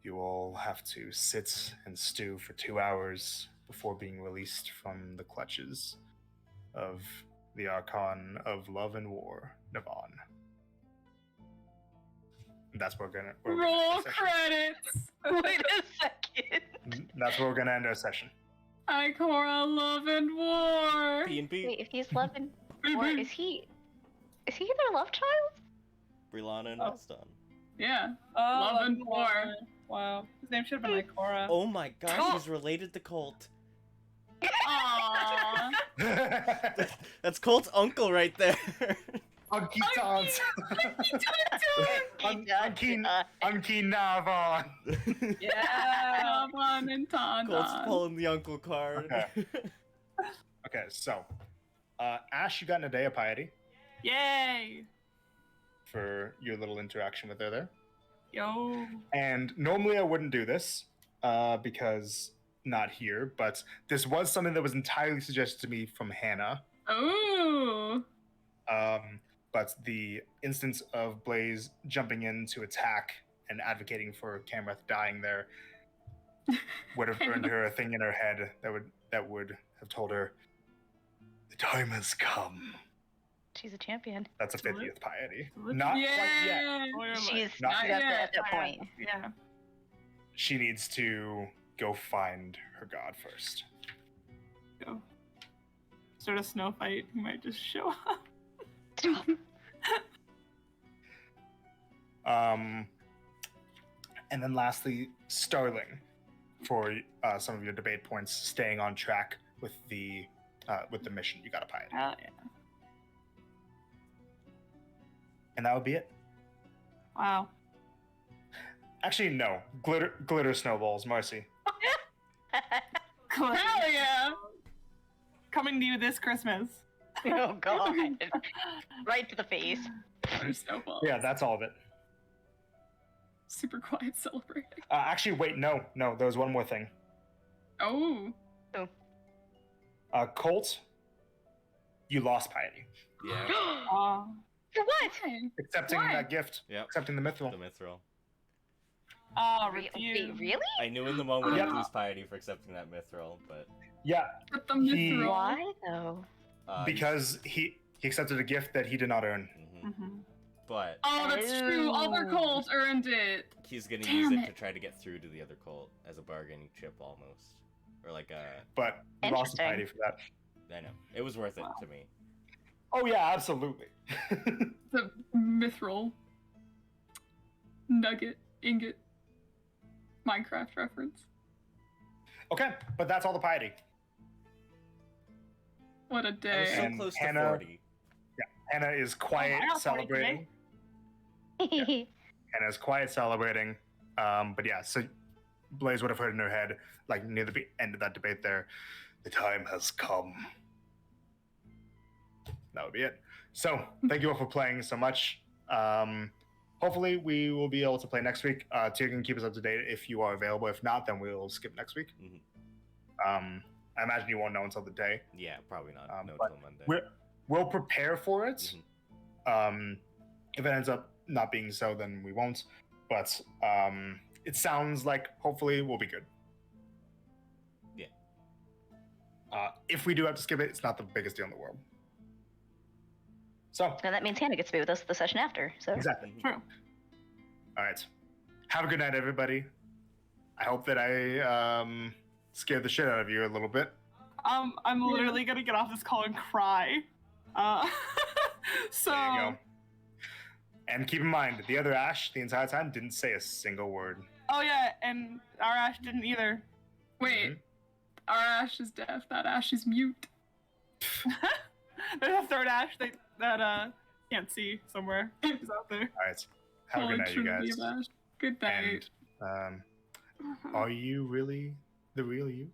you all have to sit and stew for 2 hours before being released from the clutches of the Archon of Love and War, Navon. That's where we're gonna Roll end our session. credits. Wait a second. That's where we're gonna end our session. Ikora, love and war. B&B. Wait, if he's loving, or is he their love child? Brilana and Oh. Aston. Yeah. Oh, Love and war. Wow. His name should have been Ikora. Oh my gosh, he's related to Colt. Aww. That's Colt's uncle right there. Unky Tons. Unky Navon. Yeah. One and Colt's Tana. pulling the uncle card. Okay. Okay, so Ash, you got a day of piety Yay. for your little interaction with her there. Yo. And normally I wouldn't do this because not here, but this was something that was entirely suggested to me from Hannah. Ooh. But the instance of Blaze jumping in to attack and advocating for Camreth dying there would have earned her a thing in her head that would have told her the time has come. She's a champion. That's a 50th piety. Absolutely. Not quite yet. Yeah. She's Not at, yet. at that point. Yeah. She needs to go find her god first. Go. Start a snow fight. He might just show up. And then lastly, Starling, for some of your debate points, staying on track with the mission. You got a piety. Hell yeah. And that would be it. Wow. Actually, no. Glitter snowballs, Marcy. Cool. Hell yeah. Coming to you this Christmas. Oh god. Right to the face. There's snowballs. Yeah, that's all of it. Super quiet celebrating. Actually, wait, no. There was one more thing. Oh. Colt, you lost piety. Yeah. Oh. For what? Accepting Why? that gift. Yep. Accepting the mithril. The mithril. Oh, Wait, review. really? I knew in the moment Yep. I'd lose piety for accepting that mithril, but Yeah, Put the He- mithril. Why though? because he accepted a gift that he did not earn. Mm-hmm. But Oh, that's true. Other Colt earned it. he's gonna Damn use it it. to try to get through to the other cult as a bargaining chip almost. Or like a But you lost the Interesting. piety for that. I know. It was worth it to me. Oh yeah, absolutely. The mithril. Nugget. Ingot. Minecraft reference. Okay, but that's all the piety. What a I was day. so And close Hannah- to 40. Hannah is quiet I got 40 celebrating. Hannah is quiet celebrating. But yeah, so Blaze would have heard in her head, like near the end of that debate there, the time has come. That would be it. So thank you all for playing so much. Hopefully we will be able to play next week. Tia can keep us up to date if you are available. If not, then we'll skip next week. Mhm. I imagine you won't know until the day. Yeah, probably not. No, But till Monday. We'll prepare for it. Mhm. If it ends up not being so, then we won't. But it sounds like hopefully we'll be good. Yeah. If we do have to skip it, it's not the biggest deal in the world. So And that means Hannah gets to be with us the session after. So exactly. True. All right. Have a good night, everybody. I hope that I scared the shit out of you a little bit. I'm literally gonna get off this call and cry. So. There you go. And keep in mind, the other Ash the entire time didn't say a single word. Oh yeah, and our Ash didn't either. Wait, our Ash is deaf. That Ash is mute. There's a third Ash that can't see somewhere. He's out there. All right. Have a good night, you guys. Good night. And are you really the real you?